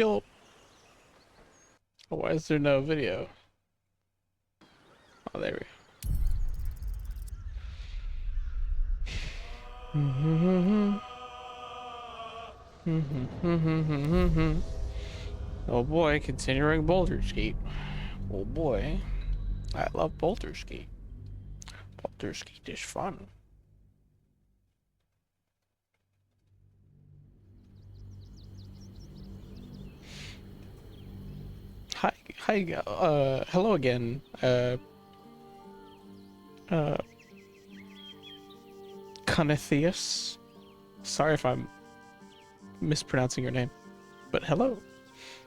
Yo. Why is there no video? Oh, there we go. Oh boy, continuing Baldur's Gate. Oh boy, I love Baldur's Gate. Baldur's Gate is fun. Hello again. Conitheus. Sorry if I'm mispronouncing your name, but hello.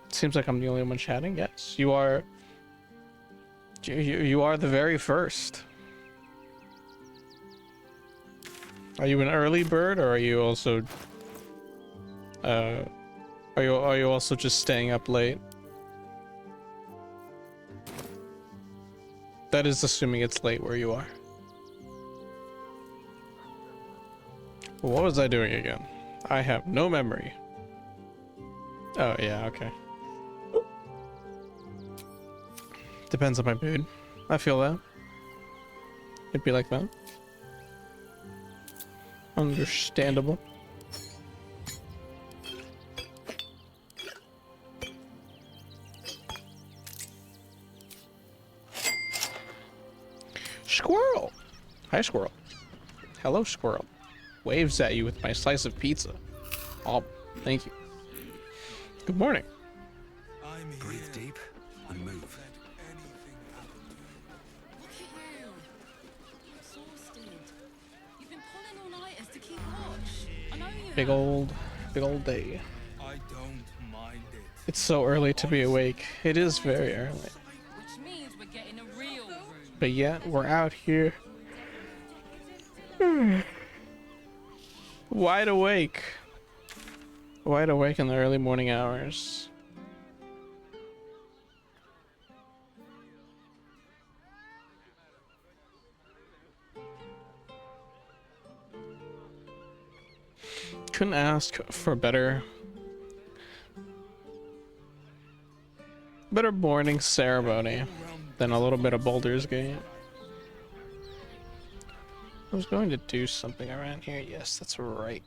Seems like I'm the only one chatting. Yes, you are. You are the very first. Are you an early bird, or are you also? Are you also just staying up late? That is assuming it's late where you are. What was I doing again? I have no memory. Oh yeah, okay. Depends on my mood. I feel that. It'd be like that. Understandable. Squirrel! Hi, squirrel. Hello, squirrel. Waves at you with my slice of pizza. Oh, thank you. Good morning. Breathe deep and move. Look at you. Exhausted. You've been pulling all-nighters to keep watch. I know you Big old day. I don't mind it. It's so early to be awake. It is very early. which means we're getting a real room. But yet, we're out here. Wide awake. Wide awake in the early morning hours. Couldn't ask for better morning ceremony than a little bit of Baldur's Gate. I was going to do something around here. Yes, that's right.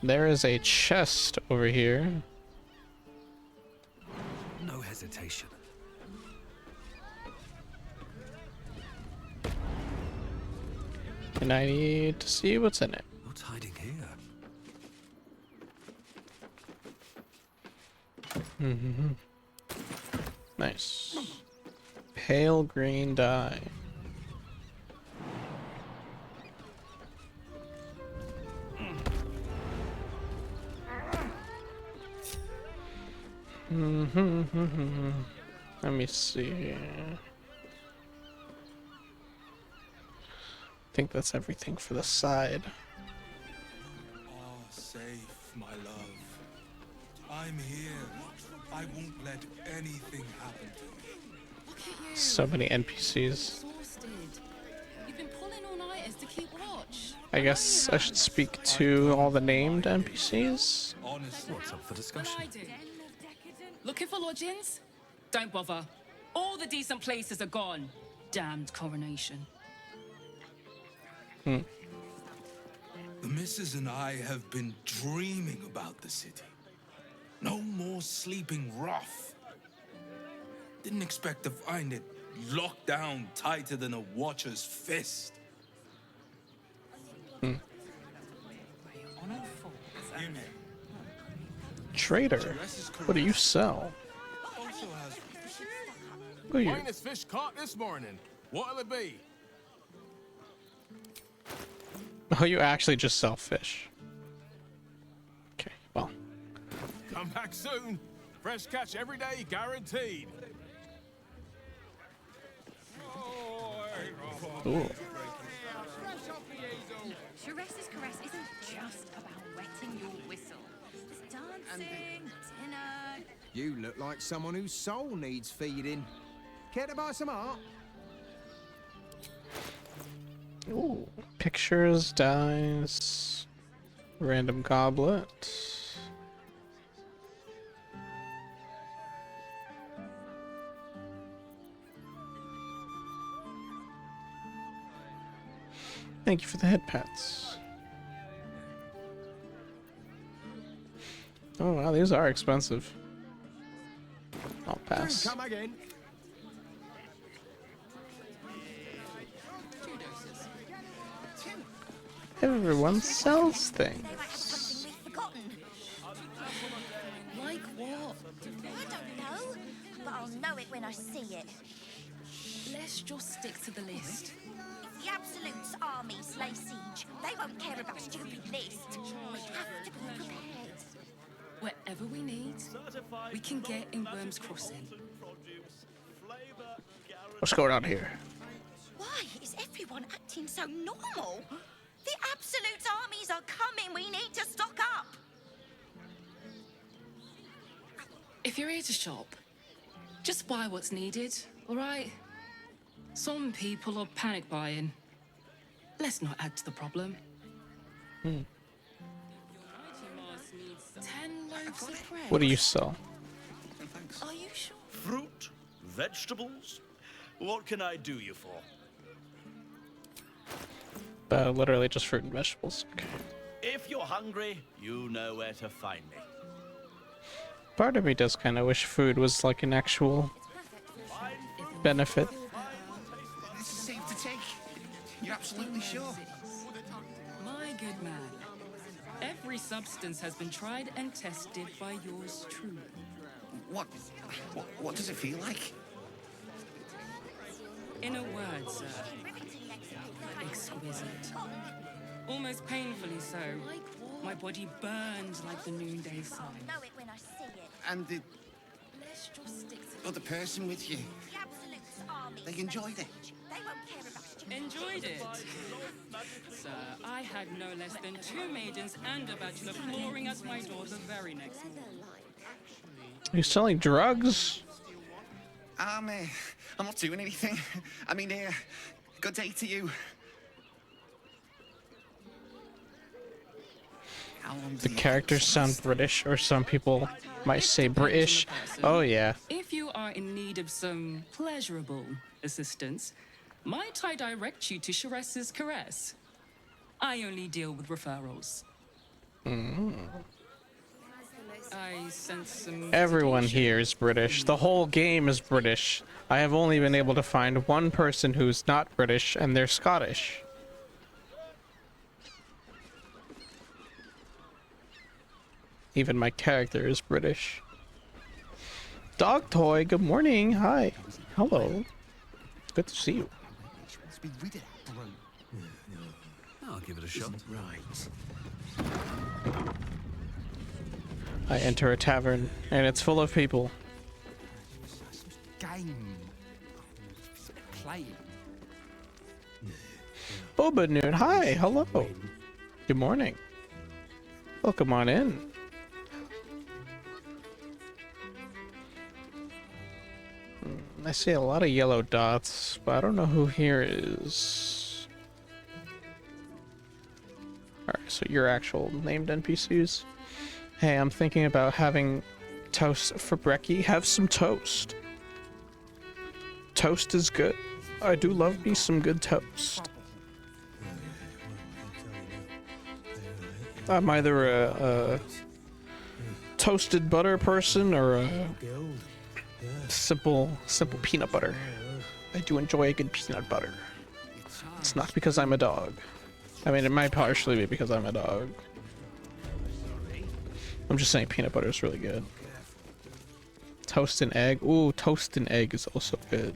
There is a chest over here. No hesitation. And I need to see what's in it. What's hiding here? Nice. Pale green dye. Let me see. I think that's everything for the side. Ah, safe, my love. I'm here. I won't let anything happen to you. Look at you. So many NPCs. Exhausted. You've been pulling all-nighters to keep watch. I guess I should speak to all the named NPCs. Honestly, What's up for What discussion? I do? Looking for lodgings? Don't bother. All the decent places are gone. Damned coronation. the missus and I have been dreaming about the city. No more sleeping rough. Didn't expect to find it locked down tighter than a watcher's fist. Trader, what do you sell? Also has Who are you? Finest fish caught this morning. What'll it be? Oh, you actually just sell fish. Okay, well. Come back soon. Fresh catch every day, guaranteed. Ooh. Therese's caress isn't just about wetting your whistle. There's dancing, dinner. You look like someone whose soul needs feeding. Care to buy some art? Ooh, pictures, dice, random goblet. Thank you for the head pats. Oh wow, these are expensive. I'll pass. Come again. Everyone sells They might have things. something we've forgotten. Like what? I don't know, but I'll know it when I see it. Let's just stick to the list. If the Absolute's armies lay siege, they won't care about stupid list. We have to be prepared. Whatever we need, we can get in Worm's Crossing. What's going on here? Why is everyone acting so normal? The Absolute's armies are coming. We need to stock up. If you're here to shop, just buy what's needed, all right? Some people are panic buying. Let's not add to the problem. 10 loaves of bread. What do you sell? Are you sure? Fruit, vegetables. What can I do you for? Literally just fruit and vegetables. Okay. If you're hungry, you know where to find me. Part of me does kind of wish food was like an actual benefit. This is safe to take. You're absolutely sure? My good man. Every substance has been tried and tested by yours truly. What does it feel like? In a word, sir. Exquisite. Almost painfully so. My body burned like the noonday sun. Know it when I see it. And the Let's just stick to other person with you, The Absolute's armies. they enjoyed it. They won't care about stupid. Enjoyed it. Sir, I had no less than 2 maidens and a bachelor flooring at my door the very next morning. Are you selling drugs? I'm not doing anything. I mean, good day to you. How long The characters sound British, or some people might say British. Oh yeah. If you are in need of some pleasurable assistance, might I direct you to Sharess's Caress? I only deal with referrals. I sense some Everyone hesitation. here is British. The whole game is British. I have only been able to find one person who's not British, and they're Scottish. Even my character is British. Dog Toy, good morning. Hi. Hello. Good to see you. Let's be rid of that brute. I'll give it a shot. Right. I enter a tavern, and it's full of people. Game. Playing. Boba Noon, hi. Hello. Good morning. Welcome on in. I see a lot of yellow dots, but I don't know who here is. Alright, so you're actual named NPCs. Hey, I'm thinking about having toast for brekkie. Have some toast. Toast is good. I do love me some good toast. I'm either a toasted butter person or a simple peanut butter. I do enjoy a good peanut butter. It's not because I'm a dog. I mean, it might partially be because I'm a dog. I'm just saying peanut butter is really good. Toast and egg. Ooh, toast and egg is also good.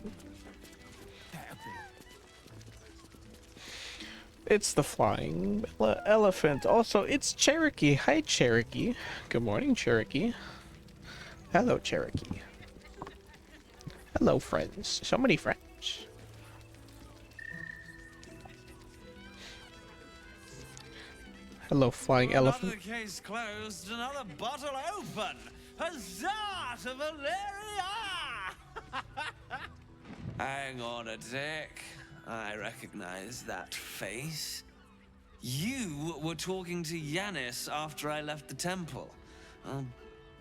It's the flying elephant. Also, it's Cherokee. Hi, Cherokee. Good morning, Cherokee. Hello, Cherokee. Hello, friends. So many friends. Hello, flying elephant. Another case closed, another bottle open. Huzzah to Valeria! Hang on a tick. I recognize that face. You were talking to Yanis after I left the temple. I'll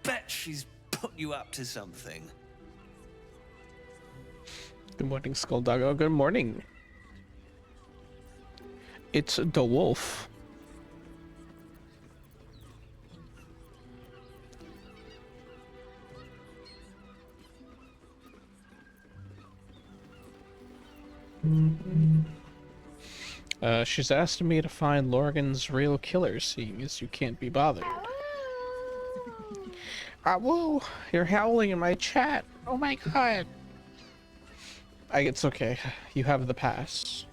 bet she's put you up to something. Good morning, Skulldoggo. Good morning. It's the wolf. She's asked me to find Lorgan's real killer, seeing as you can't be bothered. Whoa, you're howling in my chat. Oh my god. It's okay. You have the pass.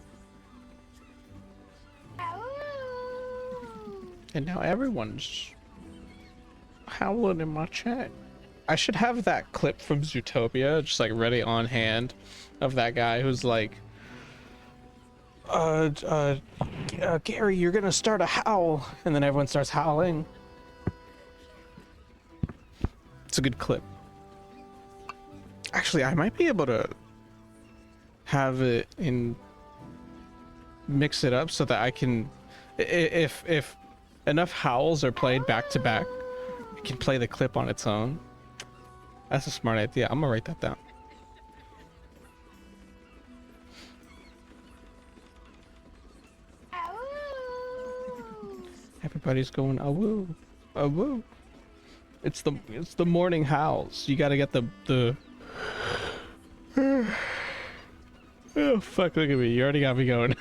And now everyone's howling in my chat. I should have that clip from Zootopia just like ready on hand of that guy who's like, Gary, you're gonna start a howl, and then everyone starts howling. It's a good clip. Actually, I might be able to have it mix it up so that I can, if enough howls are played back to back, I can play the clip on its own. That's a smart idea. I'm gonna write that down. Everybody's going awoo, awoo. It's the morning howls. You gotta get the oh fuck, look at me. You already got me going.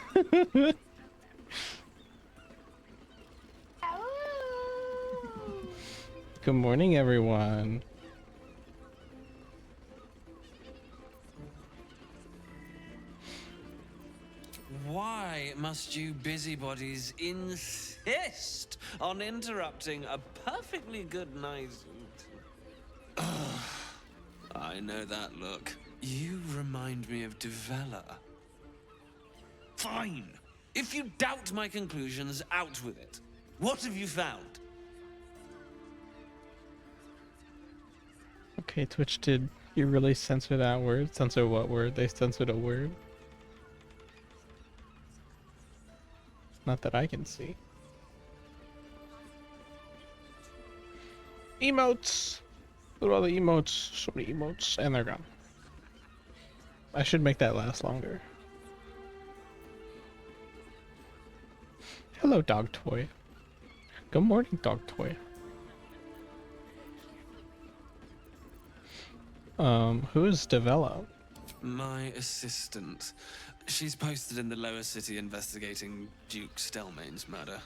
Good morning, everyone. Why must you busybodies insist on interrupting a perfectly good night? I know that look. You remind me of Devella. Fine. If you doubt my conclusions, out with it. What have you found? Okay, Twitch, did you really censor that word? Censor what word? They censored a word? Not that I can see. Emotes! Look at all the emotes. So many emotes. And they're gone. I should make that last longer. Hello, Dog Toy. Good morning, Dog Toy. Who is Devella? My assistant. She's posted in the lower city investigating Duke Stelmane's murder.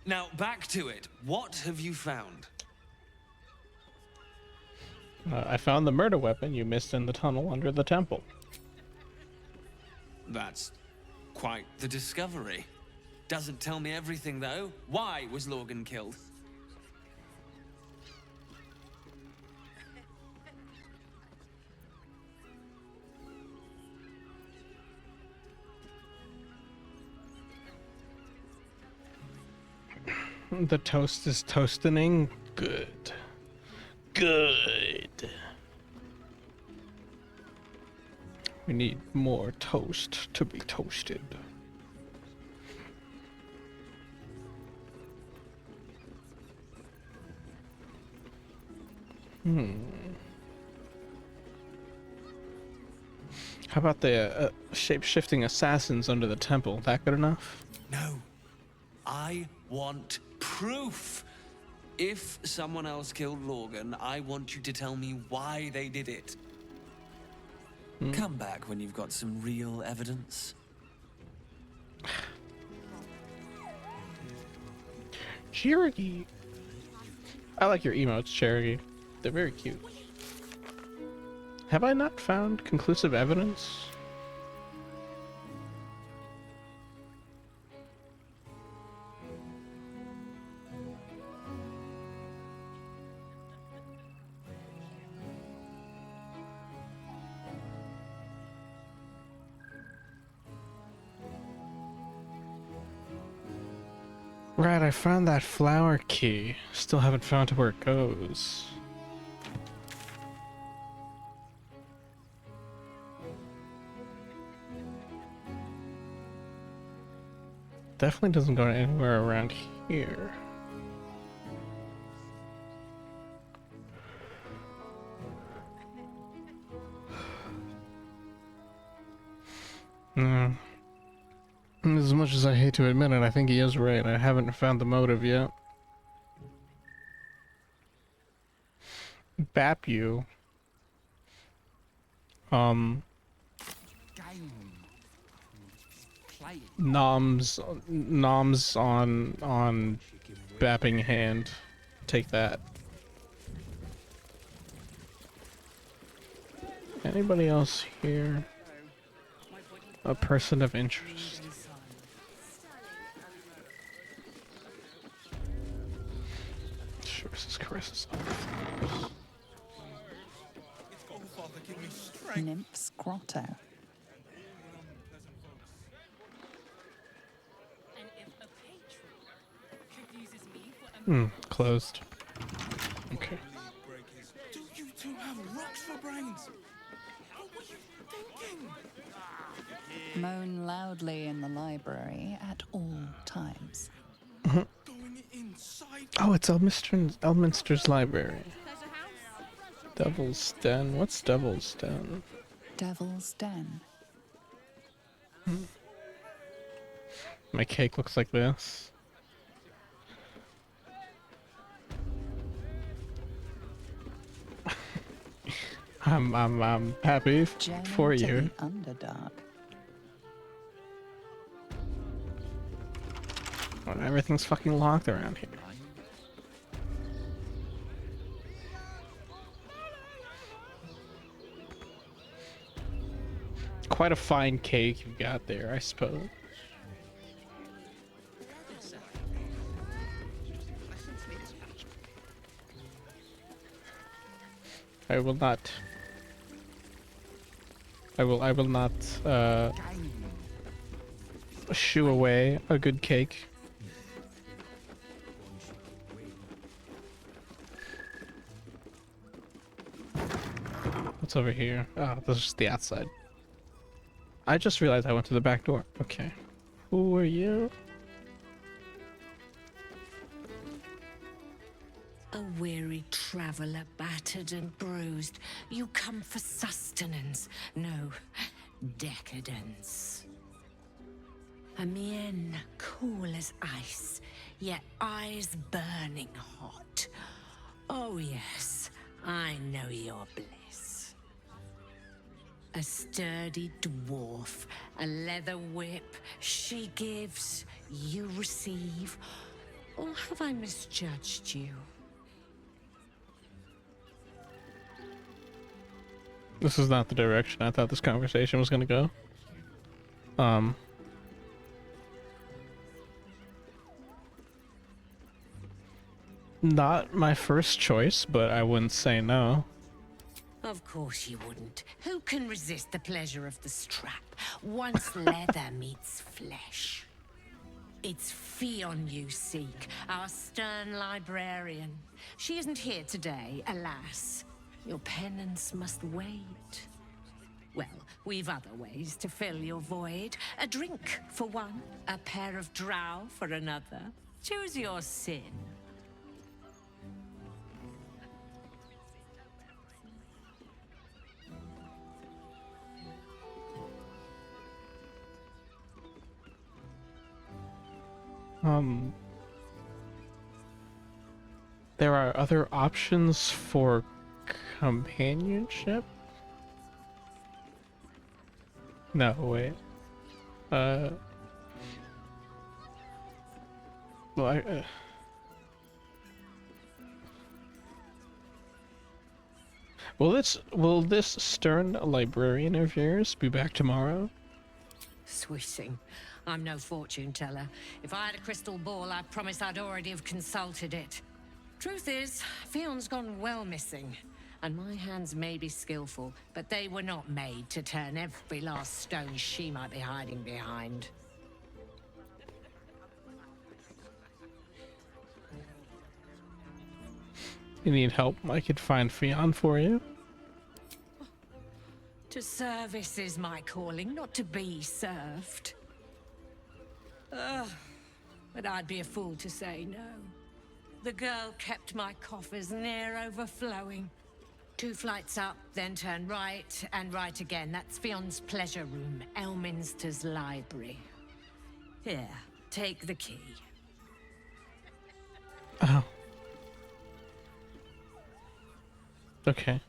Now, back to it. What have you found? I found the murder weapon you missed in the tunnel under the temple. That's quite the discovery. Doesn't tell me everything, though. Why was Lorgan killed? The toast is toastening. Good. Good. We need more toast to be toasted. How about the shape-shifting assassins under the temple? That good enough? No. I want proof. If someone else killed Lorgan, I want you to tell me why they did it. Come back when you've got some real evidence. Cherokee. I like your emotes, Cherokee. They're very cute. Have I not found conclusive evidence? Right, I found that flower key. Still haven't found where it goes. Definitely doesn't go anywhere around here. Hmm. As much as I hate to admit it, I think he is right. I haven't found the motive yet. Bap you. Noms on bapping hand. Take that. Anybody else here? A person of interest. Sure, this is Carissa's office. Nymph's Grotto. Closed. Okay. Do you two have rocks for brains? What were you thinking? Moan loudly in the library at all times. Going inside? Oh, it's Elminster's library. Devil's Den. What's Devil's Den? Devil's Den. My cake looks like this. I'm happy for Journey to you. the Underdark. Well, everything's fucking locked around here. Quite a fine cake you got there, I suppose. I will not shoo away a good cake. What's over here? Oh, this is the outside. I just realized I went to the back door. Okay. Who are you? A weary traveller, battered and bruised, you come for sustenance, no decadence. A mien cool as ice, yet eyes burning hot. Oh yes, I know your bliss. A sturdy dwarf, a leather whip, she gives, you receive. Or have I misjudged you? This is not the direction I thought this conversation was gonna go. Not my first choice, but I wouldn't say no. Of course you wouldn't. Who can resist the pleasure of the strap once leather meets flesh? It's Fionn you seek, our stern librarian. She isn't here today, alas. Your penance must wait. Well, we've other ways to fill your void. A drink for one, a pair of drow for another. Choose your sin. There are other options for companionship? No, wait. Well, will this stern librarian of yours be back tomorrow? Swishing. I'm no fortune teller. If I had a crystal ball, I promise I'd already have consulted it. Truth is, Fionn's gone well missing. And my hands may be skillful, but they were not made to turn every last stone she might be hiding behind. You need help? I could find Fionn for you. To service is my calling, not to be served. Ugh. but I'd be a fool to say no. The girl kept my coffers near overflowing. 2 flights up, then turn right, and right again. That's Fion's pleasure room, Elminster's library. Here, take the key. Oh. Okay.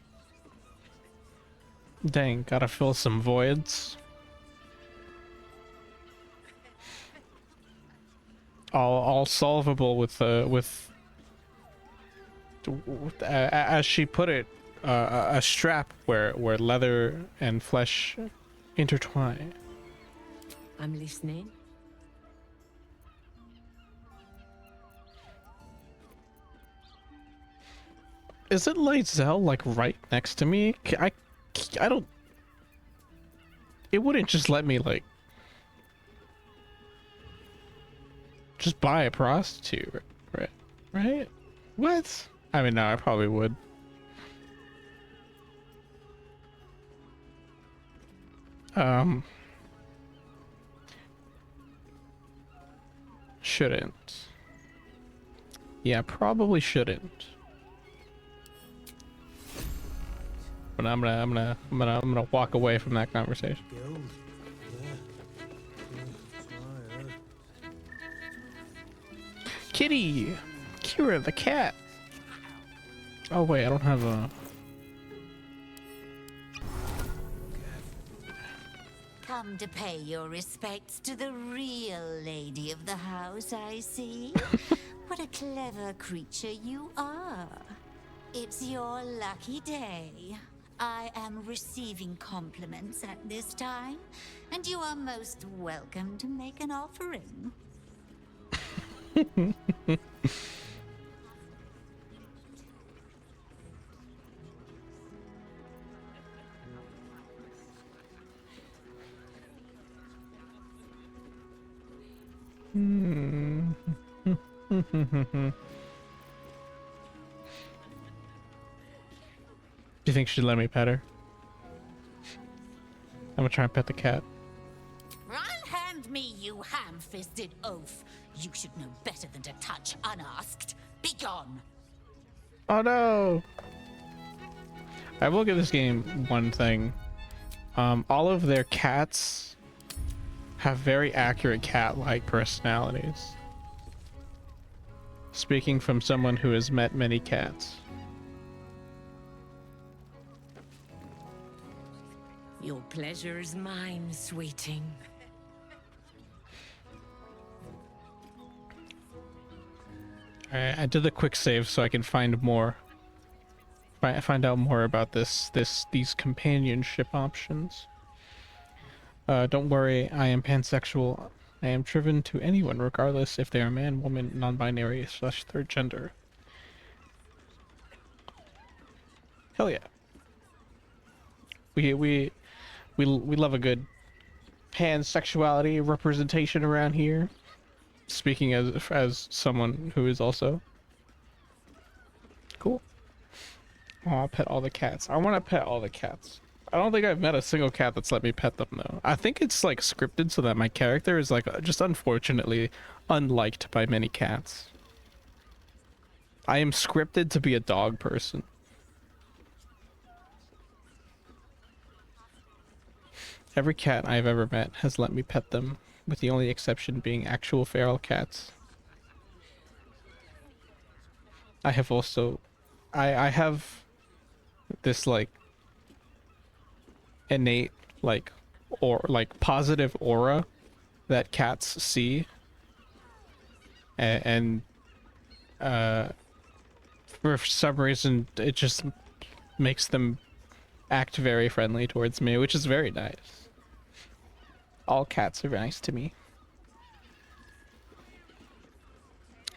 Dang, gotta fill some voids. All solvable with as she put it, a strap where leather and flesh intertwine. I'm listening. Isn't Lae'zel like right next to me? I don't. It wouldn't just let me like just buy a prostitute, right? Right? What? I mean, no, I probably would. Shouldn't. Yeah, probably shouldn't. But I'm gonna walk away from that conversation. Kitty! Kira the cat! Oh wait, I don't have a... Come to pay your respects to the real lady of the house, I see. What a clever creature you are. It's your lucky day. I am receiving compliments at this time, and you are most welcome to make an offering. Do you think she'd let me pet her? I'm gonna try and pet the cat. Unhand me, you ham-fisted oaf. You should know better than to touch unasked. Be gone. Oh no! I will give this game one thing. All of their cats have very accurate cat-like personalities. Speaking from someone who has met many cats. Your pleasure is mine, sweeting. Alright, I did the quick save so I can find more. Find out more about these companionship options. Don't worry, I am pansexual. I am driven to anyone, regardless if they are man, woman, non-binary, / third gender. Hell yeah. We love a good pansexuality representation around here. Speaking as someone who is also cool. Oh, I'll pet all the cats. I want to pet all the cats. I don't think I've met a single cat that's let me pet them though. I think it's like scripted so that my character is like just unfortunately unliked by many cats. I am scripted to be a dog person. Every cat I've ever met has let me pet them, with the only exception being actual feral cats. I have also... I have this, like, innate, like, or like positive aura that cats see. And for some reason, it just makes them act very friendly towards me, which is very nice. All cats are nice to me.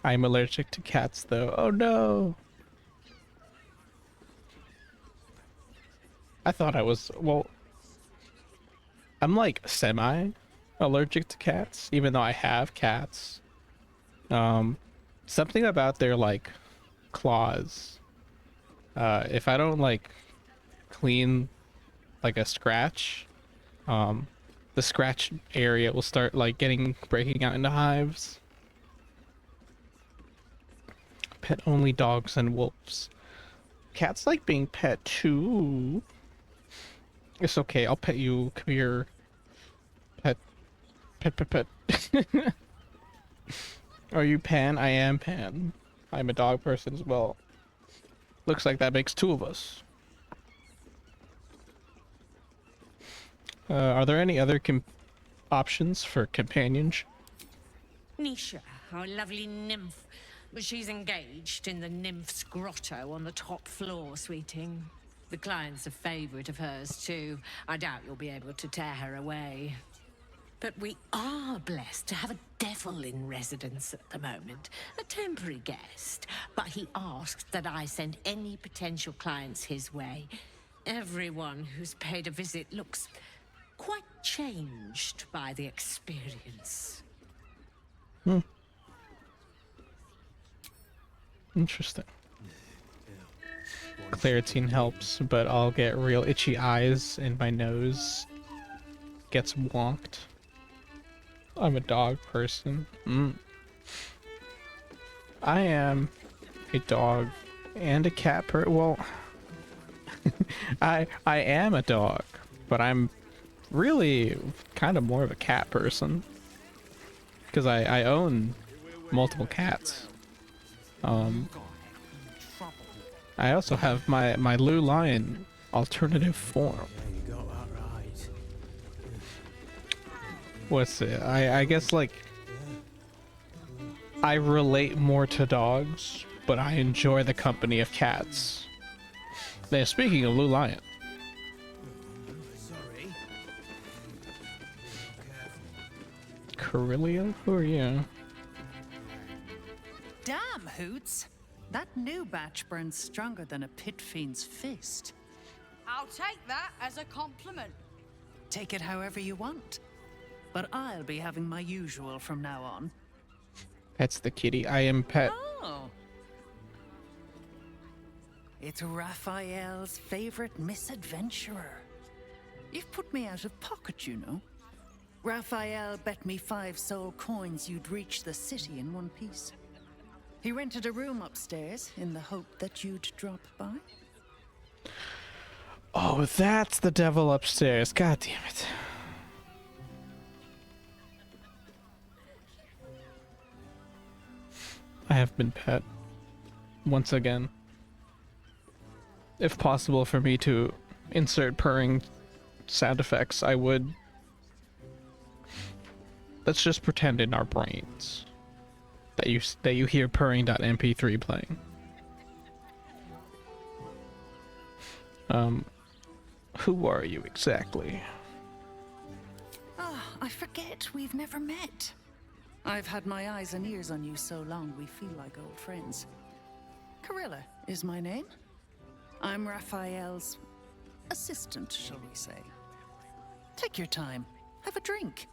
I'm allergic to cats though. Oh no! I thought I was, well, I'm like semi-allergic to cats, even though I have cats. Something about their like claws. If I don't like clean like a scratch, the scratch area will start like breaking out into hives. pet only dogs and wolves. Cats like being pet too. It's okay, I'll pet you. Come here. Pet. Pet, pet, pet. Are you Pan? I am Pan. I'm a dog person as well. Looks like that makes two of us. Are there any other options for companionship? Nisha, our lovely nymph. But she's engaged in the nymph's grotto on the top floor, sweeting. The client's a favorite of hers, too. I doubt you'll be able to tear her away. But we are blessed to have a devil in residence at the moment. A temporary guest. But he asked that I send any potential clients his way. Everyone who's paid a visit looks quite changed by the experience. Interesting. Claritine helps, but I'll get real itchy eyes and my nose gets wonked. I'm a dog person. I am a dog and a cat well, I am a dog, but I'm really kind of more of a cat person because I own multiple cats. I also have my Lou Lion alternative form. What's it? I guess like I relate more to dogs, but I enjoy the company of cats. Now, speaking of Lou Lion. Corellia? Who are you? Damn, Hoots! That new batch burns stronger than a pit fiend's fist. I'll take that as a compliment. Take it however you want. But I'll be having my usual from now on. Pet's the kitty. I am Pet. Oh. It's Raphael's favorite misadventurer. You've put me out of pocket, you know. Raphael bet me 5 soul coins you'd reach the city in one piece. He rented a room upstairs in the hope that you'd drop by. Oh, that's the devil upstairs. God damn it. I have been pet once again. If possible for me to insert purring sound effects, I would. Let's just pretend in our brains that you hear purring.mp3 playing. Who are you exactly? Ah, I forget we've never met. I've had my eyes and ears on you so long we feel like old friends. Corella is my name. I'm Raphael's assistant, shall we say. Take your time. Have a drink.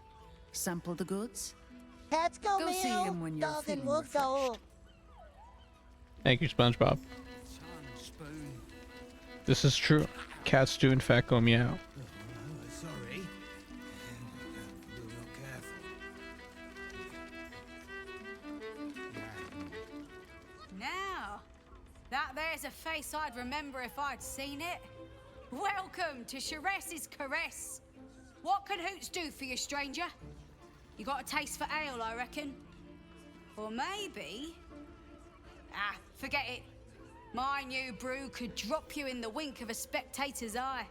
Sample the goods. Cats go Go see him when you're feeling refreshed. Thank you, SpongeBob. This is true. Cats do in fact go meow. Sorry. Now, that there's a face I'd remember if I'd seen it. Welcome to Sharess's Caress. What can Hoots do for you, stranger? You got a taste for ale, I reckon? Or maybe... Ah, forget it. My new brew could drop you in the wink of a spectator's eye.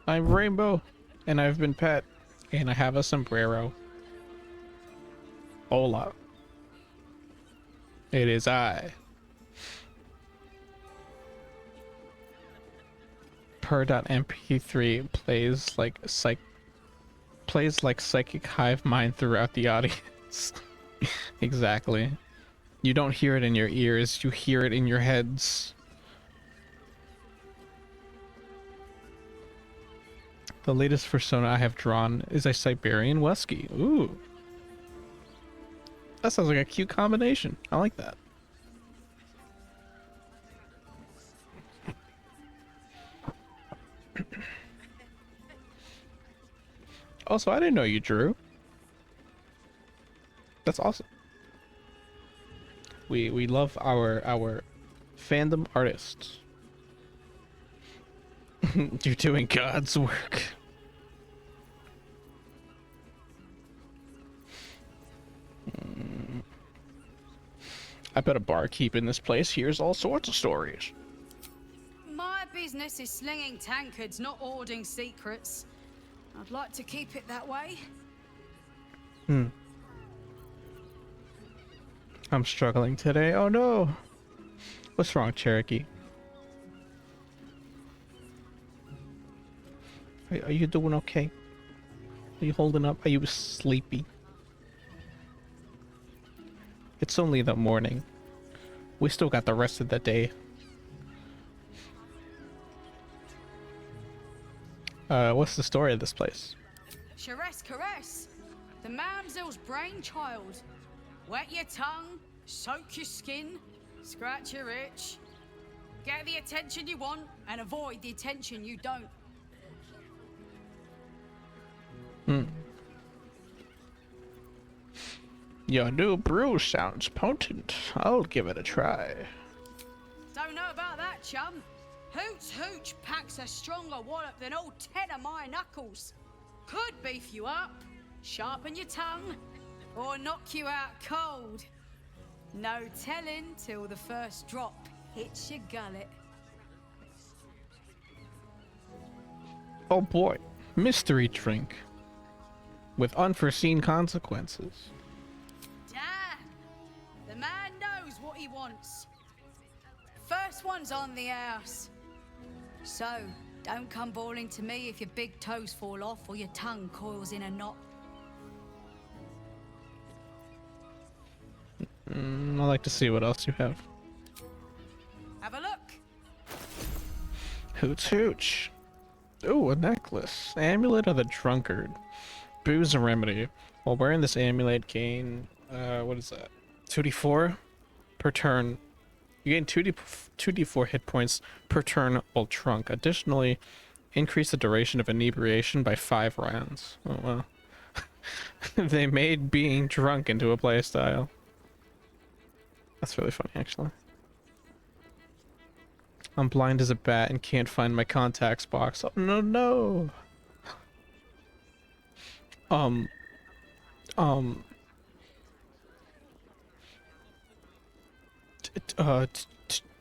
I'm Rainbow, and I've been pet, and I have a sombrero. Hola. It is I. Per.mp3 plays like psychic hive mind throughout the audience. Exactly. You don't hear it in your ears, you hear it in your heads. The latest persona I have drawn is a Siberian Husky. Ooh. That sounds like a cute combination. I like that. Also, I didn't know you drew. That's awesome. We love our fandom artists. You're doing God's work. I bet a barkeep in this place hears all sorts of stories. My business is slinging tankards, not hoarding secrets. I'd like to keep it that way. I'm struggling today. Oh no. What's wrong, Cherokee? Are you doing okay? Are you holding up? Are you sleepy? It's only the morning. We still got the rest of the day. What's the story of this place? Charesse Caresse, the mamsel's brainchild. Wet your tongue, soak your skin, scratch your itch. Get the attention you want and avoid the attention you don't. Your new brew sounds potent. I'll give it a try. Don't know about that, chum. Hoots Hooch packs a stronger wallop than all 10 of my knuckles. Could beef you up, sharpen your tongue, or knock you out cold. No telling till the first drop hits your gullet. Oh boy, mystery drink. With unforeseen consequences. Damn! The man knows what he wants. First one's on the house. So, don't come bawling to me if your big toes fall off or your tongue coils in a knot. I'd like to see what else you have. Have a look. Hoots Hooch. Ooh, a necklace. Amulet of the Drunkard. Booze and remedy. While wearing this amulet, gain what is that? 2d4 per turn. You gain 2d4 hit points per turn while drunk. Additionally, increase the duration of inebriation by 5 rounds. Oh wow. They made being drunk into a playstyle. That's really funny, actually. I'm blind as a bat and can't find my contacts box. Oh, no.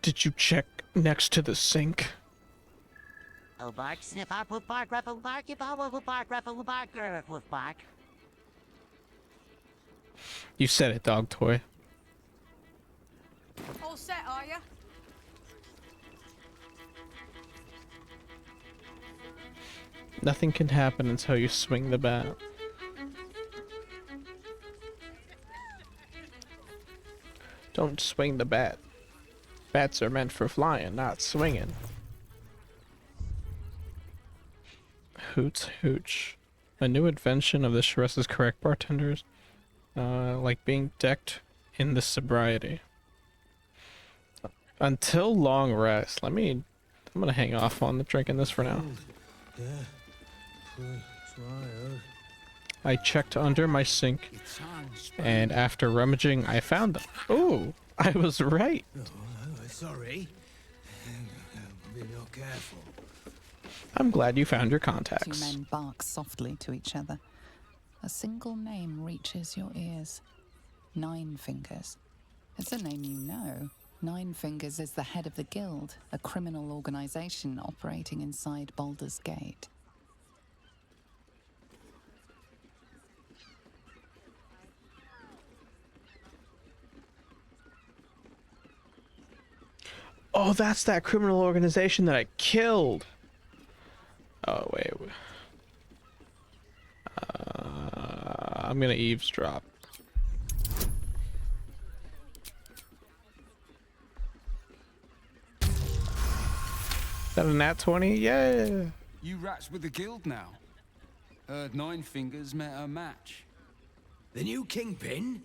Did you check next to the sink? Oh, bark, sniff, bark, woof, bark, ruffle, bark, if I woof, bark, ruffle, bark, woof, bark. You said it, dog toy. All set, are ya? Nothing can happen until you swing the bat. Don't swing the bat. Bats are meant for flying, not swinging. Hoots Hooch. A new invention of the Charesse's correct bartenders. Like being decked in the sobriety. Until long rest. I'm gonna hang off on the drinking this for now. I checked under my sink, and after rummaging, I found them. Ooh, I was right. Sorry. Be not careful. I'm glad you found your Two contacts. men bark softly to each other. A single name reaches your ears. Nine Fingers. It's a name you know. Nine Fingers is the head of the Guild, a criminal organization operating inside Baldur's Gate. Oh, that's that criminal organization that I killed. Oh, wait. I'm gonna eavesdrop. Is that a nat 20? Yeah. You rats with the guild now. Heard Nine Fingers met a match. The new kingpin?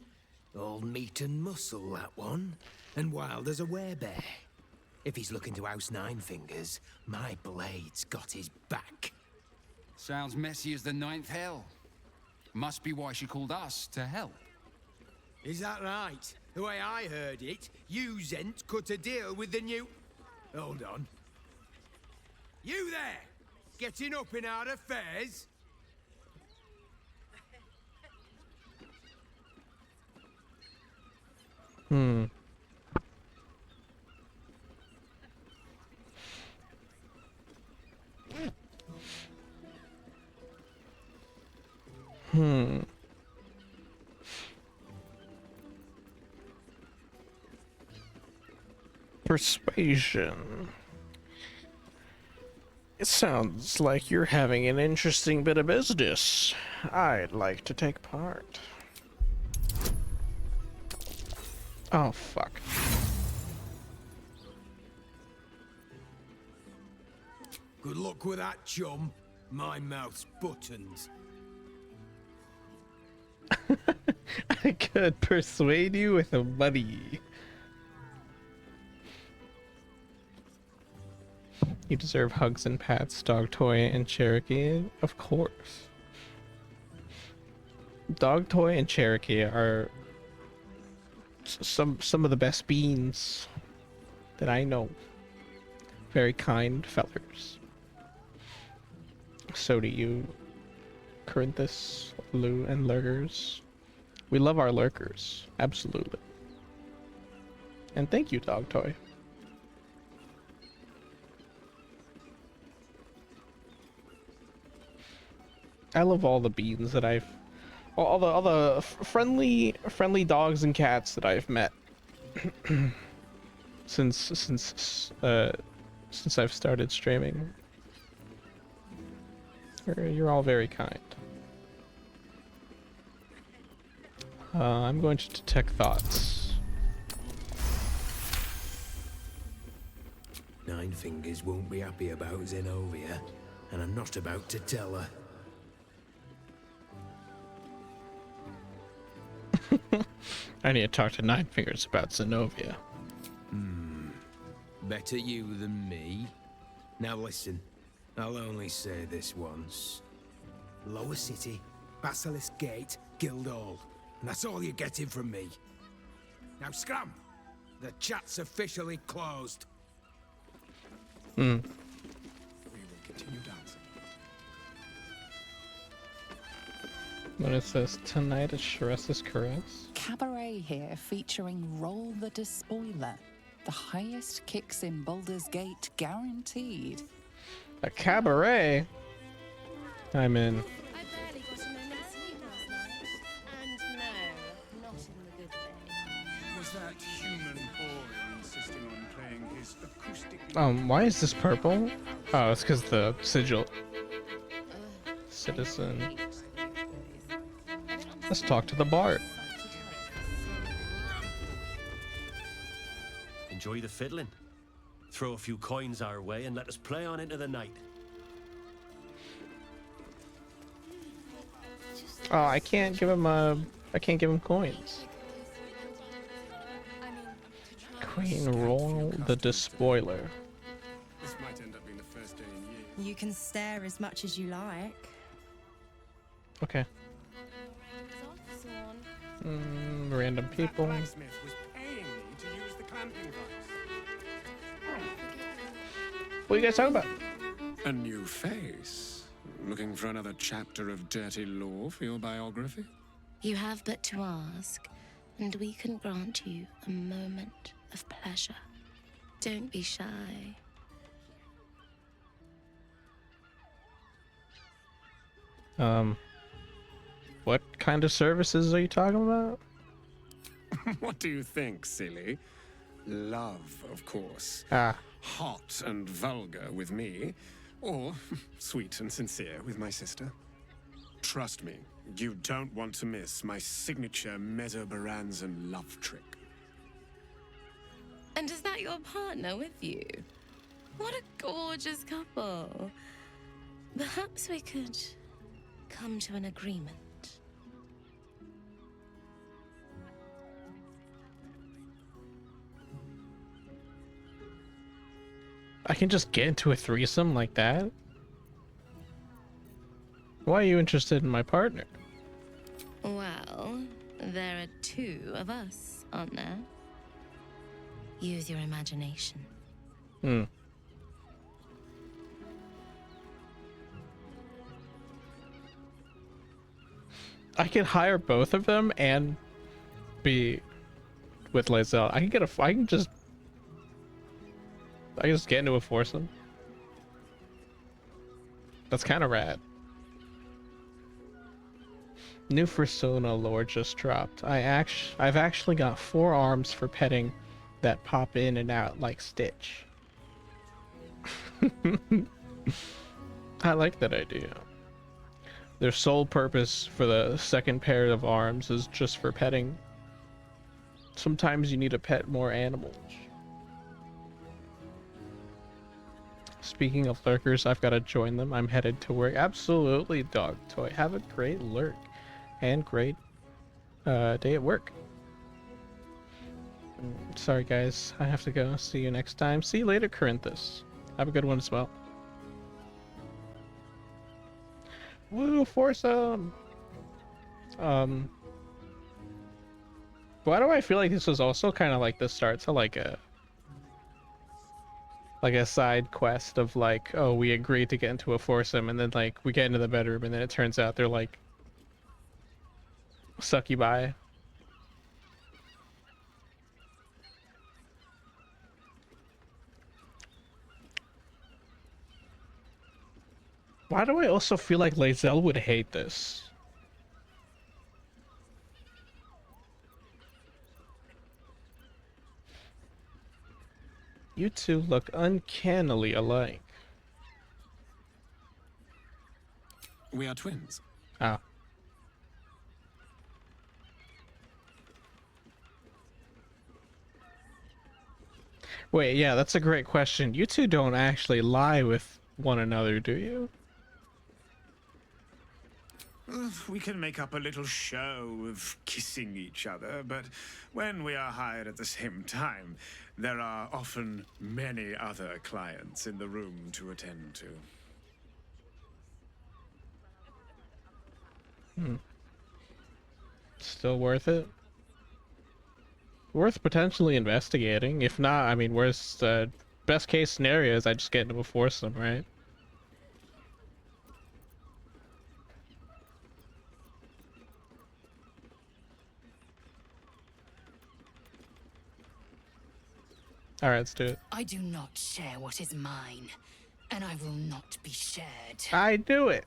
All meat and muscle, that one. And wild as a werebear. If he's looking to oust Nine Fingers, my blade's got his back. Sounds messy as the ninth hell. Must be why she called us to help. Is that right? The way I heard it, you Zent cut a deal with the new... Hold on. You there! Getting up in our affairs? Hmm. Hmm. Persuasion. It sounds like you're having an interesting bit of business. I'd like to take part. Oh, fuck. Good luck with that, chum. My mouth's buttoned. I could persuade you with a money. You deserve hugs and pats, Dog Toy and Cherokee. Of course. Dog Toy and Cherokee are some of the best beans that I know. Very kind fellers. So do you, Corinthus, Lou, and Lurkers. We love our Lurkers, absolutely. And thank you, Dog Toy. I love all the beans that all the friendly dogs and cats that I've met since I've started streaming. You're all very kind. I'm going to detect thoughts. Nine Fingers won't be happy about Zenobia, and I'm not about to tell her. I need to talk to Nine Fingers about Zenobia. Better you than me. Now listen, I'll only say this once. Lower City, Basilisk Gate, Guildhall. And that's all you're getting from me. Now scram! The chat's officially closed. We will continue dancing. What is this? Tonight at Shress's Caress? Cabaret here featuring Roll the Despoiler. The highest kicks in Baldur's Gate guaranteed. A cabaret? I'm in. I barely got a moment's sleep last night. And no, not in the good way. Was that human boy insisting on playing his acoustic? Why is this purple? Oh, it's because the sigil. Citizen. Let's talk to the bard. Enjoy the fiddling. Throw a few coins our way and let us play on into the night. Oh, I can't give him coins. Queen Roll the Despoiler. This might end up being the first day in years. You can stare as much as you like. Okay. Random people. Blacksmith was paying me to use the clamping device. What are you guys talking about? A new face. Looking for another chapter of dirty lore for your biography? You have but to ask, and we can grant you a moment of pleasure. Don't be shy. What kind of services are you talking about? What do you think, silly? Love, of course. Ah. Hot and vulgar with me, or sweet and sincere with my sister. Trust me, you don't want to miss my signature Mesobaranzan love trick. And is that your partner with you? What a gorgeous couple. Perhaps we could come to an agreement. I can just get into a threesome like that? Why are you interested in my partner? Well, there are two of us, aren't there? Use your imagination. Hmm. I can hire both of them and be with Lae'zel. I can just get into a foursome. That's kind of rad. New Persona lore just dropped. I've actually got 4 arms for petting that pop in and out like Stitch. I like that idea. Their sole purpose for the second pair of arms is just for petting. Sometimes you need to pet more animals. Speaking of lurkers, I've got to join them. I'm headed to work. Absolutely, Dog Toy. Have a great lurk and great day at work. Sorry, guys. I have to go. See you next time. See you later, Corinthus. Have a good one as well. Woo, foursome! Why do I feel like this was also kind of like the start to like a side quest of like, oh, we agreed to get into a foursome, and then like we get into the bedroom, and then it turns out they're like succubi. Why do I also feel like Lae'zel would hate this? You two look uncannily alike. We are twins. Ah. Wait, yeah, that's a great question. You two don't actually lie with one another, do you? We can make up a little show of kissing each other, but when we are hired at the same time, there are often many other clients in the room to attend to. Still worth it? Worth potentially investigating. If not, I mean, worst, best case scenario is I just get into a foursome, right? Alright, let's do it. I do not share what is mine, and I will not be shared. I do it!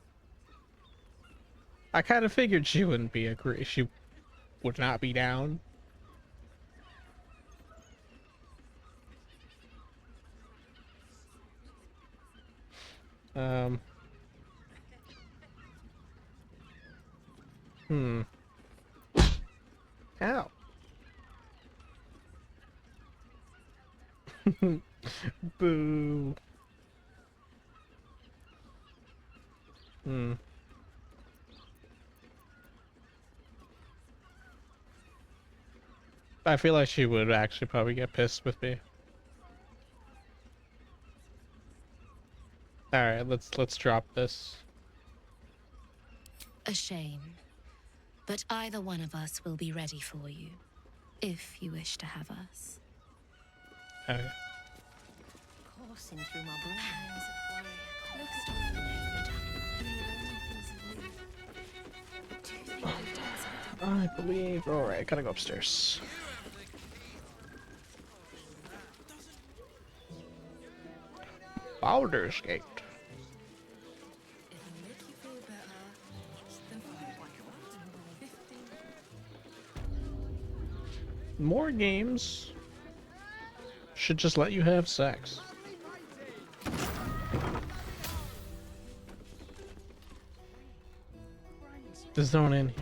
I kind of figured she wouldn't be she would not be down. Ow. Boo. I feel like she would actually probably get pissed with me. Alright, let's drop this. A shame. But either one of us will be ready for you, if you wish to have us. Okay. Coursing through my brains. I believe. Alright, gotta go upstairs. Baldur's Gate. More games should just let you have sex. There's no one in here.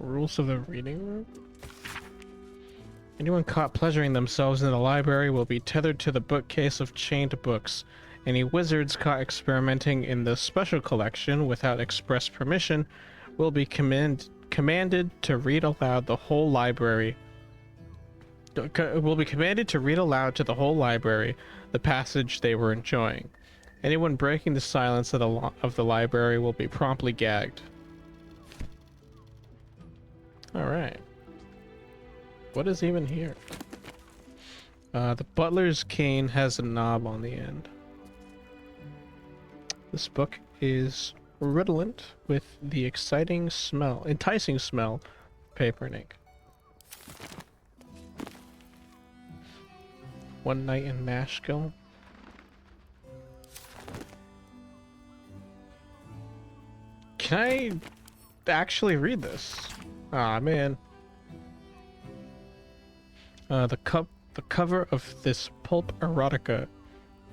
Rules of the reading room? Anyone caught pleasuring themselves in the library will be tethered to the bookcase of chained books. Any wizards caught experimenting in the special collection without express permission will be commanded to read aloud the whole library will be commanded to read aloud to the whole library the passage they were enjoying. Anyone breaking the silence of the library will be promptly gagged. Alright. What is even here? The butler's cane has a knob on the end. This book is redolent with the enticing smell of paper and ink. One Night in Nashville. Can I actually read this? Ah, man. The cover of this pulp erotica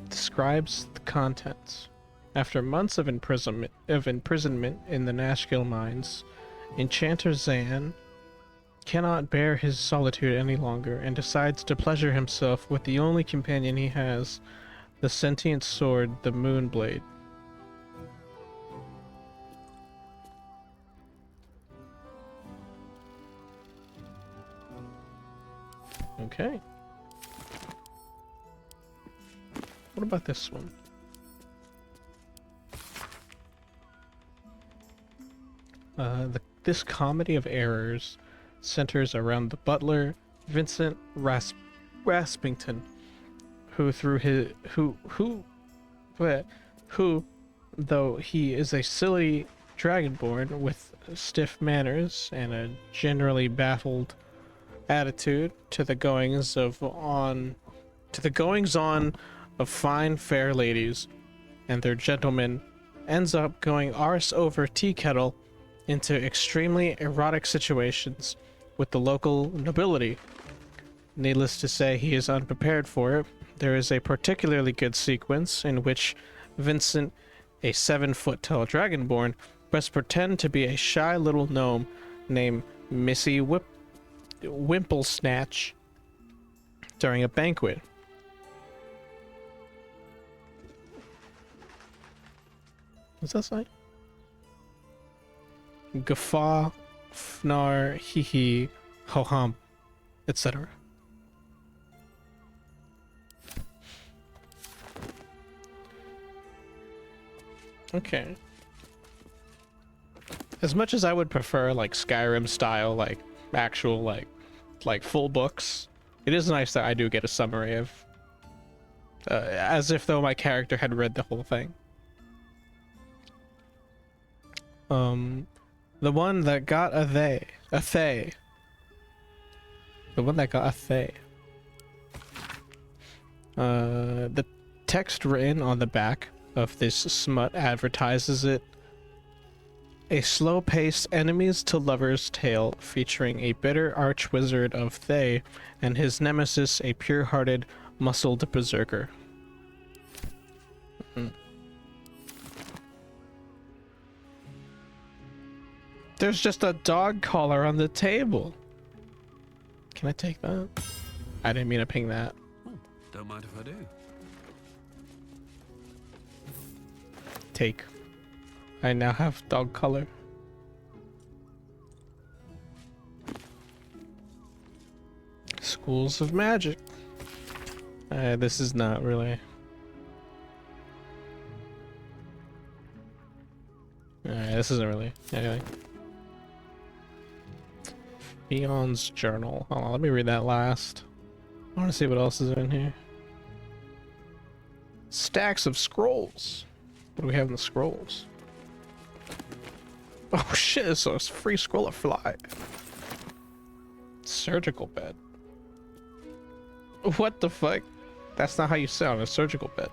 describes the contents. After months of imprisonment in the Nashville mines, Enchanter Zan cannot bear his solitude any longer and decides to pleasure himself with the only companion he has, the sentient sword, the Moonblade. Okay. What about this one? This comedy of errors centers around the butler, Vincent Raspington, who though he is a silly dragonborn with stiff manners and a generally baffled attitude to the goings on of fine fair ladies and their gentlemen, ends up going arse over tea kettle into extremely erotic situations with the local nobility. Needless to say, he is unprepared for it. There is a particularly good sequence in which Vincent, a 7-foot-tall dragonborn, must pretend to be a shy little gnome named Missy Wimplesnatch during a banquet. What's that say? Guffaw, fnar, hee hee, ho hum, etc. Okay. As much as I would prefer like Skyrim style, like actual like full books, it is nice that I do get a summary of as if though my character had read the whole thing. The one that got a they. The one that got a they. The text written on the back of this smut advertises it. A slow-paced enemies to lovers tale featuring a bitter arch-wizard of Thay and his nemesis, a pure-hearted, muscled berserker. There's just a dog collar on the table. Can I take that? I didn't mean to ping that. Don't mind if I do. Take. I now have dog collar. Schools of Magic. This is not really. This isn't really anything. Eon's Journal. Hold on, let me read that last. I want to see what else is in here. Stacks of scrolls. What do we have in the scrolls? Oh shit, it's a free scroll of fly. Surgical bed. What the fuck? That's not how you sound, a surgical bed.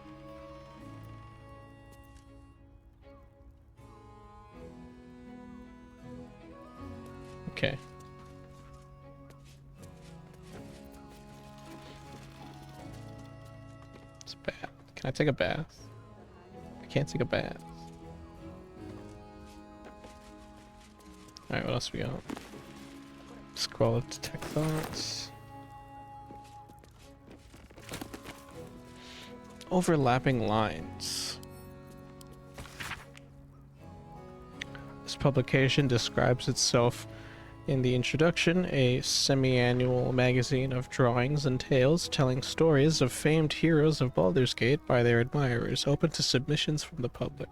Okay. It's bad. Can I take a bath? I can't take a bath. Alright, what else we got? Scroll to detect thoughts. Overlapping lines. This publication describes itself In the introduction, a semi-annual magazine of drawings and tales telling stories of famed heroes of Baldur's Gate by their admirers, open to submissions from the public.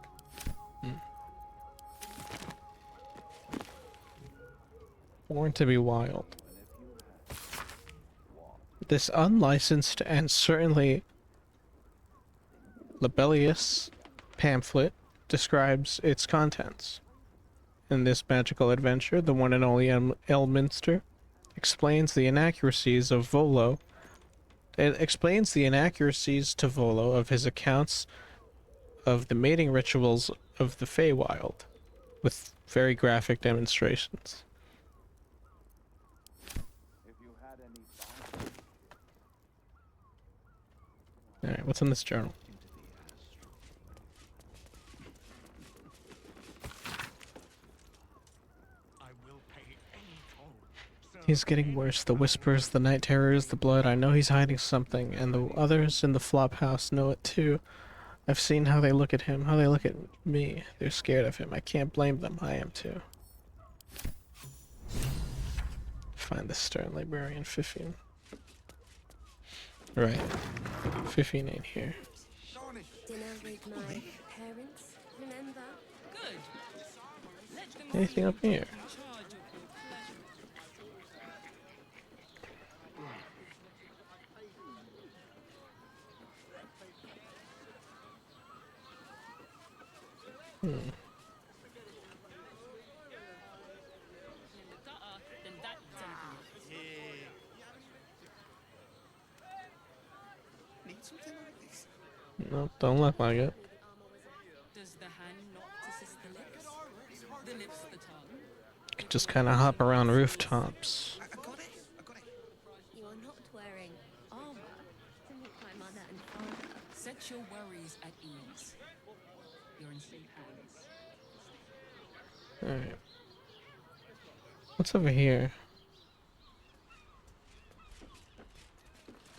Born to be wild. This unlicensed and certainly libellous pamphlet describes its contents. In this magical adventure, the one and only Elminster explains the inaccuracies of Volo. It explains the inaccuracies to Volo of his accounts of the mating rituals of the Feywild, with very graphic demonstrations. Alright, what's in this journal? He's getting worse. The whispers, the night terrors, the blood. I know he's hiding something, and the others in the flop house know it too. I've seen how they look at him, how they look at me. They're scared of him. I can't blame them. I am too. Find the stern librarian, Fifine. Right. Fifine ain't here. Dinner with my parents, remember? Good. Anything up here? Need something like this? Nope, don't look like it. Does the hand not assist the lips? The lips the tongue? Could just kind of hop around rooftops. You are not wearing armor to meet my mother and father. Set your worries at ease. You're in safe hands. Alright. What's over here?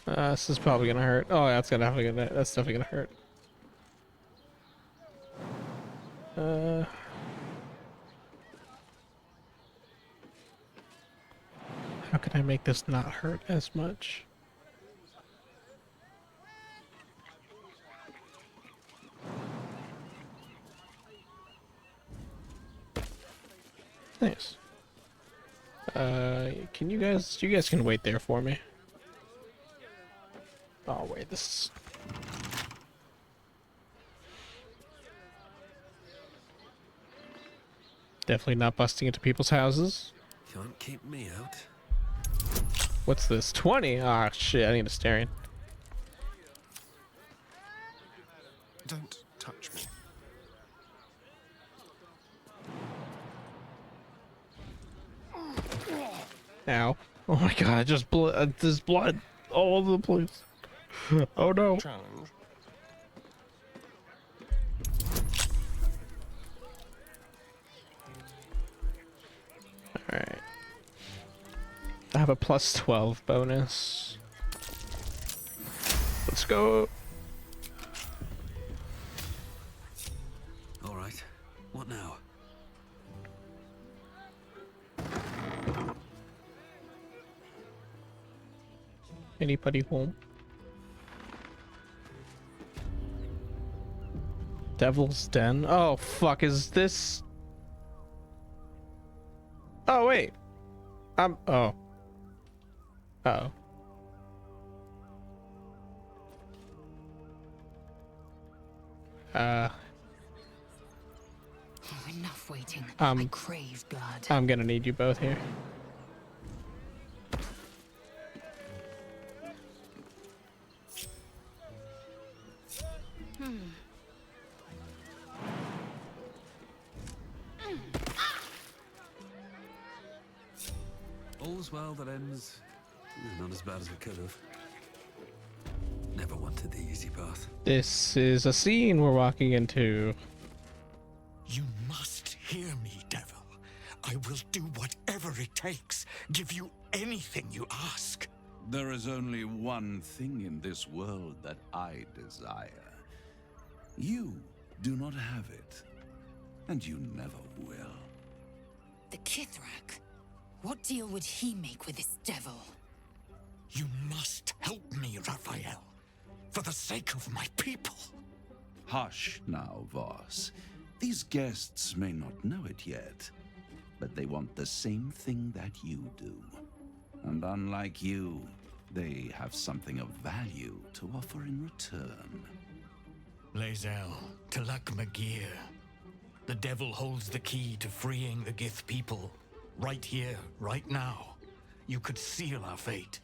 This is probably gonna hurt. Oh, that's definitely gonna hurt. How can I make this not hurt as much? Nice. Can you guys can wait there for me. Oh wait, this is... Definitely not busting into people's houses. Can't keep me out. What's this? 20? Ah, shit, I need a staring. Don't touch me. Ow. Oh my god, just blood. There's blood all over the place. Oh no. Challenge. Alright. I have a plus 12 bonus. Let's go. All right. What now? Anybody home? Devil's Den? Oh fuck, is this... Oh wait. Oh. Uh-oh. Enough waiting. I crave blood. I'm gonna need you both here. All's well that ends. Not as bad as it could have. Never wanted the easy path. This is a scene we're walking into. You must hear me, devil. I will do whatever it takes. Give you anything you ask. There is only one thing in this world that I desire. You do not have it, and you never will. The Kithrak. What deal would he make with this devil? You must help me, Raphael. For the sake of my people. Hush now, Voss. These guests may not know it yet, but they want the same thing that you do. And unlike you, they have something of value to offer in return. Lae'zel, Talak Magir. The devil holds the key to freeing the Gith people. Right here, right now. You could seal our fate.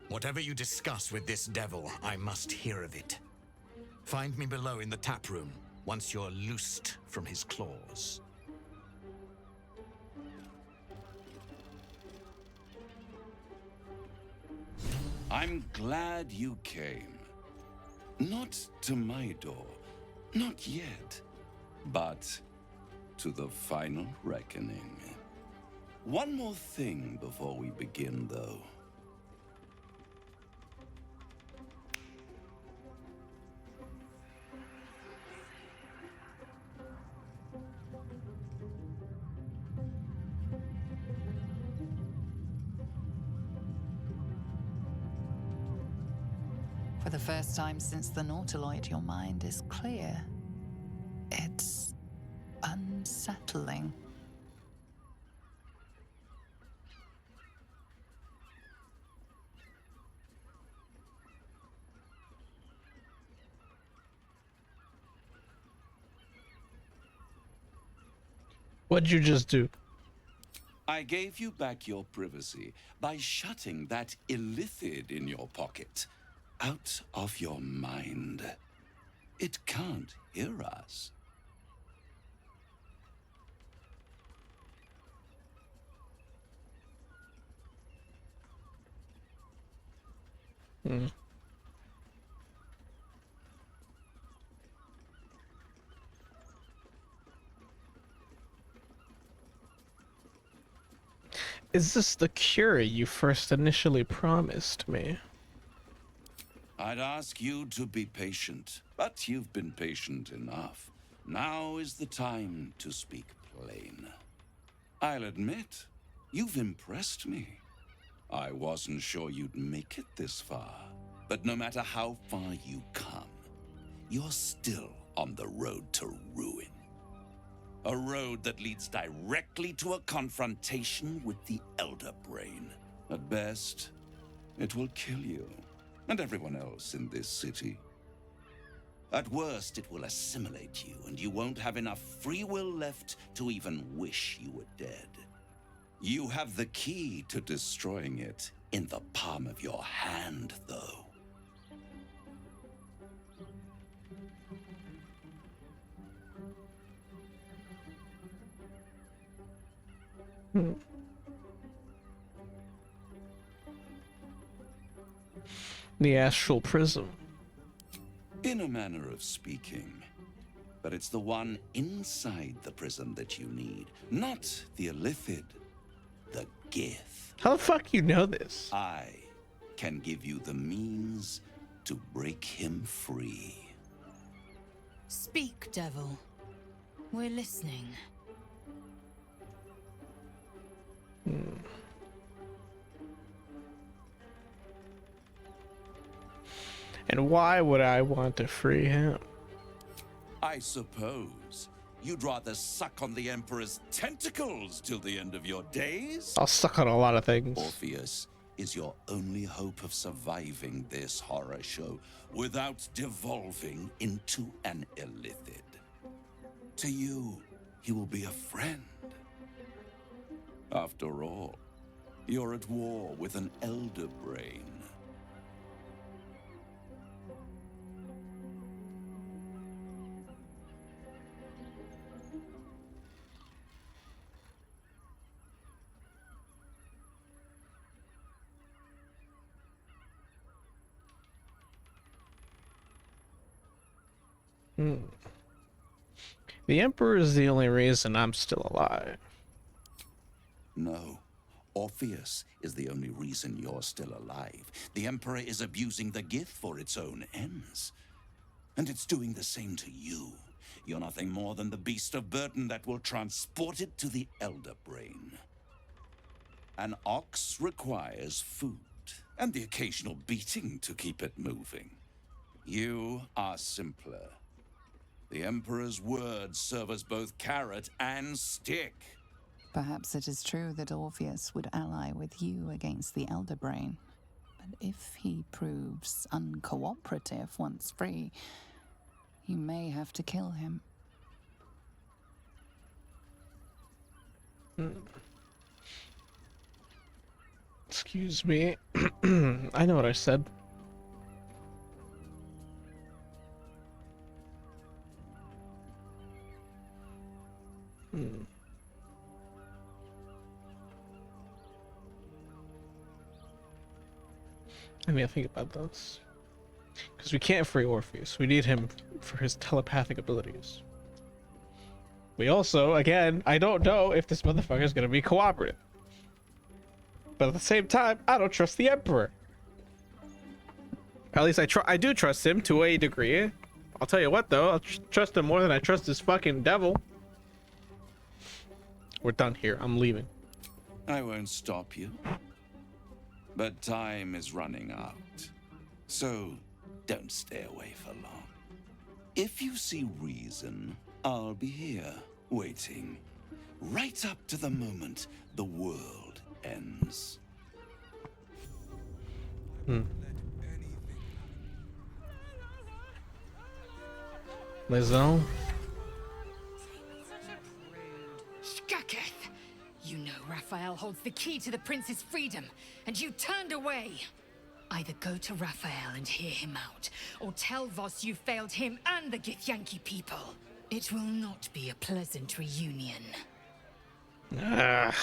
Whatever you discuss with this devil, I must hear of it. Find me below in the tap room, once you're loosed from his claws. I'm glad you came. Not to my door, not yet, but to the final reckoning. One more thing before we begin, though. For the first time since the Nautiloid, your mind is clear. It's unsettling. What'd you just do? I gave you back your privacy by shutting that illithid in your pocket out of your mind. It can't hear us. Hmm. Is this the cure you first initially promised me? I'd ask you to be patient, but you've been patient enough. Now is the time to speak plain. I'll admit, you've impressed me. I wasn't sure you'd make it this far, but no matter how far you come, you're still on the road to ruin. A road that leads directly to a confrontation with the Elder Brain. At best, it will kill you, and everyone else in this city. At worst, it will assimilate you, and you won't have enough free will left to even wish you were dead. You have the key to destroying it in the palm of your hand, though. The astral prism. In a manner of speaking. But it's the one inside the prism that you need, not the illithid, the Gith. How the fuck you know this? I can give you the means to break him free. Speak, devil. We're listening. And why would I want to free him? I suppose you'd rather suck on the Emperor's tentacles till the end of your days? I'll suck on a lot of things. Orpheus is your only hope of surviving this horror show without devolving into an illithid. To you, he will be a friend. After all, you're at war with an Elder Brain. The Emperor is the only reason I'm still alive. No. Orpheus is the only reason you're still alive. The Emperor is abusing the Gith for its own ends. And it's doing the same to you. You're nothing more than the beast of burden that will transport it to the Elder Brain. An ox requires food and the occasional beating to keep it moving. You are simpler. The Emperor's words serve as both carrot and stick. Perhaps it is true that Orpheus would ally with you against the Elder Brain. But if he proves uncooperative once free, you may have to kill him. Excuse me. I know what I said. I mean, I think about this. Because we can't free Orpheus. We need him for his telepathic abilities. We also, again, I don't know if this motherfucker is going to be cooperative. But at the same time, I don't trust the Emperor. At least I do trust him to a degree. I'll tell you what, though. I'll trust him more than I trust this fucking devil. We're done here. I'm leaving. I won't stop you. But time is running out. So don't stay away for long. If you see reason, I'll be here, waiting. Right up to the moment the world ends. Lizzo? Skaketh! You know Raphael holds the key to the prince's freedom, and you turned away. Either go to Raphael and hear him out, or tell Voss you failed him and the Githyanki people. It will not be a pleasant reunion. Ah.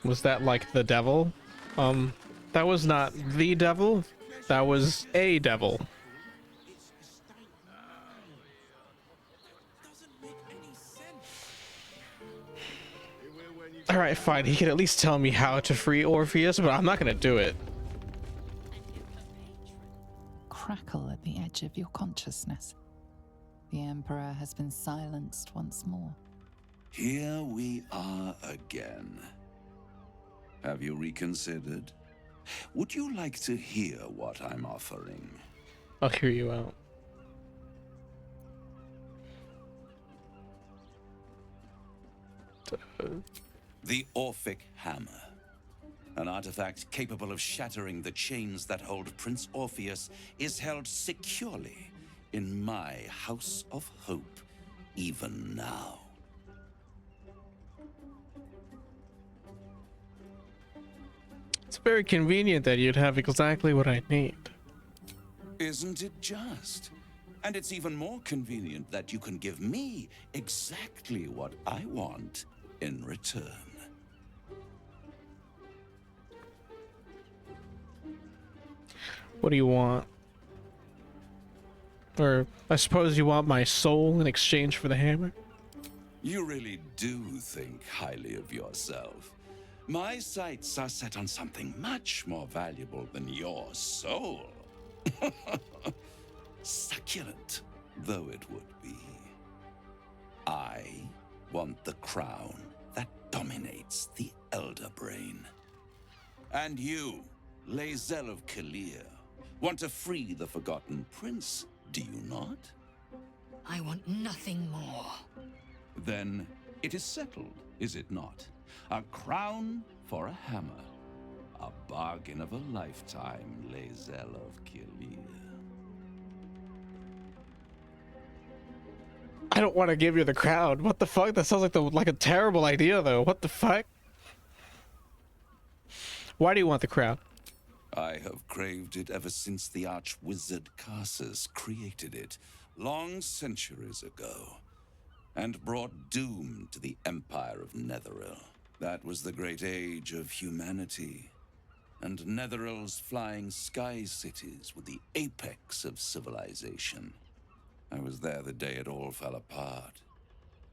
Was that like the devil? That was not the devil. That was a devil. Alright, fine. He can at least tell me how to free Orpheus, but I'm not gonna do it. Crackle at the edge of your consciousness. The Emperor has been silenced once more. Here we are again. Have you reconsidered? Would you like to hear what I'm offering? I'll hear you out. The Orphic Hammer. An artifact capable of shattering the chains that hold Prince Orpheus is held securely in my House of Hope, even now. It's very convenient that you'd have exactly what I need. Isn't it just? And it's even more convenient that you can give me exactly what I want in return. What do you want? Or I suppose you want my soul in exchange for the hammer? You really do think highly of yourself. My sights are set on something much more valuable than your soul. Succulent though it would be. I want the crown that dominates the Elder Brain. And you, Lae'zel of Kalir, want to free the Forgotten Prince, do you not? I want nothing more. Then it is settled, is it not? A crown for a hammer. A bargain of a lifetime, Lae'zel of Kalir. I don't want to give you the crown. What the fuck? That sounds like a terrible idea, though. What the fuck? Why do you want the crown? I have craved it ever since the arch-wizard Karsus created it, long centuries ago, and brought doom to the Empire of Netheril. That was the great age of humanity, and Netheril's flying sky cities were the apex of civilization. I was there the day it all fell apart.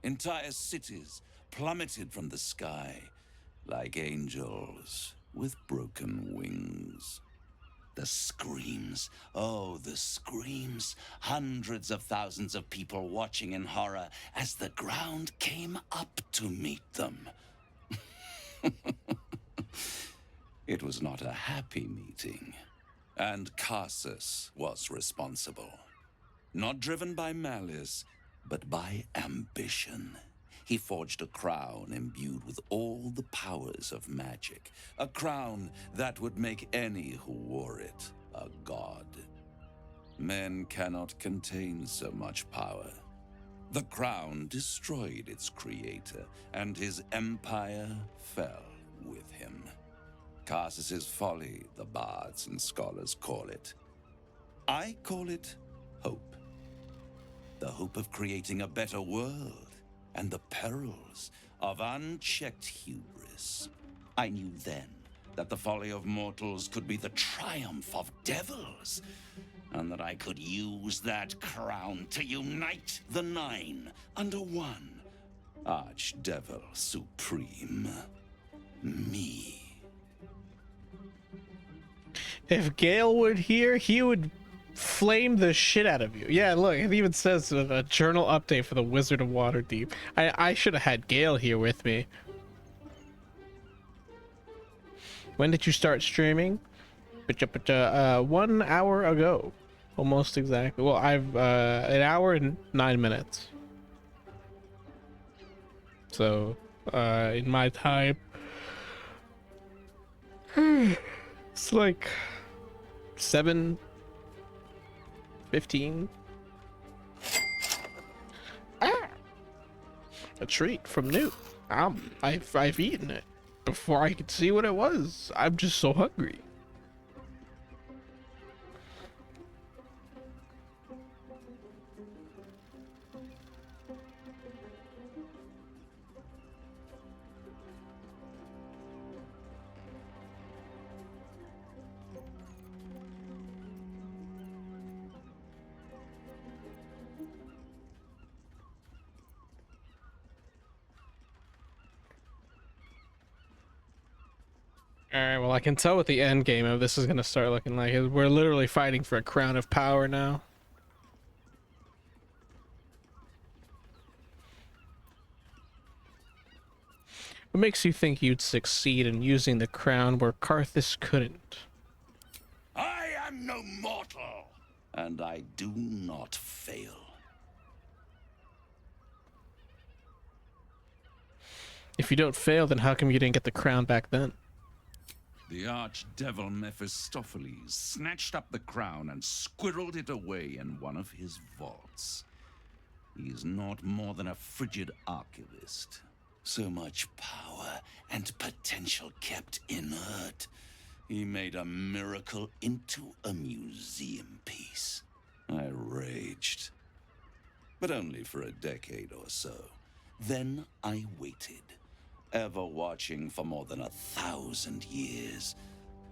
Entire cities plummeted from the sky like angels with broken wings. The screams. Oh, the screams. Hundreds of thousands of people watching in horror as the ground came up to meet them. It was not a happy meeting. And Carsus was responsible. Not driven by malice, but by ambition. He forged a crown imbued with all the powers of magic. A crown that would make any who wore it a god. Men cannot contain so much power. The crown destroyed its creator, and his empire fell with him. Carsus's folly, the bards and scholars call it. I call it hope. The hope of creating a better world, and the perils of unchecked hubris. I knew then that the folly of mortals could be the triumph of devils, and that I could use that crown to unite the Nine under one Archdevil Supreme. Me. If Gale were here, he would flame the shit out of you. Yeah, look, it even says a journal update for the Wizard of Waterdeep. I should have had Gale here with me. When did you start streaming? 1 hour ago. Almost exactly. Well, I've 1 hour and 9 minutes. So, in my time, it's like 7:15. A treat from Newt. I've eaten it before I could see what it was. I'm just so hungry. Alright, well I can tell what the end game of this is gonna start looking like. We're literally fighting for a crown of power now. What makes you think you'd succeed in using the crown where Carthus couldn't? I am no mortal, and I do not fail. If you don't fail, then how come you didn't get the crown back then? The archdevil Mephistopheles snatched up the crown and squirreled it away in one of his vaults. He is not more than a frigid archivist. So much power and potential kept inert. He made a miracle into a museum piece. I raged. But only for a decade or so. Then I waited. Ever watching for more than 1,000 years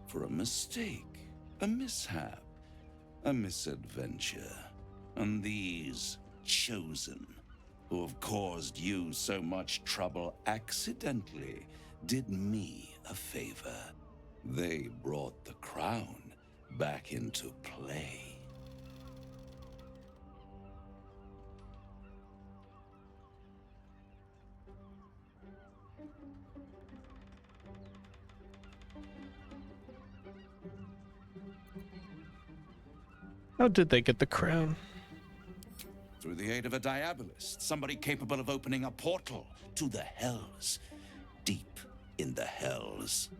for a mistake, a mishap, a misadventure. And these chosen, who have caused you so much trouble accidentally, did me a favor. They brought the crown back into play. How did they get the crown? Through the aid of a diabolist, somebody capable of opening a portal to the hells, deep in the hells.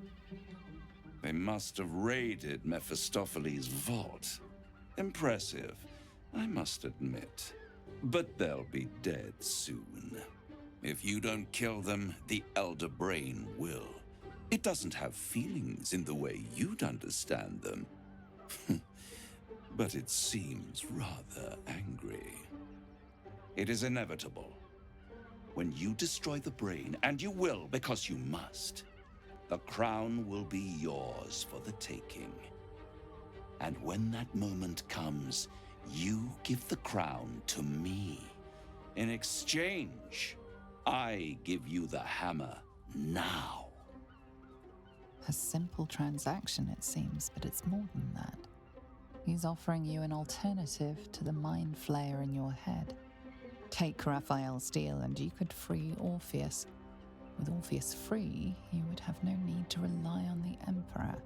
They must have raided Mephistopheles' vault. Impressive, I must admit. But they'll be dead soon. If you don't kill them, the Elder Brain will. It doesn't have feelings in the way you'd understand them. But it seems rather angry. It is inevitable. When you destroy the brain, and you will because you must, the crown will be yours for the taking. And when that moment comes, you give the crown to me. In exchange, I give you the hammer now. A simple transaction, it seems, but it's more than that. He's offering you an alternative to the mind flayer in your head. Take Raphael's deal and you could free Orpheus. With Orpheus free, you would have no need to rely on the Emperor.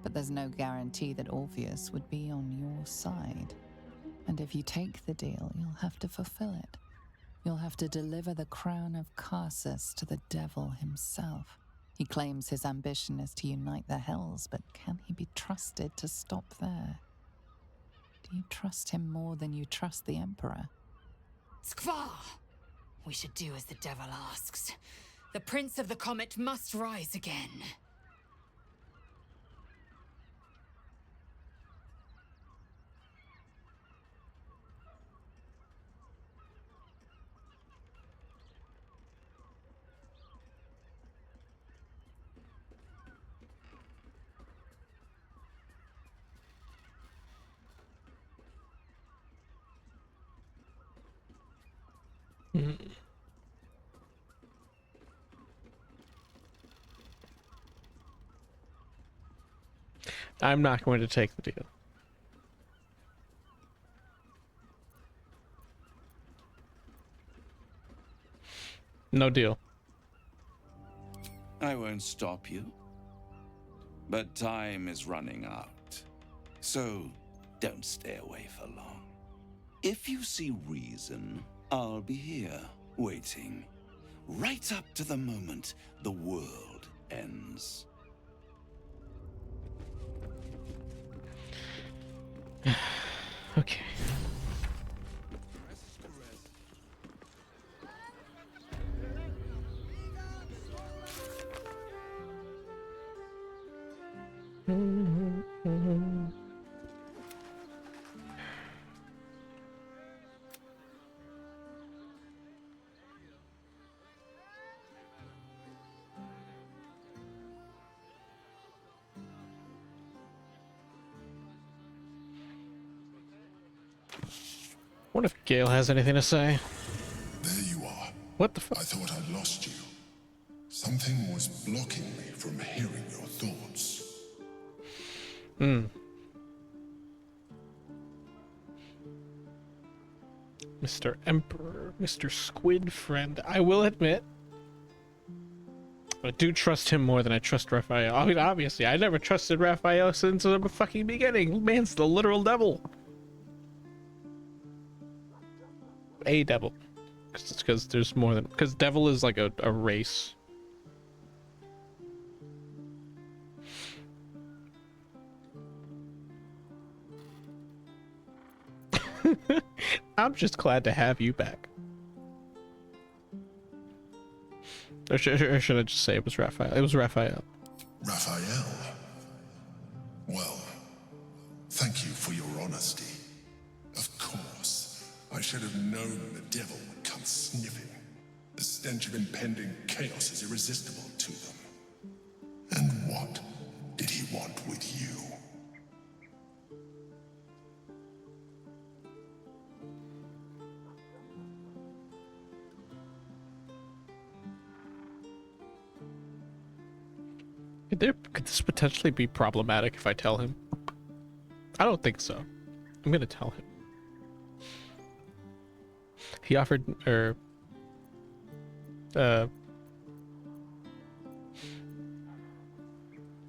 But there's no guarantee that Orpheus would be on your side. And if you take the deal, you'll have to fulfill it. You'll have to deliver the crown of Carsus to the devil himself. He claims his ambition is to unite the Hells, but can he be trusted to stop there? Do you trust him more than you trust the Emperor? Skvar! We should do as the devil asks. The Prince of the Comet must rise again. I'm not going to take the deal. No deal. I won't stop you. But time is running out. So don't stay away for long. If you see reason, I'll be here, waiting. Right up to the moment the world ends. Okay. What if Gale has anything to say? There you are. What the fuck? I thought I'd lost you. Something was blocking me from hearing your thoughts. Mr. Emperor, Mr. Squid Friend. I will admit, I do trust him more than I trust Raphael. I mean, obviously, I never trusted Raphael since the fucking beginning. Man's the literal devil. A devil. Because there's more than... Because devil is like a race. I'm just glad to have you back. Or should I just say it was Raphael? It was Raphael. Raphael? Well, thank you for your honesty. Of course, I should have known the devil would come sniffing. The stench of impending chaos is irresistible to them. And what did he want with you? Could this potentially be problematic if I tell him? I don't think so. I'm gonna tell him. He offered,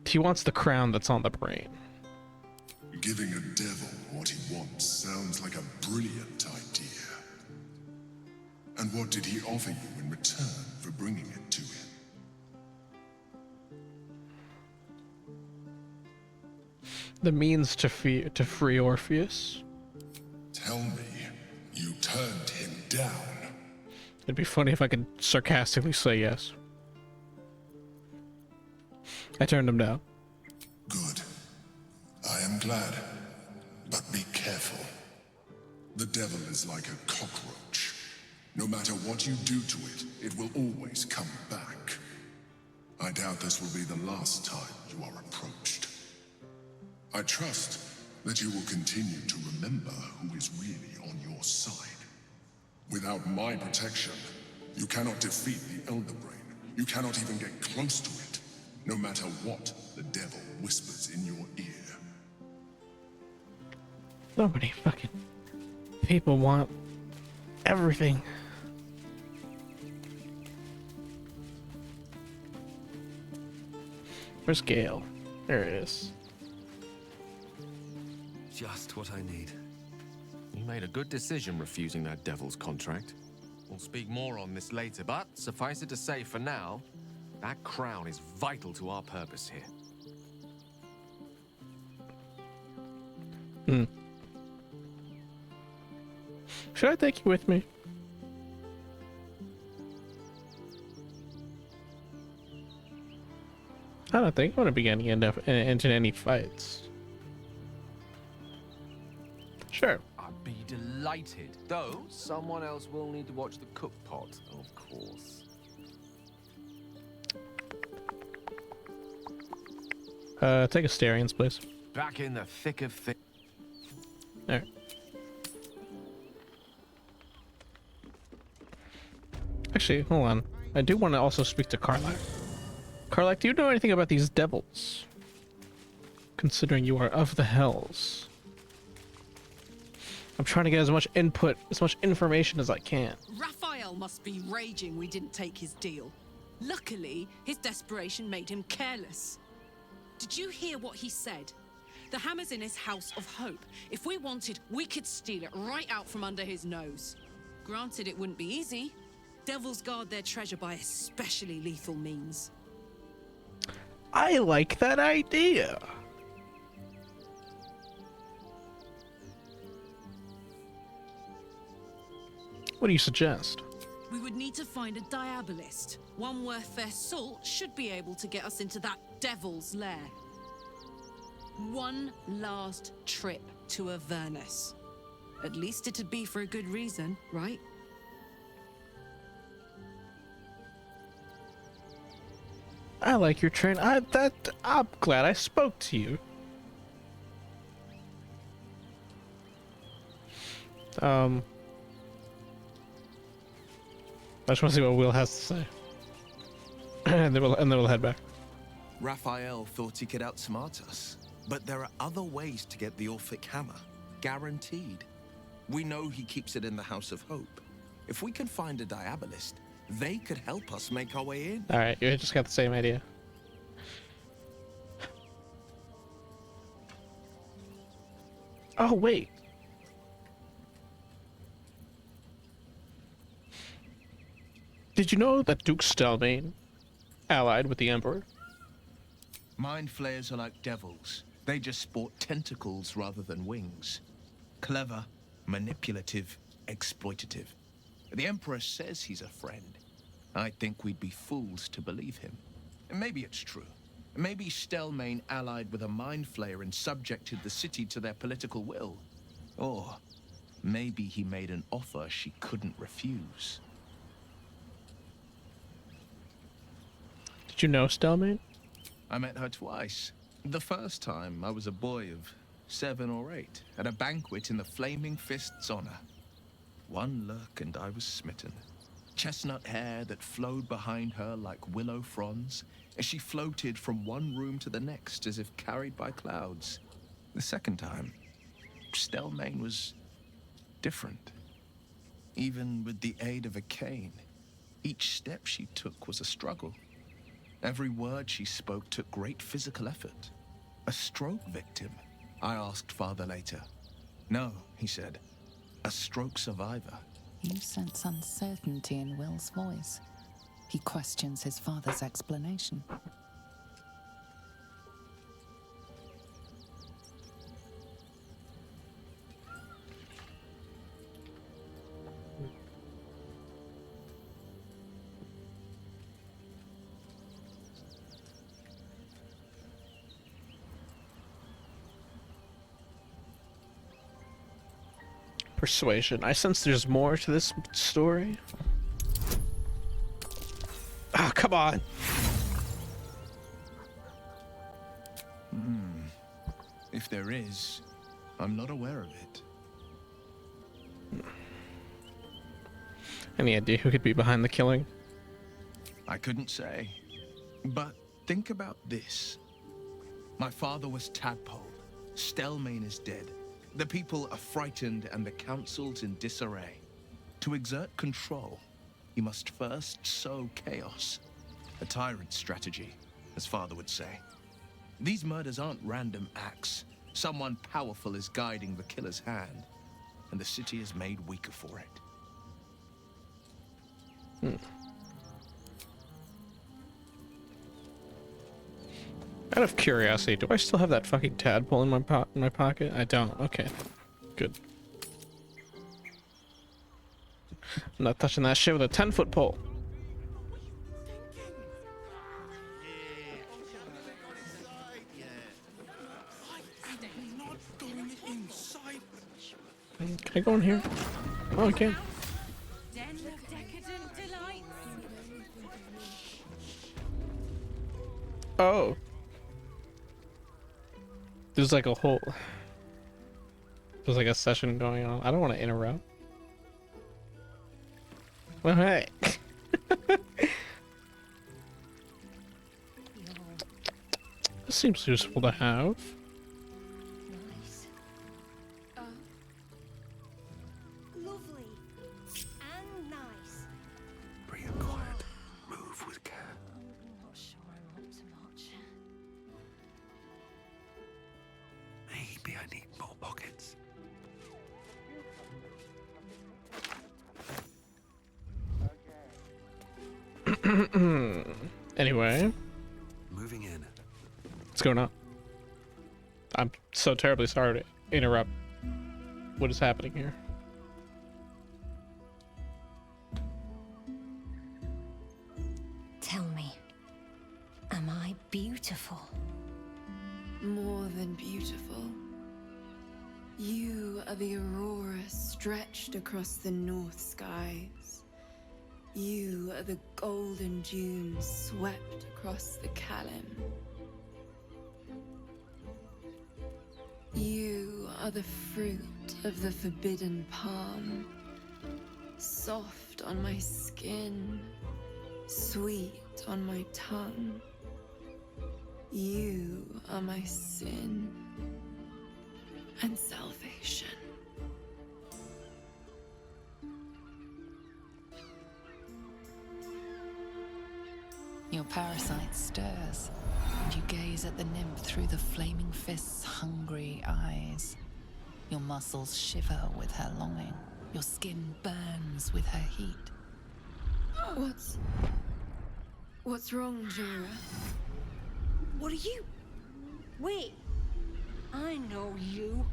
he wants the crown that's on the brain. Giving a devil what he wants sounds like a brilliant idea. And what did he offer you in return for bringing it to him? The means to free Orpheus. Tell me, you turned him down. It'd be funny if I could sarcastically say yes. I turned him down. Good. I am glad. But be careful. The devil is like a cockroach. No matter what you do to it, it will always come back. I doubt this will be the last time you are approached. I trust that you will continue to remember who is really on your side. Without my protection, you cannot defeat the Elder Brain. You cannot even get close to it. no matter what the devil whispers in your ear. So many fucking people want everything. Where's Gale? There it is. Just what I need. You made a good decision refusing that devil's contract. We'll speak more on this later, but suffice it to say for now, that crown is vital to our purpose here. Should I take you with me? I don't think I want to be getting into any fights. Sure. I'd be delighted, though someone else will need to watch the cook pot, of course. Take a Asterians, please. Back in the thick of things. There. Actually, hold on. I do want to also speak to Karlach. Karlach, do you know anything about these devils? Considering you are of the Hells. I'm trying to get as much input, as much information as I can. Raphael must be raging we didn't take his deal. Luckily, his desperation made him careless. Did you hear what he said? The hammer's in his house of hope. If we wanted, we could steal it right out from under his nose. Granted, it wouldn't be easy. Devils guard their treasure by especially lethal means. I like that idea. What do you suggest? We would need to find a diabolist. One worth their salt should be able to get us into that devil's lair. One last trip to Avernus. At least it'd be for a good reason, right? I like your train. I'm glad I spoke to you. I just want to see what Will has to say. and then we'll head back. Raphael thought he could outsmart us, but there are other ways to get the Orphic hammer. Guaranteed. We know he keeps it in the House of Hope. If we can find a diabolist, they could help us make our way in. Alright, you just got the same idea. Oh, wait. Did you know that Duke Stelmane allied with the Emperor? Mind flayers are like devils. They just sport tentacles rather than wings. Clever, manipulative, exploitative. The Emperor says he's a friend. I think we'd be fools to believe him. And maybe it's true. Maybe Stelmane allied with a mind flayer and subjected the city to their political will. Or maybe he made an offer she couldn't refuse. Did you know Stelmane? I met her twice. The first time, I was a boy of 7 or 8, at a banquet in the Flaming Fist's honor. One look and I was smitten. Chestnut hair that flowed behind her like willow fronds, as she floated from one room to the next as if carried by clouds. The second time, Stelmane was different. Even with the aid of a cane, each step she took was a struggle. Every word she spoke took great physical effort. A stroke victim? I asked Father later. No, he said. A stroke survivor. You sense uncertainty in Will's voice. He questions his father's explanation. Persuasion. I sense there's more to this story. Ah, come on. If there is, I'm not aware of it. Any idea who could be behind the killing? I couldn't say. But Think about this. My father was tadpoled. Stelmane is dead. The people are frightened and the council's in disarray. To exert control, you must first sow chaos. A tyrant's strategy, as father would say. These murders aren't random acts. Someone powerful is guiding the killer's hand, and the city is made weaker for it. Out of curiosity, do I still have that fucking tadpole in my pocket? I don't. Okay, good. I'm not touching that shit with a 10-foot pole. Can I go in here? Oh, I can. Oh. There's like a whole... There's like a session going on. I don't want to interrupt. Well, hey. This seems useful to have. Lovely. And nice. Bring it quiet. Move with care. I'm not sure I'm up to much. Maybe I need more pockets. Anyway. Moving in. What's going on? I'm so terribly sorry to interrupt. What is happening here? Tell me, am I beautiful? More than beautiful. You are the aurora stretched across the north skies. You are the golden dunes swept across the Kalim. You are the fruit of the forbidden palm, soft on my skin, sweet on my tongue. You are my sin and salvation. Your parasite stirs, and you gaze at the nymph through the flaming fist's hungry eyes. Your muscles shiver with her longing. Your skin burns with her heat. What's wrong, Jara? What are you? Wait. I know you.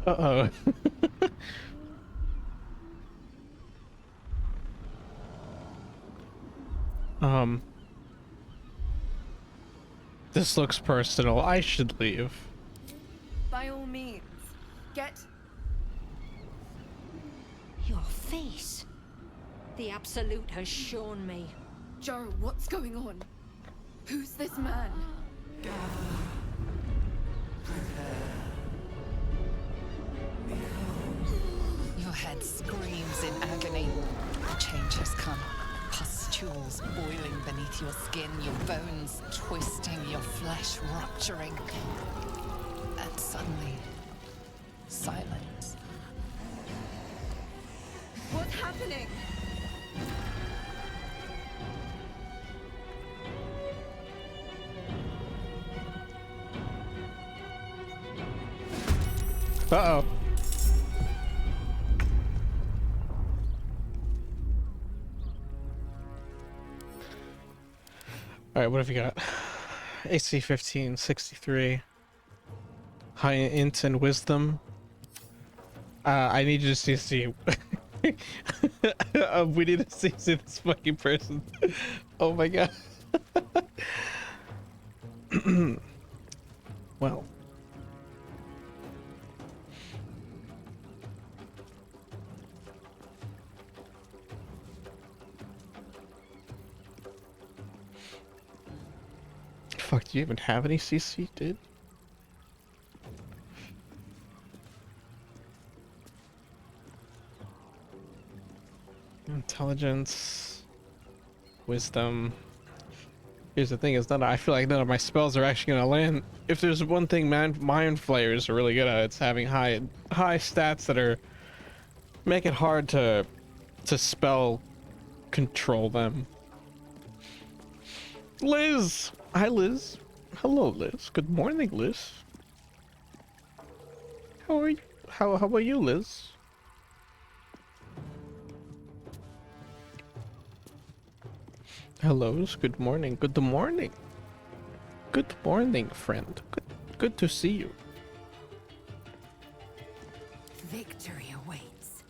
Uh-oh. This looks personal. I should leave. By all means, get... Your face. The Absolute has shown me. Jara, what's going on? Who's this man? Your head screams in agony. The change has come. Pustules boiling beneath your skin, your bones twisting, your flesh rupturing. And suddenly, silence. What's happening? Uh-oh. Alright, what have you got? AC 15, 63. High int and wisdom. I need you to see. We need to see this fucking person. Oh my god. Well. Fuck, do you even have any CC, dude? Intelligence, wisdom. Here's the thing: is that I feel like none of my spells are actually gonna land. If there's one thing mind flayers are really good at, it's having high stats that are make it hard to spell control them. Liz, hi Liz. Hello Liz. Good morning Liz. How are you? How are you Liz? Hello, good morning. Good morning. Good morning, friend. Good to see you. Victory awaits.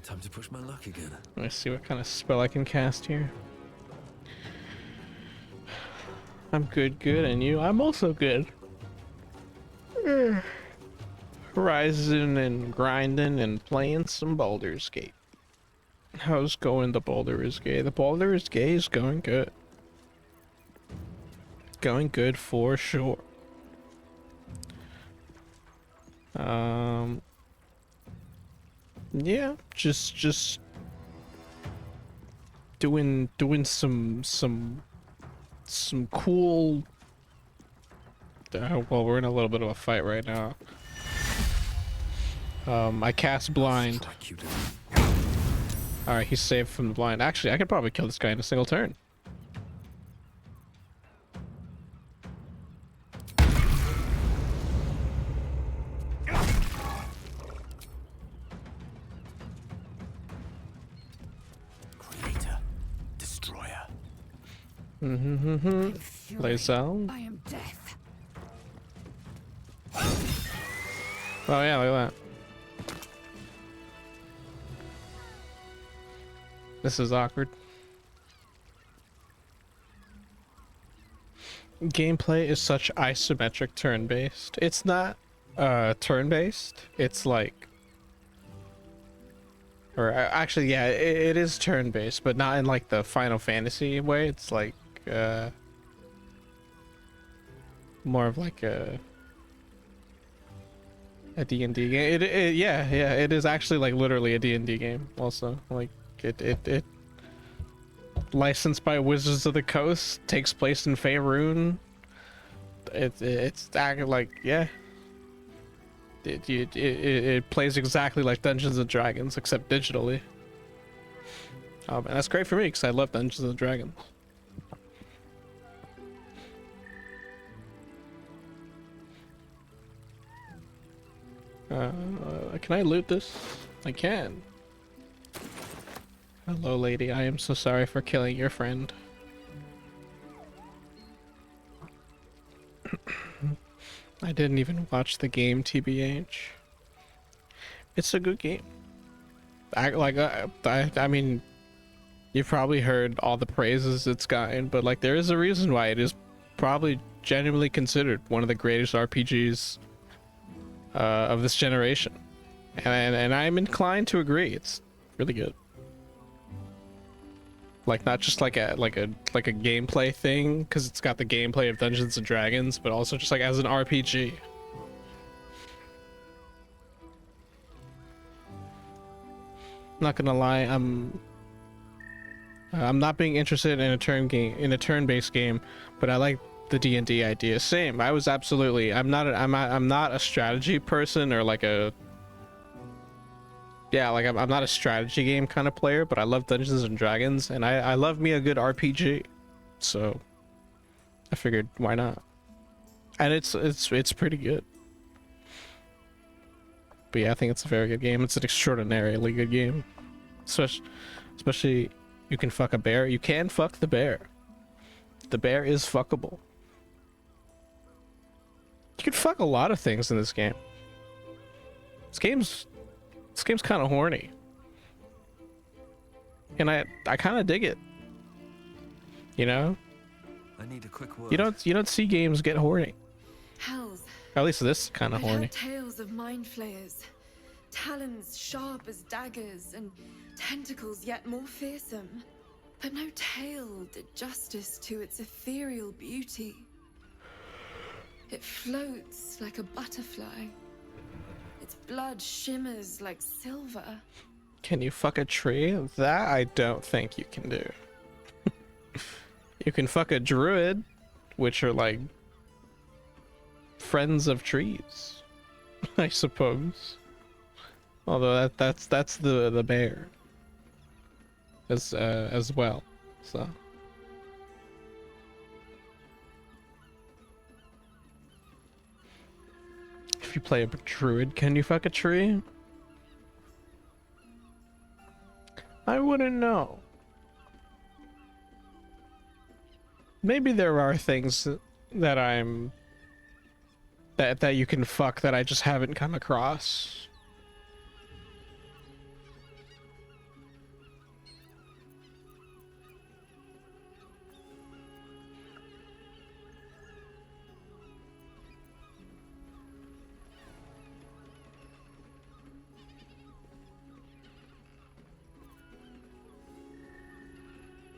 Time to push my luck again. Let's see what kind of spell I can cast here. I'm good, and you? I'm also good. Rising and grinding and playing some Baldur's Gate. How's going the Baldur's Gate? The Baldur's Gate is going good. Going good for sure. Yeah, just doing some cool. Well, we're in a little bit of a fight right now. I cast blind. All right, he's saved from the blind. Actually, I could probably kill this guy in a single turn. Lazel. I am death. Oh yeah, look at that. This is awkward. Gameplay is such isometric turn-based. It's not turn-based. It's like, or actually, yeah, it is turn-based, but not in like the Final Fantasy way. It's like more of like a D&D game. Yeah, it is actually like literally a D&D game. Also, like it licensed by Wizards of the Coast, takes place in Faerun. It's like, yeah. It plays exactly like Dungeons and Dragons, except digitally. And that's great for me because I love Dungeons and Dragons. Can I loot this? I can. Hello, lady. I am so sorry for killing your friend. I didn't even watch the game, TBH. It's a good game. I mean, you've probably heard all the praises it's gotten, but like there is a reason why it is probably genuinely considered one of the greatest RPGs of this generation, and I'm inclined to agree. It's really good. Like not just like a gameplay thing, because it's got the gameplay of Dungeons and Dragons, but also just like as an RPG. Not gonna lie, I'm not being interested in a turn-based game, but I like the D&D idea. Same. I was absolutely. I'm not a strategy person or like a. Yeah, like I'm not a strategy game kind of player, but I love Dungeons and Dragons, and I love me a good RPG, so I figured why not. And it's pretty good. But yeah, I think it's a very good game. It's an extraordinarily good game. Especially you can fuck a bear. You can fuck the bear. The bear is fuckable. You can fuck a lot of things in this game. This game's kind of horny. And I kind of dig it. You know? I need a quick word. You don't see games get horny. Hells. At least this is kind of I've horny. heard tales of mind flayers, talons sharp as daggers, and tentacles yet more fearsome. But no tale did justice to its ethereal beauty. It floats like a butterfly. Its blood shimmers like silver. Can you fuck a tree? That I don't think you can do. You can fuck a druid, which are like friends of trees, I suppose. Although that's the bear as well. So if you play a druid, can you fuck a tree? I wouldn't know. Maybe there are things that that you can fuck that I just haven't come across.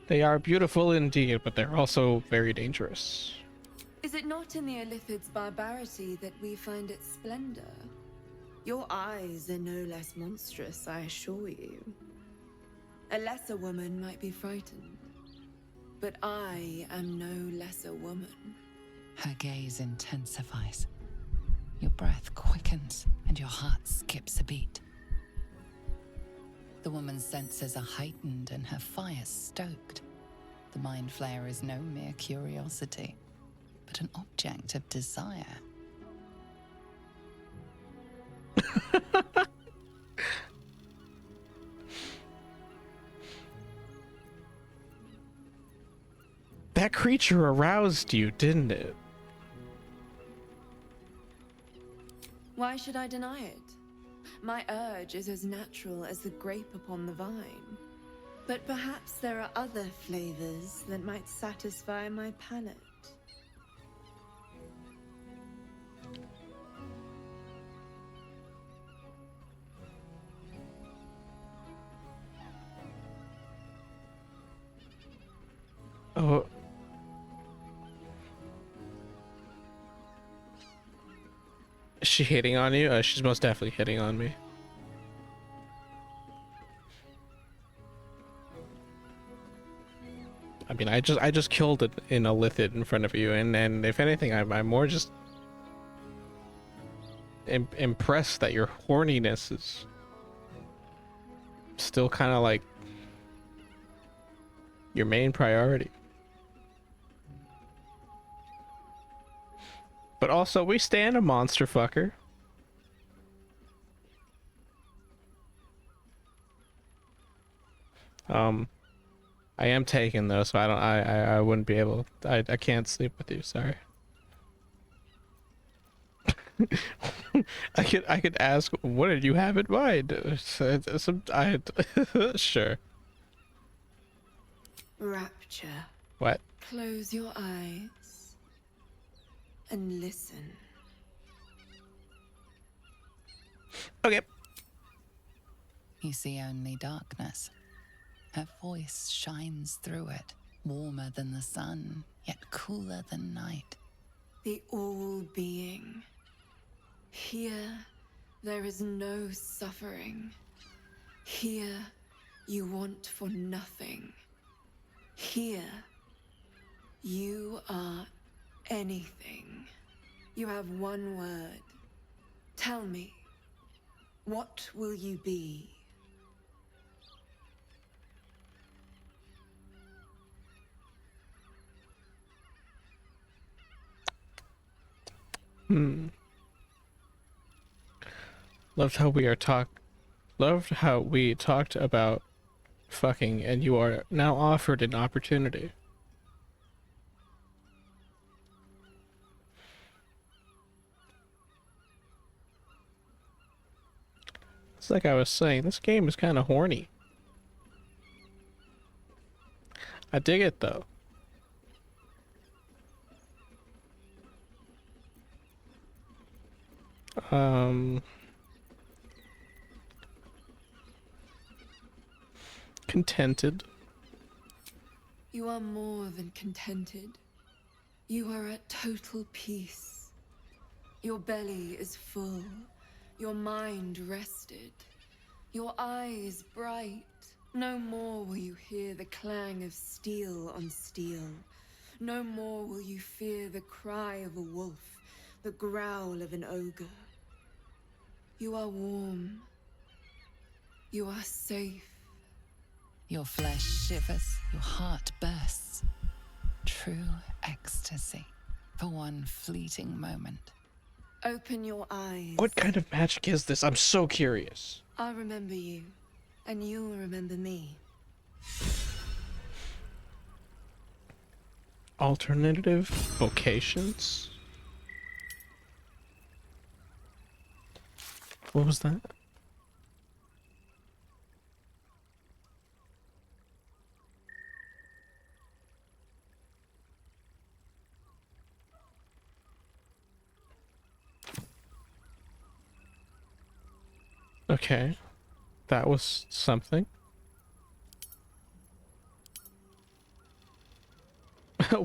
They are beautiful indeed, but they're also very dangerous. Is it not in the Illithid's barbarity that we find its splendor? Your eyes are no less monstrous, I assure you. A lesser woman might be frightened, but I am no lesser woman. Her gaze intensifies. Your breath quickens and your heart skips a beat. The woman's senses are heightened and her fire stoked. The mind flayer is no mere curiosity, but an object of desire. That creature aroused you, didn't it? Why should I deny it? My urge is as natural as the grape upon the vine. But perhaps there are other flavors that might satisfy my palate. Oh. Is she hitting on you? She's most definitely hitting on me. I mean, I just killed it in a Illithid in front of you, and if anything, I'm more just impressed that your horniness is still kind of like your main priority. But also, we stand a monster fucker. I am taken though, so I wouldn't be able. I can't sleep with you. Sorry. I could ask, what did you have in mind? Sure. Rapture. What? Close your eyes and listen. Okay. You see only darkness. Her voice shines through it, warmer than the sun, yet cooler than night. The all-being. Here, there is no suffering. Here, you want for nothing. Here, you are anything. You have one word. Tell me, what will you be? Loved how we talked about fucking, and you are now offered an opportunity. It's like I was saying, this game is kind of horny. I dig it though. Contented. You are more than contented. You are at total peace. Your belly is full, your mind rested, your eyes bright. No more will you hear the clang of steel on steel. No more will you fear the cry of a wolf, the growl of an ogre. You are warm. You are safe. Your flesh shivers, your heart bursts. True ecstasy for one fleeting moment. Open your eyes. What kind of magic is this? I'm so curious. I'll remember you, and you'll remember me. Alternative vocations? What was that? Okay, that was something.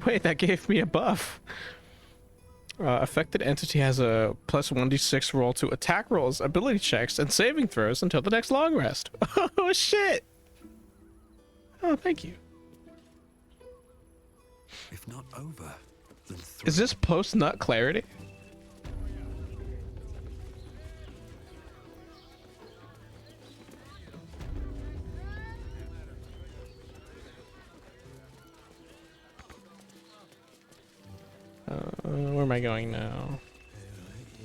Wait, that gave me a buff. Affected entity has a plus 1d6 roll to attack rolls, ability checks, and saving throws until the next long rest. Oh shit! Oh, thank you. If not over, then Is this post-nut clarity? Where am I going now?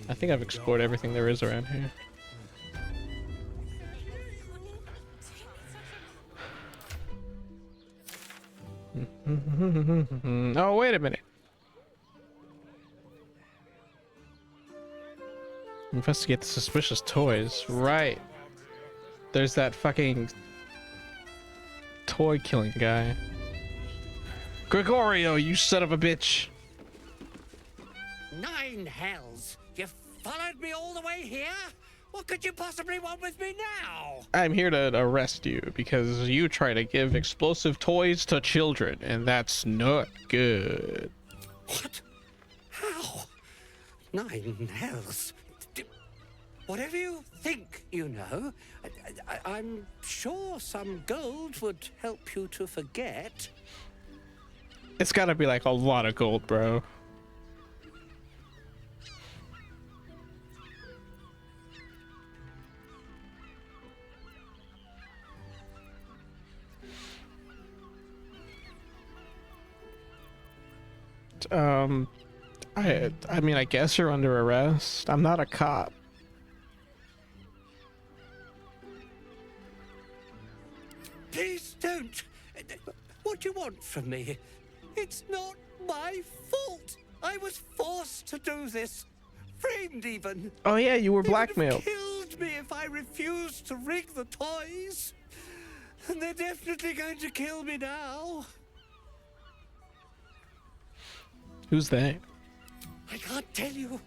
I think I've explored everything there is around here. Oh, wait a minute. Investigate the suspicious toys. Right. There's that fucking toy killing guy. Gregorio, you son of a bitch. 9 hells! You followed me all the way here? What could you possibly want with me now? I'm here to arrest you because you try to give explosive toys to children, and that's not good. What? How? 9 hells? Whatever you think you know, I'm sure some gold would help you to forget. It's gotta be like a lot of gold, bro. I mean, I guess you're under arrest. I'm not a cop. Please don't. What do you want from me? It's not my fault. I was forced to do this. Framed even. Oh yeah, you were They would have blackmailed. killed me if I refused to rig the toys. And they're definitely going to kill me now. Who's they? I can't tell you.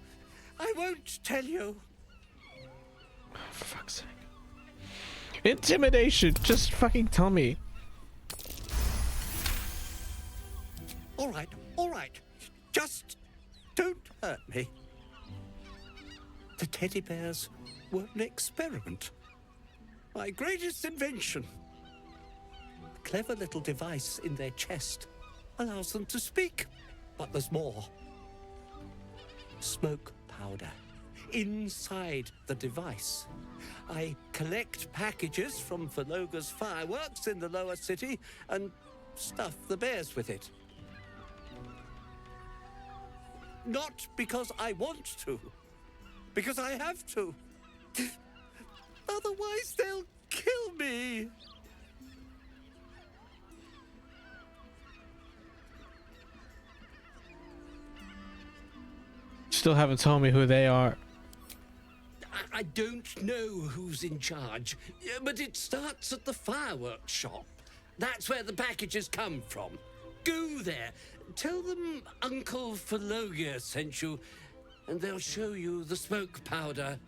I won't tell you. For fuck's sake. Intimidation. Just fucking tell me. All right, all right. Just don't hurt me. The teddy bears were an experiment. My greatest invention. A clever little device in their chest allows them to speak. But there's more. Smoke powder inside the device. I collect packages from Verloga's fireworks in the lower city and stuff the bears with it. Not because I want to, because I have to. Otherwise they'll kill me. Still haven't told me who they are. I don't know who's in charge, but it starts at the fireworks shop. That's where the packages come from. Go there. Tell them Uncle Verloga sent you, and they'll show you the smoke powder.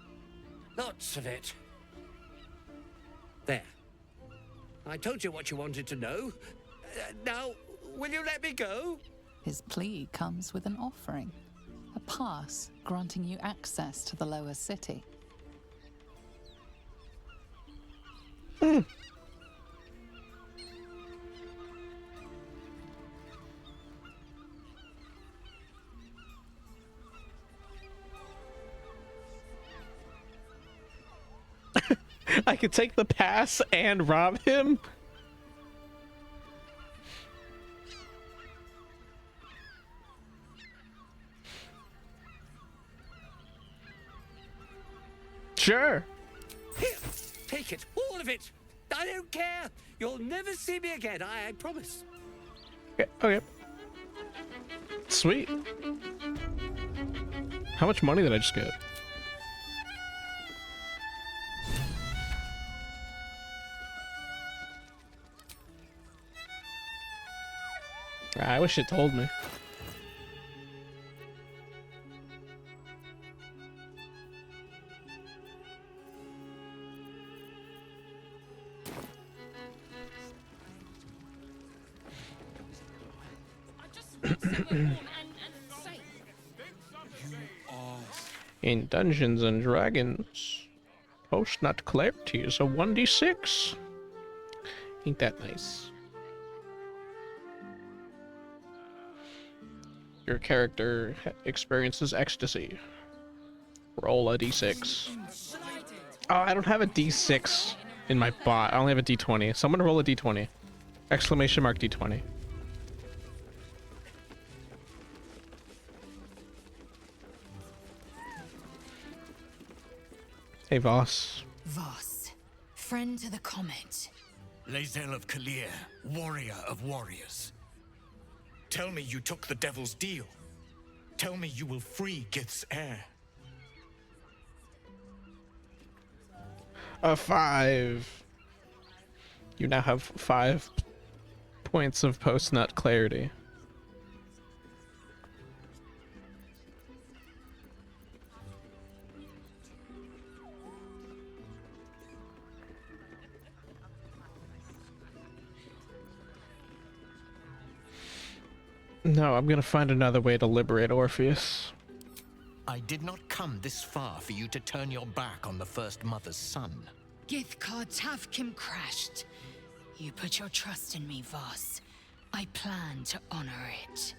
Lots of it. There. I told you what you wanted to know. Now, Will you let me go? His plea comes with an offering, a pass granting you access to the lower city. I could take the pass and rob him? Sure. Here, take it, all of it. I don't care. You'll never see me again, I promise. Okay, okay. Sweet. How much money did I just get? I wish it told me. In Dungeons and Dragons, post-nut clarity is a 1d6. Ain't that nice? Your character experiences ecstasy. Roll a d6. Oh, I don't have a d6 in my bot. I only have a d20. Someone roll a d20. Exclamation mark d20. Hey, Voss. Voss, friend to the Comet. Lae'zel of Kalir, warrior of warriors. Tell me you took the Devil's deal. Tell me you will free Gith's heir. A 5. You now have 5 points of post-nut clarity. No, I'm gonna find another way to liberate Orpheus. I did not come this far for you to turn your back on the First Mother's son. Githkar Tavkim crashed. You put your trust in me, Voss. I plan to honor it.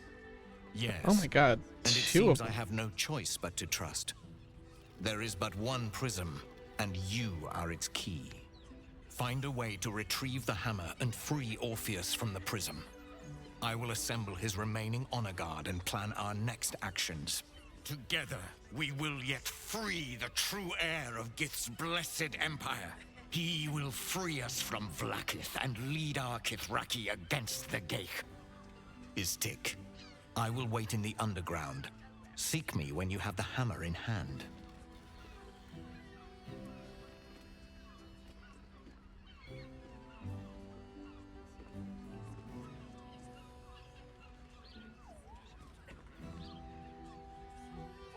Yes. Oh my god, and it two seems of I them. have no choice but to trust. There is but one prism, and you are its key. Find a way to retrieve the hammer and free Orpheus from the prism. I will assemble his remaining honor guard and plan our next actions. Together, we will yet free the true heir of Gith's blessed empire. He will free us from Vlaakith and lead our Kithraki against the Geich. Istik, I will wait in the underground. Seek me when you have the hammer in hand.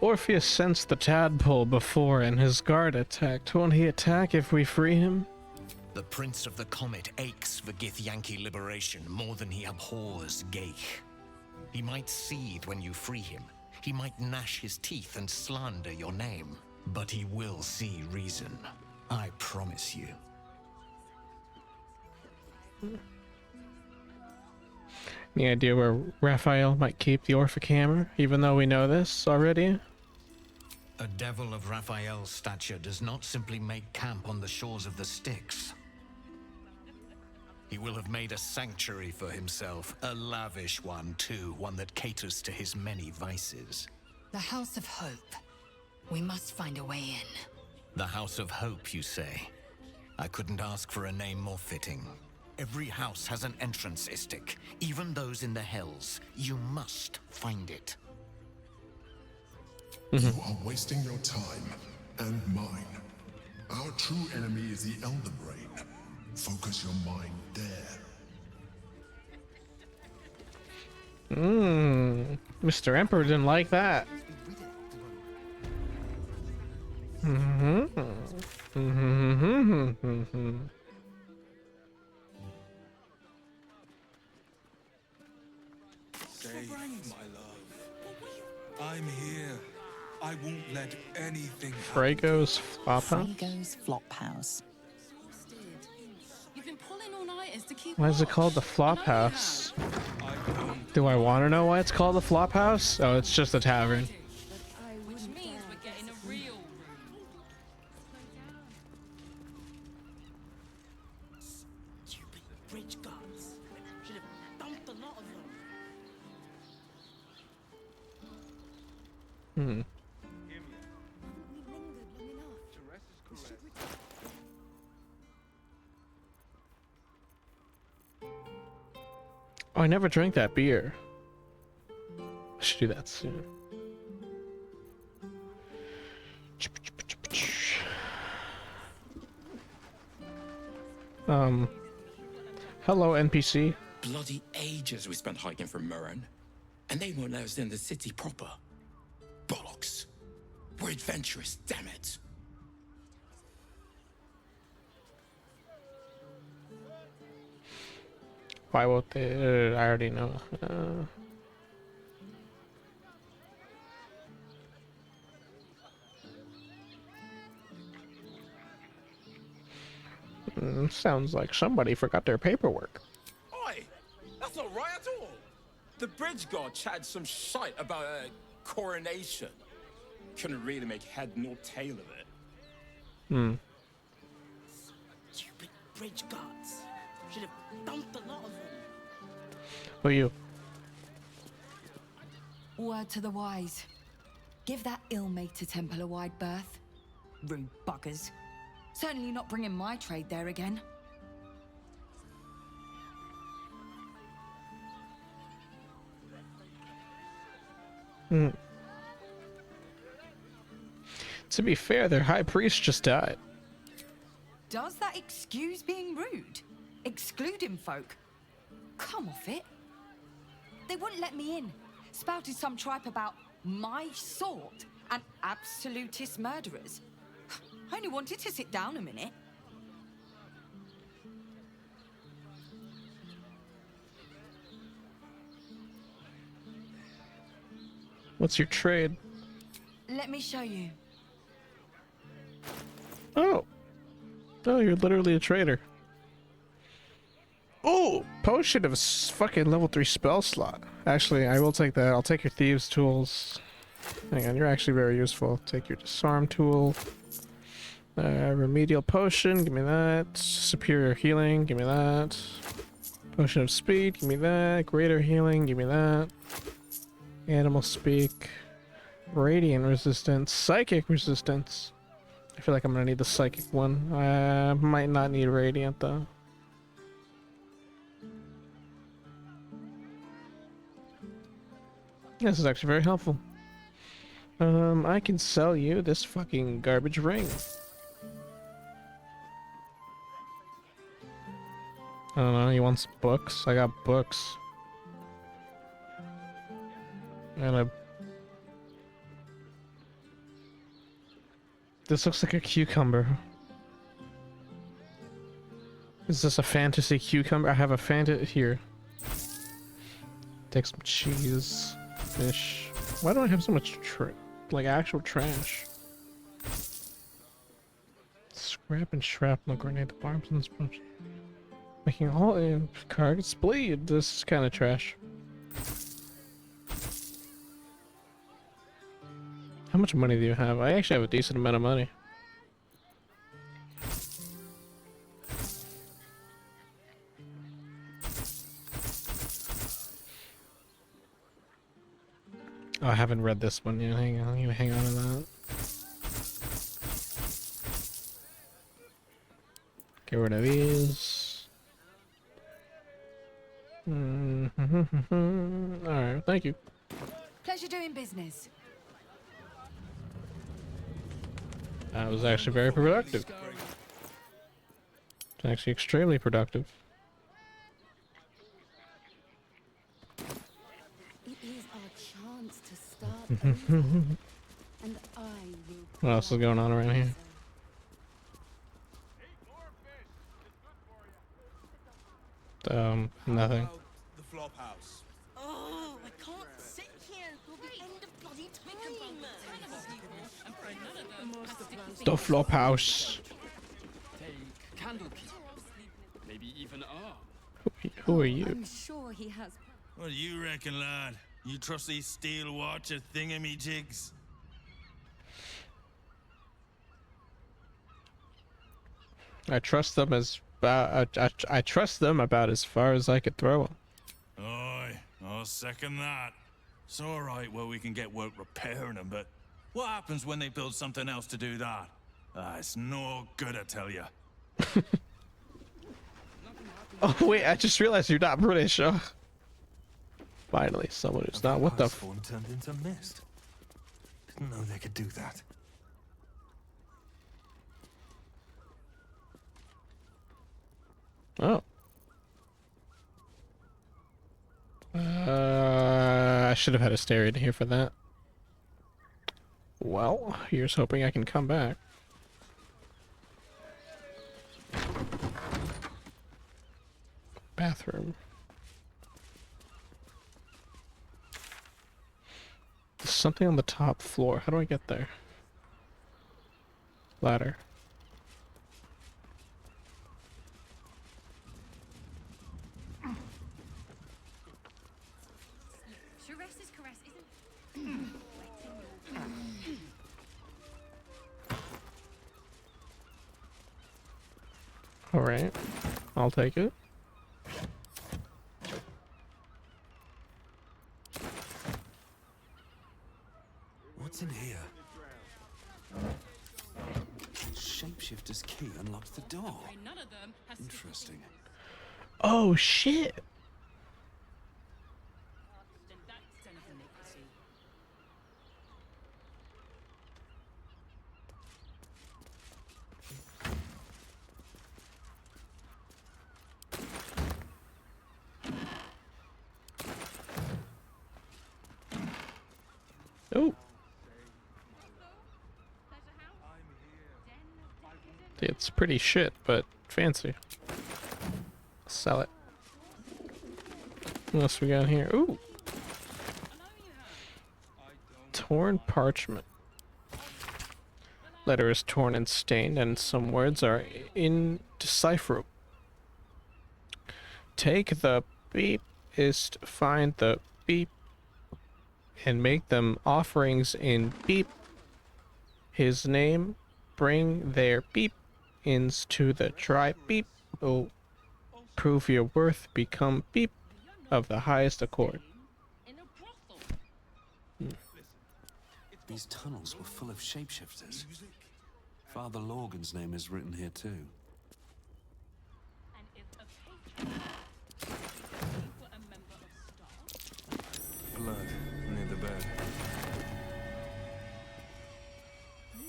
Orpheus sensed the tadpole before and his guard attacked. Won't he attack if we free him? The Prince of the Comet aches for Githyanki liberation more than he abhors Geich. He might seethe when you free him. He might gnash his teeth and slander your name. But he will see reason. I promise you. Any idea where Raphael might keep the Orphic hammer, even though we know this already? A devil of Raphael's stature does not simply make camp on the shores of the Styx. He will have made a sanctuary for himself, a lavish one too, one that caters to his many vices. The House of Hope. We must find a way in. The House of Hope, you say? I couldn't ask for a name more fitting. Every house has an entrance, Istik, even those in the Hells. You must find it. You are wasting your time and mine. Our true enemy is the Elder Brain. Focus your mind there. Mr. Emperor didn't like that. I won't let anything Frago's Flophouse? Frago's Flophouse. You've been pulling all-nighters to keep Why is it watch. called the Flophouse? Do I want to know why it's called the Flophouse? Oh, it's just a tavern. Which means we're getting a real room. Stupid bridge guards. Should have dumped a lot of them. Hmm. Oh, I never drank that beer. I should do that soon. Hello, NPC. Bloody ages we spent hiking from Murren, and they won't let us in the city proper. Bollocks. We're adventurous, damn it. Why won't they? I already know. Sounds like somebody forgot their paperwork. Oi! That's not right at all! The bridge guard chatted some shite about a coronation. Couldn't really make head nor tail of it. Hmm. Stupid bridge guards. Should have dumped a lot of them. Who are you? Word to the wise. Give that ill-mated temple a wide berth. Rude buggers. Certainly not bringing my trade there again. Hmm. To be fair, their high priest just died. Does that excuse being rude? Excluding folk? Come off it. They wouldn't let me in. Spouted some tripe about my sort and absolutist murderers. I only wanted to sit down a minute. What's your trade? Let me show you. Oh. Oh, you're literally a trader. Oh, potion of fucking level 3 spell slot. Actually, I will take that. I'll take your thieves tools. Hang on, you're actually very useful. Take your disarm tool. Remedial potion, give me that. Superior healing, give me that. Potion of speed, give me that. Greater healing, give me that. Animal speak. Radiant resistance. Psychic resistance. I feel like I'm gonna need the psychic one. I might not need radiant though. This is actually very helpful. I can sell you this fucking garbage ring. I don't know, he wants books? I got books. And a... This looks like a cucumber. Is this a fantasy cucumber? I have a here. Take some cheese. Fish. Why do I have so much like actual trash? Scrap and shrapnel grenade, the barbs and sponge. Making all cards bleed. This is kind of trash. How much money do you have? I actually have a decent amount of money. Oh, I haven't read this one yet. Hang on, I'm gonna hang on to that. Get rid of these. Alright, thank you. Pleasure doing business. That was actually very productive. It's actually extremely productive. It is our chance to start over, and I will. What else is going on around here? Nothing. The flop house. Oh, I can't sit here until the end of bloody time. The flop house. Take Candlekeep. Maybe even Who are you? I'm sure he has. What do you reckon, lad? You trust these steel watcher thingamajigs? I trust them I trust them about as far as I could throw them. Aye, I'll second that. It's all right where we can get work repairing them, but what happens when they build something else to do that? It's no good, I tell you. Oh wait, I just realized you're not British. Oh. Finally, someone who's not. What the? Spawn turned into mist. Didn't know they could do that. Oh. I should have had a stair in here for that. Well, here's hoping I can come back. Bathroom. There's something on the top floor. How do I get there? Ladder. Shares's caress isn't. All right, I'll take it. What's in here? Shapeshifter's key unlocks the door. Interesting. Oh shit! Oh. It's pretty shit, but fancy. Sell it. What else we got here? Ooh. Torn parchment. Letter is torn and stained, and some words are indecipherable. Take the beep is to find the beep and make them offerings in beep. His name, bring their beep ins to the tribe beep. Oh, prove your worth, become beep of the highest accord. These tunnels were full of shapeshifters. Father Lorgan's name is written here too. Blood near the bed.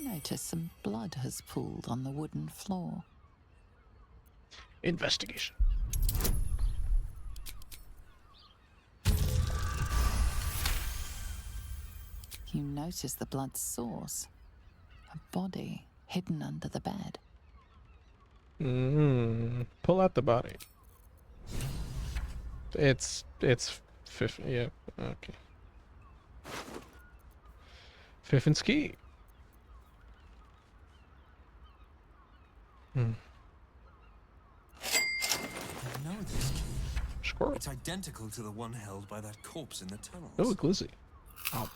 Notice some blood has pooled on the wooden floor. Investigation. You notice the blood's source. A body hidden under the bed. Pull out the body. It's 50. Yeah. Okay. Fiffinski. I know this key. Squirrel. It's identical to the one held by that corpse in the tunnels. Oh, glizzy. Oh.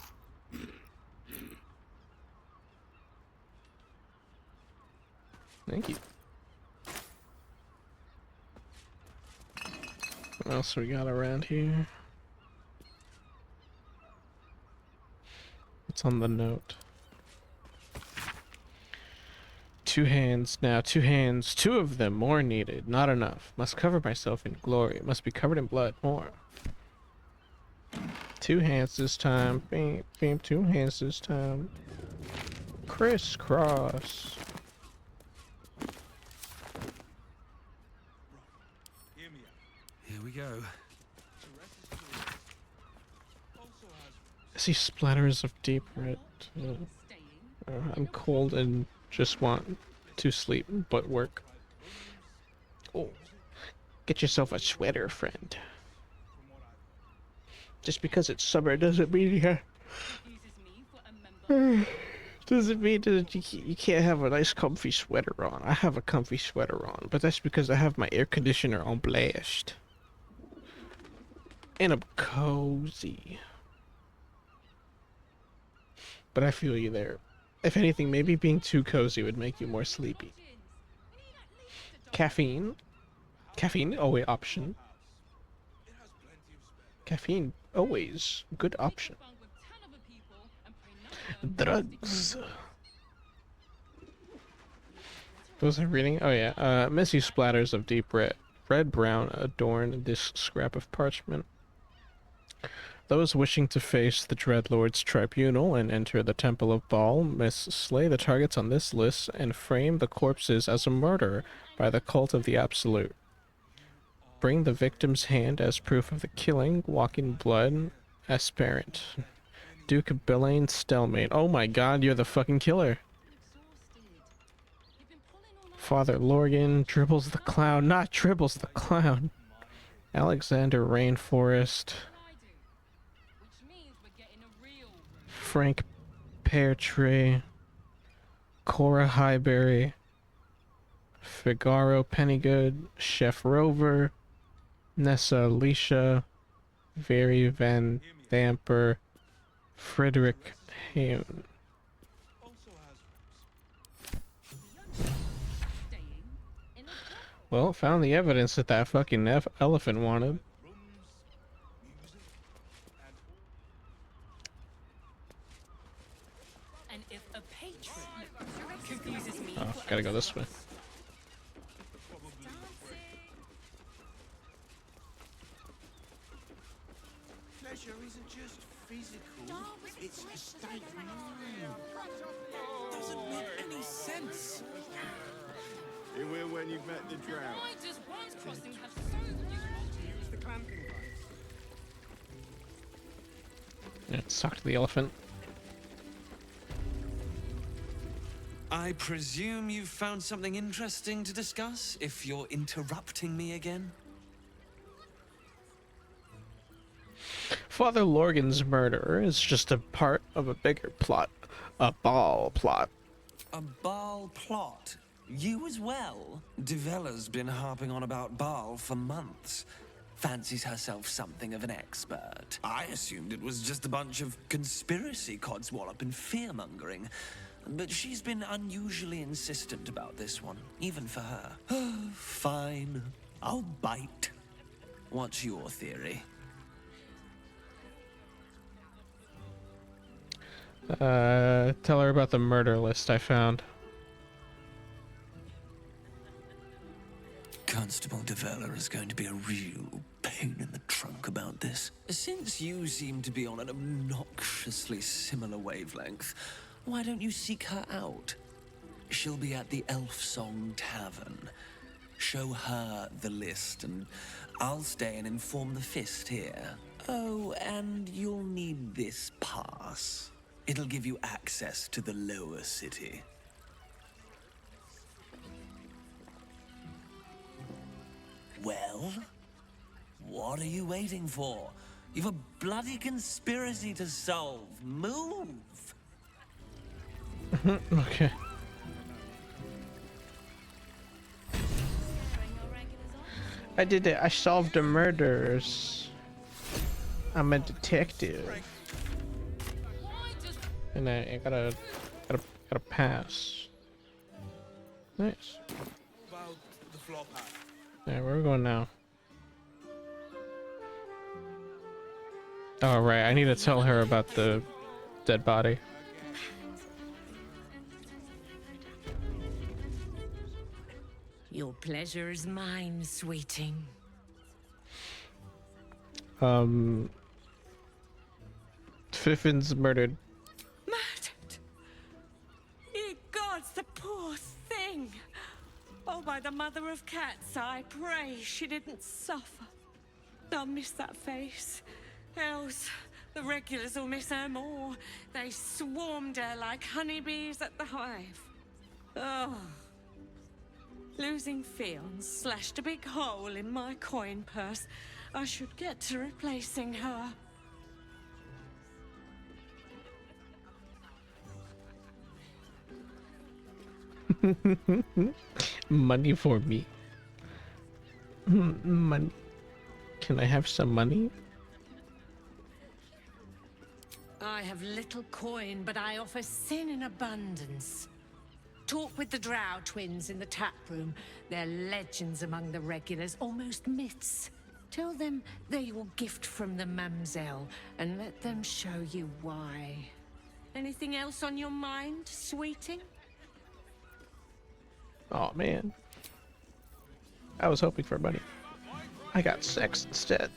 Thank you. What else we got around here? What's on the note? 2 hands now, 2 hands, 2 of them more needed, not enough. Must cover myself in glory, must be covered in blood more. 2 hands this time, bam, bam, 2 hands this time. Crisscross. Here we go. I see splatters of deep red. I'm cold and just want to sleep, but work. Oh, get yourself a sweater, friend. Just because it's summer doesn't mean you have Does it mean that you can't have a nice comfy sweater on? I have a comfy sweater on, but that's because I have my air conditioner on blast. And I'm cozy. But I feel you there. If anything, maybe being too cozy would make you more sleepy. Caffeine? Caffeine, always option. Caffeine, always good option. Drugs. What was I reading? Oh yeah, messy splatters of deep red-brown adorn this scrap of parchment. Those wishing to face the Dreadlord's tribunal and enter the Temple of Baal must slay the targets on this list and frame the corpses as a murder by the cult of the Absolute. Bring the victim's hand as proof of the killing, walk in blood, aspirant. Duke of Belaine Stelmate. Oh my god, you're the fucking killer. Father Lorgan, Dribbles the Clown, not Dribbles the Clown. Alexander Rainforest. Frank Peartree. Cora Highbury. Figaro Pennygood. Chef Rover. Nessa Alicia. Very Van Damper. Frederick Hune. Well, found the evidence that that fucking elephant wanted. And if a patron confuses me, Oh, gotta go this way. Pleasure isn't just physical, it's a state of mind. Doesn't make any sense. You will when you've met the drought. why does Bronze Crossing have so many Use the clamping device. Yeah, sucked the elephant. I presume you've found something interesting to discuss, if you're interrupting me again? Father Lorgan's murder is just a part of a bigger plot. A Baal plot. A Baal plot? You as well? Devella's been harping on about Baal for months. Fancies herself something of an expert. I assumed it was just a bunch of conspiracy codswallop and fear-mongering. But she's been unusually insistent about this one, even for her. Fine. I'll bite. What's your theory? Tell her about the murder list I found. Constable Devella is going to be a real pain in the trunk about this. Since you seem to be on an obnoxiously similar wavelength, why don't you seek her out? She'll be at the Elf Song Tavern. Show her the list, and I'll stay and inform the Fist here. Oh, and you'll need this pass. It'll give you access to the lower city. Well, what are you waiting for? You've a bloody conspiracy to solve. Move! Okay. I did it. I solved the murders. I'm a detective. And I gotta pass. Nice. About the floor pad. Yeah, where are we going now? Oh, right. I need to tell her about the dead body. Your pleasure is mine, sweeting. Fiffin's murdered. Murdered? Ye gods, the poor thing! Oh, by the mother of cats, I pray she didn't suffer. I'll miss that face. Else, the regulars will miss her more. They swarmed her like honeybees at the hive. Oh. Losing Fionn slashed a big hole in my coin purse. I should get to replacing her. Money for me. Money. Can I have some money? I have little coin, but I offer sin in abundance. Talk with the Drow twins in the tap room. They're legends among the regulars, almost myths. Tell them they're your gift from the Mamselle, and let them show you why. Anything else on your mind, sweeting? Oh man. I was hoping for money. I got sex instead.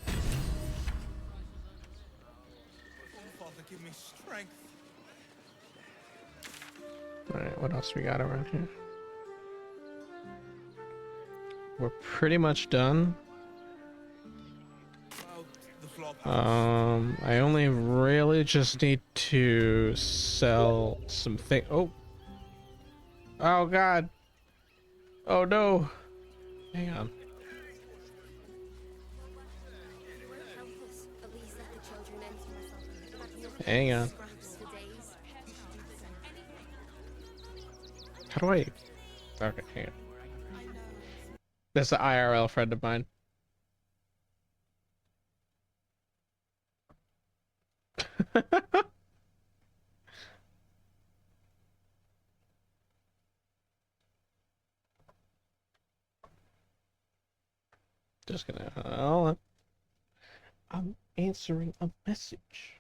Father, give me strength. Alright, what else we got around here? We're pretty much done. I only really just need to sell some things. Oh. Oh god. Oh no. Hang on. Hang on. How do I? Okay, hang on. That's an IRL friend of mine. Just gonna. Hold on. I'm answering a message.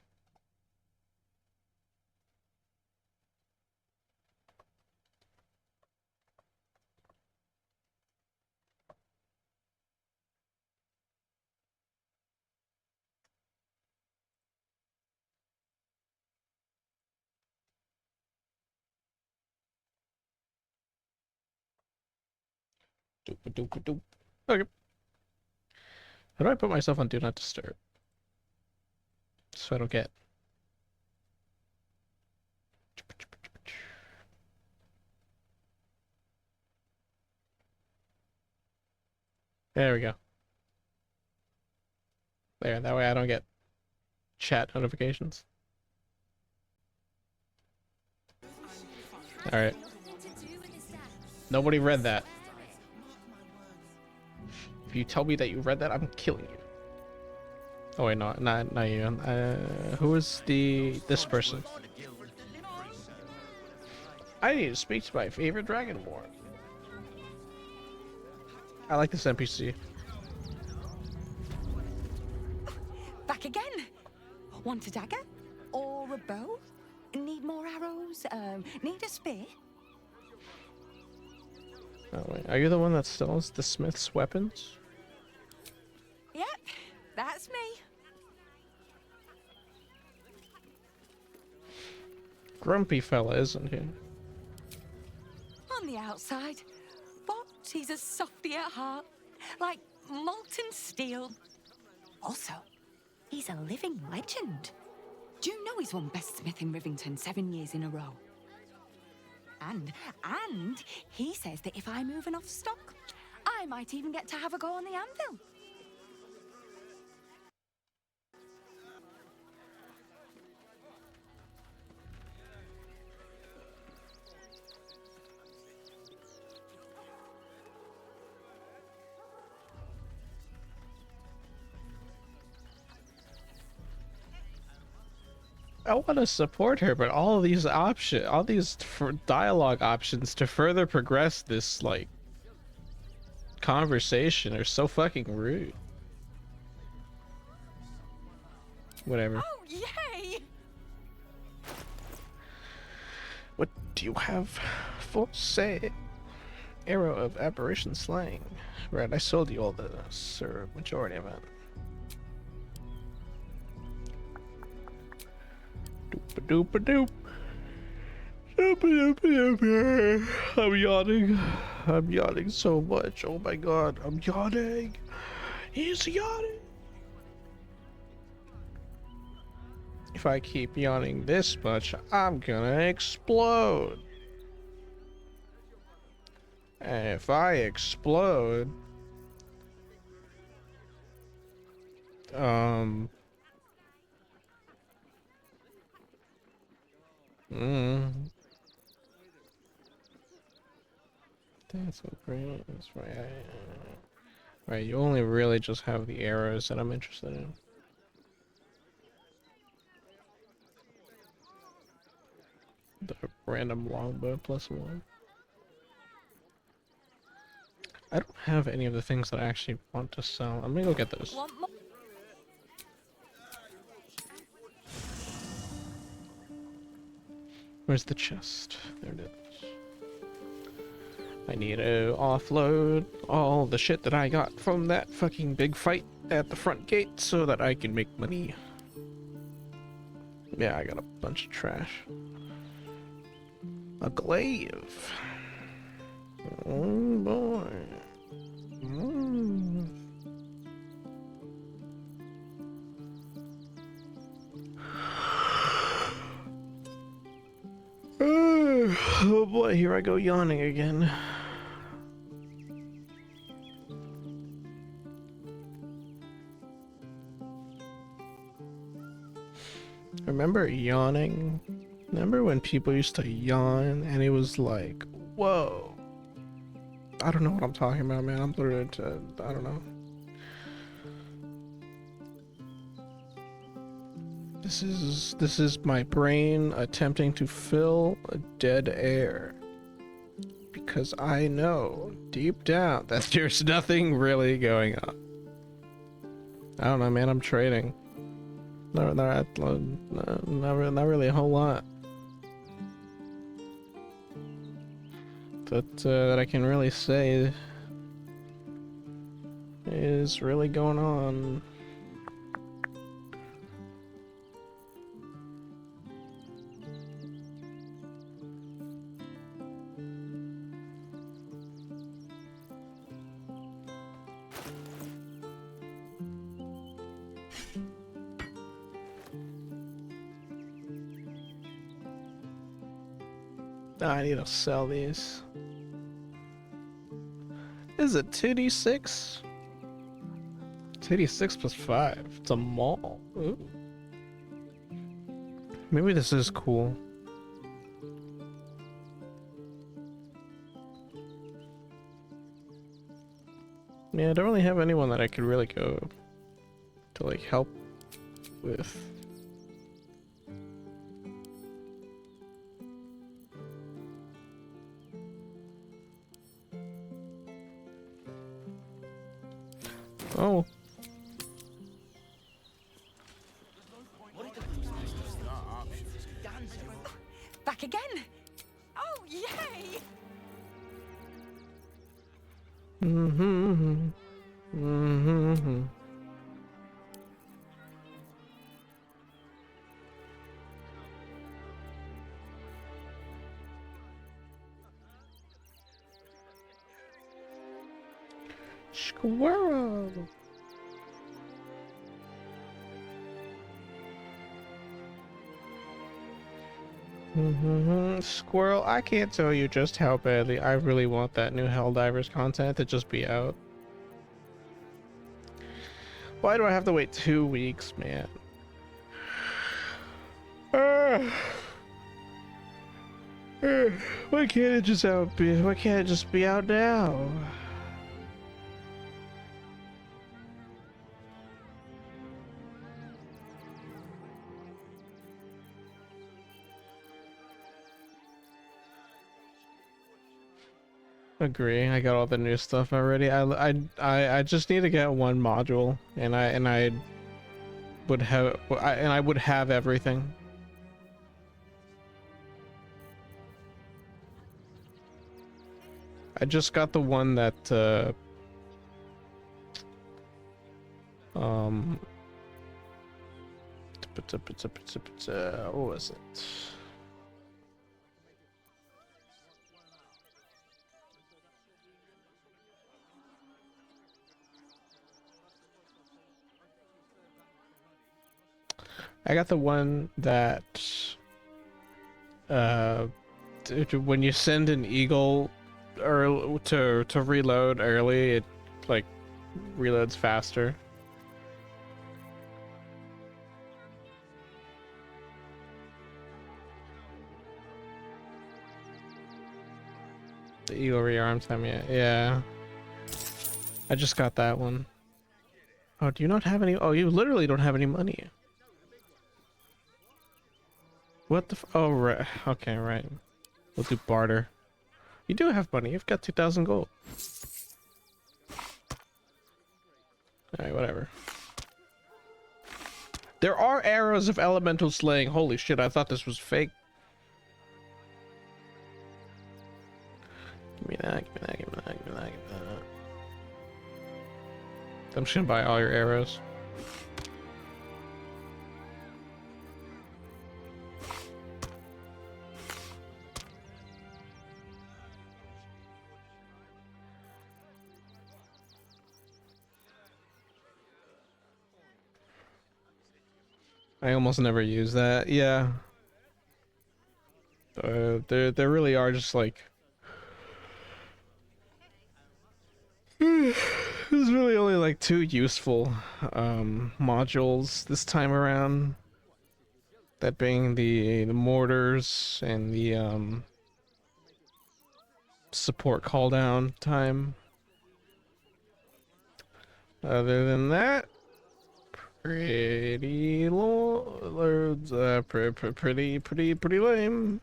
Doop doop doop. Okay. How do I put myself on Do Not Disturb? So I don't get. There we go. There, that way I don't get chat notifications. Alright. Nobody read that. If you tell me that you read that, I'm killing you. Oh wait, no, not you. Who is this person? I need to speak to my favorite dragonborn. I like this NPC. Back again. Want a dagger? Or a bow? Need more arrows? Need a spear? Oh wait, are you the one that sells the smith's weapons? Yep, that's me. Grumpy fella, isn't he? On the outside, but he's a softy at heart, like molten steel. Also, he's a living legend. Do you know he's won Best Smith in Rivington 7 years in a row? And he says that if I move enough stock, I might even get to have a go on the anvil. I want to support her, but all these dialogue options to further progress this like conversation are so fucking rude. Whatever. Oh, yay! What do you have for say? Arrow of apparition slang. Right, I sold you all the majority of it. Doop a doop. I'm yawning. I'm yawning so much. Oh my god, I'm yawning. He's yawning. If I keep yawning this much, I'm gonna explode. And if I explode, That's so great. That's right. Right, you only really just have the arrows that I'm interested in. The random longbow +1. I don't have any of the things that I actually want to sell. I'm gonna go get those. Where's the chest? There it is. I need to offload all the shit that I got from that fucking big fight at the front gate so that I can make money. Yeah, I got a bunch of trash. A glaive. Oh boy. Mm. Oh boy, here I go yawning again. Remember yawning? Remember when people used to yawn and it was like, whoa. I don't know what I'm talking about, man. I'm literally, I don't know. This is my brain attempting to fill a dead air. Because I know deep down that there's nothing really going on. I don't know, man. I'm trading. Not really a whole lot. That I can really say is really going on. I need to sell these. Is it 2d6? 2d6 plus 5. It's a mall. Ooh. Maybe this is cool. Yeah, I don't really have anyone that I could really go to like help with. Oh. Back again? Oh, yay! Mm-hmm. Mm-hmm. Squirrel. Squirrel, I can't tell you just how badly I really want that new Helldivers content to just be out. Why do I have to wait 2 weeks, man? Why can't it just why can't it just be out now? Agree. I got all the new stuff already. I just need to get one module, and I would have everything. I just got the one that what was it? I got the one that when you send an eagle to reload early, it like reloads faster. The eagle rearm time, yeah. I just got that one. Oh, do you not have any? Oh, you literally don't have any money. What the oh, right. Okay, right. We'll do barter. You do have money. You've got 2,000 gold. Alright, whatever. There are arrows of elemental slaying. Holy shit, I thought this was fake. Give me that, give me that, give me that, give me that, give me that. I'm just gonna buy all your arrows. I almost never use that. Yeah. There really are just like there's really only like 2 useful modules this time around. That being the mortars and the support call down time. Other than that, pretty pretty lame.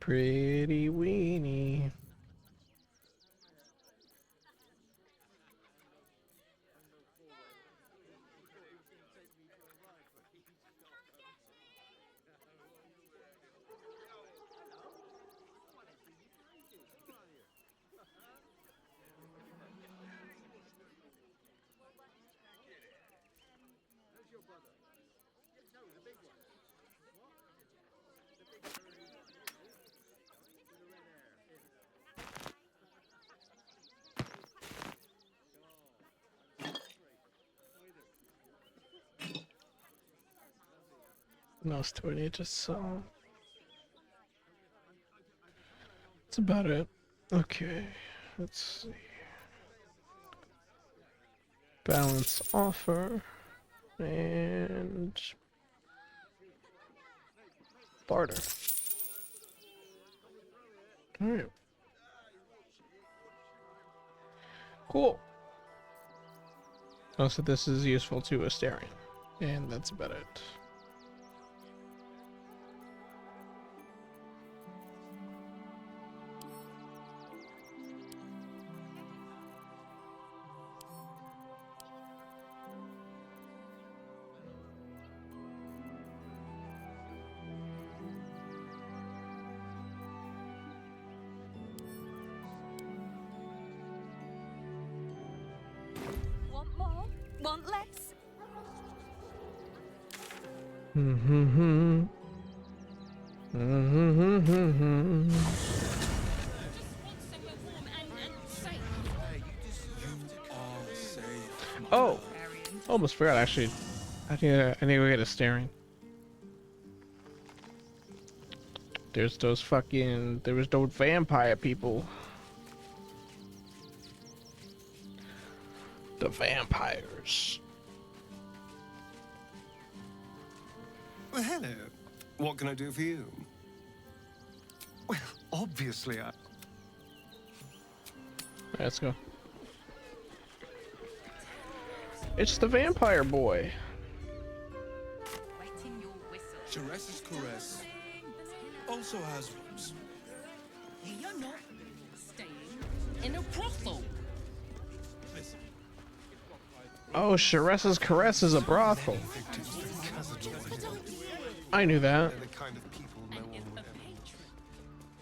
Pretty weenie. No story, just so. That's about it. Okay, let's see. Balance offer and barter. All right. Cool. Oh, so this is useful to Astarion, and that's about it. Want more? Want less? Mm-hmm. Mm-hmm. Oh, almost forgot actually. I need to go get a staring. There's those fucking, there was those vampire people. The vampires. Well, hello. What can I do for you? Well, obviously I... Let's go. It's the vampire boy. Jerez's caress also has roots. You're not staying in a brothel. Oh, Sheresa's Caress is a brothel. I knew that.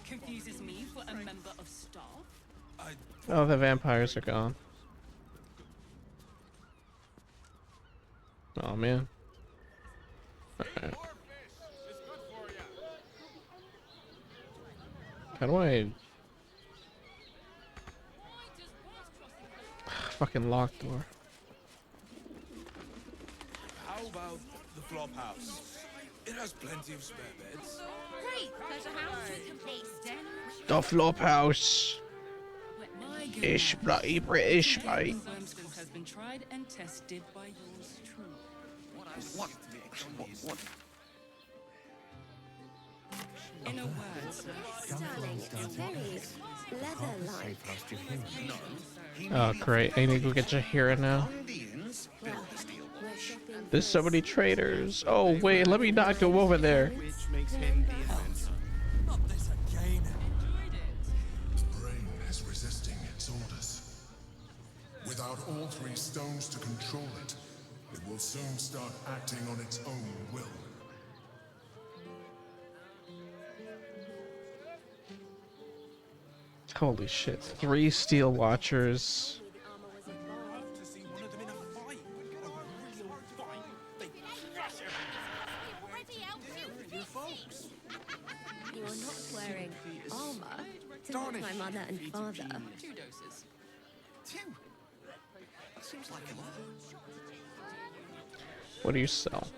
Confuses me for a member of staff. Oh, the vampires are gone. Oh man. Alright. How do I fucking lock door? How about the flop house? It has plenty of spare beds. Great, there's a house with a place then. The flop house. Ish bloody British, mate. Wormscombe has been tried and tested by yours truly. What? In a word, sir. Darling, it's very leather-like. Oh, great. I need to go get Jahira now. There's so many traitors. Oh, wait, let me not go over there. Which makes him the inventor. Not this again. The brain is resisting its orders. Without all three stones to control it, it will soon start acting on its own will. Holy shit. 3 Steel Watchers. You are not wearing armor to meet my mother and father. 2 doses. 2? That seems like a lot. What do you sell?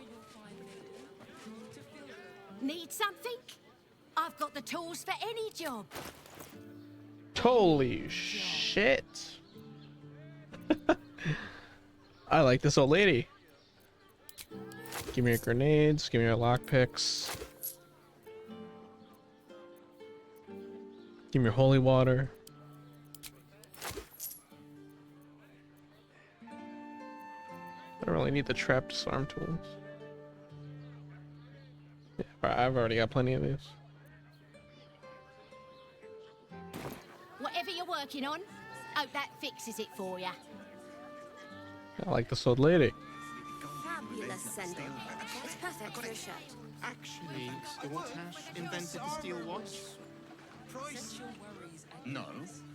Need something? I've got the tools for any job. Holy shit. I like this old lady. Give me your grenades, give me your lockpicks. Give me your holy water. I don't really need the trap disarm tools. Yeah, I've already got plenty of these. Whatever you're working on, hope that fixes it for you. I like this old lady. Fabulous sending. It's perfect for a shirt. Actually, Gortash invented the steel watch. Price? No,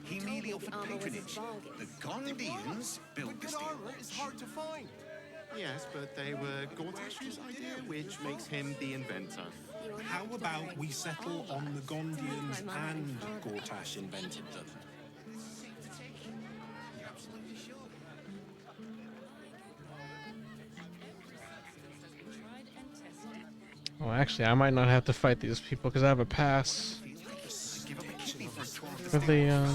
he merely offered patronage. The Gondians built the Good steel armor is watch. hard to find. Yes, but they were Gortash's idea, which makes him the inventor. How about we settle on the Gondians and Gortash invented them? Well, actually, I might not have to fight these people because I have a pass. For the,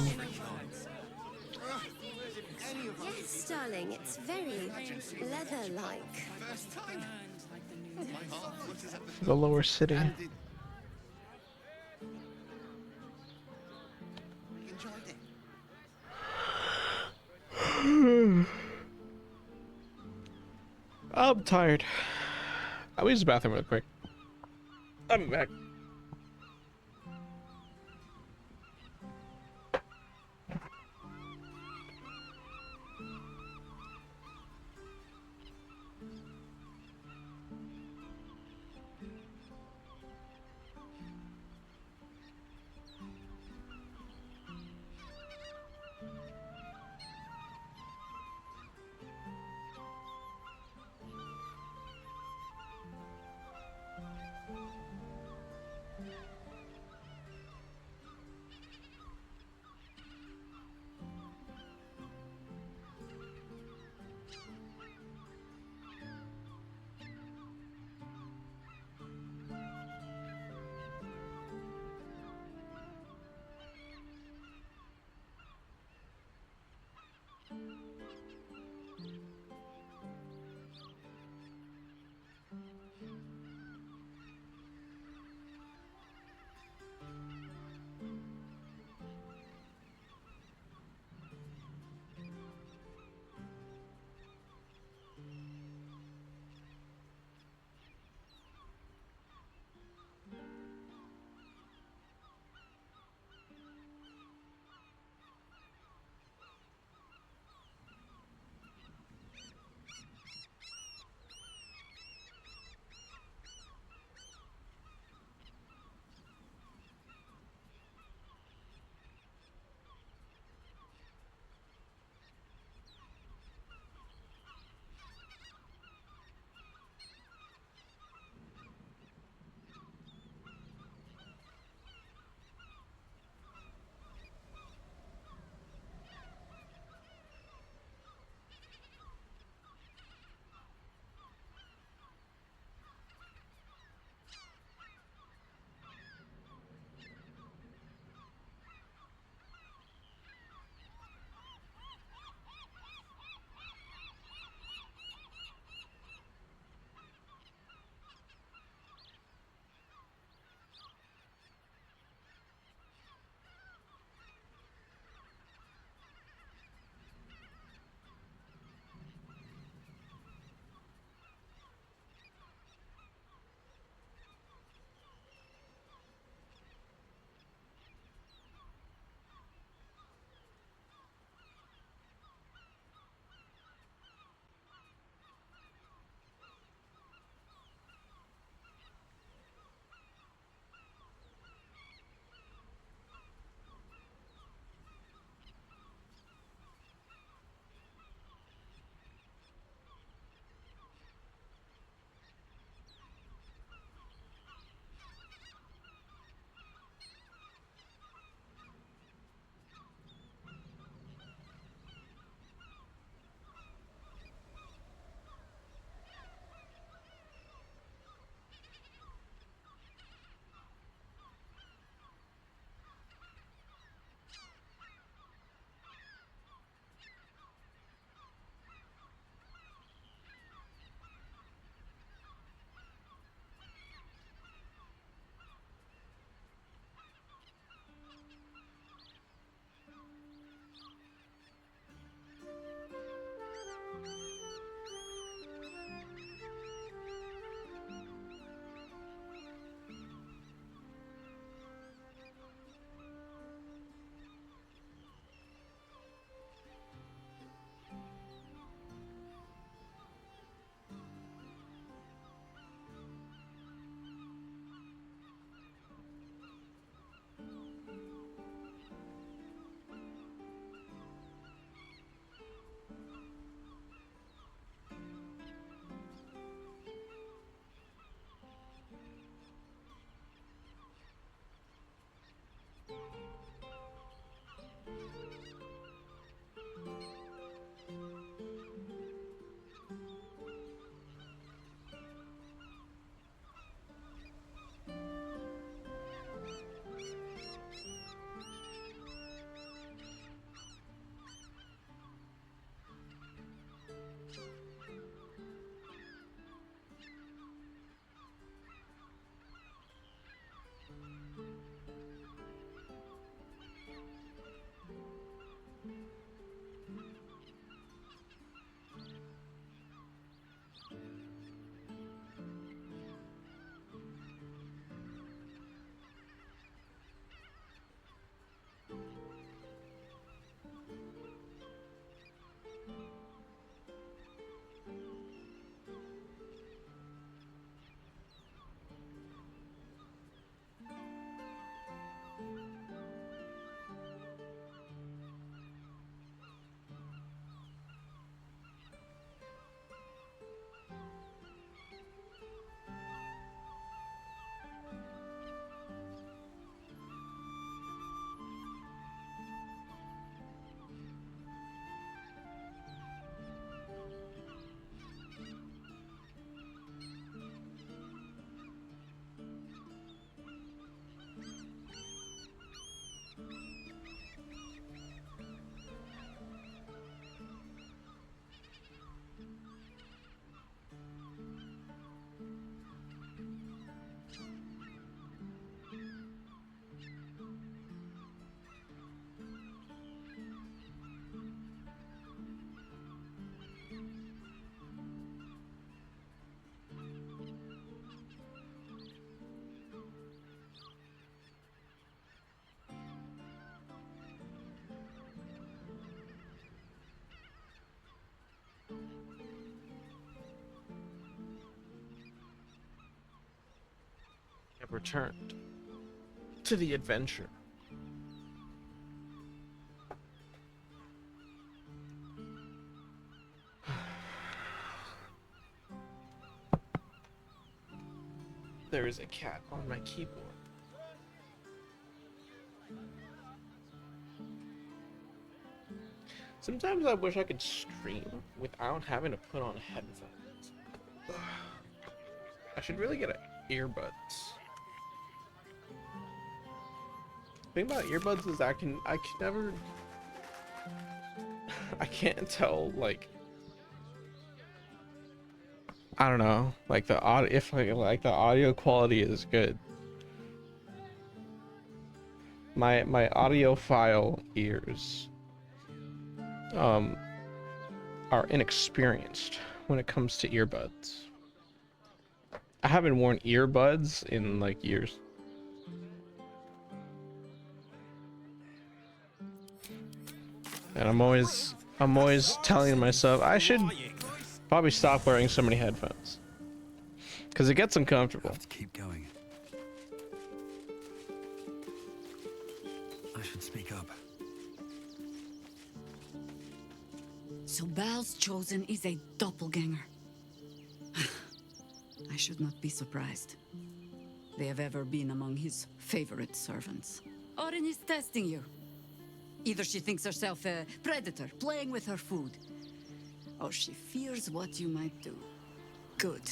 Yes, darling, it's very leather-like. the lower city. I'm tired. I'll use the bathroom real quick. I'll be back. returned to the adventure. There is a cat on my keyboard. Sometimes I wish I could stream without having to put on headphones. I should really get earbuds. The thing about earbuds is I can never I can't tell, like, I don't know, like the audio, if like the audio quality is good. My audiophile ears are inexperienced when it comes to earbuds. I haven't worn earbuds in like years. And I'm always telling myself I should probably stop wearing so many headphones, because it gets uncomfortable. Have to keep going. I should speak up. So Bal's chosen is a doppelganger. I should not be surprised. They have ever been among his favorite servants. Orin is testing you. Either she thinks herself a predator, playing with her food, or she fears what you might do. Good.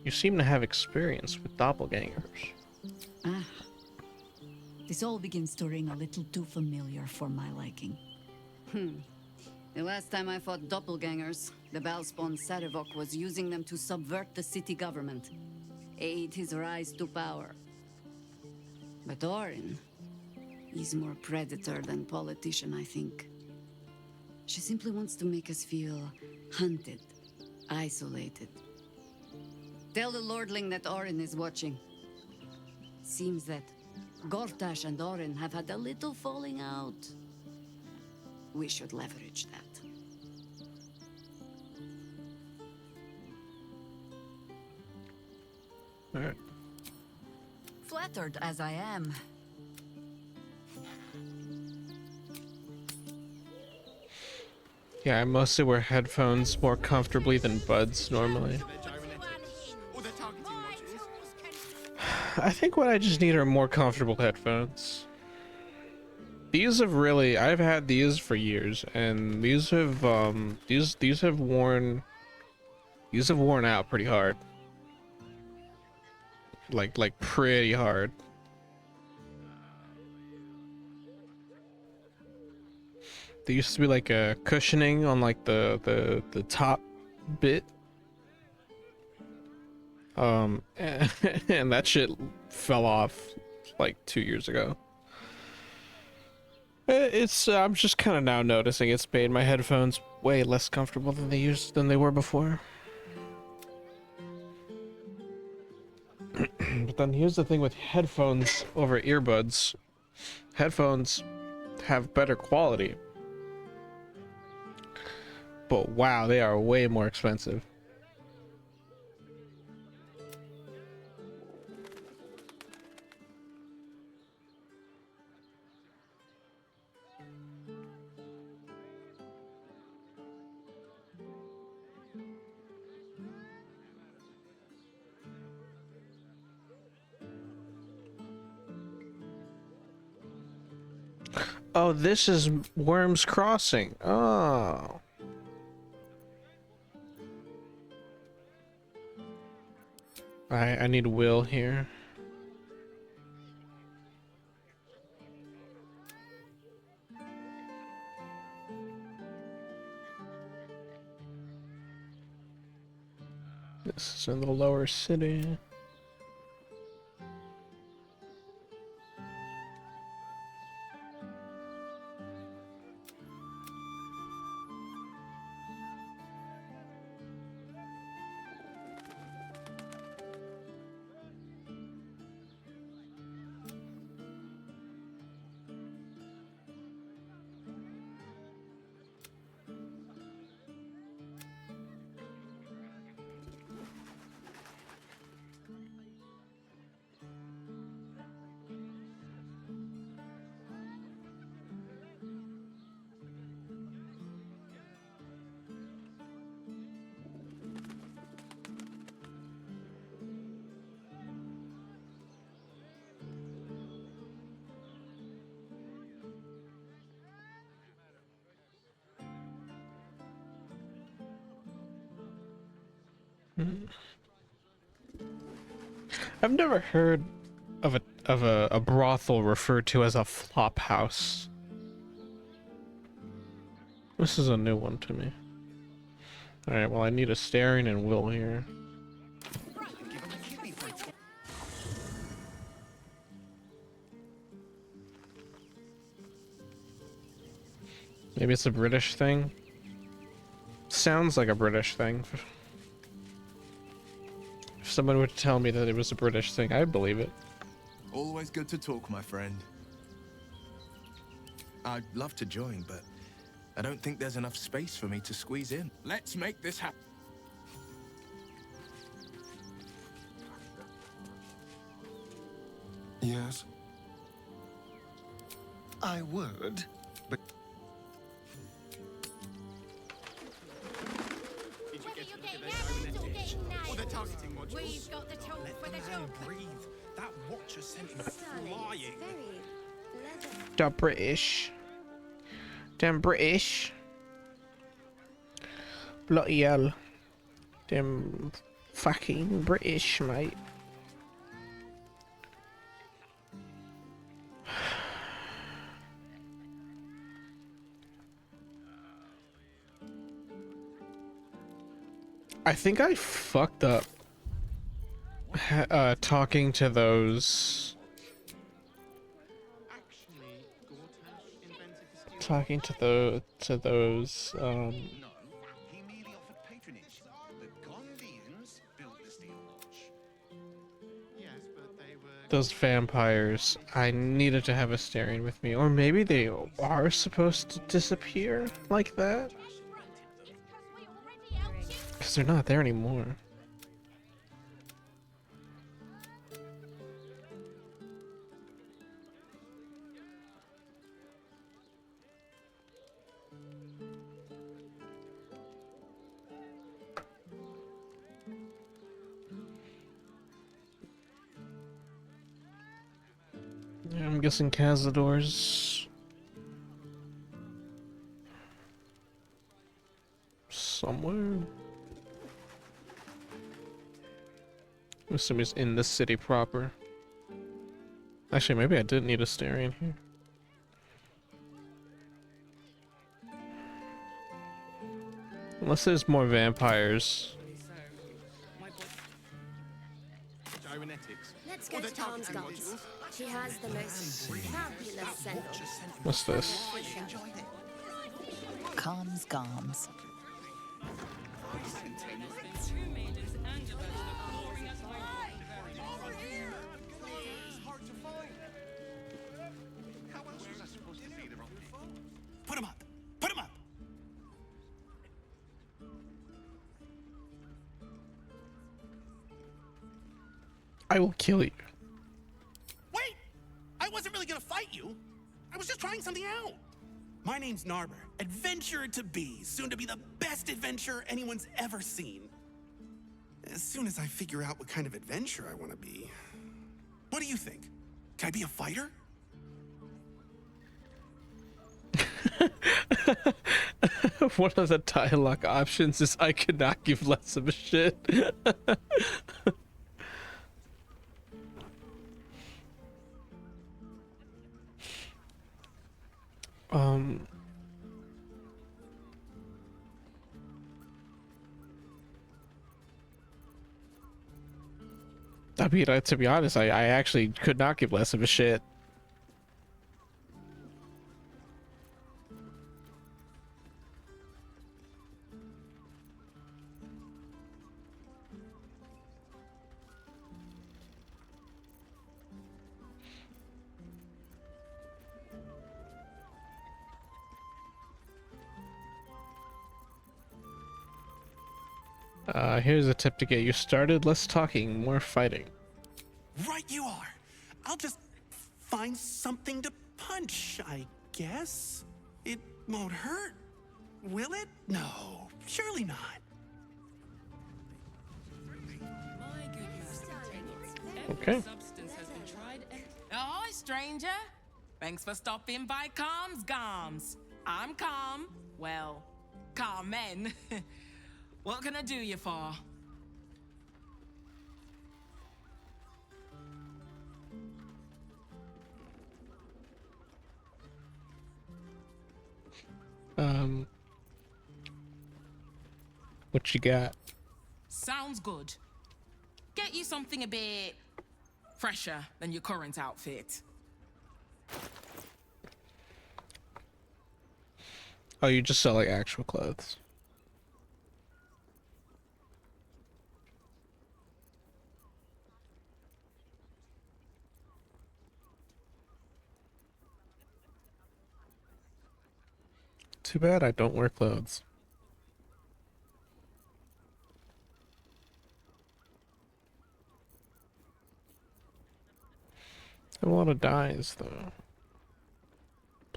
You seem to have experience with doppelgangers. Ah. This all begins to ring a little too familiar for my liking. The last time I fought doppelgangers, the Balspawn Sarevok was using them to subvert the city government, aid his rise to power. But Orin, he's more predator than politician, I think. She simply wants to make us feel hunted, isolated. Tell the Lordling that Orin is watching. Seems that Gortash and Orin have had a little falling out. We should leverage that. All right. Flattered as I am. Yeah, I mostly wear headphones more comfortably than buds normally. I think what I just need are more comfortable headphones. These have really, I've had these for years, and these have these have worn out pretty hard. Like pretty hard. There used to be like a cushioning on like the top bit. And that shit fell off like 2 years ago. It's I'm just kind of now noticing it's made my headphones way less comfortable than they were before. But then here's the thing with headphones over earbuds. Headphones have better quality. But wow, they are way more expensive. Oh, this is Worms Crossing. Oh. I need Will here. This is in the lower city. I've never heard of a brothel referred to as a flop house. This is a new one to me. Alright, well I need a staring and will here. Maybe it's a British thing? Sounds like a British thing. If someone would tell me that it was a British thing, I'd believe it. Always good to talk, my friend. I'd love to join, but I don't think there's enough space for me to squeeze in. Let's make this happen. Yes. I would, but... We've got the tool for the job. Breathe. That watcher sent him flying. Damn British. Damn British. Bloody hell. Damn fucking British, mate. I think I fucked up talking to those those He merely offered patronage. The Gondians built the steel watch. Yes, but they were... those vampires. I needed to have a staring with me, or maybe they are supposed to disappear like that, because they're not there anymore. Yeah, I'm guessing Cazador's somewhere. I assume he's in the city proper. Actually, maybe I did need a staring here. Unless there's more vampires. Let's go to Tom's Gums. She has the most fabulous scent. What's this? Calms Garms. Put him up! Put him up! I will kill you. Wait! I wasn't really gonna fight you. I was just trying something out. My name's Narber, adventurer to be, soon to be the best adventurer anyone's ever seen. As soon as I figure out what kind of adventurer I want to be. What do you think? Can I be a fighter? One of the dialogue options is I could not give less of a shit. I mean, to be honest, I actually could not give less of a shit. Here's a tip to get you started. Less talking, more fighting. Right you are. I'll just find something to punch, I guess. It won't hurt, will it? No, surely not. Okay. Ahoy, stranger. Thanks for stopping by Calm's Gums. I'm Calm. Well, Carmen. What can I do you for? What you got? Sounds good. Get you something a bit fresher than your current outfit. Oh, you just sell like actual clothes. Too bad I don't wear clothes. A lot of dyes though.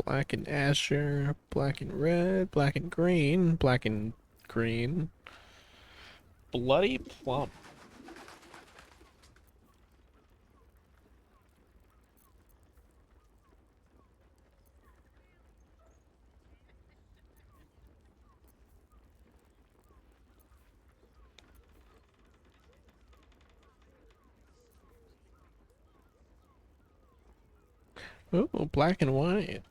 Black and azure, black and red, black and green, black and green. Bloody plum. Ooh, black and white.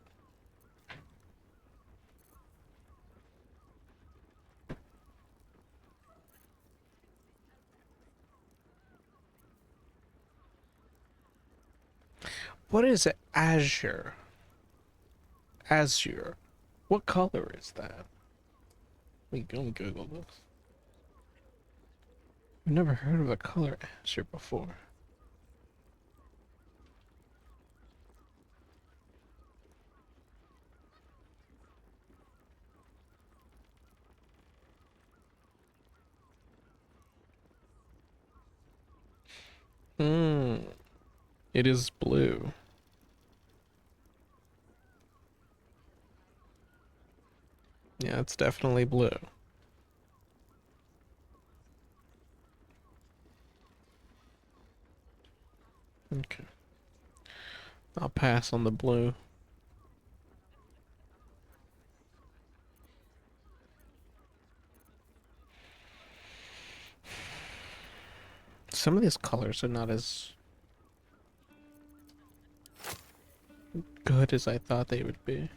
What is azure? Azure. What color is that? Let me go and Google this. I've never heard of the color azure before. Hmm. It is blue. Yeah, it's definitely blue. Okay. I'll pass on the blue. Some of these colors are not as good as I thought they would be.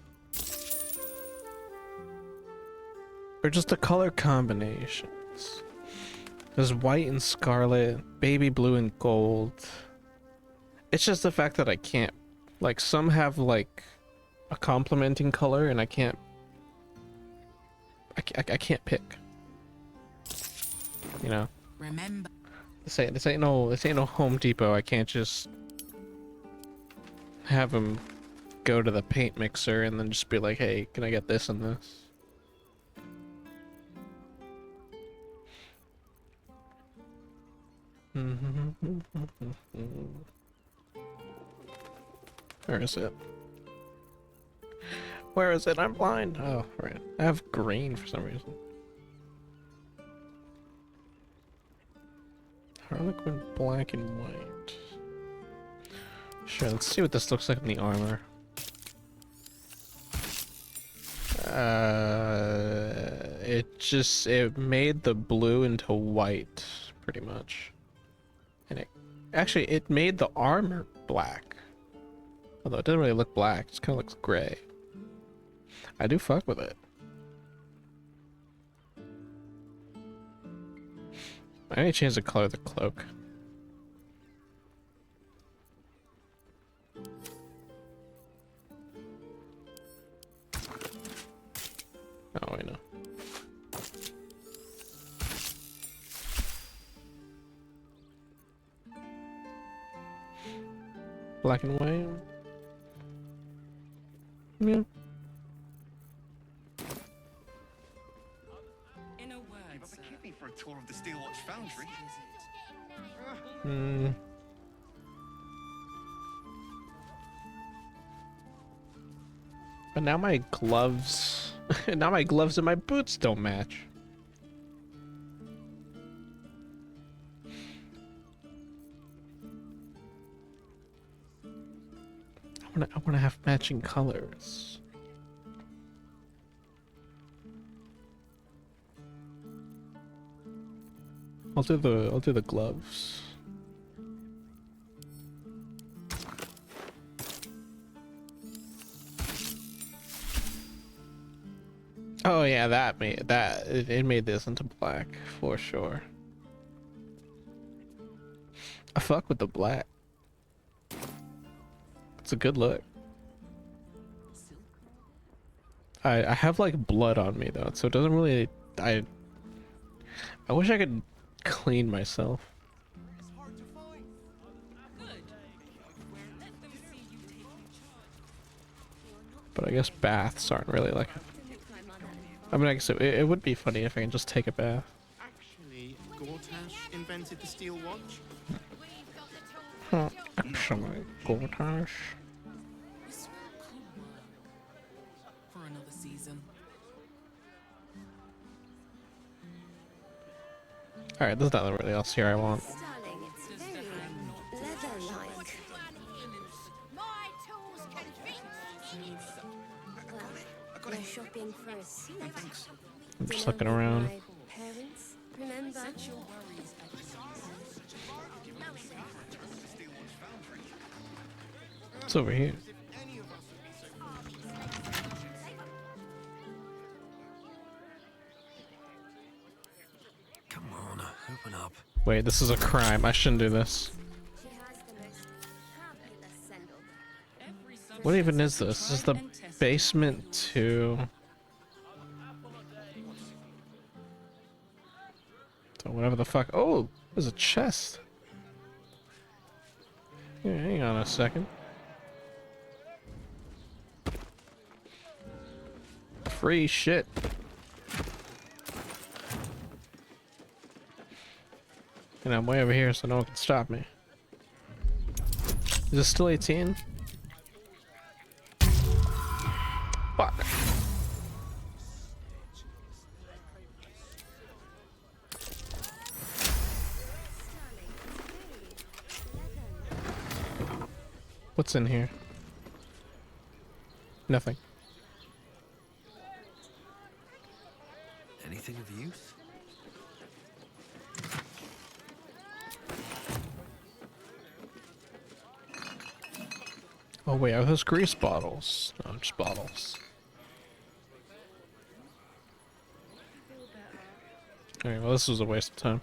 Or just the color combinations. There's white and scarlet, baby blue and gold. It's just the fact that I can't, like, some have like a complementing color and I can't pick. You know? Remember. This ain't no Home Depot. I can't just have them go to the paint mixer and then just be like, hey, can I get this and this? Where is it? Where is it? I'm blind. Oh, right. I have green for some reason. Harlequin black and white. Sure, let's see what this looks like in the armor. It made the blue into white, pretty much. And it made the armor black. Although it doesn't really look black, it just kind of looks gray. I do fuck with it. I need to change the color of the cloak. Oh, I know. Black and white. Yeah. In a word, You've ever kept me for a tour of the Steel Watch Foundry? Hmm. But now my gloves, now my gloves and my boots don't match. I wanna have matching colors. I'll do the gloves. Oh yeah, it made this into black for sure. I fuck with the black. It's a good look. I have like blood on me though, so it doesn't really. I wish I could clean myself. But I guess baths aren't really like. I mean, I guess it would be funny if I can just take a bath. Actually, Gortash invented the steel watch. Actually, Gortash. For another season. Alright, there's nothing really else here I want. Darling, it's very leather-like. Well, no shopping for a suit. I'm just looking around. My parents, remember? It's over here. Come on, open up. Wait, this is a crime. I shouldn't do this. What even is this? This is the basement to... So whatever the fuck. Oh, there's a chest. Yeah, hang on a second. Free shit. And I'm way over here so no one can stop me. Is it still 18? Fuck. What's in here? Nothing. Anything of use? Oh wait, are those grease bottles? No, just bottles. Alright, well this was a waste of time.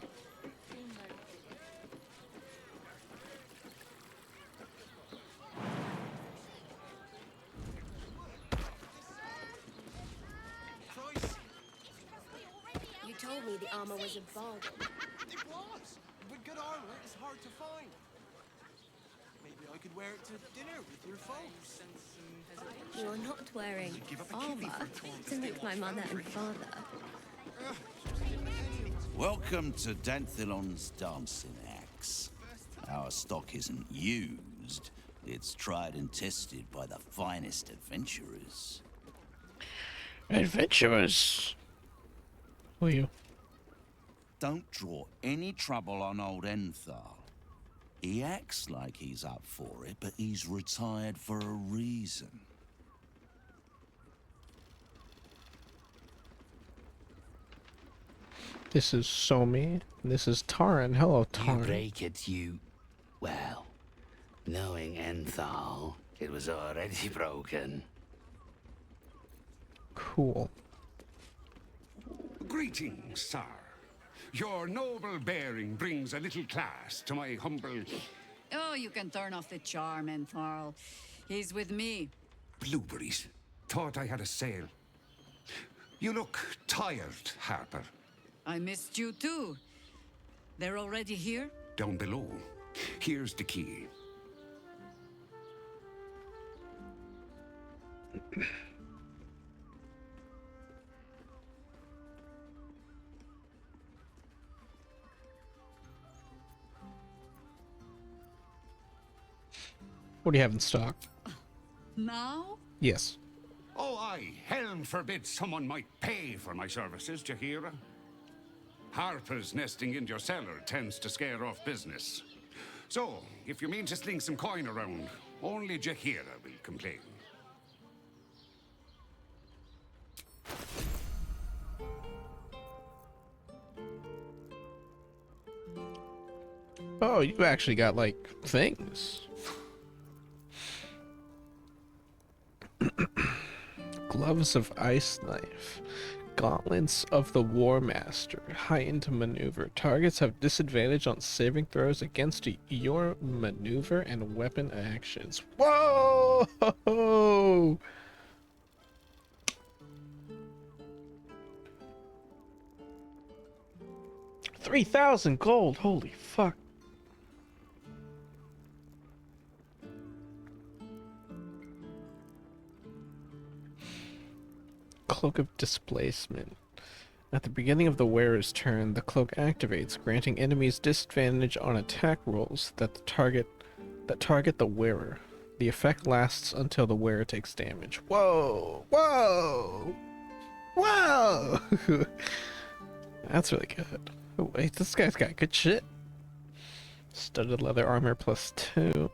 You told me the armor was a bargain. It was, but good armor is hard to find. Maybe I could wear it to dinner with your folks. You're not wearing armor to meet my mother and father. Welcome to Danthilon's dancing axe. Our stock isn't used. It's tried and tested by the finest adventurers. Adventurers? Who are you? Don't draw any trouble on old Enthal. He acts like he's up for it, but he's retired for a reason. This is Somi. This is Taran. Hello, You Taran. break it, you... Well, knowing Enthal, it was already broken. Cool. Greetings, sir. Your noble bearing brings a little class to my humble... Oh, you can turn off the charm, Entharl. He's with me. Blueberries. Thought I had a sale. You look tired, Harper. I missed you too. They're already here? Down below. Here's the key. What do you have in stock? Now? Yes. Oh, aye. Helm forbid someone might pay for my services, Jahira. Harper's nesting in your cellar tends to scare off business. So, if you mean to sling some coin around, only Jahira will complain. Oh, you actually got, like, things. Gloves of ice knife. Gauntlets of the War Master. Heightened maneuver. Targets have disadvantage on saving throws against your maneuver and weapon actions. Whoa! 3,000 gold. Holy fuck. Cloak of Displacement. At the beginning of the wearer's turn, the cloak activates, granting enemies disadvantage on attack rolls that target the wearer. The effect lasts until the wearer takes damage. Whoa! Whoa! Whoa! That's really good. Oh, wait, this guy's got good shit. Studded leather armor +2.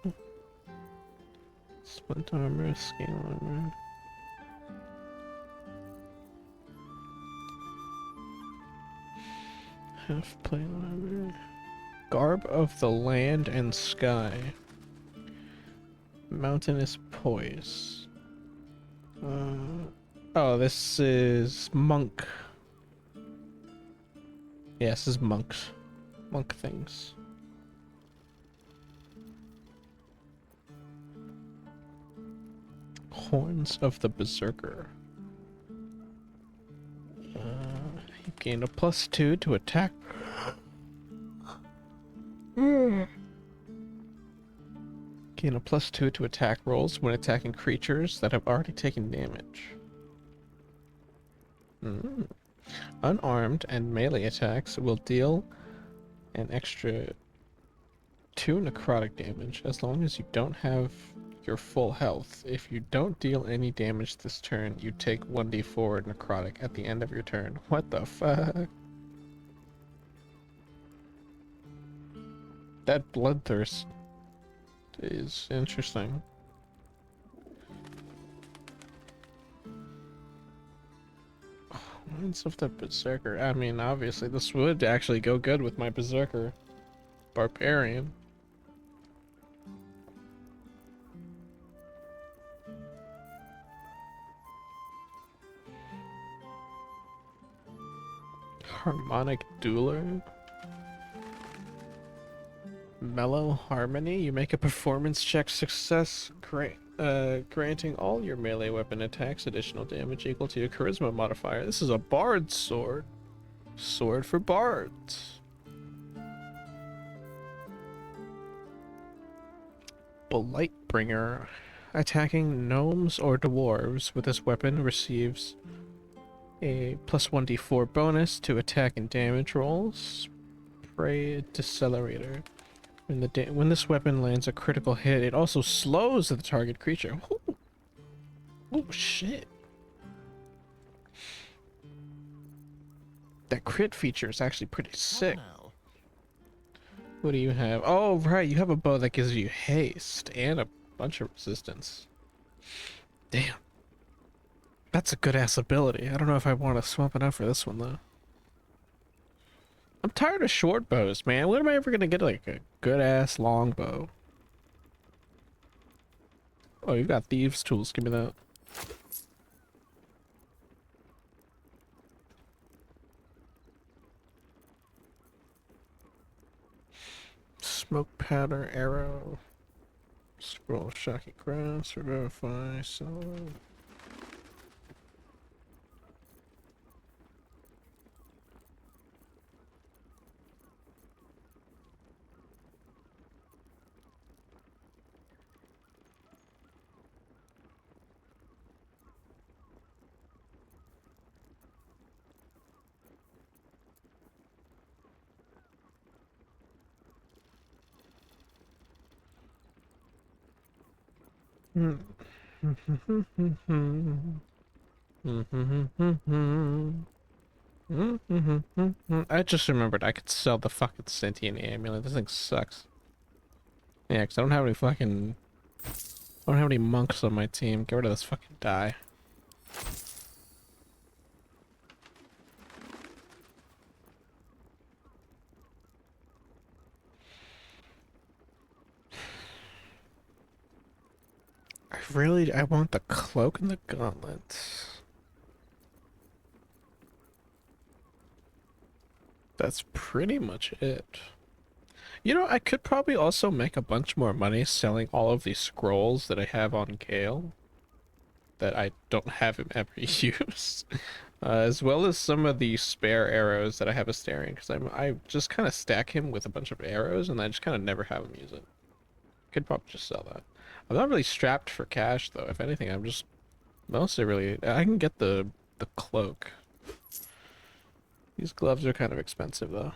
Splint armor, scale armor. Half plate armor. Garb of the land and sky. Mountainous poise. Oh, this is monk. Yeah, this is monks. Monk things. Horns of the Berserker. You gain a +2 to attack. Gain a +2 to attack rolls when attacking creatures that have already taken damage. Unarmed and melee attacks will deal an extra 2 necrotic damage as long as you don't have your full health. If you don't deal any damage this turn, you take 1d4 necrotic at the end of your turn. What the fuck? That bloodthirst is interesting. Horns of the Berserker. I mean, obviously this would actually go good with my Berserker Barbarian. Harmonic Dueler. Mellow Harmony. You make a performance check success, granting all your melee weapon attacks additional damage equal to your charisma modifier. This is a bard sword. Sword for bards. Blightbringer. Attacking gnomes or dwarves with this weapon receives a +1d4 bonus to attack and damage rolls. Spray Decelerator. When this weapon lands a critical hit, it also slows the target creature. Ooh. Oh shit. That crit feature is actually pretty sick. What do you have? Oh right, you have a bow that gives you haste and a bunch of resistance. Damn. That's a good ass ability. I don't know if I want to swap it out for this one though. I'm tired of short bows, man. When am I ever gonna get like a good ass long bow? Oh, you got thieves' tools. Give me that. Smoke powder, arrow, scroll, shocky grass, verify, solid. I just remembered I could sell the fucking sentient amulet. This thing sucks. Yeah, because I don't have any monks on my team. Get rid of this fucking die. I want the cloak and the gauntlets. That's pretty much it. You know, I could probably also make a bunch more money selling all of these scrolls that I have on Gale that I don't have him ever use, as well as some of the spare arrows that I have a staring, because I just kind of stack him with a bunch of arrows and I just kind of never have him use it. Could probably just sell that. I'm not really strapped for cash though. If anything, I'm just mostly really. I can get the cloak. These gloves are kind of expensive though.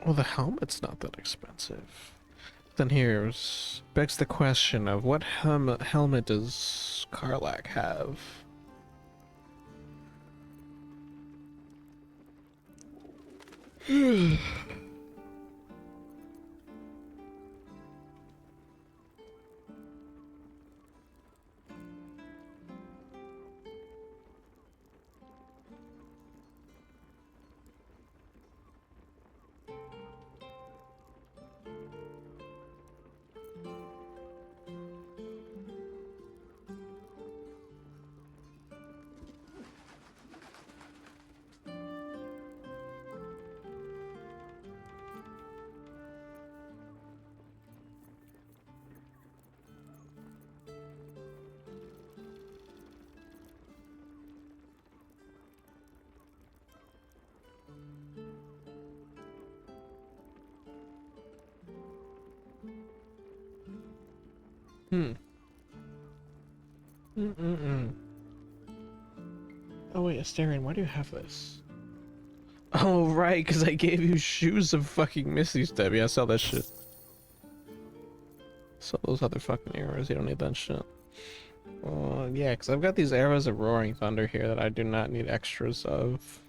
Well, the helmet's not that expensive. Then here's begs the question of what helmet does Karlak have? Oh wait, Astarion, why do you have this? Oh right, because I gave you shoes of fucking Misty Step. Yeah, sell that shit. Sell those other fucking arrows. You don't need that shit. Yeah, because I've got these arrows of Roaring Thunder here that I do not need extras of.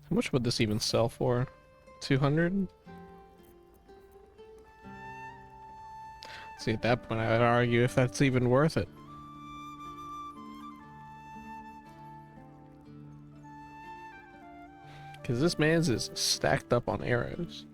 How much would this even sell for? 200? See, at that point, I would argue if that's even worth it. Because this man's is stacked up on arrows.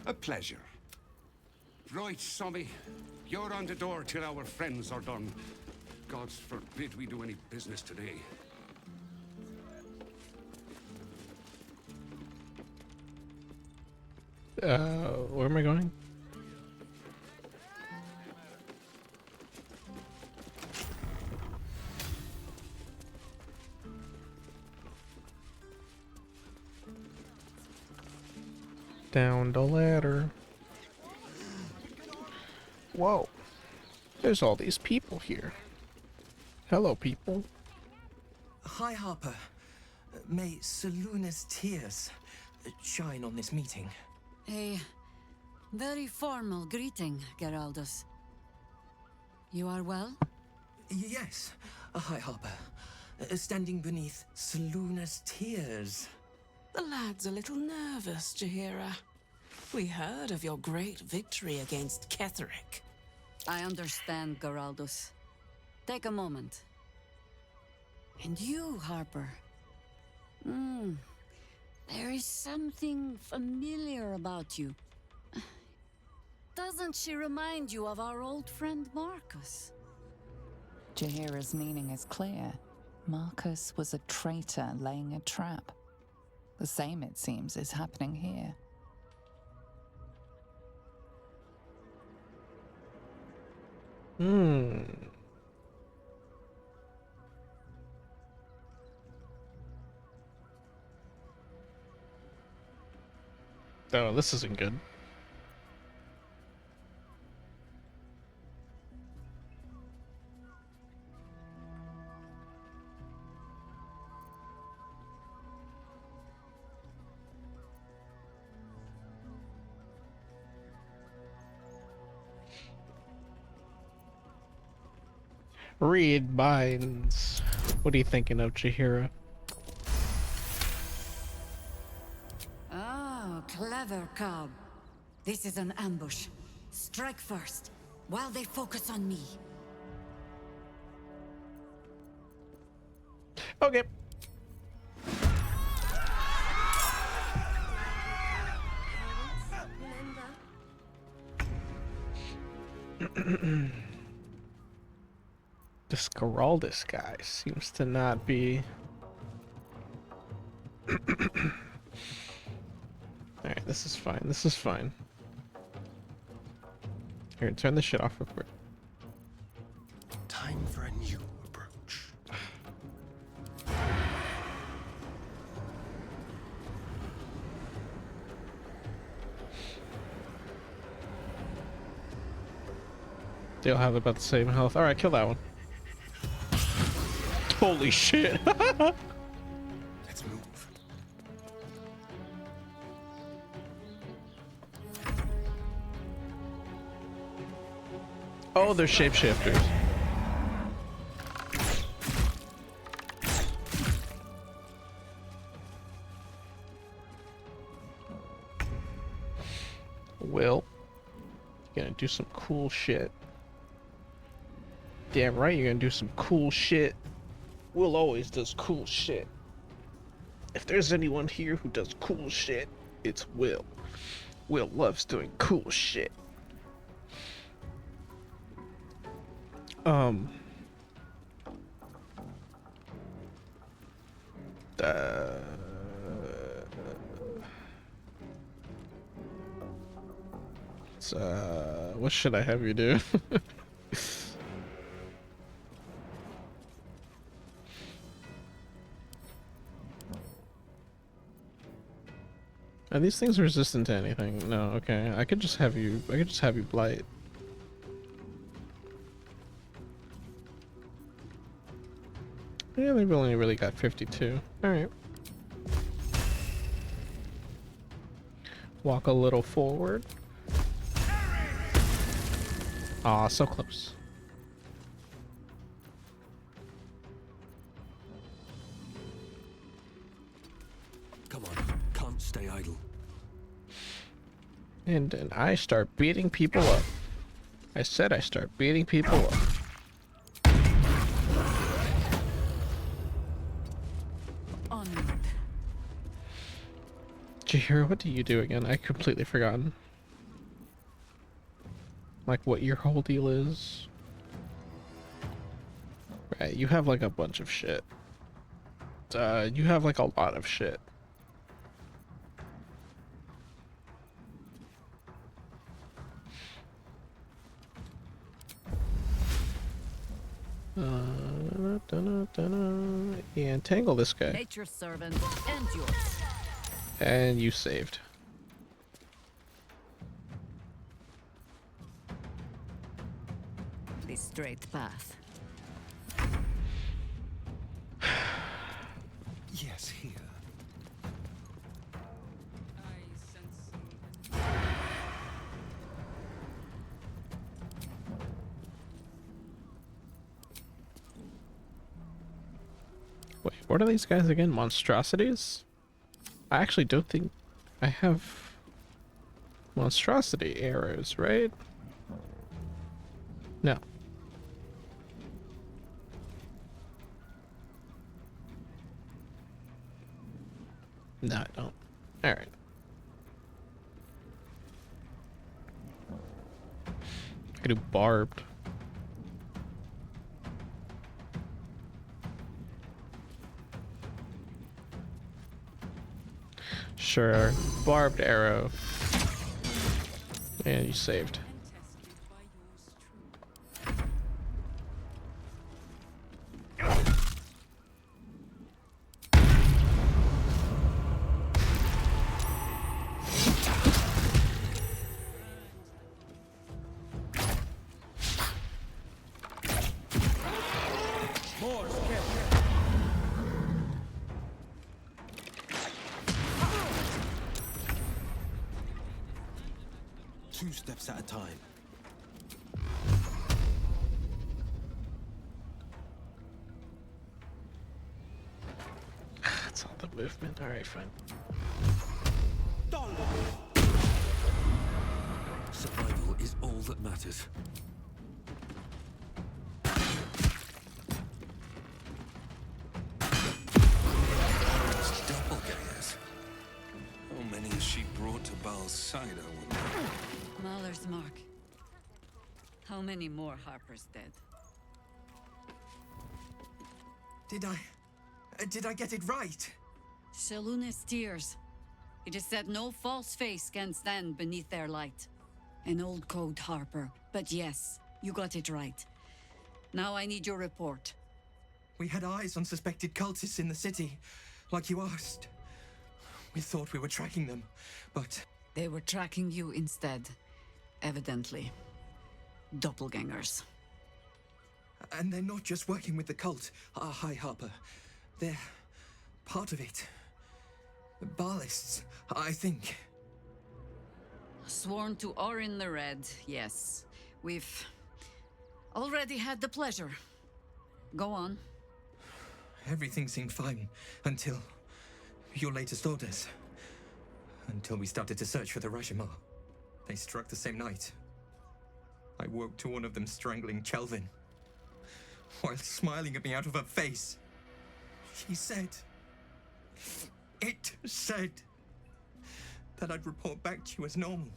A pleasure. Right, Sommy. You're on the door till our friends are done. God forbid we do any business today. Where am I going? Down the ladder. Whoa. There's all these people here. Hello, people. Hi, Harper. May Seluna's tears shine on this meeting. A very formal greeting, Geraldus. You are well? Yes. Hi, Harper. Standing beneath Seluna's tears. The lad's a little nervous, Jaheira. We heard of your great victory against Ketheric. I understand, Geraldus. Take a moment. And you, Harper. There is something familiar about you. Doesn't she remind you of our old friend Marcus? Jaheira's meaning is clear. Marcus was a traitor laying a trap. The same, it seems, is happening here. Oh, this isn't good. Read minds. What are you thinking of, Chihiro? Oh, clever cub. This is an ambush. Strike first, while they focus on me. Okay. This Geraldus guy seems to not be... Alright, this is fine. This is fine. Here, turn this shit off real quick. Time for a new approach. They all have about the same health. Alright, kill that one. Holy shit. Let's move. Oh, they're shapeshifters. Will, you're gonna do some cool shit. Damn right, you're gonna do some cool shit. Will always does cool shit. If there's anyone here who does cool shit, it's Will. Will loves doing cool shit. What should I have you do? Are these things resistant to anything? No, okay. I could just have you blight. Yeah, they've only really got 52. Alright. Walk a little forward. Aw, so close. Come on, can't stay idle. And then I start beating people up. I said I start beating people up. Onward. Chihiro, what do you do again? I completely forgotten. Like what your whole deal is. Right, you have like a bunch of shit. You have like a lot of shit. Yeah, entangle this guy. Nature's servant and yours. And you saved. The straight path. Yes, here. Wait, what are these guys again? Monstrosities? I actually don't think I have monstrosity arrows, right? No. No, I don't. Alright. I could do barbed. Sure, barbed arrow. And you saved. 2 steps at a time. That's all the movement. All right, fine. Survival is all that matters. Doppelgangers. How many has she brought to Baal's side, I wonder? Mahler's mark. How many more Harper's dead? Did I get it right? Shaluna's tears. It is said no false face can stand beneath their light. An old code, Harper. But yes, you got it right. Now I need your report. We had eyes on suspected cultists in the city, like you asked. We thought we were tracking them, but... They were tracking you instead. Evidently. Doppelgangers. And they're not just working with the cult, High Harper. They're part of it. Baalists, I think. Sworn to Orin the Red, yes. We've already had the pleasure. Go on. Everything seemed fine until your latest orders. Until we started to search for the Rajamar. They struck the same night. I woke to one of them strangling Chelvin, while smiling at me out of her face. She said... It said... that I'd report back to you as normal.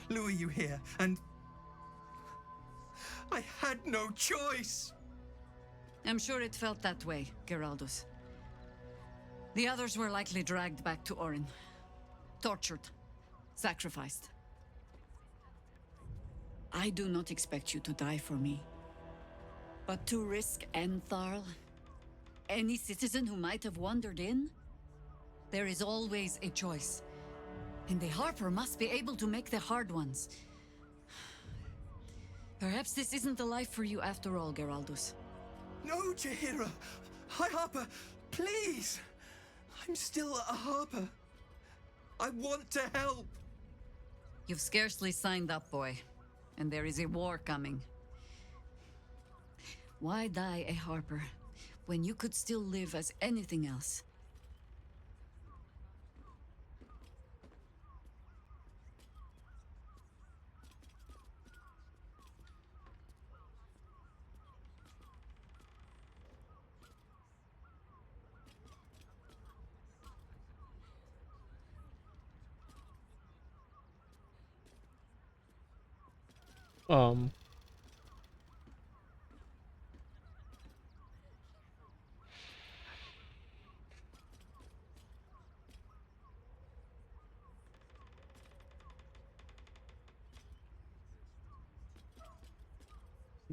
Lure you here, and... I had no choice! I'm sure it felt that way, Geraldus. The others were likely dragged back to Orin. Tortured. Sacrificed. I do not expect you to die for me. But to risk Entharl, any citizen who might have wandered in, there is always a choice. And the Harper must be able to make the hard ones. Perhaps this isn't the life for you after all, Geraldus. No, Jaheira! High Harper, please! I'm still a Harper. I want to help! You've scarcely signed up, boy. And there is a war coming. Why die a Harper when you could still live as anything else?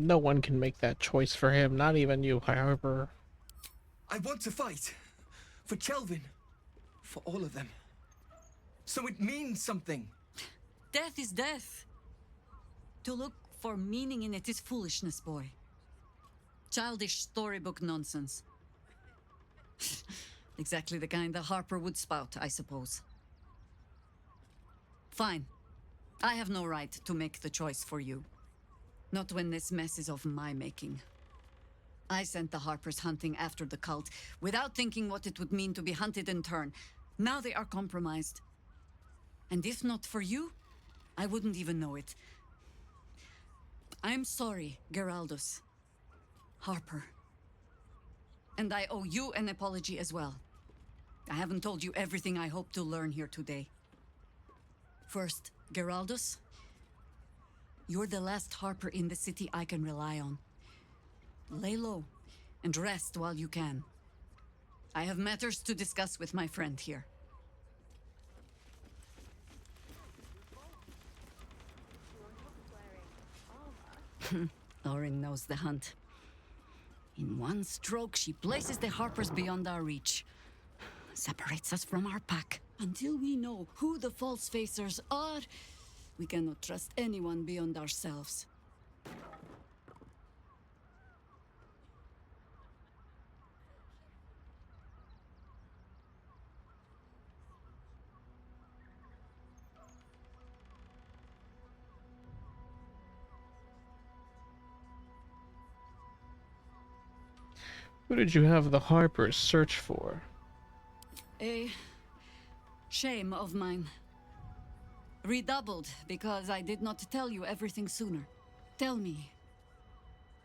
No one can make that choice for him, not even you, however. I want to fight. For Chelvin. For all of them. So it means something. Death is death. To look for meaning in it is foolishness, boy. Childish storybook nonsense. Exactly the kind that Harper would spout, I suppose. Fine. I have no right to make the choice for you. Not when this mess is of my making. I sent the Harpers hunting after the cult, without thinking what it would mean to be hunted in turn. Now they are compromised. And if not for you, I wouldn't even know it. I'm sorry, Geraldus. Harper. And I owe you an apology as well. I haven't told you everything I hope to learn here today. First, Geraldus, you're the last Harper in the city I can rely on. Lay low and rest while you can. I have matters to discuss with my friend here. Orin knows the hunt. In one stroke, she places the Harpers beyond our reach. Separates us from our pack. Until we know who the false facers are, we cannot trust anyone beyond ourselves. Who did you have the Harpers search for? A shame of mine. Redoubled because I did not tell you everything sooner. Tell me,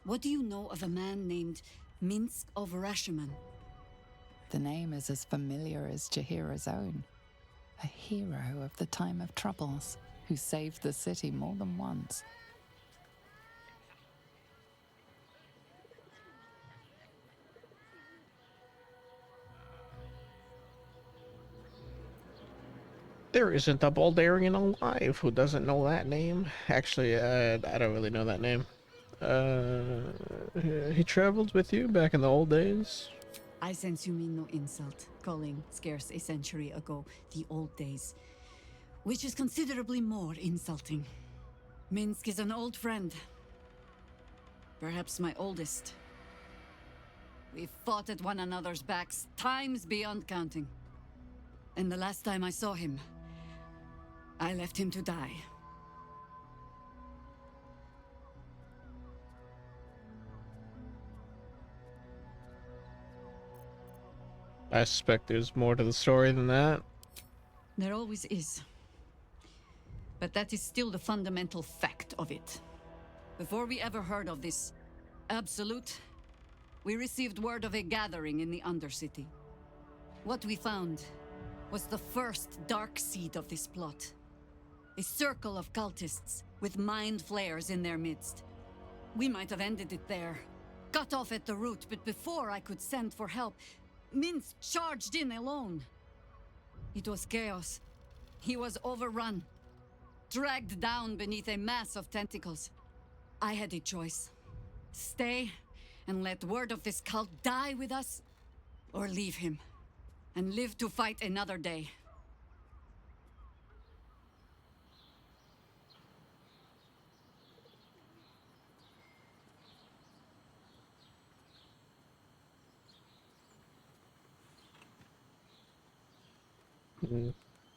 what do you know of a man named Minsk of Rashomon? The name is as familiar as Jahira's own. A hero of the time of troubles, who saved the city more than once. There isn't a Baldarian alive who doesn't know that name. Actually, I don't really know that name. He traveled with you back in the old days? I sense you mean no insult, calling scarce a century ago the old days, which is considerably more insulting. Minsk is an old friend. Perhaps my oldest. We've fought at one another's backs times beyond counting. And the last time I saw him, I left him to die. I suspect there's more to the story than that. There always is. But that is still the fundamental fact of it. Before we ever heard of this absolute, we received word of a gathering in the Undercity. What we found was the first dark seed of this plot. A circle of cultists with mind flayers in their midst. We might have ended it there, cut off at the root, but before I could send for help, Minsk charged in alone. It was chaos. He was overrun, dragged down beneath a mass of tentacles. I had a choice. Stay and let word of this cult die with us, or leave him and live to fight another day.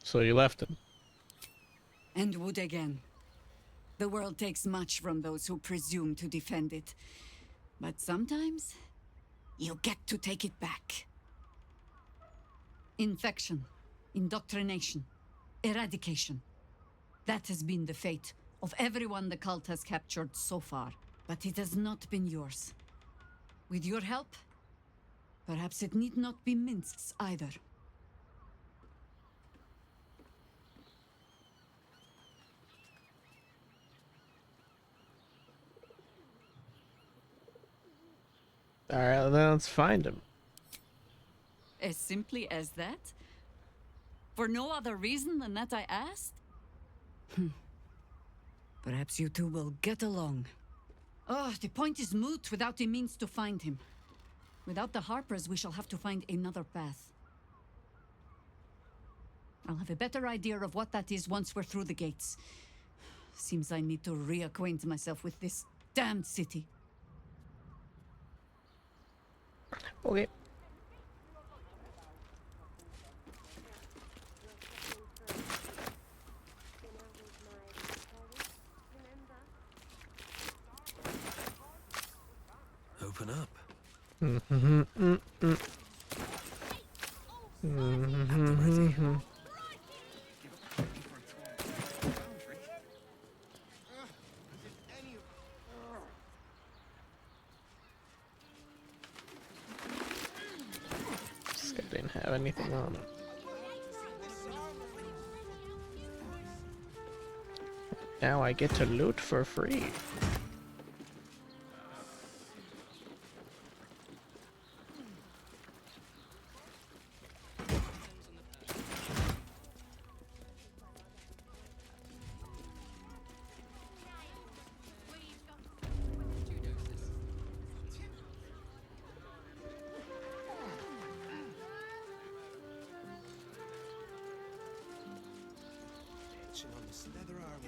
So you left him. And would again. The world takes much from those who presume to defend it. But sometimes, you get to take it back. Infection, indoctrination, eradication. That has been the fate of everyone the cult has captured so far. But it has not been yours. With your help, perhaps it need not be Minsk's either. Alright, then let's find him. As simply as that? For no other reason than that I asked? Perhaps you two will get along. Oh, the point is moot without a means to find him. Without the Harpers, we shall have to find another path. I'll have a better idea of what that is once we're through the gates. Seems I need to reacquaint myself with this damned city. Okay. Open up. This guy didn't have anything on him. Now I get to loot for free.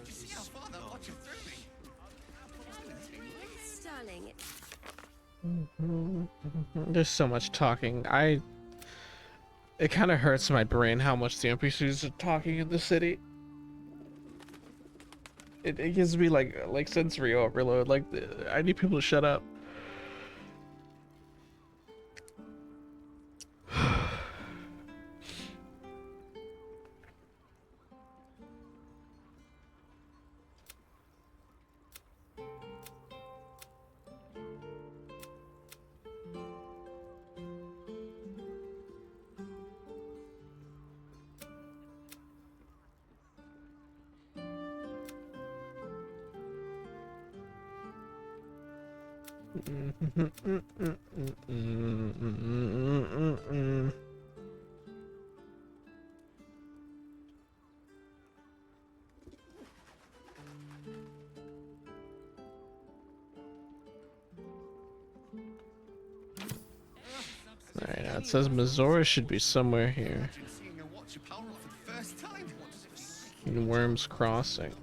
See how far that watcher threw me? Darling, There's so much talking. It kind of hurts my brain how much the NPCs are talking in the city. It gives me like sensory overload. Like I need people to shut up. Alright, now it says Mazora should be somewhere here. In Worms Crossing.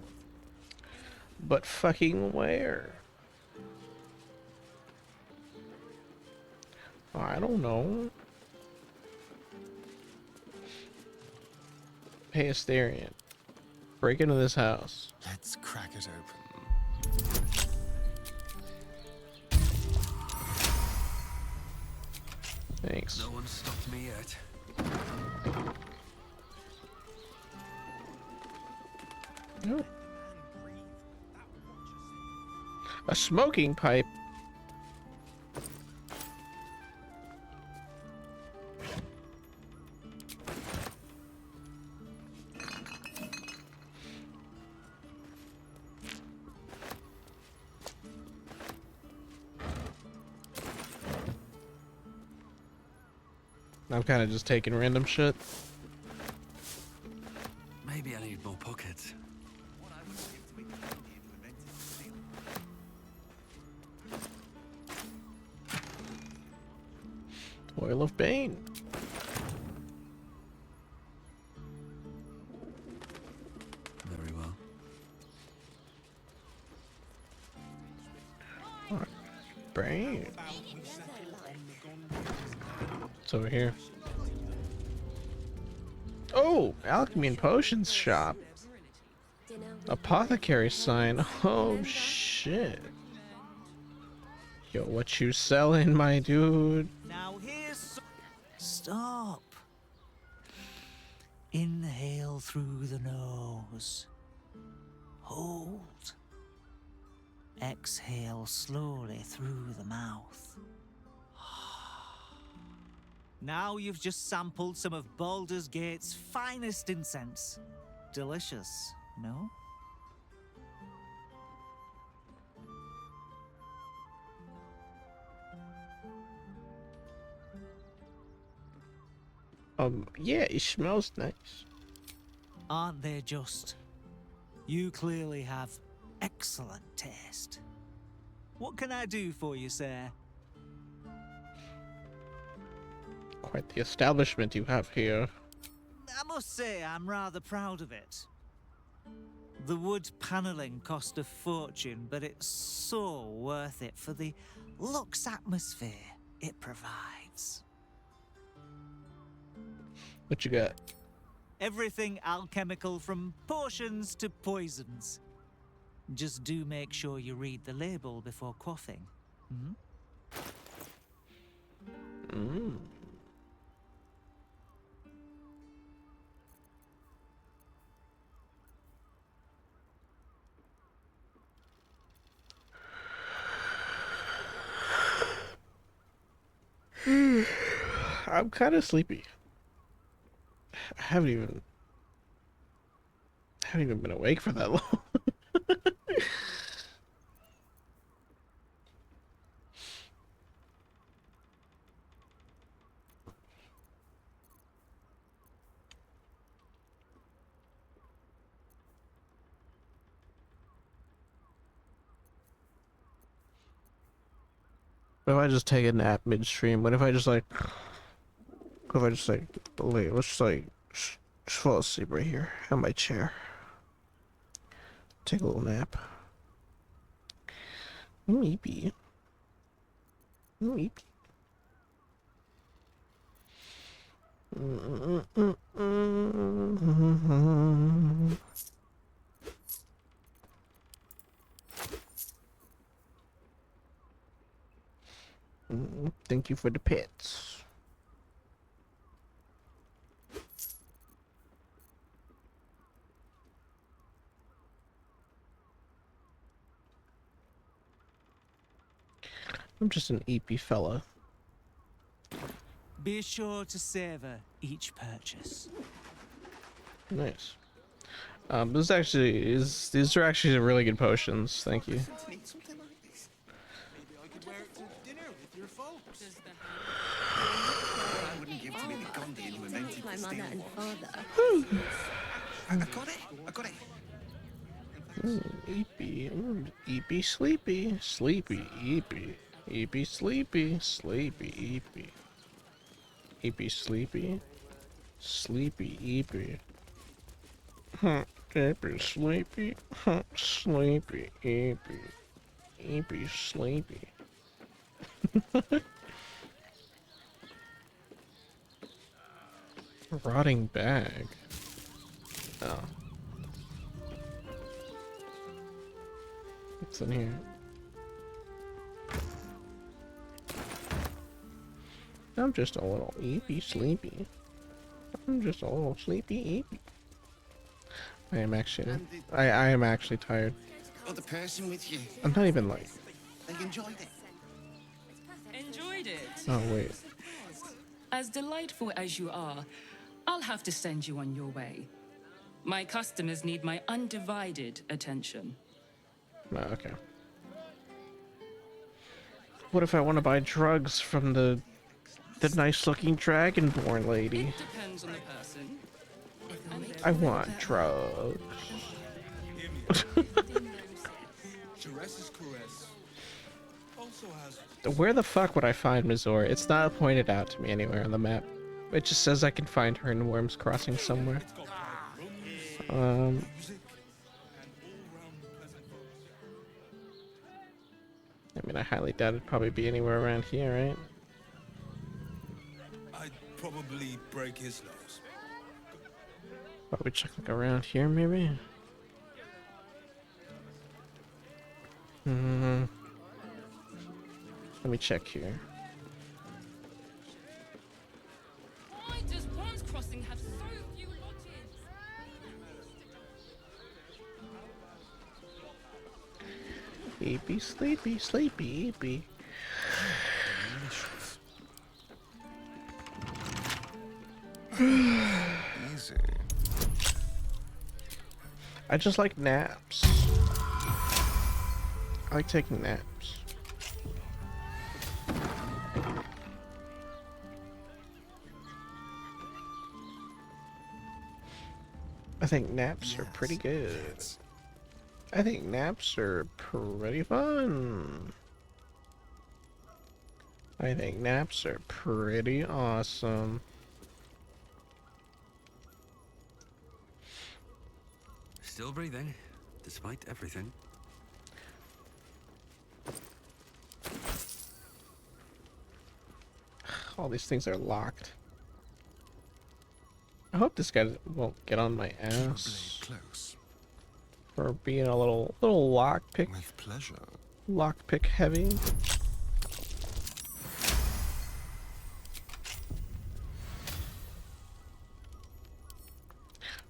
But fucking where? I don't know. Hey, Asterion. Break into this house. Let's crack it open. Thanks. No one stopped me yet. Oh. A smoking pipe. I'm kind of just taking random shit. Maybe I need more pockets. Oil of Bane. Very well. Alright. Bane. It's over here. Oh, alchemy and potions shop. Apothecary sign. Oh shit. Yo, what you selling, my dude? Now here's... Stop. Inhale through the nose. Hold. Exhale slowly through the mouth. Now you've just sampled some of Baldur's Gate's finest incense. Delicious, no? Yeah, it smells nice. Aren't they just? You clearly have excellent taste. What can I do for you, sir? Quite the establishment you have here. I must say I'm rather proud of it. The wood paneling cost a fortune, but it's so worth it for the luxe atmosphere it provides. What you got? Everything alchemical from potions to poisons. Just do make sure you read the label before quaffing. Mm. I'm kind of sleepy. I haven't even been awake for that long. What if I just take a nap midstream? What if I just like, what if I just like, wait, let's just like, just fall asleep right here on my chair. Take a little nap. Maybe. Maybe. Thank you for the pets. I'm just an EP fella. Be sure to savor each purchase. Nice. These are actually really good potions. Thank you. folks. I wouldn't give to be the Gondian who invented My the mother steel and watch. father. I got it. I got it. Eepy, sleepy, sleepy, eepy, eepy, sleepy, sleepy, eepy, eepy, sleepy, sleepy, eepy, eepy, sleepy, sleepy, eepy, eepy, sleepy. Rotting bag. Oh. What's in here? I'm just a little eepy sleepy. I'm just a little sleepy eepy. I am actually I am actually tired. Other person with you. I'm not even like They enjoyed it. Enjoyed it? oh wait. As delightful as you are, I'll have to send you on your way. My customers need my undivided attention. No, okay. What if I want to buy drugs from the nice looking dragonborn lady? It depends on the person. I want drugs. Jerez's caress also has. Where the fuck would I find Mizora? It's not pointed out to me anywhere on the map. It just says I can find her in Worm's Crossing somewhere. I mean, I highly doubt it'd probably be anywhere around here, right? I'd probably break his nose. Probably check like around here, maybe. Let me check here. Why does Worm's Crossing have so few lodges? Eepy, sleepy, sleepy, eepy. Easy. I just like naps. I like taking naps. I think naps are pretty good. I think naps are pretty fun. I think naps are pretty awesome. Still breathing, despite everything. All these things are locked. I hope this guy won't get on my ass for being a little lockpick. With pleasure. Lockpick heavy.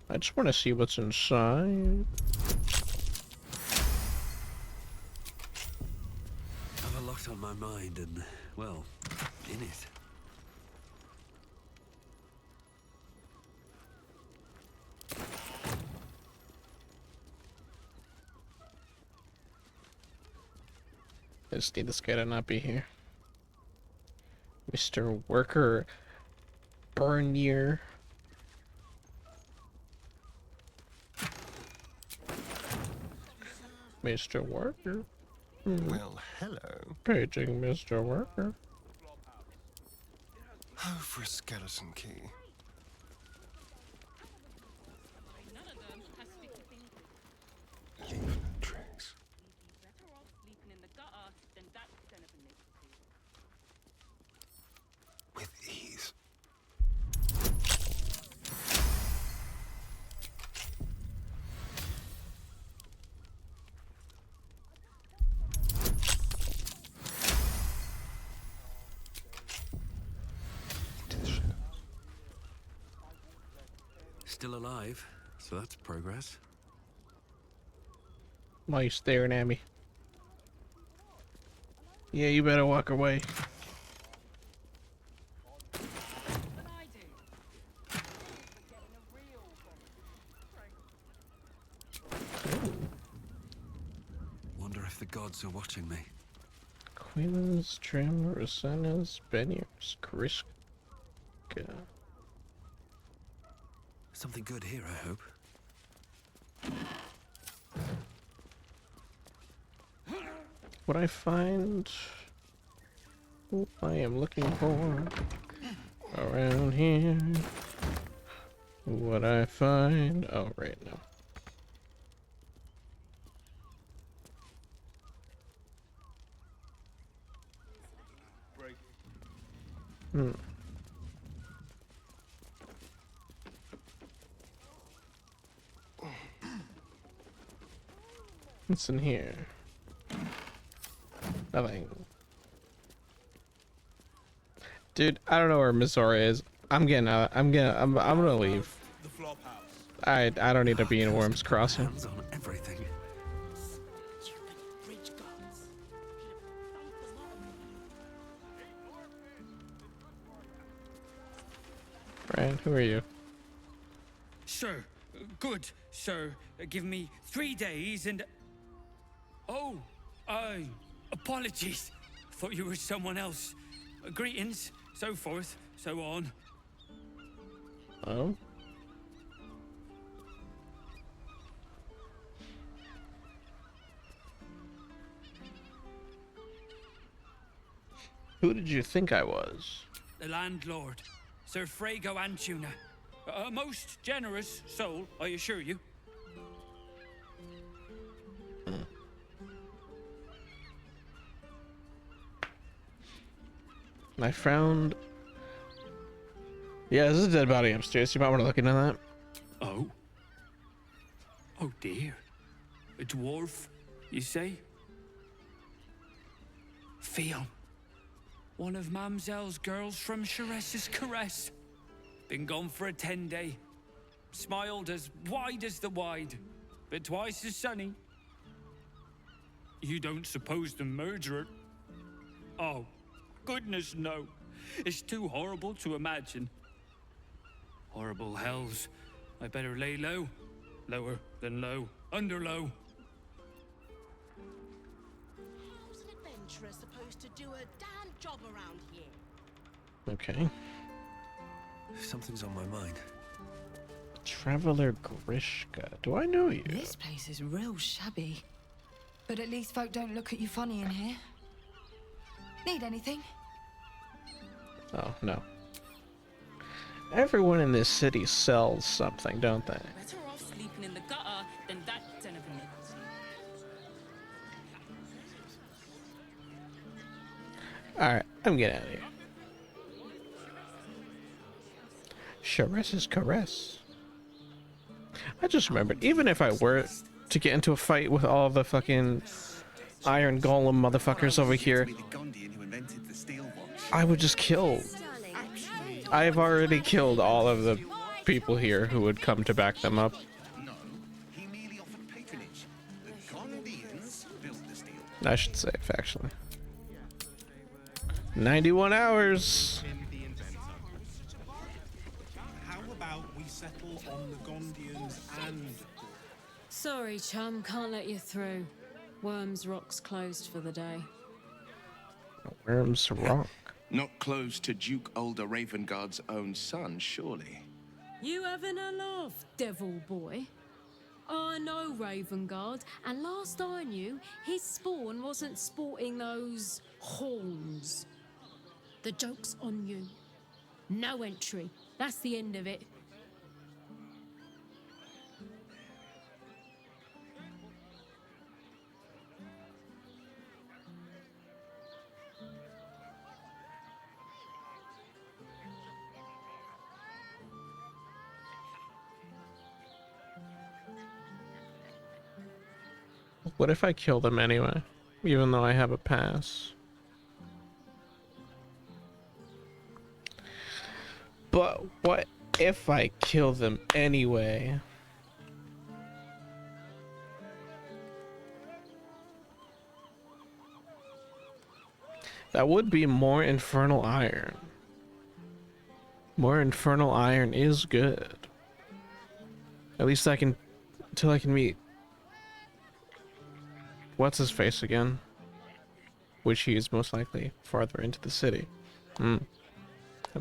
I just want to see what's inside. I've a lot on my mind and, well, in it. I just need this guy to not be here. Mr. Worker Bernier. Mr. Worker. Well, hello. Paging Mr. Worker. Oh, for a skeleton key. Leave no trace. With ease. Still alive, so that's progress. Why are you staring at me? Yeah, you better walk away. Wonder if the gods are watching me. Queens, Trim, Rosanas, Beniers, Krishka. Something good here, I hope. What I find, what I am looking for around here. What I find, oh right now. Hmm. What's in here? Nothing. Dude, I don't know where Missouri is. I'm gonna leave. I don't need to be in Worms Crossing. Hands on everything. Brian, who are you? Sir, good, sir. Give me 3 days and... Oh, apologies. Thought you were someone else. Greetings, so forth, so on. Oh? Who did you think I was? The landlord, Sir Frago Antuna. A most generous soul, I assure you. I found... Yeah, this is a dead body upstairs. You might want to look into that. Oh? Oh dear. A dwarf, you say? Fion. One of Mamselle's girls from Chares's Caress. Been gone for a 10-day. Smiled as wide as the wide, but twice as sunny. You don't suppose the murderer? Oh, goodness no. It's too horrible to imagine. Horrible hells. I better lay low. Lower than low. Under low. How's an adventurer supposed to do a damn job around here? Okay. Something's on my mind. Traveler Grishka. Do I know you? This place is real shabby. But at least folk don't look at you funny in here. Need anything? Oh, no. Everyone in this city sells something, don't they? Better off sleeping in the gutter than that den of niggers. Alright, I'm getting out of here. Chares's Caress. I just remembered, even if I were to get into a fight with all the fucking Iron Golem motherfuckers over here, I would just kill. I've already killed all of the people here who would come to back them up. I should save, actually. 91 hours! How about we settle on the Gondians and... Sorry, chum, can't let you through. Worms Rock's closed for the day. Worms Rock? Not close to Duke Older Ravengard's own son, surely. You having a laugh, devil boy? I know Ravengard, and last I knew, his spawn wasn't sporting those horns. The joke's on you. No entry. That's the end of it. What if I kill them anyway, even though I have a pass? But what if I kill them anyway? That would be more Infernal Iron. More Infernal Iron is good. At least I can, until I can meet... What's his face again? which he is most likely farther into the city. I'm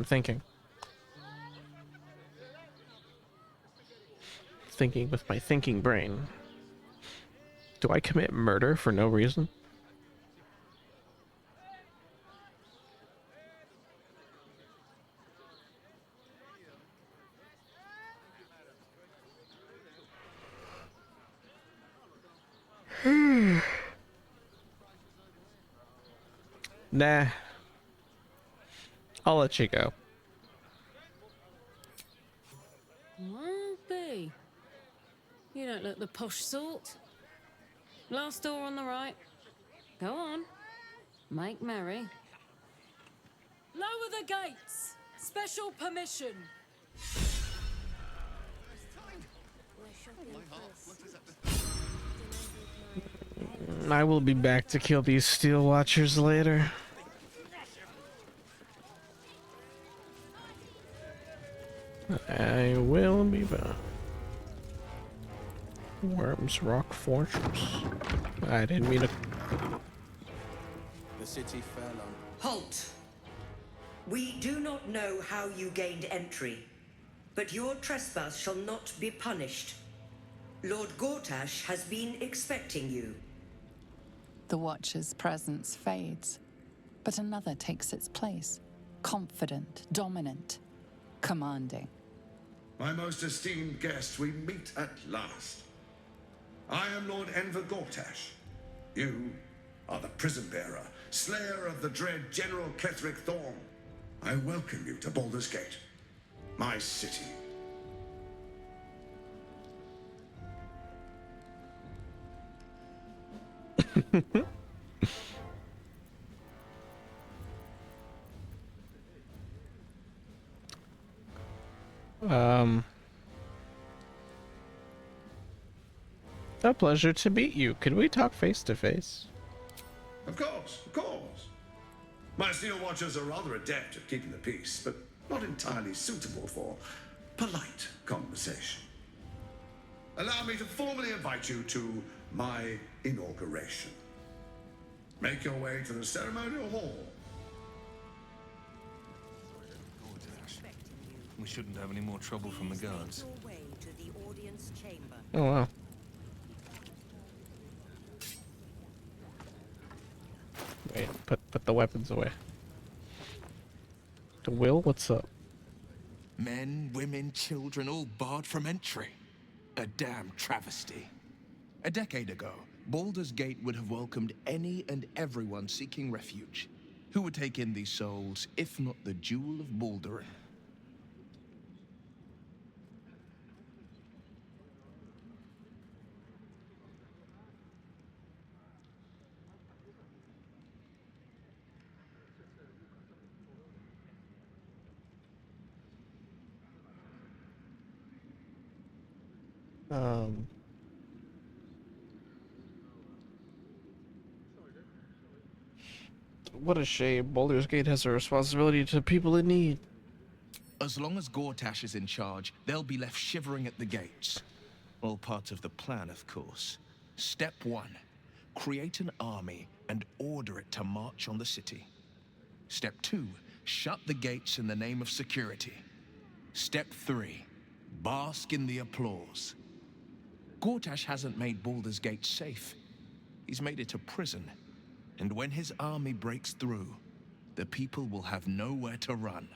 thinking. Thinking with my thinking brain. Do I commit murder for no reason? Nah. I'll let you go. Well, B. You don't look the posh sort. Last door on the right. Go on. Make merry. Lower the gates! Special permission! I will be back to kill these Steel Watchers later. I will be back. Worms Rock Fortress. I didn't mean to. The city fell on. Halt! We do not know how you gained entry, but your trespass shall not be punished. Lord Gortash has been expecting you. The Watcher's presence fades, but another takes its place. Confident, dominant, commanding. My most esteemed guest, we meet at last. I am Lord Enver Gortash. You are the prison bearer, slayer of the dread General Ketheric Thorn. I welcome you to Baldur's Gate, my city. A pleasure to meet you. Could we talk face to face? Of course, of course. My Steel Watchers are rather adept at keeping the peace, but not entirely suitable for polite conversation. Allow me to formally invite you to my inauguration. Make your way to the ceremonial hall. We shouldn't have any more trouble from the guards. Oh wow. Wait, put the weapons away. The Will, what's up? Men, women, children, all barred from entry. A damn travesty. A decade ago, Baldur's Gate would have welcomed any and everyone seeking refuge. Who would take in these souls, if not the Jewel of Baldurin? What a shame. Baldur's Gate has a responsibility to people in need. As long as Gortash is in charge, they'll be left shivering at the gates. All part of the plan, of course. Step 1. Create an army and order it to march on the city. Step 2. Shut the gates in the name of security. Step 3. Bask in the applause. Gortash hasn't made Baldur's Gate safe. He's made it a prison. And when his army breaks through, the people will have nowhere to run.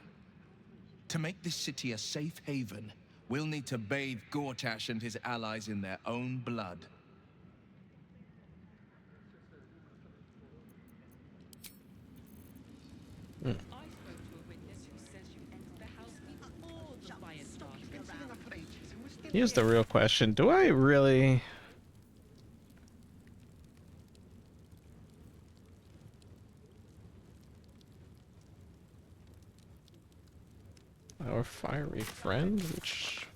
To make this city a safe haven, we'll need to bathe Gortash and his allies in their own blood. Here's the real question. Do I really... Our fiery friend?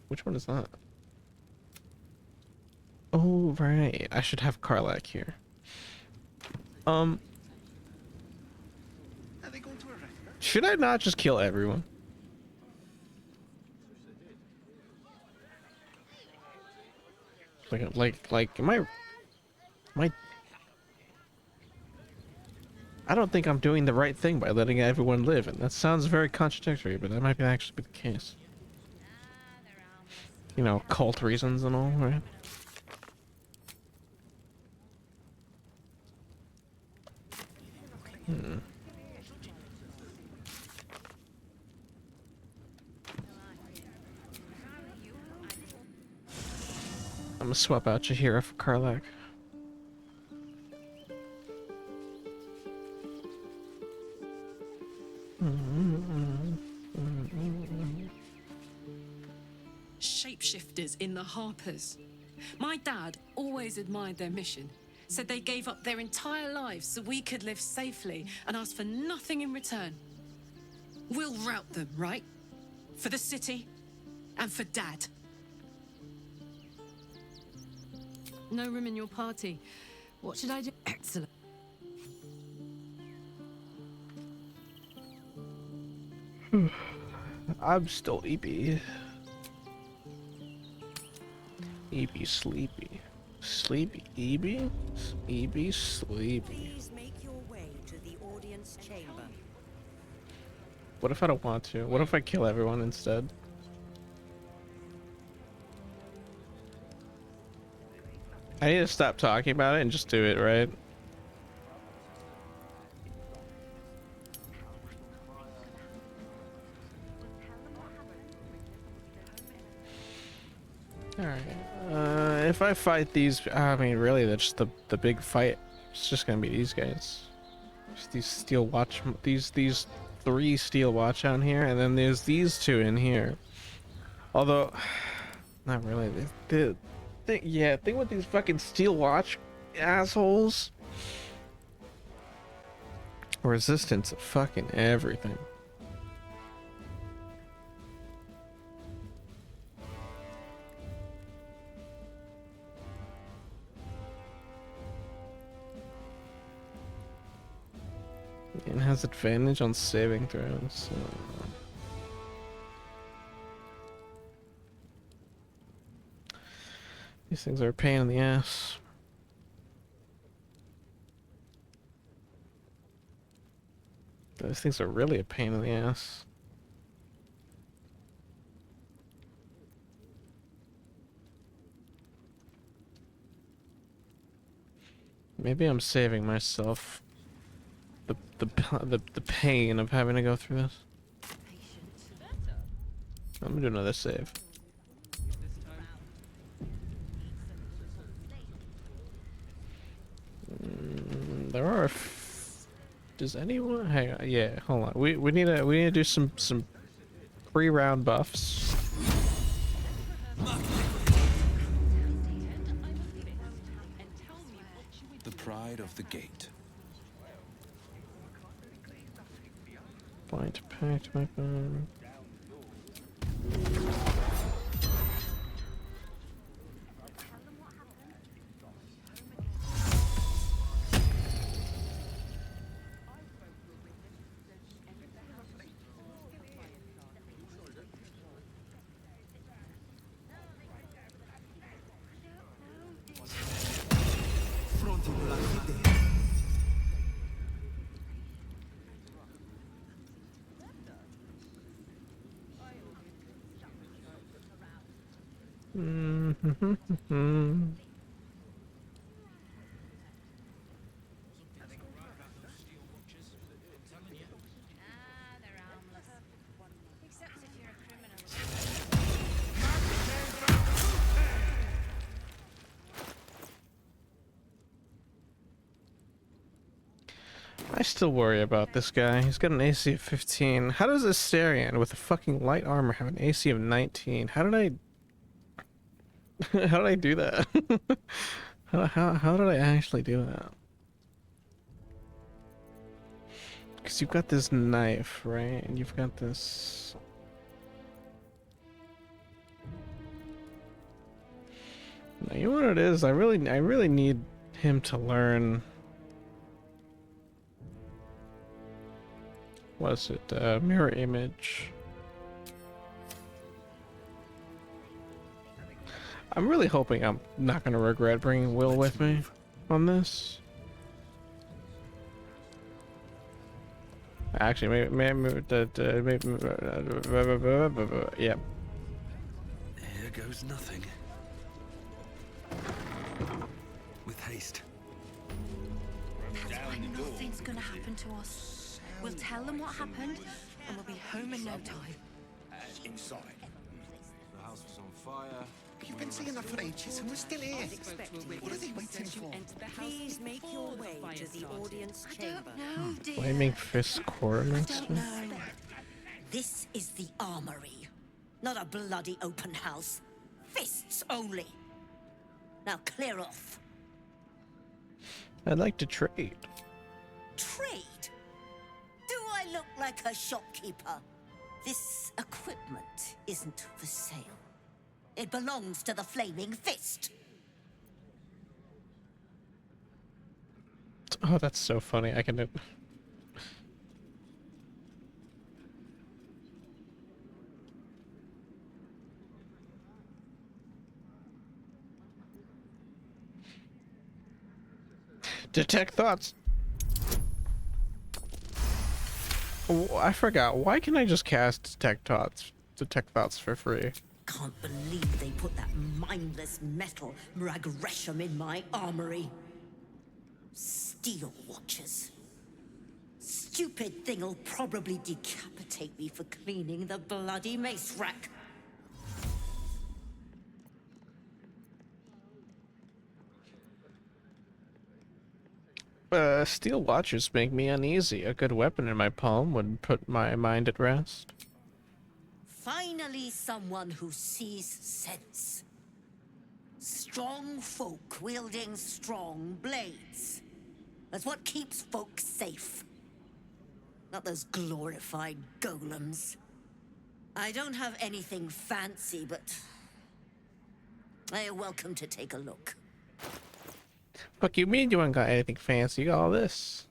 Which one is that? Oh, right. I should have Karlach here. Should I not just kill everyone? Like, am I I don't think I'm doing the right thing by letting everyone live, and that sounds very contradictory, but that might be actually be the case. You know, cult reasons and all, right? Hmm. I'm gonna swap out Jahira for Karlak. Shapeshifters in the Harpers. My dad always admired their mission. Said they gave up their entire lives so we could live safely and asked for nothing in return. We'll rout them, right? For the city and for Dad. No room in your party. What should I do? Excellent. I'm still EB. EB sleepy. Sleepy EB? EB sleepy. Please make your way to the audience chamber. What if I don't want to? What if I kill everyone instead? I need to stop talking about it and just do it, right? Alright. If I fight these, I mean, really, that's the big fight. It's just gonna be these guys. Just these steel watch, these 3 steel watch out here, and then there's these 2 in here. Although, not really. The thing with these fucking steel watch assholes. Resistance of fucking everything. It has advantage on saving throws. So. These things are a pain in the ass. Those things are really a pain in the ass. Maybe I'm saving myself the pain of having to go through this. I'm gonna do another save. There are. Does anyone? Hang on. Yeah, hold on. We need to do some pre-round buffs. The pride of the gate. Blind pact weapon. I still worry about this guy. He's got an AC of 15. How does Astarion with a fucking light armor have an AC of 19? How did I how did I do that? how did I actually do that? Because you've got this knife, right? And you've got this. Now, you know what it is? I really need him to learn. What is it? Mirror image. I'm really hoping I'm not going to regret bringing Will with me on this. Actually, maybe yeah. Here goes nothing. With haste. That's why nothing's gonna happen to us. We'll tell them what happened, and we'll be home in no time. Inside. The house was on fire. You've been seeing that for ages and we're still here. What are they waiting for? Please make your way to the audience chamber. No, dear. Flaming Fist Quartermaster? No. This is the armory, not a bloody open house. Fists only. Now clear off. I'd like to trade. Trade? Do I look like a shopkeeper? This equipment isn't for sale. It belongs to the Flaming Fist. Oh, that's so funny. I can do. Detect thoughts. Oh, I forgot. Why can I just cast detect thoughts for free? Can't believe they put that mindless metal Mragresham in my armory. Steel watchers. Stupid thing'll probably decapitate me for cleaning the bloody mace rack. Steel watchers make me uneasy. A good weapon in my palm would put my mind at rest. Finally, someone who sees sense. Strong folk wielding strong blades. That's what keeps folk safe. Not those glorified golems. I don't have anything fancy, but you're welcome to take a look. Fuck you mean you ain't got anything fancy? You got all this.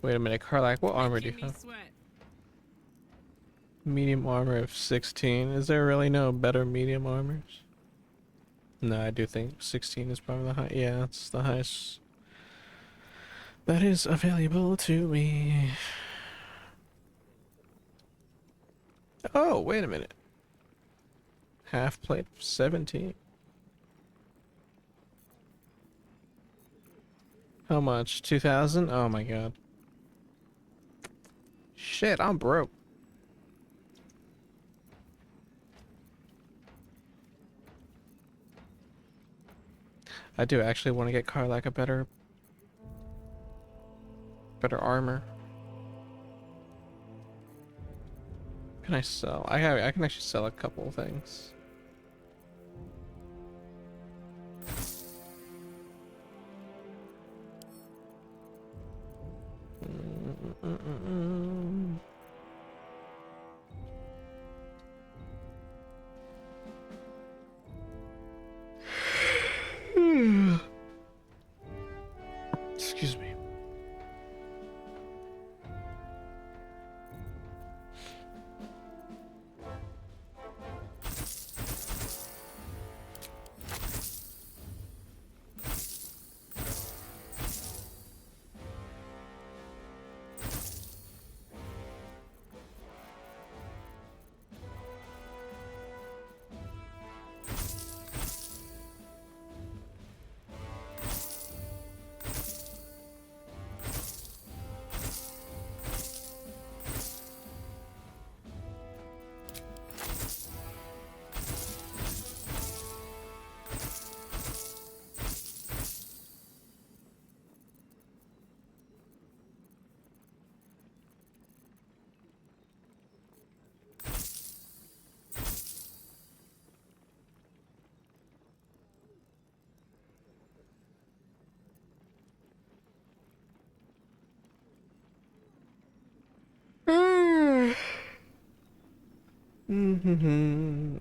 Wait a minute, Karlak, what armor do you have? Medium armor of 16. Is there really no better medium armors? No, I do think 16 is probably the high. Yeah, it's the highest that is available to me. Oh, wait a minute. Half plate 17. How much? 2,000? Oh my god. Shit, I'm broke. I do actually want to get Karlak a better armor. Can I sell? I can actually sell a couple of things. Excuse me.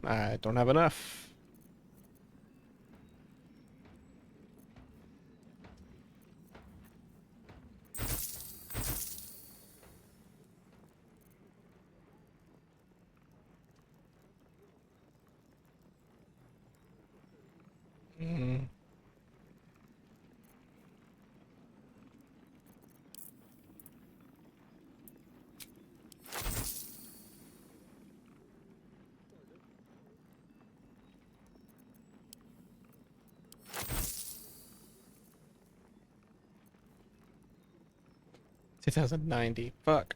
I don't have enough. 2090. Fuck.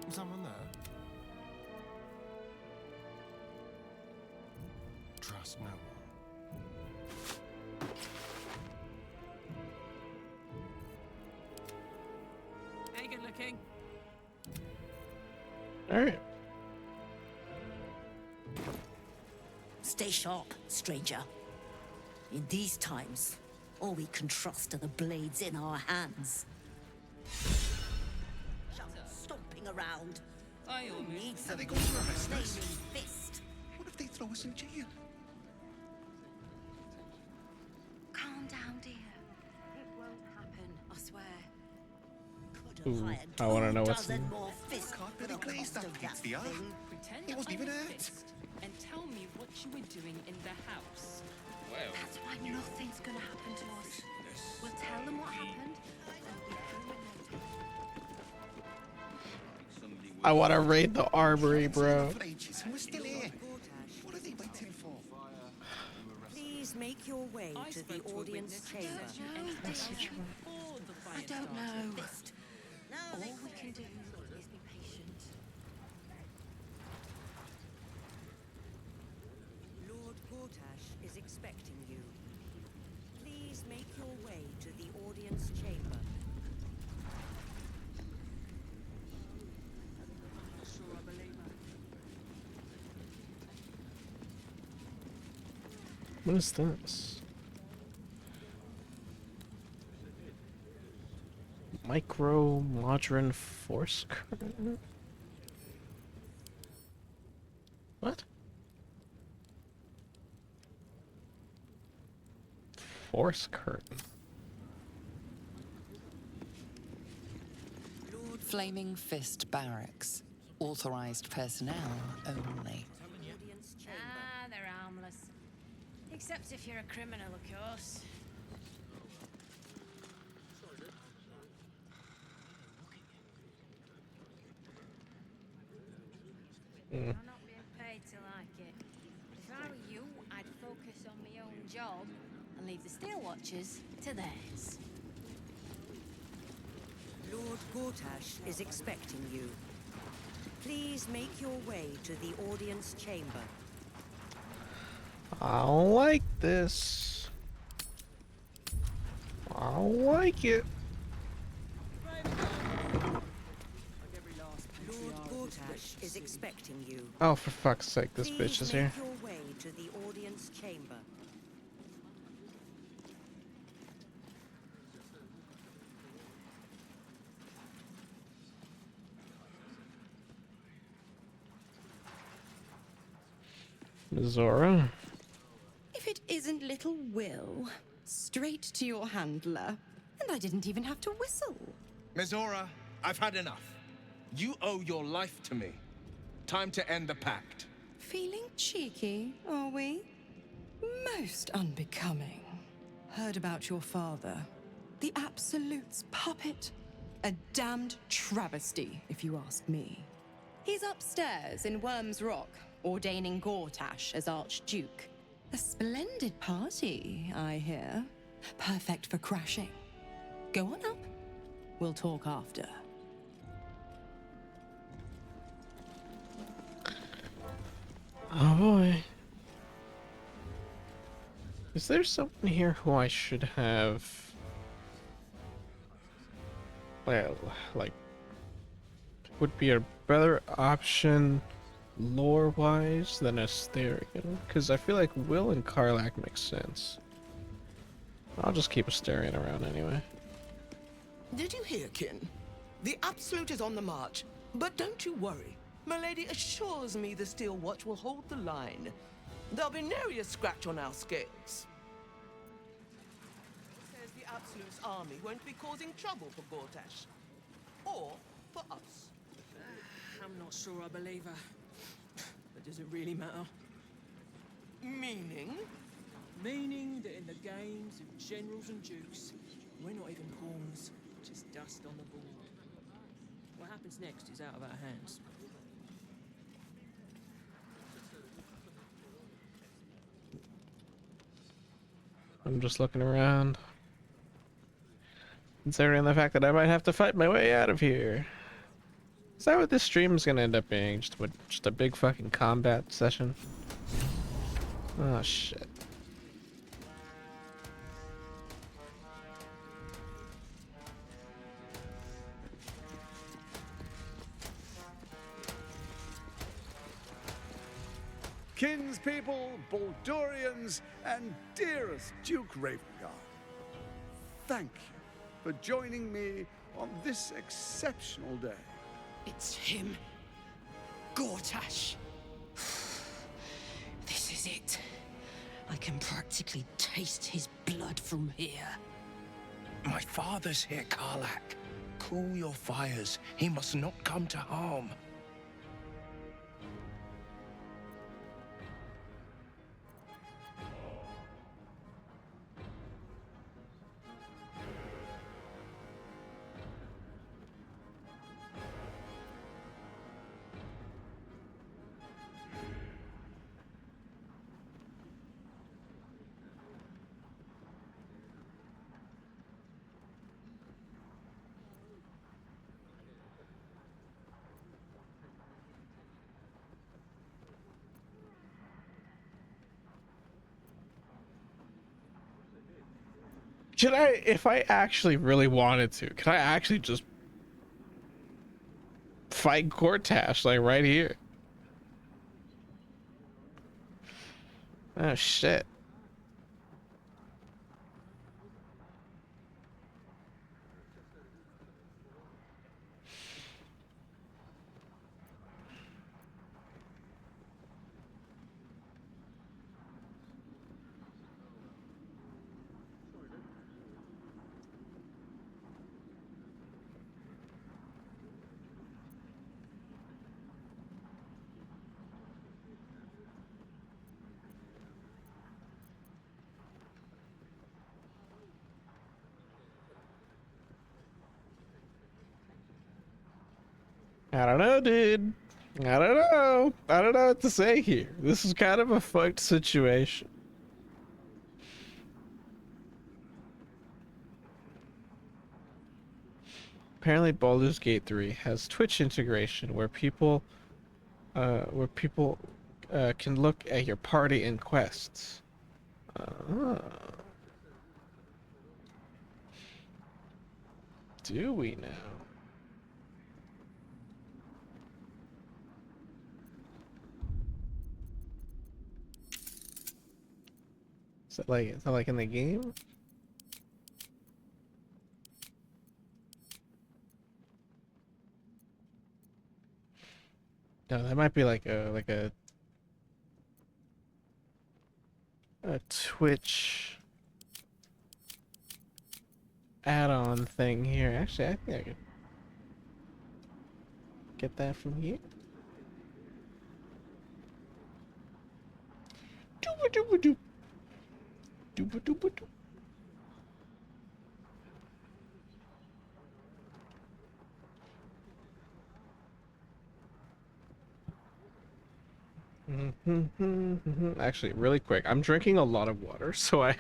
Is someone there? Trust no one. Hey, good looking. All right. Stay sharp, stranger. In these times, all we can trust are the blades in our hands. Stomping around. Who needs them? Are they going to arrest us? Flaming fist. What if they throw us in jail? Calm down, dear. It won't happen, I swear. Ooh, I want to know what's in. Can't really glaze that pizza. Pretend He wasn't I'm even a hurt. fist and tell me what you were doing in the house. Well, That's why nothing's gonna happen to us. We'll tell them what happened. I want to raid the armory, bro. For ages, and we're still here. What are they waiting for? Please make your way to the audience chamber. I don't know. All we can do is be patient. Lord Gortash is expecting you. Please make your way to the audience chamber. What is this? Micro modern force current? What? Force curtain. Flaming Fist Barracks. Authorized personnel only. Ah, they're harmless. Except if you're a criminal, of course. Mm. You're not being paid to like it. But if I were you, I'd focus on my own job and leave the Steel Watchers to theirs. Lord Gortash is expecting you. Please make your way to the audience chamber. I don't like this. I don't like it. Lord Gortash is expecting you. Oh, for fuck's sake, this bitch is here. Please make your way to the audience chamber. Zora. If it isn't little Will, straight to your handler. And I didn't even have to whistle. Mizora, I've had enough. You owe your life to me. Time to end the pact. Feeling cheeky, are we? Most unbecoming. Heard about your father. The Absolute's puppet. A damned travesty, if you ask me. He's upstairs in Worm's Rock, ordaining Gortash as Archduke. A splendid party, I hear. Perfect for crashing. Go on up. We'll talk after. Oh boy. Is there someone here who I should have... Well, like... would be a better option lore-wise than Astarion? Because I feel like Will and Karlak make sense. I'll just keep Astarion around anyway. Did you hear, kin? The Absolute is on the march, but don't you worry. Milady assures me the Steel Watch will hold the line. There'll be nary a scratch on our scales. Says the Absolute's army won't be causing trouble for Gortash. Or for us. I'm not sure I believe her. But does it really matter? Meaning? Meaning that in the games of generals and dukes, we're not even pawns, just dust on the board. What happens next is out of our hands. I'm just looking around. Considering the fact that I might have to fight my way out of here. Is that what this stream is gonna end up being? Just a big fucking combat session? Oh shit. Kinspeople, Baldurians, and dearest Duke Ravengard, thank you for joining me on this exceptional day. It's him. Gortash. This is it. I can practically taste his blood from here. My father's here, Karlak. Cool your fires. He must not come to harm. Should I, if I actually really wanted to, could I actually just fight Gortash, like, right here? Oh, shit. I don't know, dude. I don't know. I don't know what to say here. This is kind of a fucked situation. Apparently Baldur's Gate 3 has Twitch integration where people can look at your party and quests. Do we now? Is that like in the game? No, that might be like a Twitch add-on thing here. Actually, I think I could get that from here. Dooba-dooba-doo. Dooba-dooba-doo. Actually, really quick, I'm drinking a lot of water, so I'm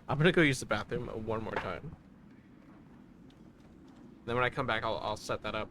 gonna go use the bathroom one more time. Then when I come back, I'll set that up.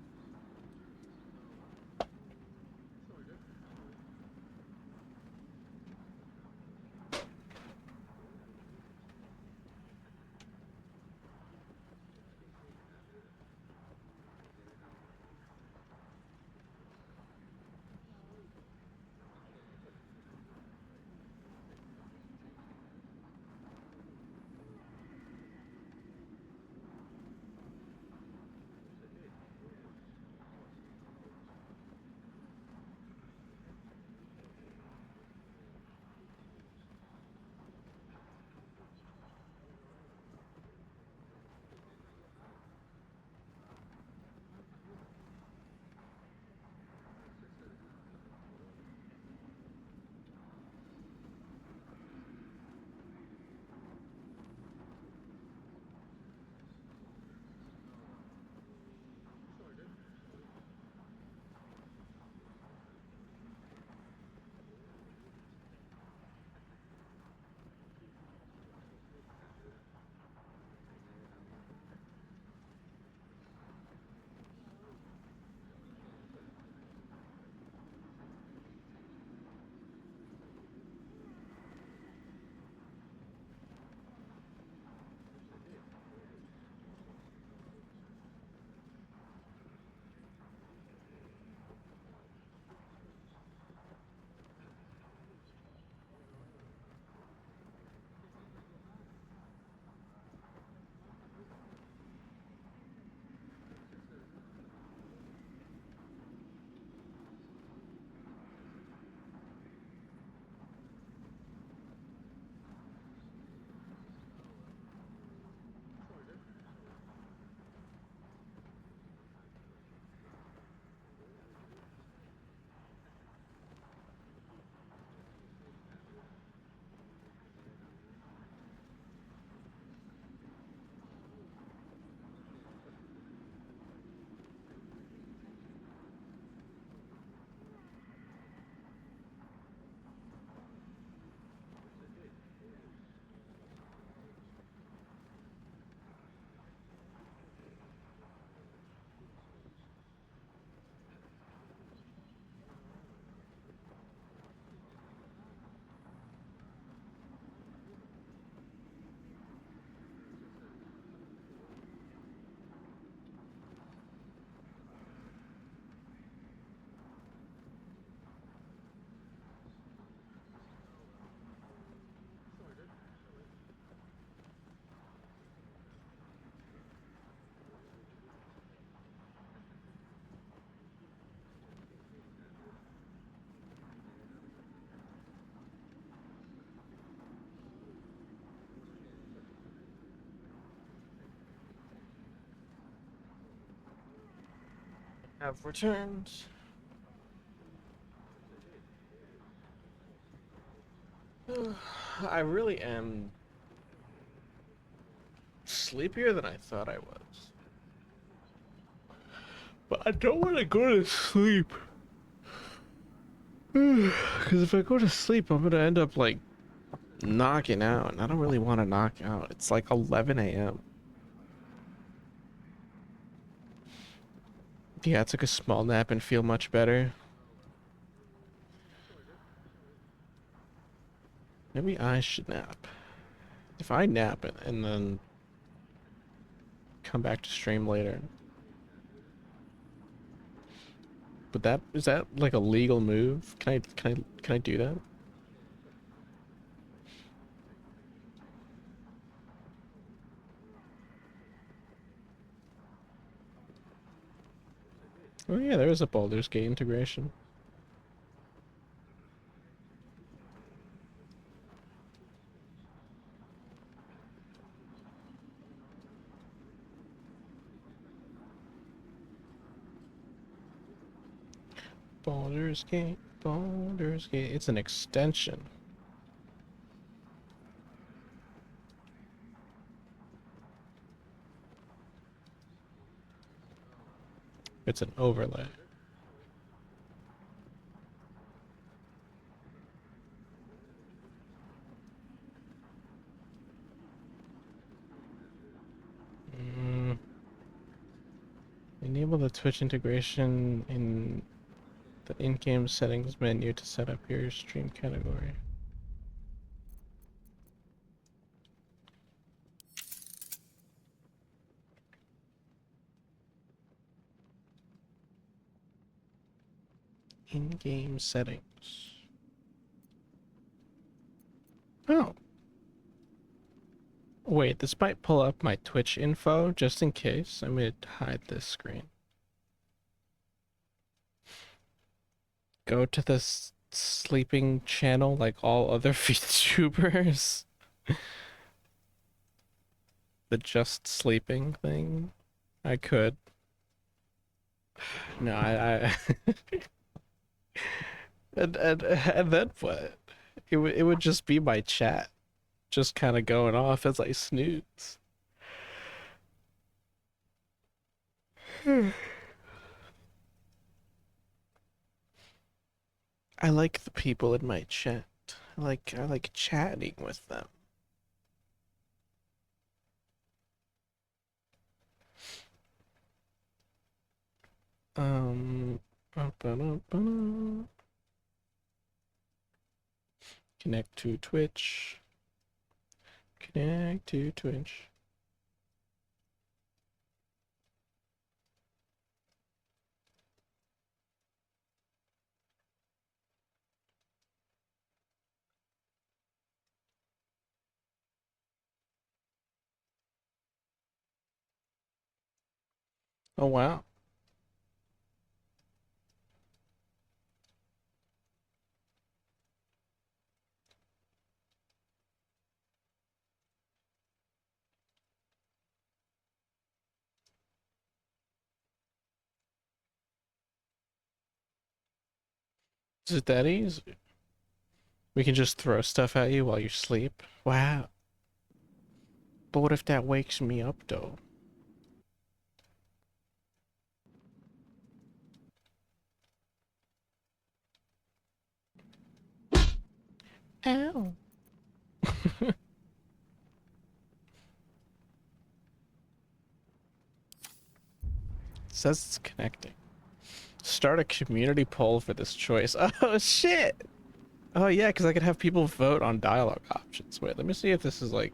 Have returned. I really am sleepier than I thought I was. But I don't want to go to sleep. Because if I go to sleep, I'm going to end up, like, knocking out. And I don't really want to knock out. It's like 11 a.m. Yeah, I took a small nap and feel much better. Maybe I should nap. If I nap and then come back to stream later. But is that like a legal move? Can I do that? Oh yeah, there is a Baldur's Gate integration. Baldur's Gate, Baldur's Gate. It's an extension. It's an overlay. Enable the Twitch integration in the in-game settings menu to set up your stream category. In-game settings. Oh. Wait, this might pull up my Twitch info just in case. I'm going to hide this screen. Go to this sleeping channel like all other VTubers. The just sleeping thing. I could. No, I and then what? It would just be my chat, just kind of going off as I snooze. I like the people in my chat. I like chatting with them. Ba-da-ba-da. Connect to Twitch. Connect to Twitch. Oh wow. Is it that easy? We can just throw stuff at you while you sleep? Wow. But what if that wakes me up though? Ow. It says it's connecting. Start a community poll for this choice. Oh shit! Oh yeah, because I could have people vote on dialogue options. Wait, let me see if this is like...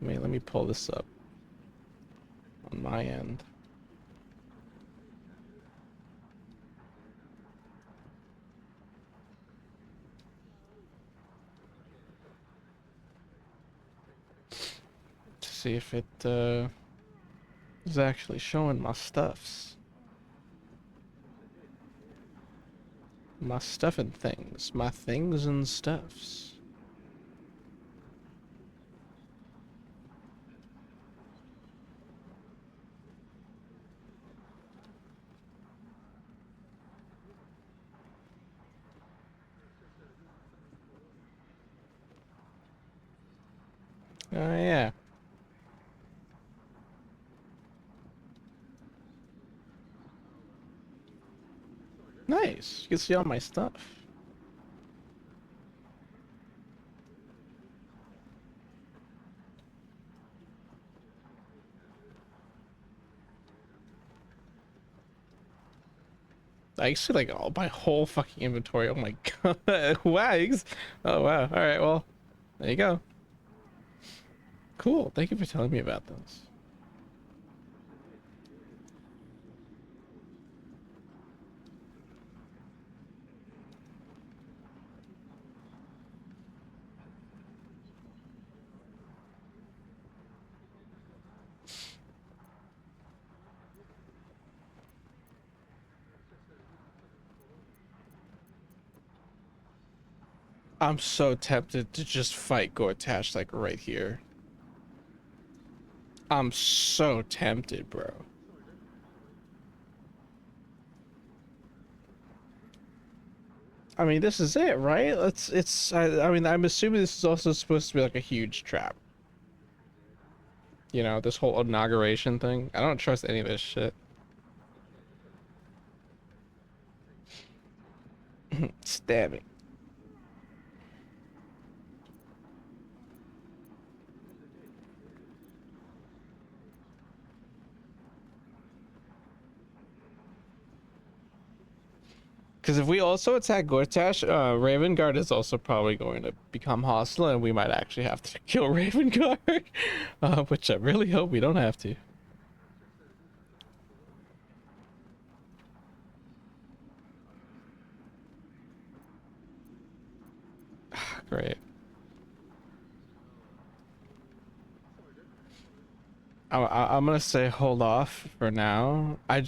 let me pull this up on my end. To see if it is actually showing my stuffs. My stuff and things. My things and stuffs. Oh yeah. Nice. You can see all my stuff. I see like all my whole fucking inventory. Oh my god. Wags. Oh wow. Alright, well. There you go. Cool. Thank you for telling me about this. I'm so tempted to just fight Gortash like right here. I'm so tempted, bro. I mean, this is it, right? I mean, I'm assuming this is also supposed to be like a huge trap. You know, this whole inauguration thing. I don't trust any of this shit. Stabbing. Because if we also attack Gortash, Ravengard is also probably going to become hostile, and we might actually have to kill Ravengard. Which I really hope we don't have to. Great. I'm gonna say hold off for now. I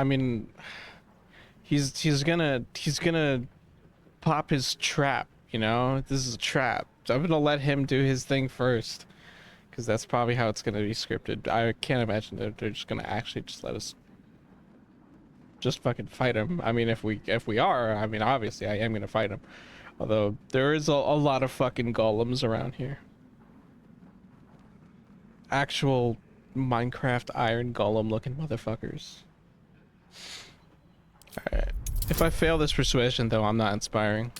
mean, he's gonna pop his trap, you know? This is a trap. So I'm gonna let him do his thing first, because that's probably how it's gonna be scripted. I can't imagine that they're just gonna actually just let us just fucking fight him. I mean, if we are, I mean, obviously I am gonna fight him. Although there is a lot of fucking golems around here. Actual Minecraft iron golem looking motherfuckers. Alright. If I fail this persuasion though, I'm not inspiring.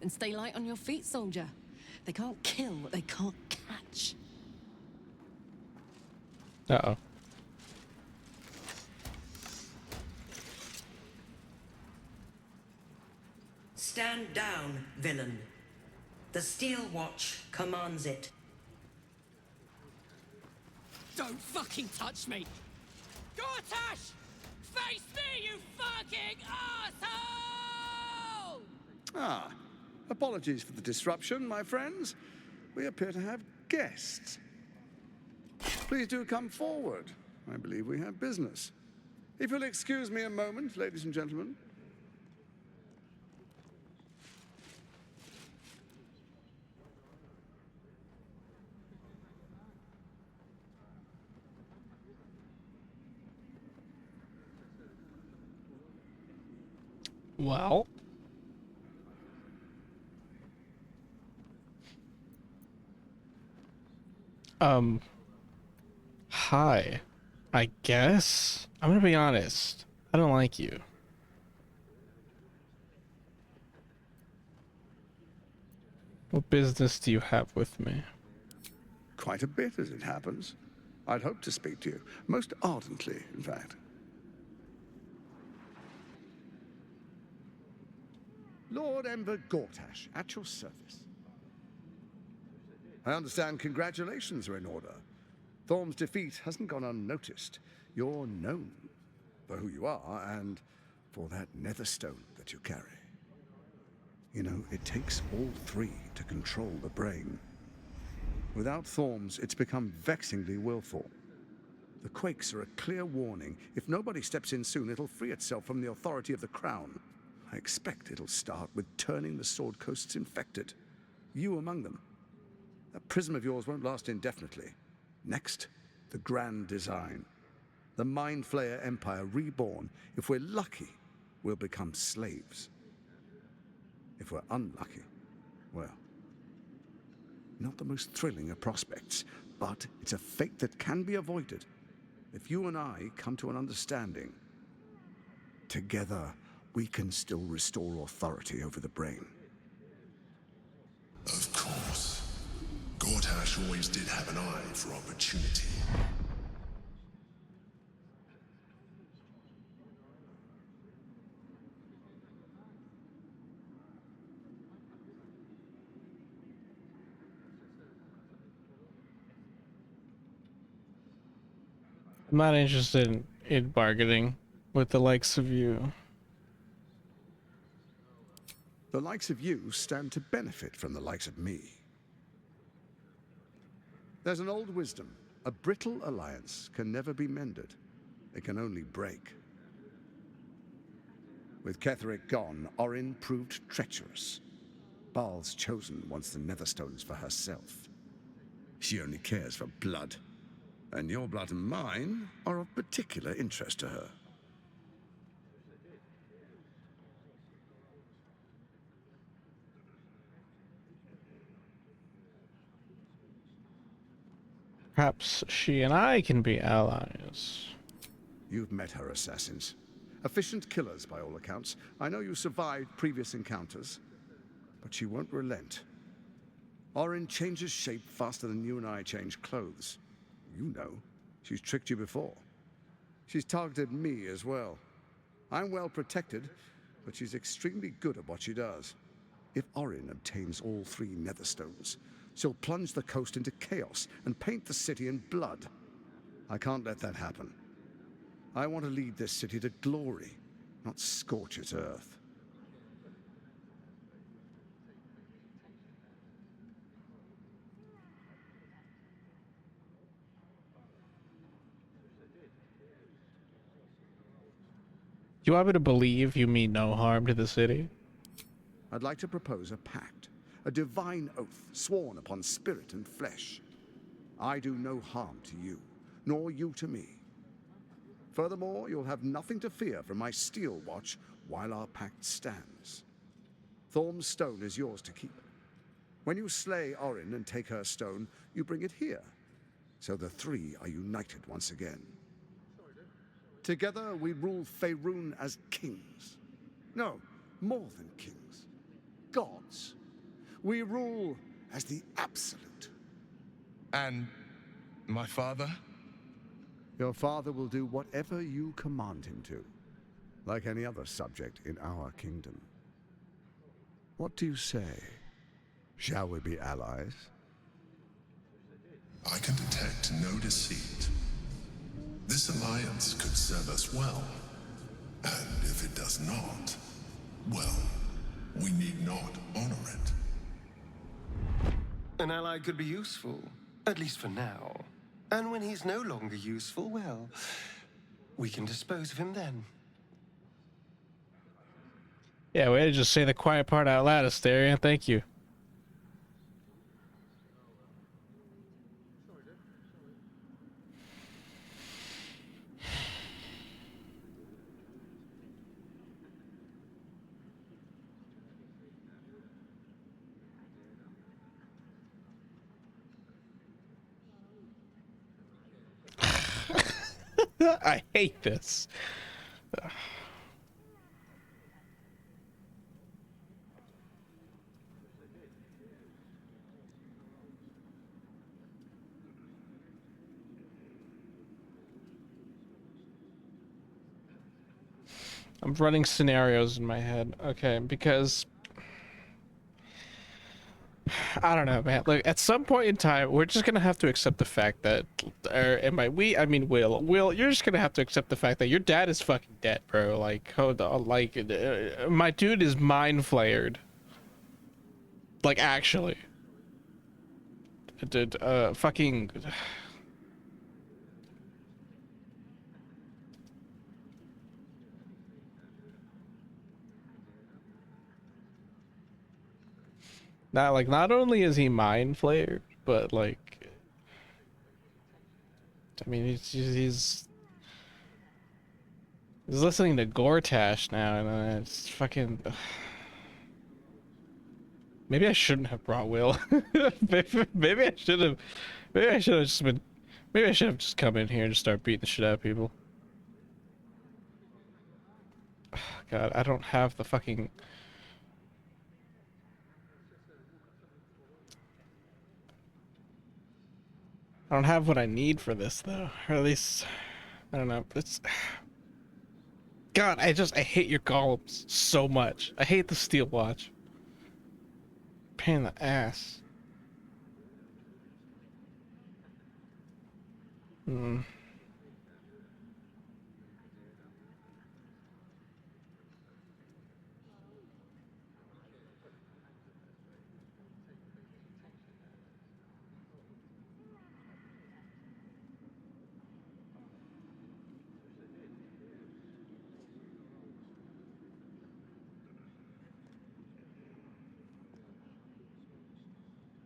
And stay light on your feet, soldier. They can't kill what they can't catch. Uh-oh. Stand down, villain. The Steel Watch commands it. Don't fucking touch me! Gortash! Face me, you fucking asshole! Ah, apologies for the disruption, my friends. We appear to have guests. Please do come forward. I believe we have business. If you'll excuse me a moment, ladies and gentlemen. Well. Hi. I guess? I'm gonna be honest. I don't like you. What business do you have with me? Quite a bit, as it happens. I'd hoped to speak to you. Most ardently, in fact. Lord Ember Gortash, at your service. I understand congratulations are in order. Thorm's defeat hasn't gone unnoticed. You're known for who you are and for that netherstone that you carry. You know, it takes all three to control the brain. Without Thorms, it's become vexingly willful. The quakes are a clear warning. If nobody steps in soon, it'll free itself from the authority of the crown. I expect it'll start with turning the Sword Coasts infected. You among them. That prism of yours won't last indefinitely. Next, the grand design. The Mind Flayer Empire reborn. If we're lucky, we'll become slaves. If we're unlucky, well, not the most thrilling of prospects, but it's a fate that can be avoided if you and I come to an understanding. Together, we can still restore authority over the brain. Of course. Gortash always did have an eye for opportunity. I'm not interested in bargaining with the likes of you. The likes of you stand to benefit from the likes of me. There's an old wisdom. A brittle alliance can never be mended. It can only break. With Ketheric gone, Orin proved treacherous. Baal's chosen wants the Netherstones for herself. She only cares for blood. And your blood and mine are of particular interest to her. Perhaps she and I can be allies. You've met her assassins. Efficient killers, by all accounts. I know you survived previous encounters, but she won't relent. Orin changes shape faster than you and I change clothes. You know, She's tricked you before. She's targeted me as well. I'm well protected, but she's extremely good at what she does. If Orin obtains all 3 Netherstones, she'll plunge the coast into chaos and paint the city in blood. I can't let that happen. I want to lead this city to glory, not scorch its earth. You want me to believe you mean no harm to the city? I'd like to propose a pact, a divine oath sworn upon spirit and flesh. I do no harm to you, nor you to me. Furthermore, you'll have nothing to fear from my steel watch while our pact stands. Thorm's stone is yours to keep. When you slay Orin and take her stone, you bring it here, so the 3 are united once again. Together we rule Faerun as kings. No, more than kings. Gods. We rule as the absolute. And my father? Your father will do whatever you command him to, like any other subject in our kingdom. What do you say? Shall we be allies? I can detect no deceit. This alliance could serve us well. And if it does not, well, we need not honor it. An ally could be useful, at least for now. And when he's no longer useful, well, we can dispose of him then. Yeah, way to just say the quiet part out loud, Asteria. Thank you. I hate this. I'm running scenarios in my head. Okay, because I don't know, man. Like at some point in time, we're just gonna have to accept the fact that, I mean, Will, you're just gonna have to accept the fact that your dad is fucking dead, bro. Like, hold on, like, my dude is mind flared. Like, actually, dude, fucking. Not only is he mind flared, but like, I mean, he's listening to Gortash now, and it's fucking. Maybe I shouldn't have brought Will. maybe I should have. Maybe I should have just been. Maybe I should have just come in here and just start beating the shit out of people. God, I don't have the fucking. I don't have what I need for this though, or at least I don't know. It's God, I hate your golems so much. I hate the steel watch. Pain in the ass. Hmm.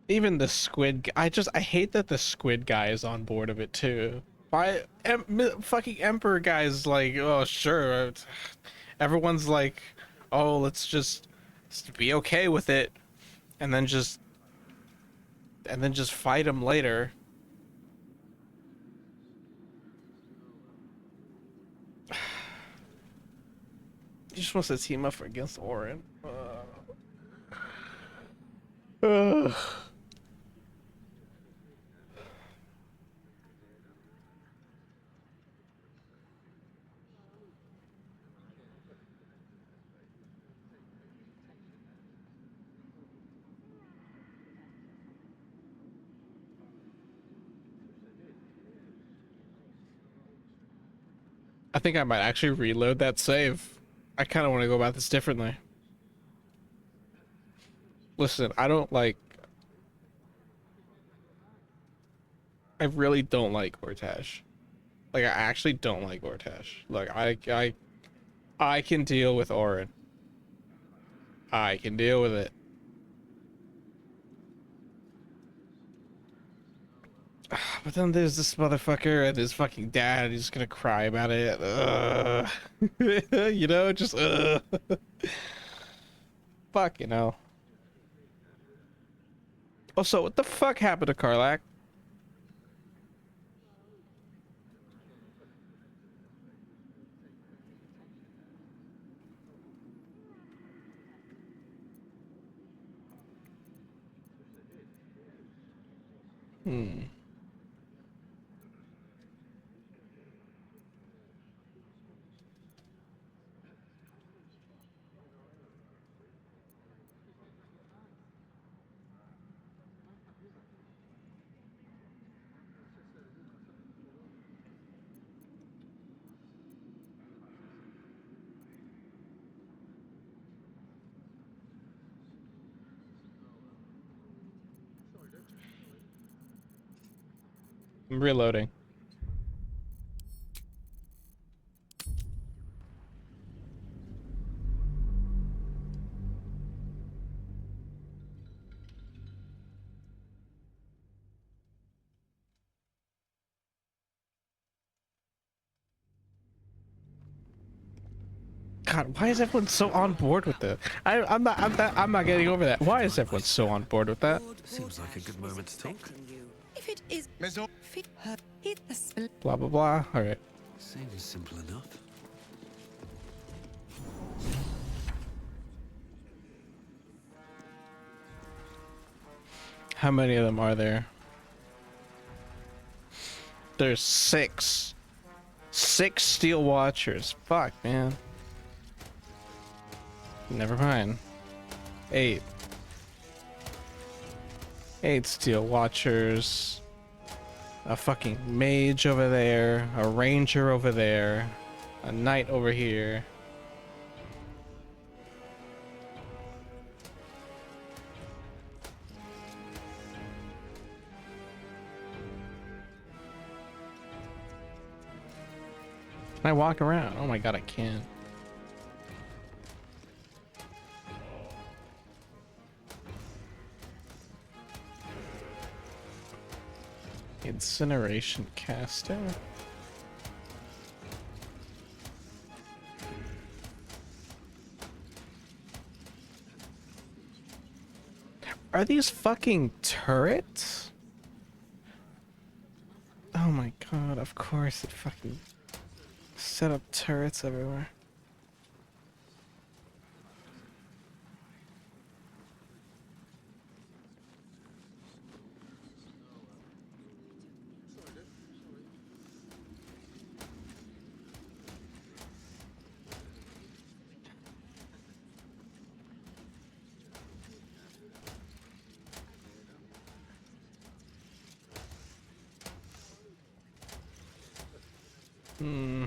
Even the squid, I hate that the squid guy is on board of it too. Why, fucking Emperor guy's like, oh sure, everyone's like, oh let's just be okay with it, and then just fight him later. He just wants to team up against Orin. I think I might actually reload that save. I kind of want to go about this differently. Listen, I really don't like Gortash. Like, I actually don't like Gortash. Look, I can deal with Orin. I can deal with it. But then there's this motherfucker and his fucking dad, and he's gonna cry about it. You know, just fuck, you know. Also, what the fuck happened to Karlak? Hmm. I'm reloading. God, why is everyone so on board with this? I'm not getting over that. Why is everyone so on board with that? Seems like a good moment to talk. If it is fit her, hit the Blah blah blah. All right. Seems simple enough. How many of them are there? There's 6. 6 Steel Watchers. Fuck, man. Never mind. 8. 8 Steel Watchers. A fucking mage over there. A ranger over there. A knight over here. Can I walk around? Oh my god, I can. Incineration caster. Are these fucking turrets? Oh my god, of course it fucking set up turrets everywhere. Hmm.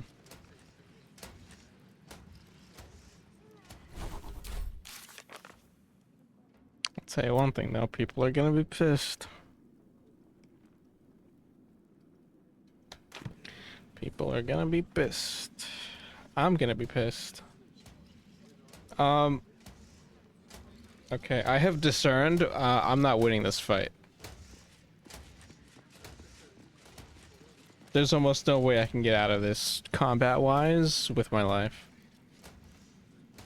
I'll tell you one thing though, people are gonna be pissed. People are gonna be pissed. I'm gonna be pissed. Okay, I have discerned, I'm not winning this fight. There's almost no way I can get out of this combat-wise with my life.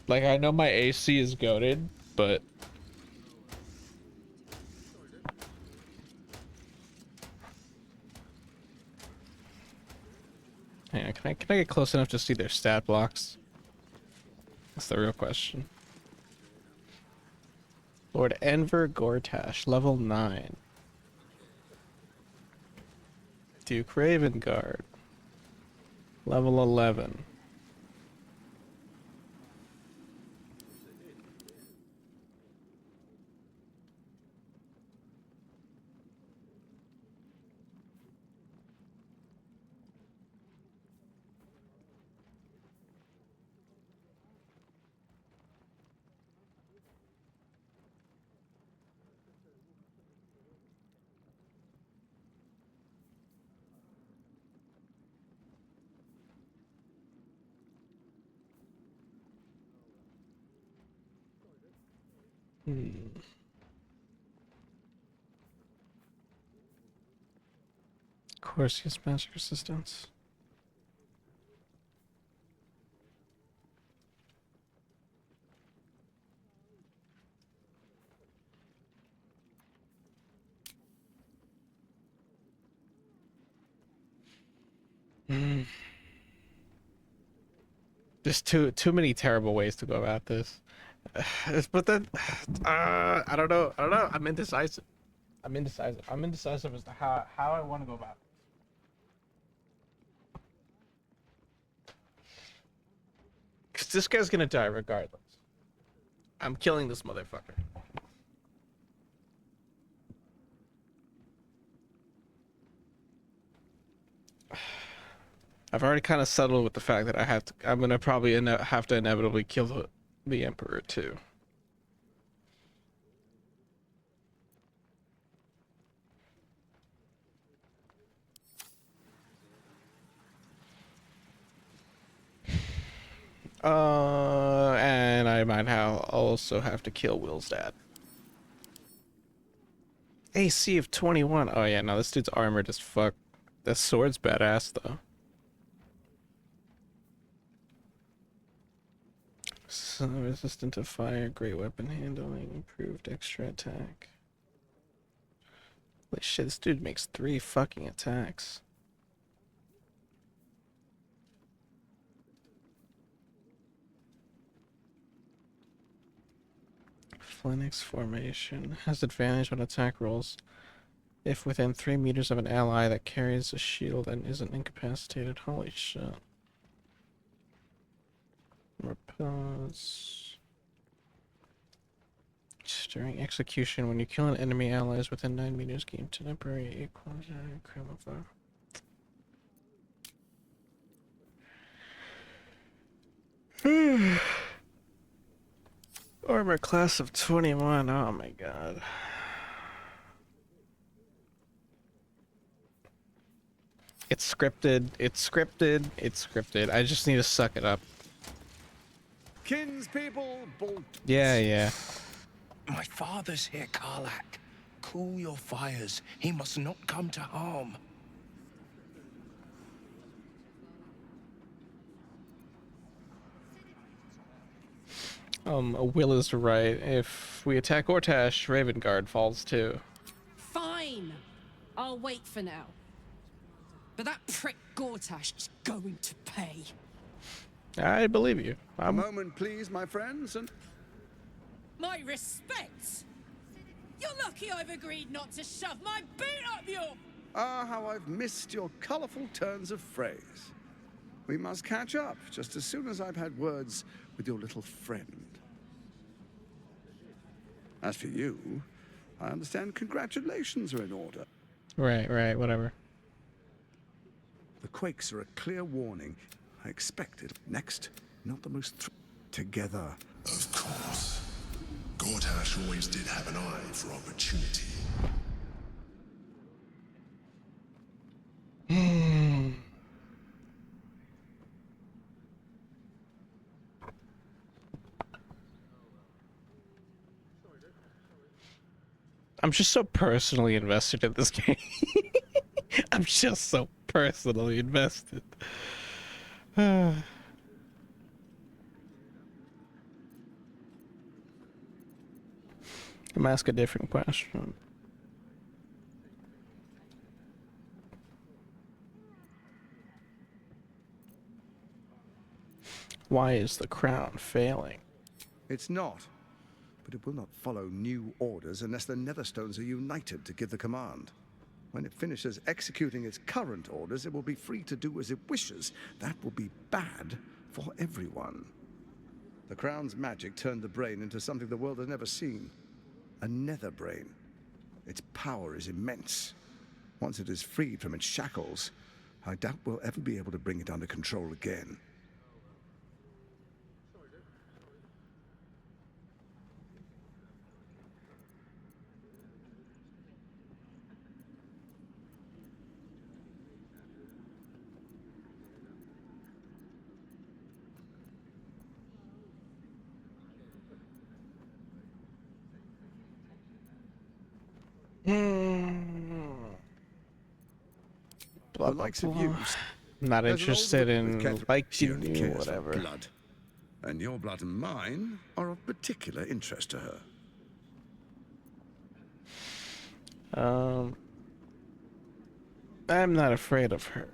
Like, I know my AC is goated, but... Hang on, can I get close enough to see their stat blocks? That's the real question. Lord Enver Gortash, level 9. Duke Ravengard, level 11. Of course, yes, magic resistance. There's too many terrible ways to go about this. But then, I don't know. I'm indecisive. I'm indecisive as to how I want to go about it. Cause this guy's gonna die regardless. I'm killing this motherfucker. I've already kind of settled with the fact that I'm gonna probably have to inevitably kill the Emperor too. And I might also have to kill Will's dad. AC of 21. Oh yeah, no, this dude's armored as fuck. That sword's badass though. So resistant to fire, great weapon handling, improved extra attack. Holy shit, this dude makes 3 fucking attacks. Phoenix formation has advantage on attack rolls if within 3 meters of an ally that carries a shield and isn't incapacitated. Holy shit. Repose. During execution, when you kill an enemy allies within 9 meters, gain temporary equalizing chromophore. Armor class of 21. Oh my god. It's scripted. It's scripted. It's scripted. I just need to suck it up. Kinspeople, Yeah. My father's here, Karlak. Cool your fires. He must not come to harm. Will is right. If we attack Ortash, Ravengard falls too. Fine. I'll wait for now. But that prick Gortash is going to pay. I believe you. A moment, please, my friends, and... My respects. You're lucky I've agreed not to shove my boot up your... Ah, how I've missed your colorful turns of phrase. We must catch up just as soon as I've had words with your little friend. As for you, I understand congratulations are in order. Right, whatever. The quakes are a clear warning. I expected. Next, not the most together. Of course. Gortash always did have an eye for opportunity. I'm just so personally invested in this game. I'm just so personally invested. I'm gonna ask a different question. Why is the crown failing? It's not. But it will not follow new orders unless the Netherstones are united to give the command. When it finishes executing its current orders, it will be free to do as it wishes. That will be bad for everyone. The Crown's magic turned the brain into something the world has never seen. A nether brain. Its power is immense. Once it is freed from its shackles, I doubt we'll ever be able to bring it under control again. blah, The blah, likes of blah. you. Not There's an old interested book with in Catherine. She liking only you, cares for whatever. blood. And your blood and mine are of particular interest to her. I'm not afraid of her.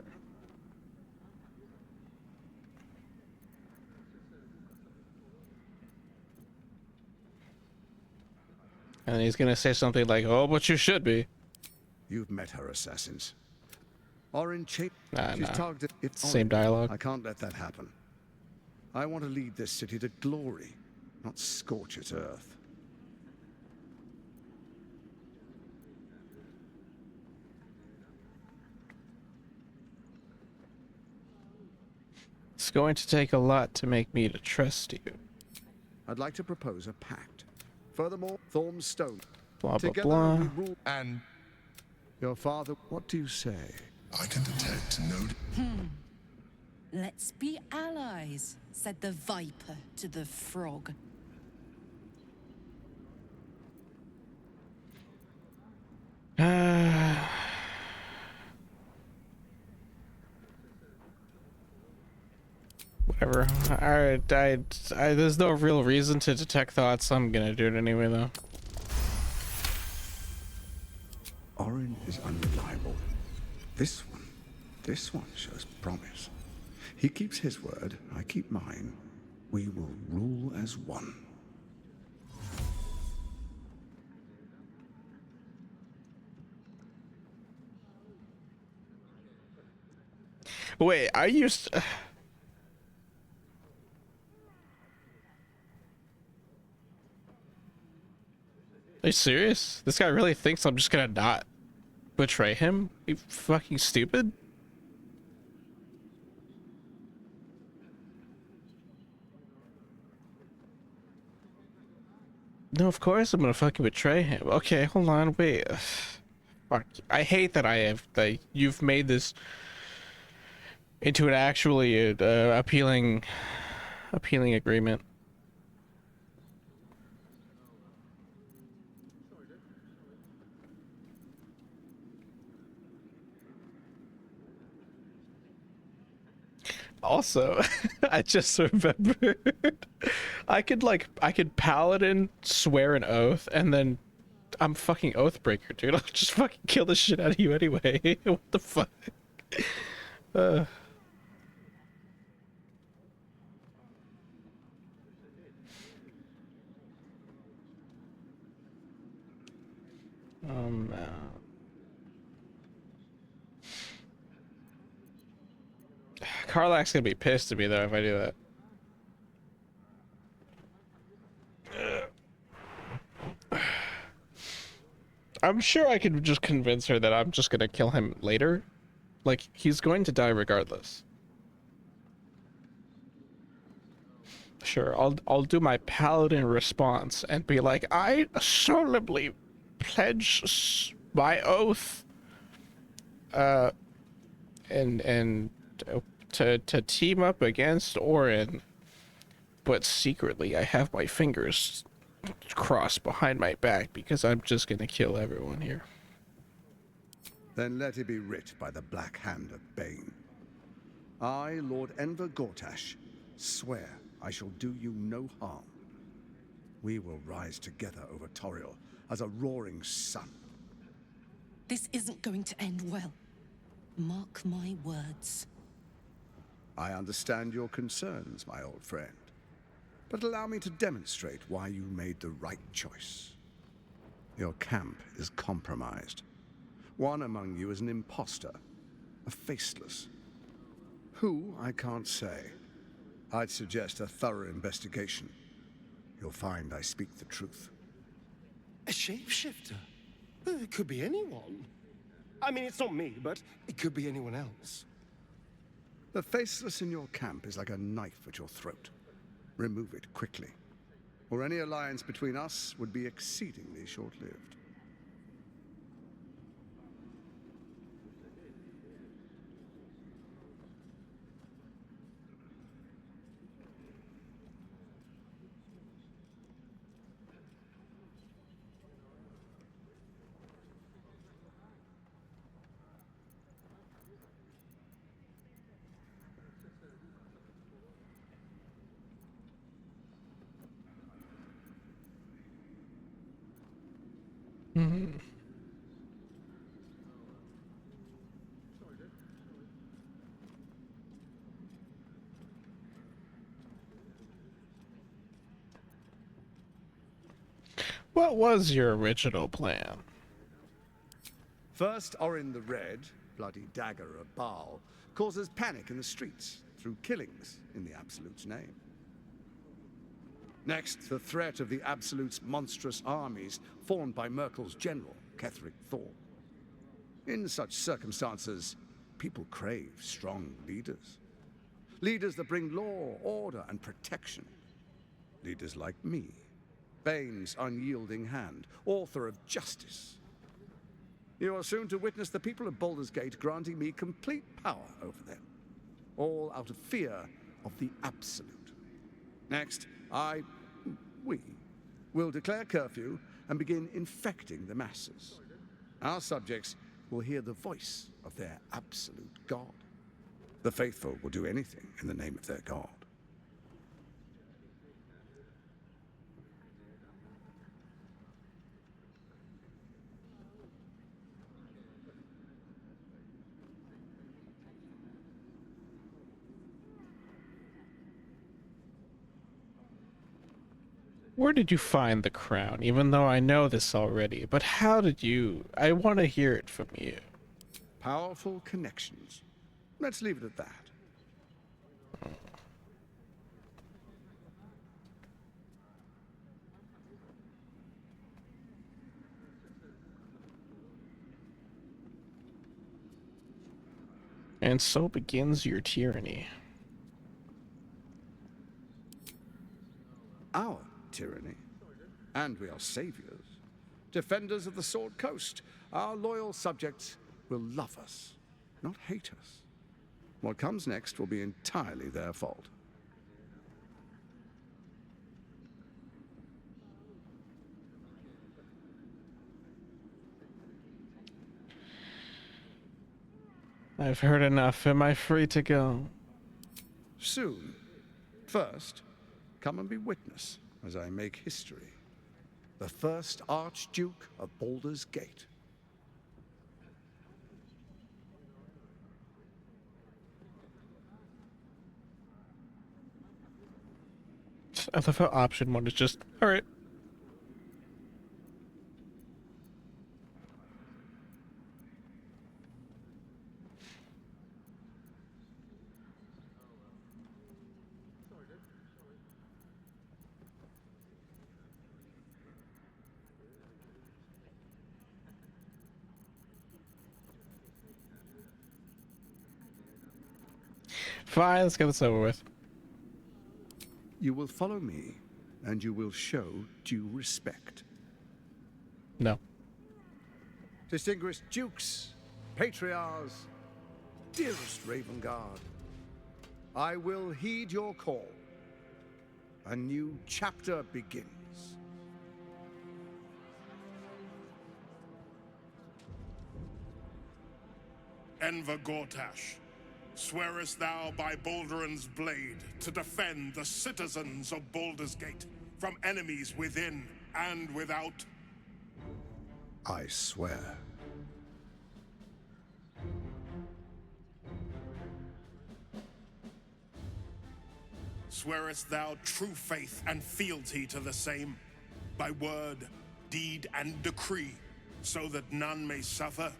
And he's gonna say something like, "Oh, but you should be." You've met her assassins. Orange Chain. Nah, She's nah. targeted. It's Same dialogue. I can't let that happen. I want to lead this city to glory, not scorch its earth. It's going to take a lot to make me to trust you. I'd like to propose a pact. Furthermore, Thorm's stone. Blah, blah, Together blah. we rule. And your father. What do you say? I can detect no. Let's be allies, said the viper to the frog. Whatever. There's no real reason to detect thoughts. I'm gonna do it anyway, though. Orin is unreliable. This one shows promise. He keeps his word, I keep mine. We will rule as one. Wait, are you? Are you serious? This guy really thinks I'm just gonna not betray him? You fucking stupid. No, of course I'm gonna fucking betray him. Okay, hold on, wait. Fuck. I hate that you've made this into an actually appealing agreement. Also, I just remembered I could paladin swear an oath and then I'm fucking oathbreaker, dude. I'll just fucking kill the shit out of you anyway. What the fuck? No. Karlach's gonna be pissed at me though if I do that. I'm sure I could just convince her that I'm just gonna kill him later. Like, he's going to die regardless. Sure, I'll do my paladin response and be like, I solemnly pledge my oath and to team up against Orin, but secretly I have my fingers crossed behind my back because I'm just gonna kill everyone here. Then let it be writ by the black hand of Bane. I, Lord Enver Gortash, swear I shall do you no harm. We will rise together over Toriel as a roaring sun. This isn't going to end well. Mark my words. I understand your concerns, my old friend. But allow me to demonstrate why you made the right choice. Your camp is compromised. One among you is an imposter, a faceless. Who, I can't say. I'd suggest a thorough investigation. You'll find I speak the truth. A shapeshifter? It could be anyone. I mean, it's not me, but it could be anyone else. The faceless in your camp is like a knife at your throat. Remove it quickly, or any alliance between us would be exceedingly short-lived. Hmm. What was your original plan? First, Orin the Red, bloody dagger of Baal, causes panic in the streets through killings in the Absolute's name. Next, the threat of the Absolute's monstrous armies formed by Merkel's general, Ketheric Thor. In such circumstances, people crave strong leaders. Leaders that bring law, order, and protection. Leaders like me, Bane's unyielding hand, author of justice. You are soon to witness the people of Baldur's Gate granting me complete power over them, all out of fear of the Absolute. Next, we will declare curfew and begin infecting the masses. Our subjects will hear the voice of their absolute God. The faithful will do anything in the name of their God. Where did you find the crown? Even though I know this already, but how did you? I want to hear it from you. Powerful connections. Let's leave it at that. And so begins your tyranny. Our tyranny. And we are saviors. Defenders of the Sword Coast. Our loyal subjects will love us, not hate us. What comes next will be entirely their fault. I've heard enough. Am I free to go? Soon. First, come and be witness as I make history. The first Archduke of Baldur's Gate. I love how option one is just, alright. Fine, let's get this over with. You will follow me, and you will show due respect. No. Distinguished dukes, patriarchs, dearest Ravengard, I will heed your call. A new chapter begins. Enver Gortash, swearest thou by Balduran's blade to defend the citizens of Baldur's Gate from enemies within and without? I swear. Swearest thou true faith and fealty to the same, by word, deed, and decree, so that none may suffer?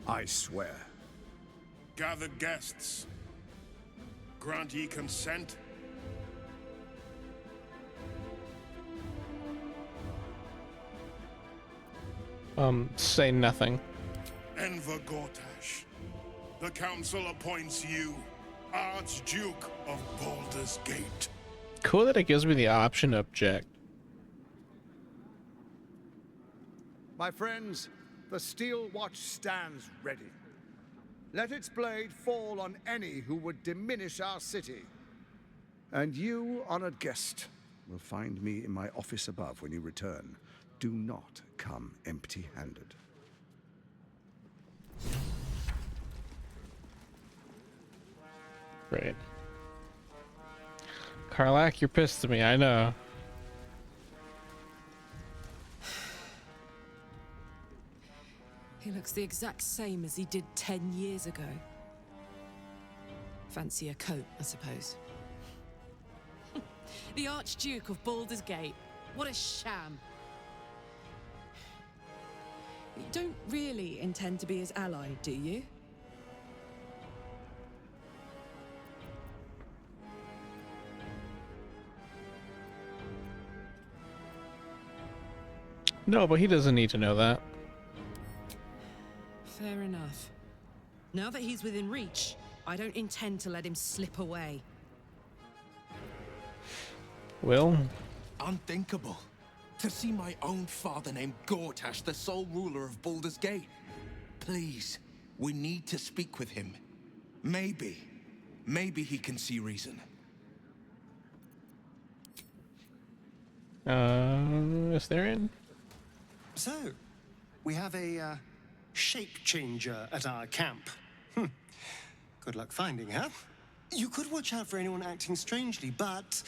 I swear. Gathered guests, grant ye consent? Say nothing. Enver Gortash, the council appoints you Archduke of Baldur's Gate. Cool that it gives me the option to object. My friends, the Steel Watch stands ready. Let its blade fall on any who would diminish our city. And you, honored guest, will find me in my office above when you return. Do not come empty-handed. Great. Karlach, you're pissed at me, I know. looks the exact same as he did 10 years ago. Fancy a coat, I suppose. The Archduke of Baldur's Gate. What a sham. You don't really intend to be his ally, do you? No, but he doesn't need to know that. Fair enough. Now that he's within reach, I don't intend to let him slip away. Will? Unthinkable. To see my own father named Gortash, the sole ruler of Baldur's Gate. Please, we need to speak with him. Maybe he can see reason. Is there in? So, we have a shape changer at our camp. Good luck finding her. You could watch out for anyone acting strangely, but,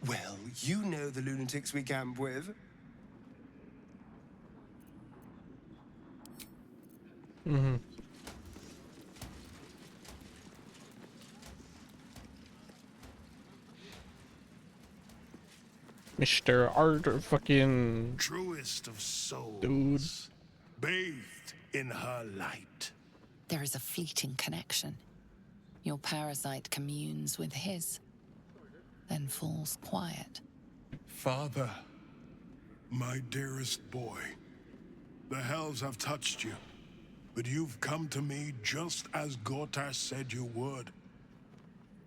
well, you know the lunatics we camp with. Mm-hmm. Mr. Art fucking Truest of souls. Dude. Bathed in her light. There is a fleeting connection. Your parasite communes with his, then falls quiet. Father. My dearest boy, the hells have touched you, but you've come to me just as Gortash said you would.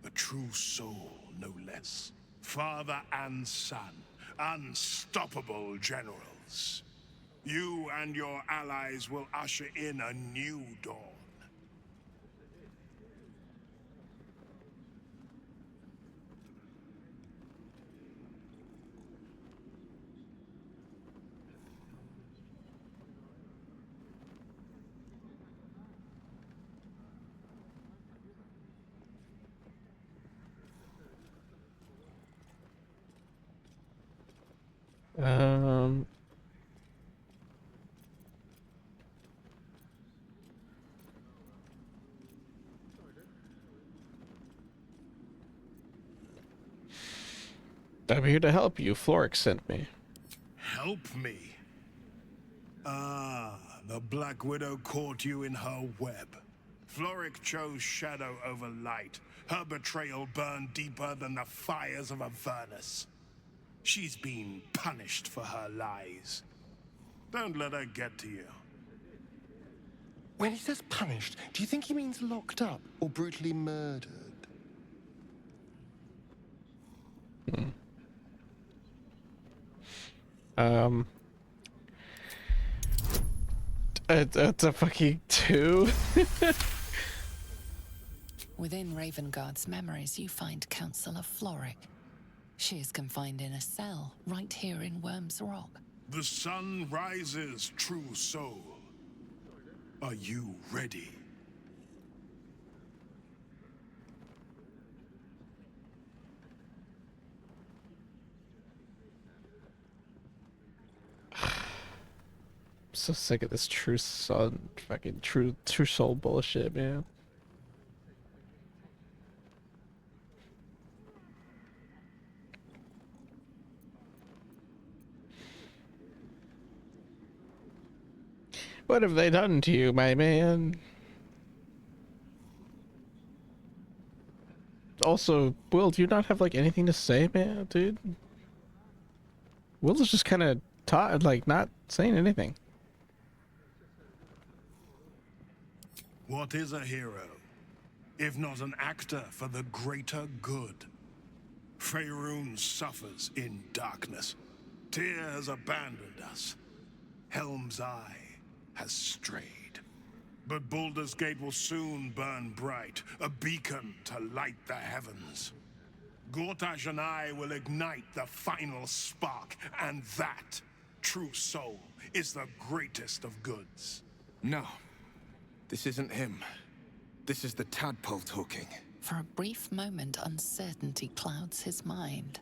A true soul, no less. Father and son, unstoppable generals. You and your allies will usher in a new dawn. I'm here to help you. Florix sent me. Help me? Ah, the Black Widow caught you in her web. Floric chose shadow over light. Her betrayal burned deeper than the fires of a furnace. She's been punished for her lies. Don't let her get to you. When he says punished, do you think he means locked up or brutally murdered? It's a fucking 2. Within Ravengard's memories, you find Councillor Floric. She is confined in a cell right here in Worm's Rock. The sun rises, true soul. Are you ready? I'm so sick of this true son, fucking true soul bullshit, man. What have they done to you, my man? Also, Will, do you not have like anything to say, man, dude? Will is just kind of like not saying anything. What is a hero, if not an actor for the greater good? Faerun suffers in darkness. Tyr has abandoned us. Helm's Eye has strayed. But Baldur's Gate will soon burn bright, a beacon to light the heavens. Gortash and I will ignite the final spark, and that, true soul, is the greatest of goods. No. This isn't him. This is the tadpole talking. For a brief moment, uncertainty clouds his mind,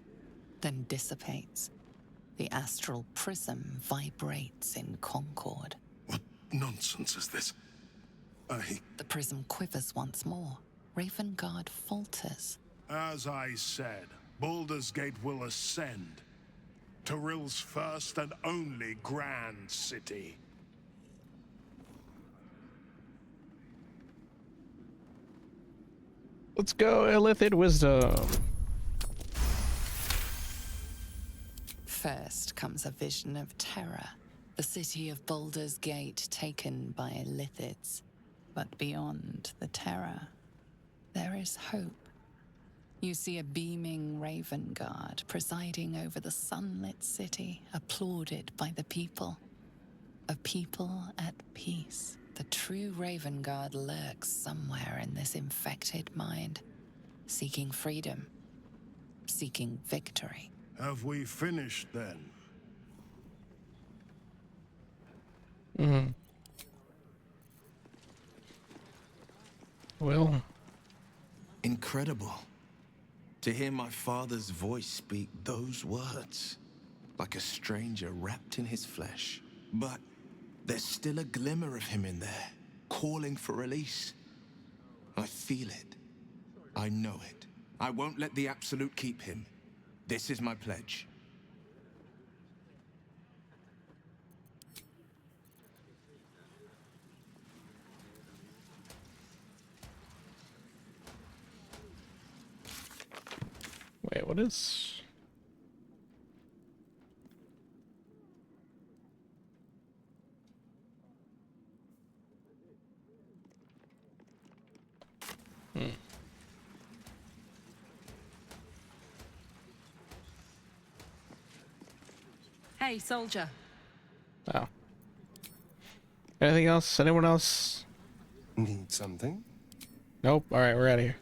then dissipates. The astral prism vibrates in concord. nonsense is this? The prism quivers once more. Ravengard falters. As I said, Baldur's Gate will ascend. Tyrill's first and only grand city. Let's go, Illithid Wisdom. First comes a vision of terror. The city of Baldur's Gate taken by Illithids. But beyond the terror, there is hope. You see a beaming Ravengard presiding over the sunlit city, applauded by the people. A people at peace. The true Ravengard lurks somewhere in this infected mind, seeking freedom, seeking victory. Have we finished then? Well. Incredible. To hear my father's voice speak those words, like a stranger wrapped in his flesh. But there's still a glimmer of him in there, calling for release. I feel it. I know it. I won't let the Absolute keep him. This is my pledge. Wait, what is... Hey, soldier. Oh. Anything else? Anyone else? Need something? Nope. Alright, we're out of here.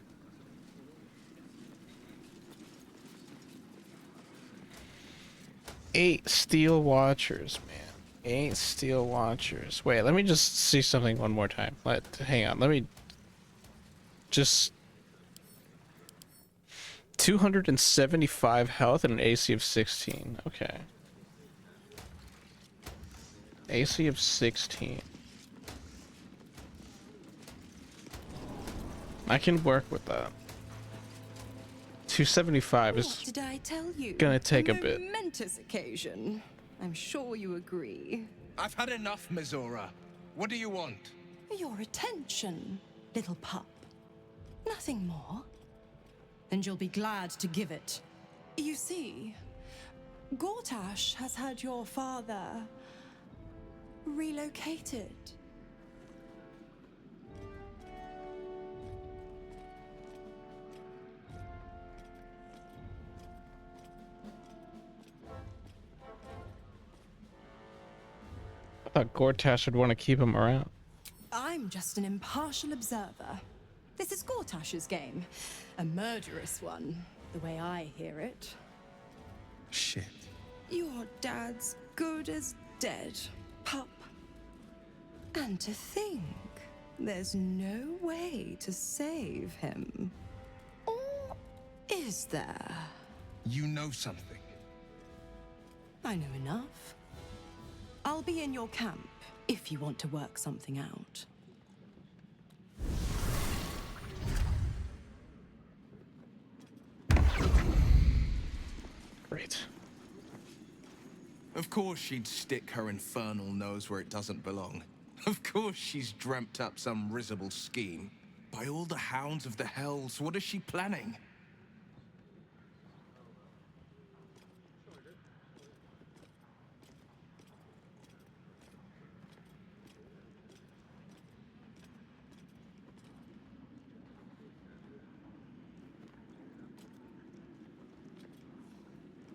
Eight Steel Watchers, man. 8 Steel Watchers. Wait, let me just see something one more time. Hang on, let me just... 275 health and an AC of 16. Okay. AC of 16. I can work with that. 275 is What did I tell you? gonna take a bit. Momentous occasion. I'm sure you agree. I've had enough, Mizora. What do you want? Your attention, little pup. Nothing more. And you'll be glad to give it. You see, Gortash has had your father relocated. I thought Gortash would want to keep him around. I'm just an impartial observer. This is Gortash's game. A murderous one, the way I hear it. Shit. Your dad's good as dead, pup. And to think, there's no way to save him. Or is there? You know something. I know enough. I'll be in your camp if you want to work something out. Great. Of course she'd stick her infernal nose where it doesn't belong. Of course she's dreamt up some risible scheme. By all the hounds of the hells, what is she planning?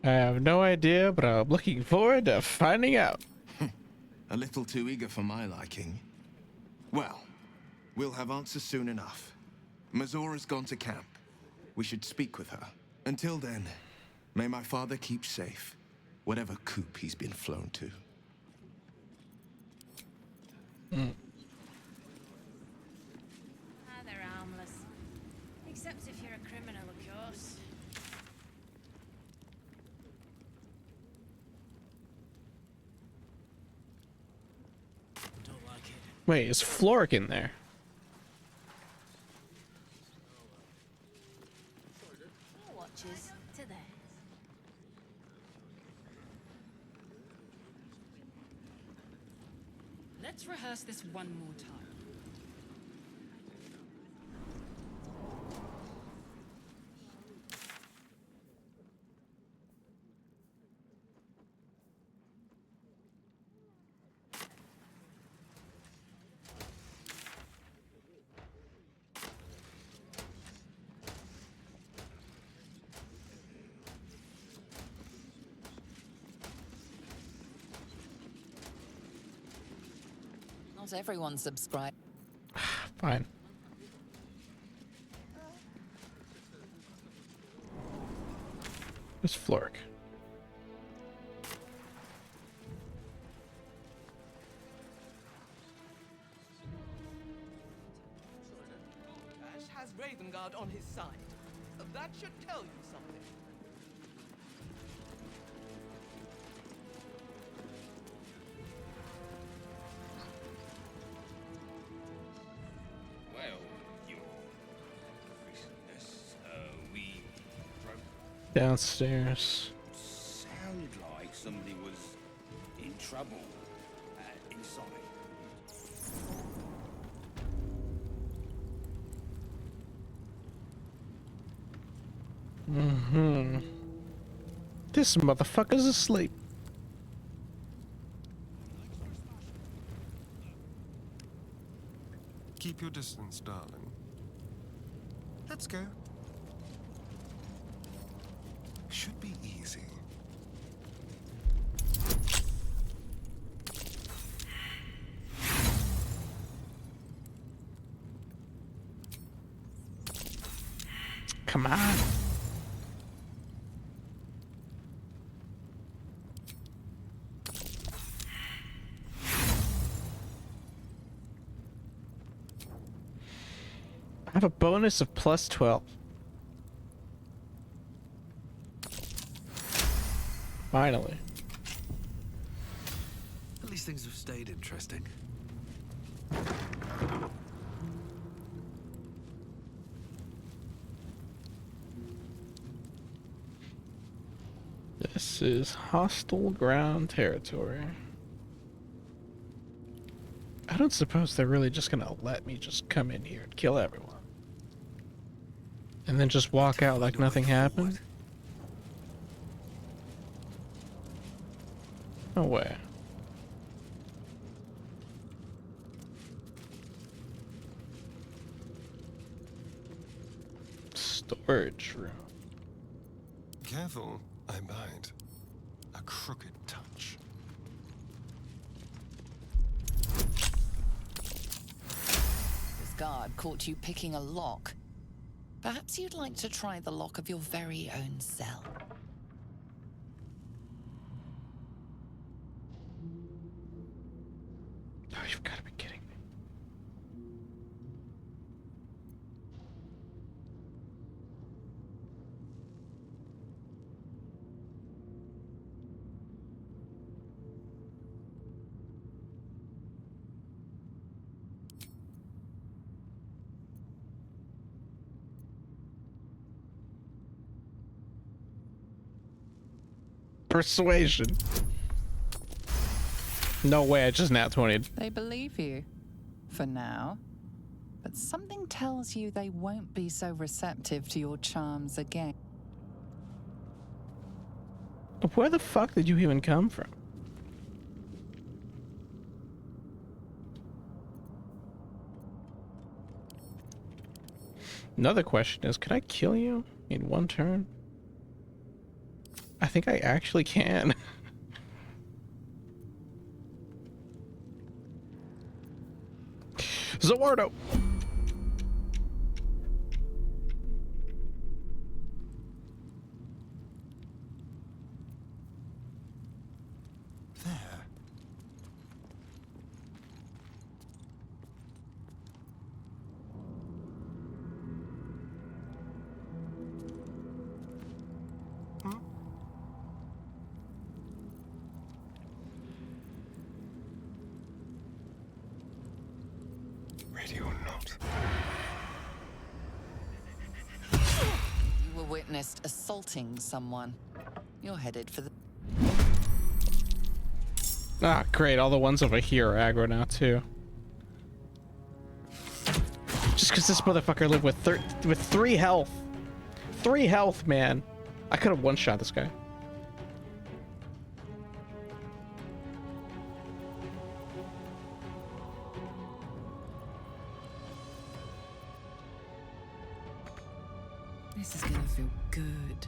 I have no idea, but I'm looking forward to finding out. A little too eager for my liking. Well, we'll have answers soon enough. Mizora's gone to camp. We should speak with her. Until then, may my father keep safe, whatever coop he's been flown to. They're harmless. Except if you're a criminal, of course. Don't like Wait, is Floric in there? Watches to there. Let's rehearse this one more time. Not everyone subscribed. Fine. Where's Floric? Ash has Ravengard on his side. That should tell you something. Well, your recentness, we broke. Downstairs. Sound like somebody was in trouble inside. Mm-hmm. This motherfucker's asleep. Keep your distance, darling. Let's go. Should be easy. Come on. I have a bonus of plus 12. Finally. At least things have stayed interesting. This is hostile ground territory. I don't suppose they're really just gonna let me just come in here and kill everyone. And then just walk out like nothing happened? No way. Storage room. Careful, I bite. A crooked touch. This guard caught you picking a lock. Perhaps you'd like to try the lock of your very own cell. Oh, you've got to be kidding me. Persuasion. No way, I just nat 20'd. They believe you. For now. But something tells you they won't be so receptive to your charms again. Where the fuck did you even come from? Another question is, can I kill you in one turn? I think I actually can. Zawardo! There. witnessed assaulting someone. You're headed for the... Ah, great. All the ones over here are aggro now, too. Just because this motherfucker lived with 3 health. 3 health, man. I could have one-shot this guy. This is gonna feel good.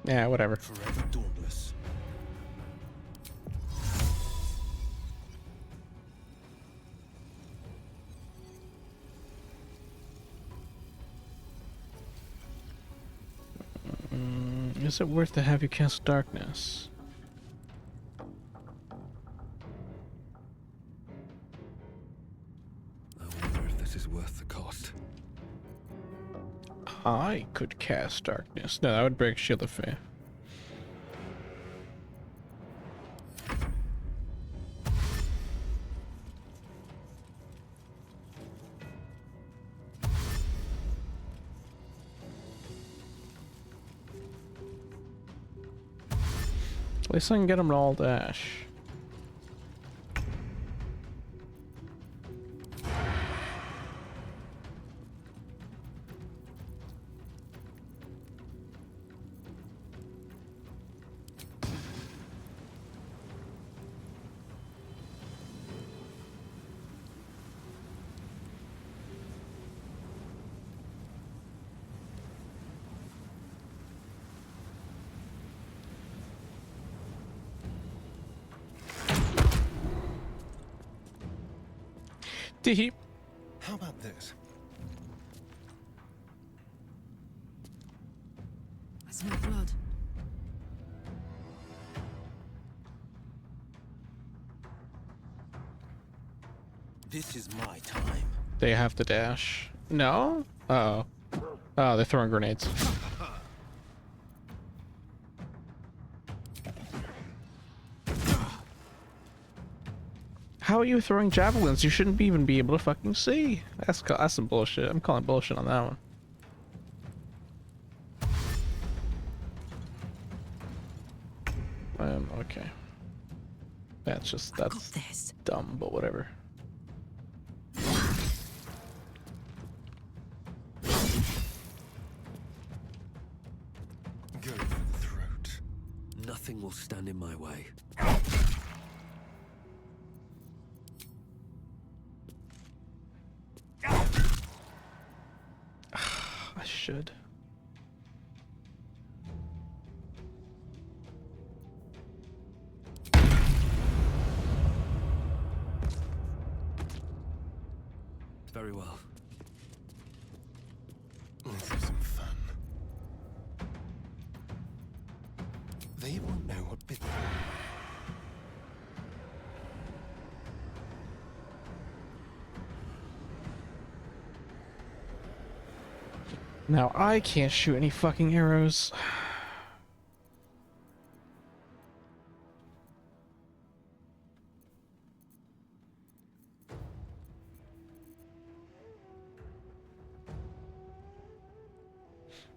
Yeah, whatever. Forever dauntless. Is it worth to have you cast darkness? I wonder if this is worth the cost. I could cast darkness. No, that would break Shield of Faith. At least I can get them to all dash. Deep. How about this? I smell blood. This is my time. They have to dash. No? Uh-oh. Oh, they're throwing grenades. How are you throwing javelins? You shouldn't even be able to fucking see. That's some bullshit. I'm calling bullshit on that one. Okay. That's dumb, but whatever. Go for the throat. Nothing will stand in my way. I should. Very well. Let's have some fun. They won't know what bit. Now I can't shoot any fucking arrows.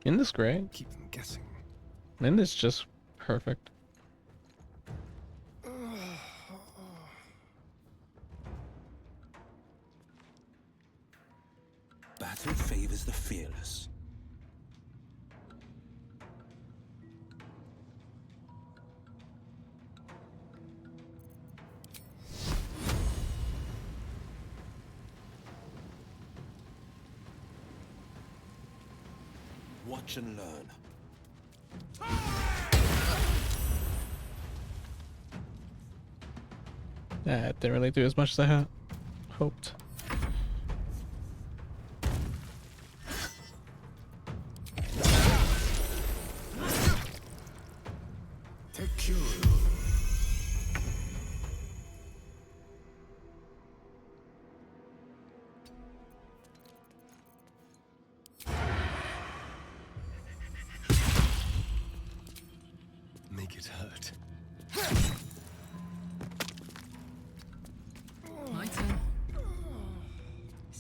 Isn't this great? Keep them guessing. Isn't this just perfect? Battle favors the fearless. Watch and learn. That didn't really do as much as I had hoped. Make it hurt. My turn.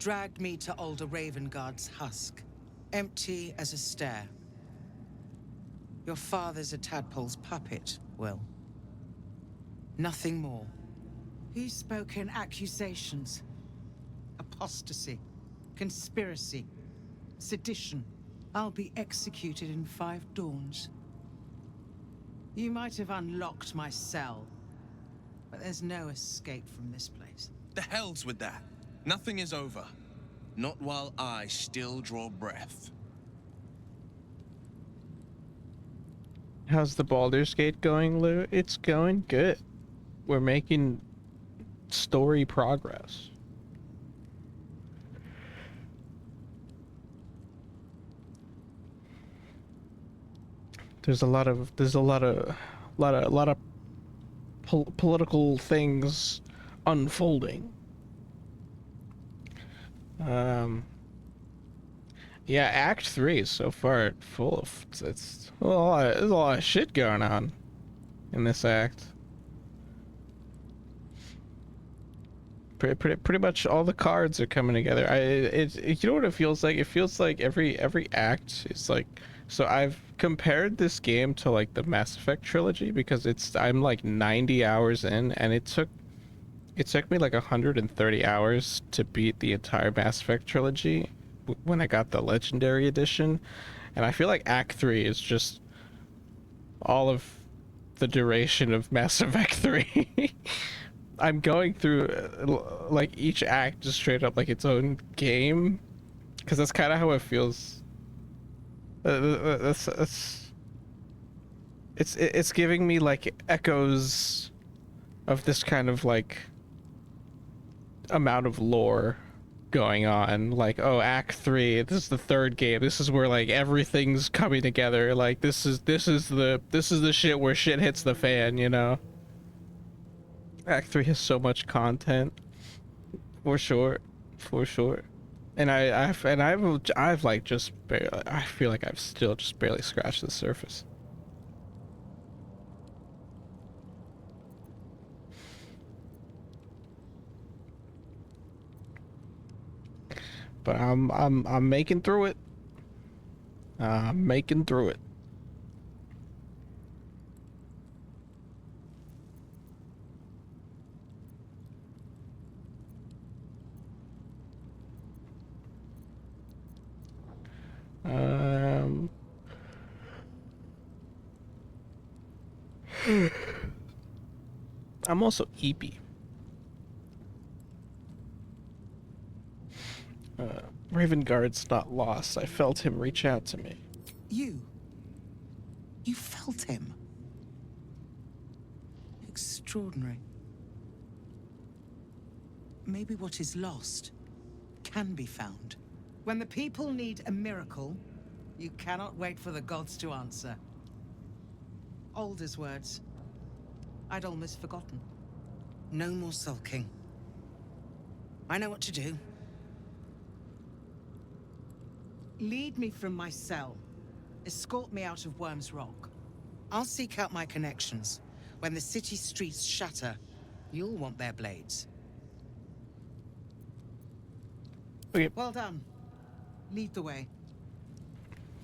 dragged me to Older Ravengard's husk, empty as a stair. Your father's a tadpole's puppet, Will. Nothing more. He's spoken accusations. Apostasy, conspiracy, sedition. I'll be executed in 5 dawns. You might have unlocked my cell, but there's no escape from this place. The hell's with that? Nothing is over. Not while I still draw breath. How's the Baldur's Gate going, Lou? It's going good. We're making story progress. There's a lot of political things unfolding. Yeah, Act 3 is so far full of there's a lot of shit going on in this act. Pretty much all the cards are coming together. You know what it feels like? It feels like every act is like. So I've compared this game to like the Mass Effect trilogy because I'm like 90 hours in, and it took me like 130 hours to beat the entire Mass Effect trilogy when I got the Legendary Edition, and I feel like Act 3 is just all of the duration of Mass Effect 3. I'm going through like each act just straight up like its own game, because that's kind of how it feels. It's giving me like echoes of this kind of like amount of lore going on. Like, oh, Act 3, this is the 3rd game. This is where like everything's coming together. Like this is the shit where shit hits the fan, you know? Act 3 has so much content. For sure. And I've like just barely, I feel like I've still just barely scratched the surface. But I'm making through it. I'm making through it. I'm also eepy. Ravengard's not lost. I felt him reach out to me. You felt him? Extraordinary. Maybe what is lost can be found. When the people need a miracle, you cannot wait for the gods to answer. Alder's words. I'd almost forgotten. No more sulking. I know what to do. Lead me from my cell. Escort me out of Worm's Rock. I'll seek out my connections. When the city streets shatter, you'll want their blades. Okay. Well done. Lead the way.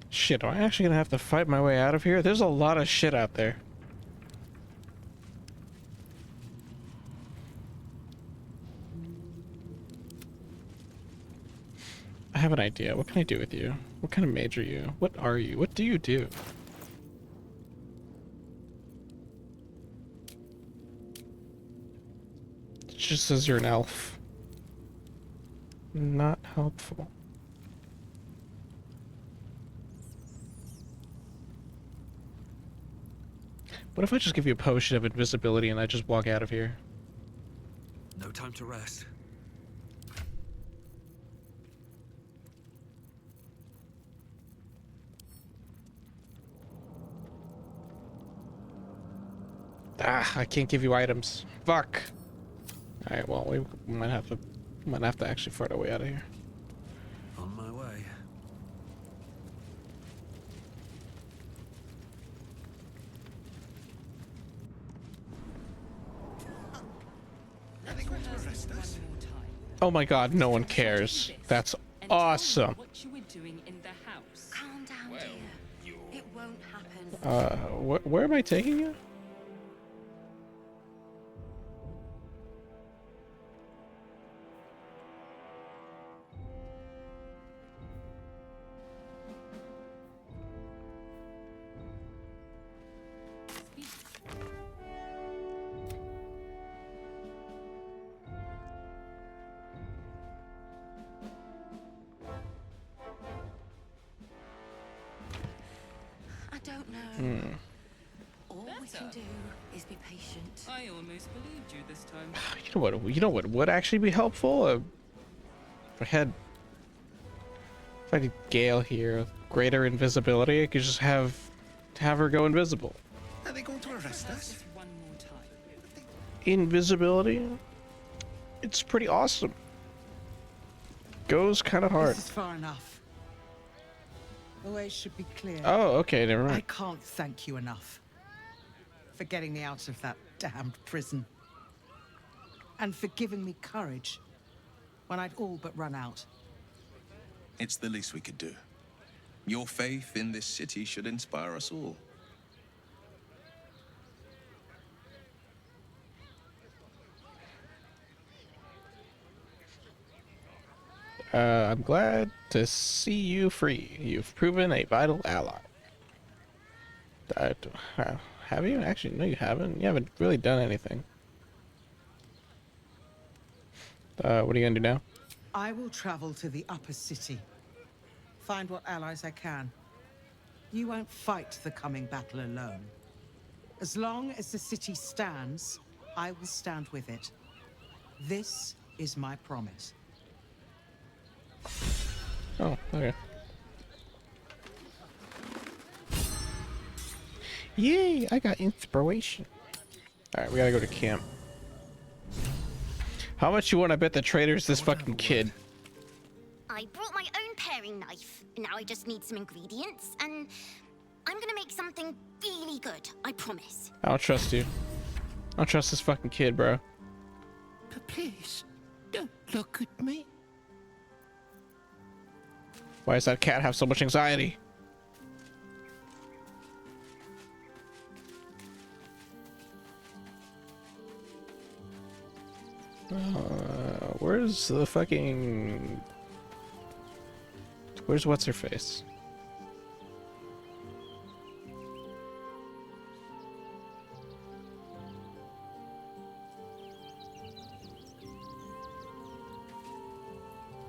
Shit, am I actually gonna have to fight my way out of here? There's a lot of shit out there. I have an idea. What can I do with you? What kind of mage are you? What are you? What do you do? It just says you're an elf. Not helpful. What if I just give you a potion of invisibility and I just walk out of here? No time to rest. Ah, I can't give you items. Fuck. All right, well, we might have to actually fight our way out of here. On my way. Are they going to arrest us? Oh my god, no one cares. That's awesome. What you were doing in the house. Calm down, dear. It won't happen. Where am I taking you? I don't know. Hmm. All we can do is be patient. I almost believed you this time. You know what would actually be helpful? If I had Gale here, greater invisibility, I could just have her go invisible. Are they going to arrest us? One more time. Invisibility, it's pretty awesome. Goes kind of hard. This is far enough. The way should be clear. Oh, okay, never I mind. can't thank you enough for getting me out of that damned prison. And for giving me courage when I'd all but run out. It's the least we could do. Your faith in this city should inspire us all. I'm glad to see you free. You've proven a vital ally. Have you? Actually, no, you haven't. You haven't really done anything. What are you gonna do now? I will travel to the upper city. Find what allies I can. You won't fight the coming battle alone. As long as the city stands, I will stand with it. This is my promise. Oh, okay. Yay, I got inspiration. Alright, we gotta go to camp. How much you want to bet the trader's this fucking kid? I brought my own paring knife. Now I just need some ingredients, and I'm gonna make something really good, I promise. I don't trust you. I don't trust this fucking kid, bro. But please, don't look at me. Why does that cat have so much anxiety? Where's the fucking... Where's what's-her-face?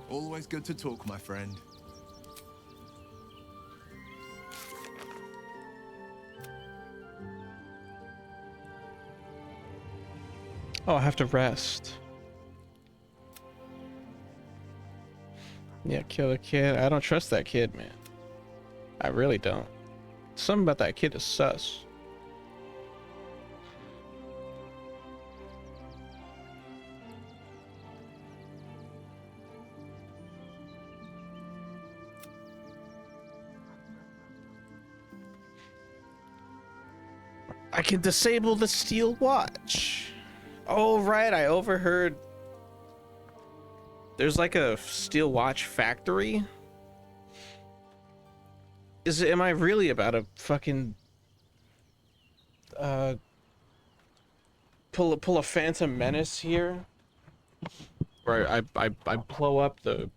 Always good to talk, my friend. Oh, I have to rest. Yeah, kill a kid. I don't trust that kid, man. I really don't. Something about that kid is sus. I can disable the steel watch. Oh, right. I overheard. There's like a steel watch factory. Am I really about to fucking pull a Phantom Menace here? Where I blow up the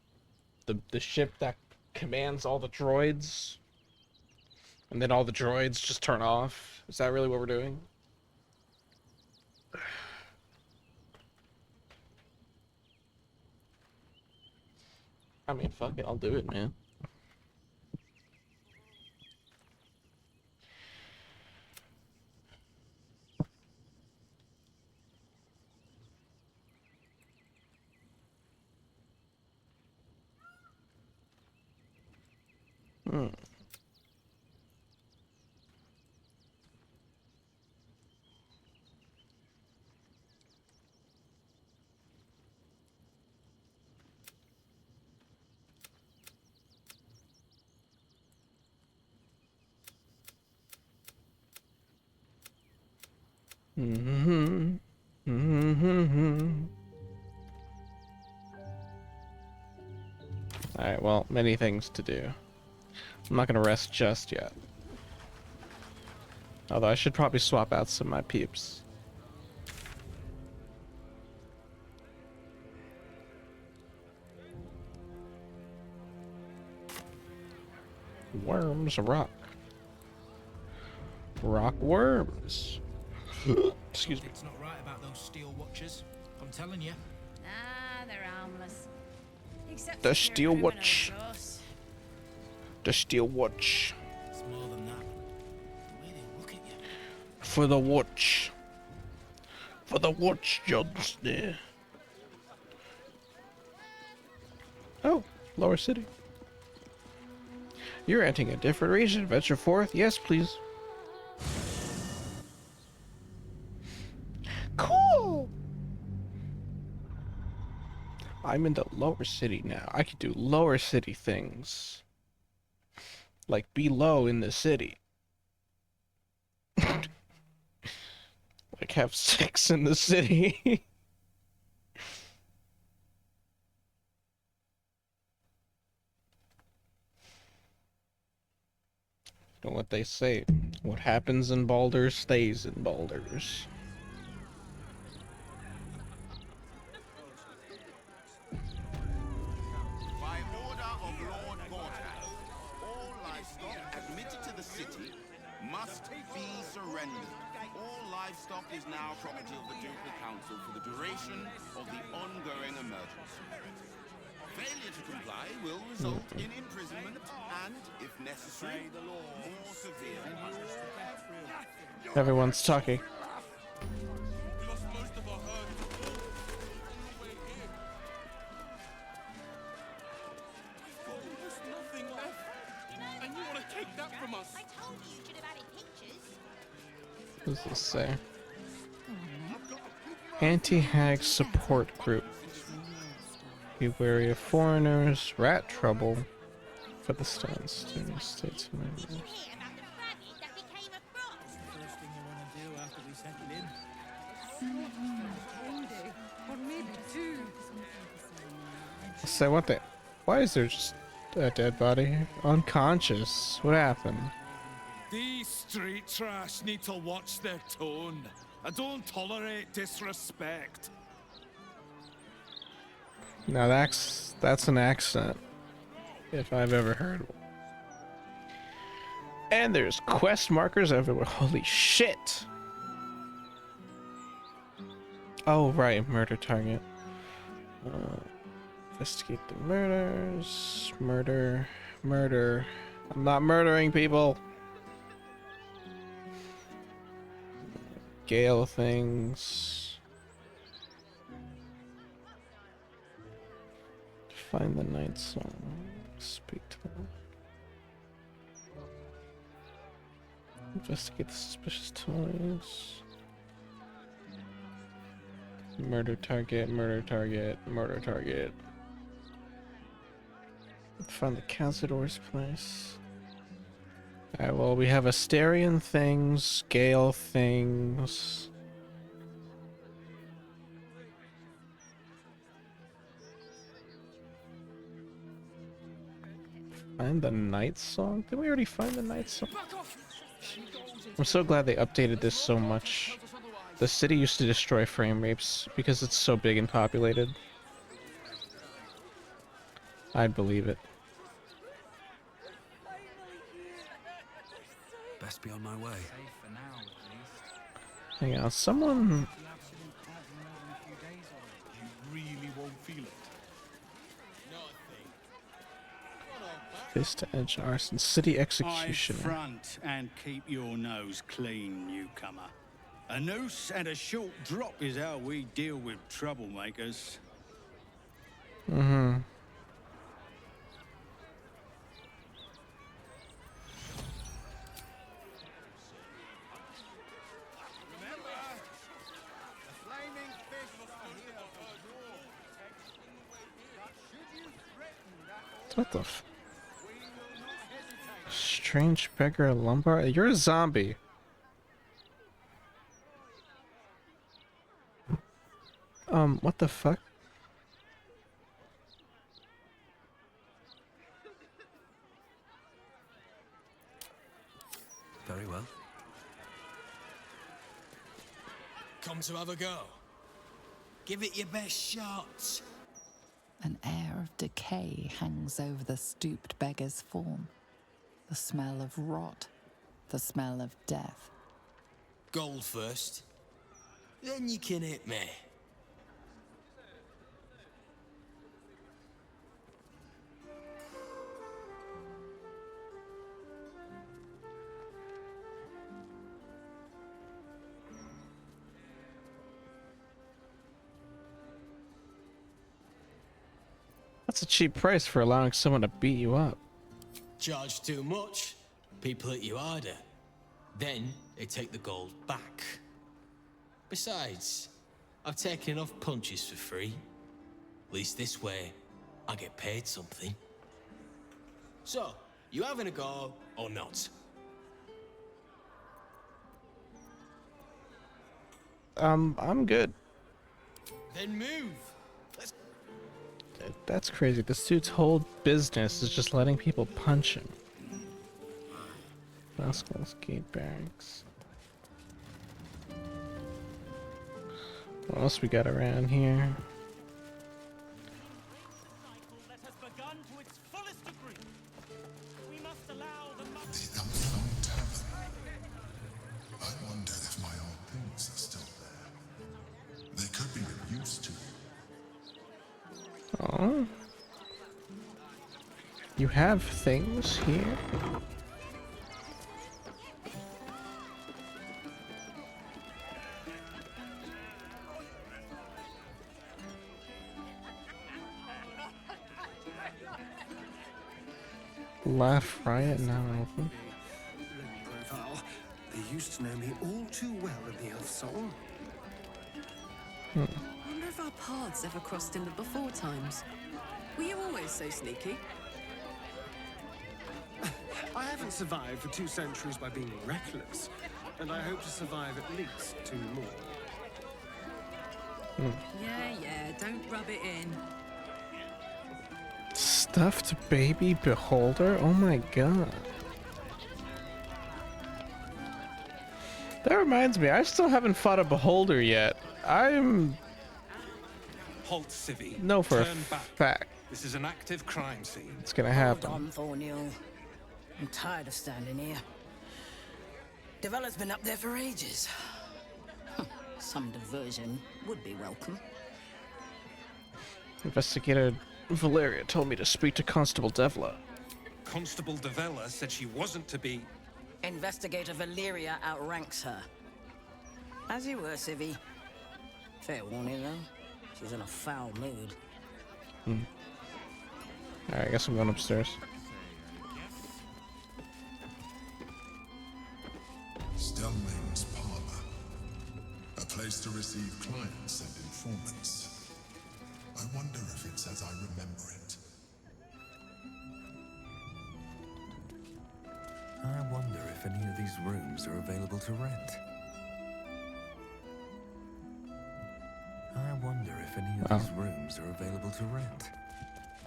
ship that commands all the droids, and then all the droids just turn off. Is that really what we're doing? I mean, fuck it, I'll do it, man. Hmm. Mm-hmm. Mm-hmm. Alright, well, many things to do. I'm not gonna rest just yet. Although I should probably swap out some of my peeps. Worms rock. Rock worms. Excuse me. It's not right about those steel watchers. I'm telling you. Ah, they're harmless. Except The if you're a steel criminal, watch. of course. The steel watch. It's more than that. The way they look at you. For the watch. For the watch, John's there. Oh, Lower City. You're entering a different region. Venture forth? Yes, please. Cool! I'm in the Lower City now. I can do Lower City things. Like be low in the city. Like have sex in the city. You know what they say. What happens in Baldur's stays in Baldur's. By order of Lord Gortash, all livestock admitted to the city must be surrendered. All livestock is now property of the Ducal Council for the duration of the ongoing emergency. Failure to comply will result in imprisonment and, if necessary, more severe punishment. Everyone's talking. And you want to take that from us? I told you you should have added pictures. What does this say? Anti-hag support group. Be wary of foreigners. Rat trouble. For the stones. States members. Say what the? Why is there just a dead body here? Unconscious. What happened? These street trash need to watch their tone. I don't tolerate disrespect. Now that's an accent, if I've ever heard one. And there's quest markers everywhere. Holy shit! Oh right, murder target. Investigate the murders. Murder. I'm not murdering people. Gale things. Find the night song. Speak to them. Investigate the suspicious toys. Murder target. Find the Cazador's place. Alright, well, we have Asterian things, Gale things. Find the night song? Did we already find the night song? I'm so glad they updated this so much. The city used to destroy frame rates because it's so big and populated. I'd believe it. Best be on my way. Hang on, someone... You really won't feel it. Fist to edge arson. City Hide executioner. front and keep your nose clean, newcomer. A noose and a short drop is how we deal with troublemakers. Mm-hmm. What the f... Strange beggar lumbar? You're a zombie. What the fuck? come to have a go? Give it your best shot. An air of decay hangs over the stooped beggar's form. The smell of rot, the smell of death. Gold first. Then you can hit me. That's a cheap price for allowing someone to beat you up. Charge too much, people hit you harder. Then they take the gold back. Besides, I've taken enough punches for free. At least this way, I get paid something. So, you having a go or not? I'm good. Then move. That's crazy. This dude's whole business is just letting people punch him. Rascals Gate Barracks. What else we got around here? The Unknown Tavern. I wonder if my old things are still there. They could be of use to you. Oh. You have things here? Laugh Riot now open. Profile. They used to know me all too well in the Elf Song. I wonder if our paths ever crossed in the before times. Were you always so sneaky? I haven't survived for 2 centuries by being reckless, and I hope to survive at least 2 more. Yeah, don't rub it in. Stuffed baby beholder? Oh my god. That reminds me, I still haven't fought a beholder yet. I'm... Halt, Civvy. No, for a Turn back. fact. This is an active crime scene. It's gonna happen. Hold on, Thornhill. I'm tired of standing here. Devella's been up there for ages. Some diversion would be welcome. Investigator Valeria told me to speak to Constable Devla. Constable Devella said she wasn't to be... Investigator Valeria outranks her. As you were, Civvy. Fair warning, though. She's in a foul mood. Alright, I guess I'm going upstairs. Stellmane's Parlor. A place to receive clients and informants. I wonder if it's as I remember it. I wonder if any of these rooms are available to rent. I wonder if any of these rooms are available to rent.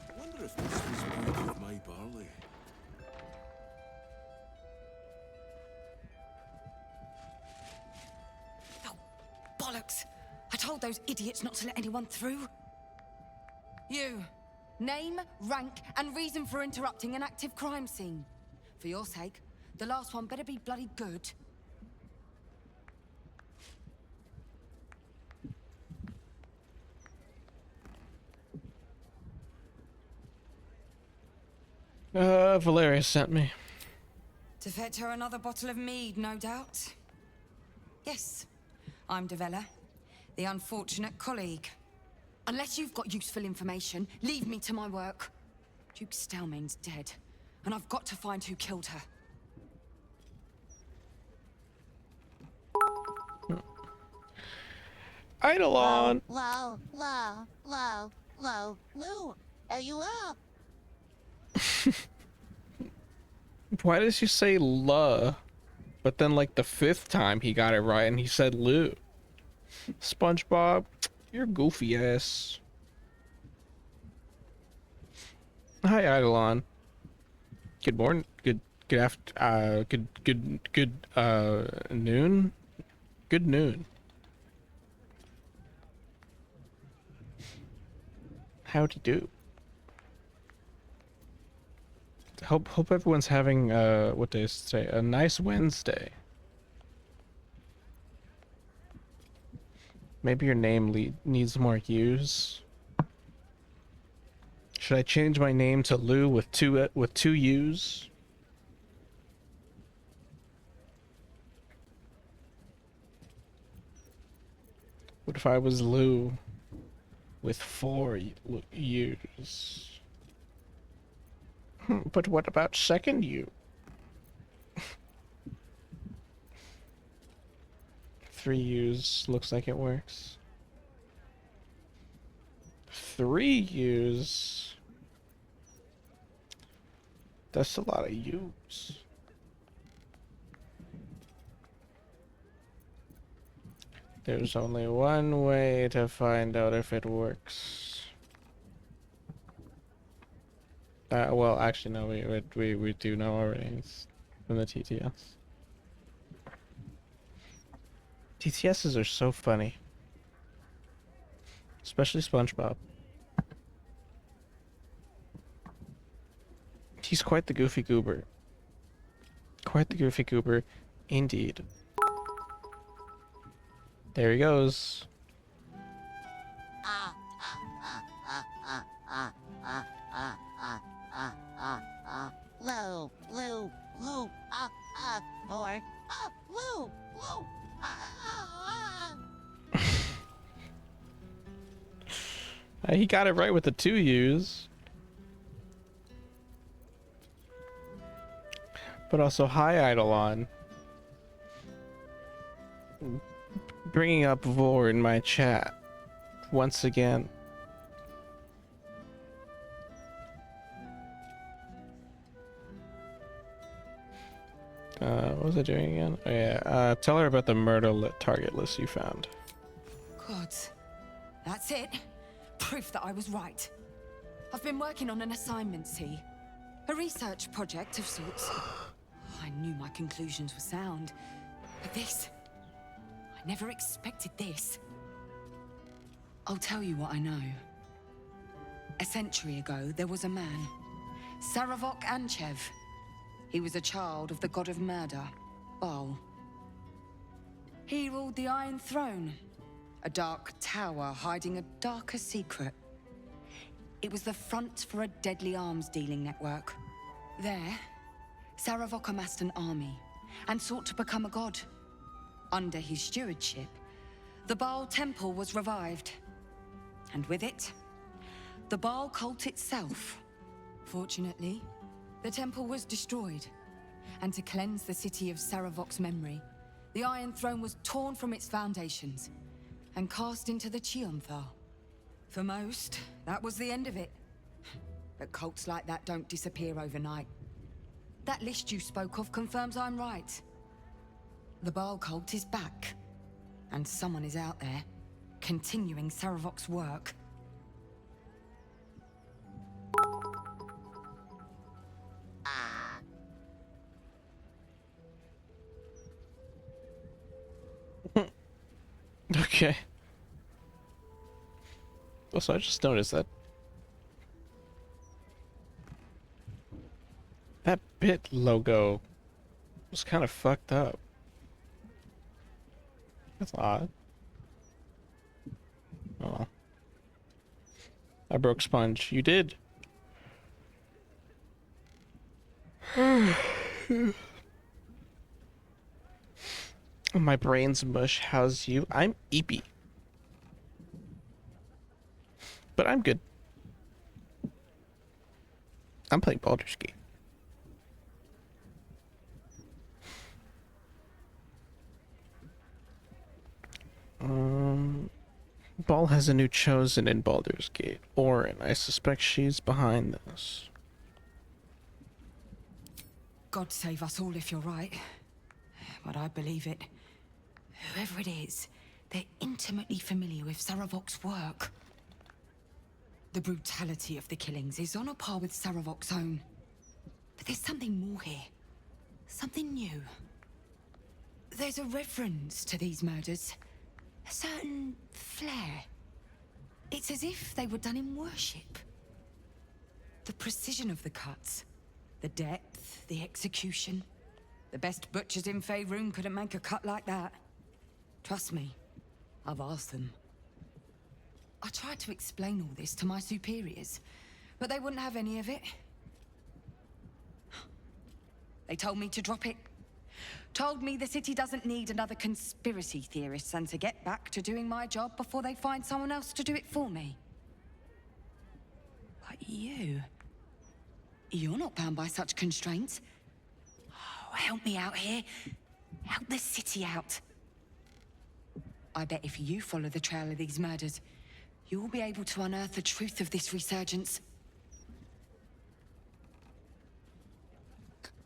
I wonder if this was made of my barley. Bollocks! I told those idiots not to let anyone through. You. Name, rank, and reason for interrupting an active crime scene. For your sake, the last one better be bloody good. Valeria sent me. To fetch her another bottle of mead, no doubt. Yes, I'm Devella, the unfortunate colleague. Unless you've got useful information, leave me to my work. Duke Stelmane's dead, and I've got to find who killed her. Eidolon! Low, low, low, low, low. Are you up? Why does he say "la"? But then, like, the 5th time he got it right and he said "Lou." SpongeBob, you're goofy ass. Hi, Eidolon. Good morning. Good after. Good noon. Good noon. Howdy do. Hope everyone's having what day is today? A nice Wednesday. Maybe your name needs more U's. Should I change my name to Lou with two U's? What if I was Lou with 4 U's? But what about second U? 3 U's looks like it works. 3 U's. That's a lot of U's. There's only one way to find out if it works. Well, actually, no, we do know already. It's from the TTS. TTSs are so funny. Especially SpongeBob. He's quite the goofy goober. Quite the goofy goober, indeed. There he goes. Lou, Lou, Lou, boy, Lou, Lou, He got it right with the 2 U's. But also, hi Eidolon. Bringing up Vor in my chat once again. What was I doing again? Oh yeah, tell her about the murder target list you found. God, that's it. Proof that I was right. I've been working on an assignment, see? A research project of sorts. I knew my conclusions were sound. But this... I never expected this. I'll tell you what I know. A century ago, there was a man. Saravok Anchev. He was a child of the god of murder, Baal. He ruled the Iron Throne, a dark tower hiding a darker secret. It was the front for a deadly arms-dealing network. There, Saravok amassed an army and sought to become a god. Under his stewardship, the Baal Temple was revived. And with it, the Baal cult itself. Fortunately, the temple was destroyed. And to cleanse the city of Saravok's memory, the Iron Throne was torn from its foundations and cast into the Chionthar. For most, that was the end of it. But cults like that don't disappear overnight. That list you spoke of confirms I'm right. The Baal cult is back, and someone is out there, continuing Saravok's work. Okay. Also, I just noticed that that bit logo was kind of fucked up. That's odd. Oh. I broke Sponge. You did. My brain's mush. How's you? I'm eepy. But I'm good. I'm playing Baldur's Gate. Ball has a new chosen in Baldur's Gate. Orin. I suspect she's behind this. God save us all if you're right. But I believe it. Whoever it is, they're intimately familiar with Saravok's work. The brutality of the killings is on a par with Saravok's own. But there's something more here. Something new. There's a reference to these murders. A certain flair. It's as if they were done in worship. The precision of the cuts, the depth, the execution. The best butchers in Faerun couldn't make a cut like that. Trust me, I've asked them. I tried to explain all this to my superiors, but they wouldn't have any of it. They told me to drop it. Told me the city doesn't need another conspiracy theorist and to get back to doing my job before they find someone else to do it for me. But you're not bound by such constraints. Oh, help me out here. Help the city out. I bet if you follow the trail of these murders, you'll be able to unearth the truth of this resurgence.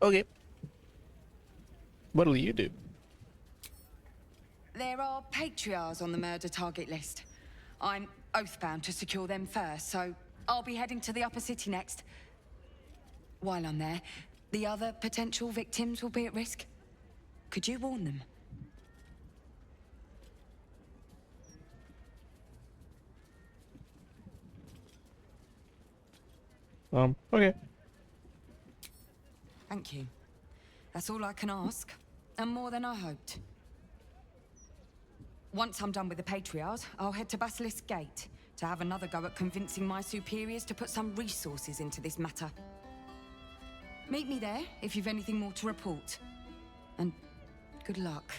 Okay. What'll you do? There are patriarchs on the murder target list. I'm oathbound to secure them first, so I'll be heading to the upper city next. While I'm there, the other potential victims will be at risk. Could you warn them? Okay. Thank you. That's all I can ask, and more than I hoped. Once I'm done with the Patriarchs, I'll head to Basilisk Gate to have another go at convincing my superiors to put some resources into this matter. Meet me there if you've anything more to report. And good luck.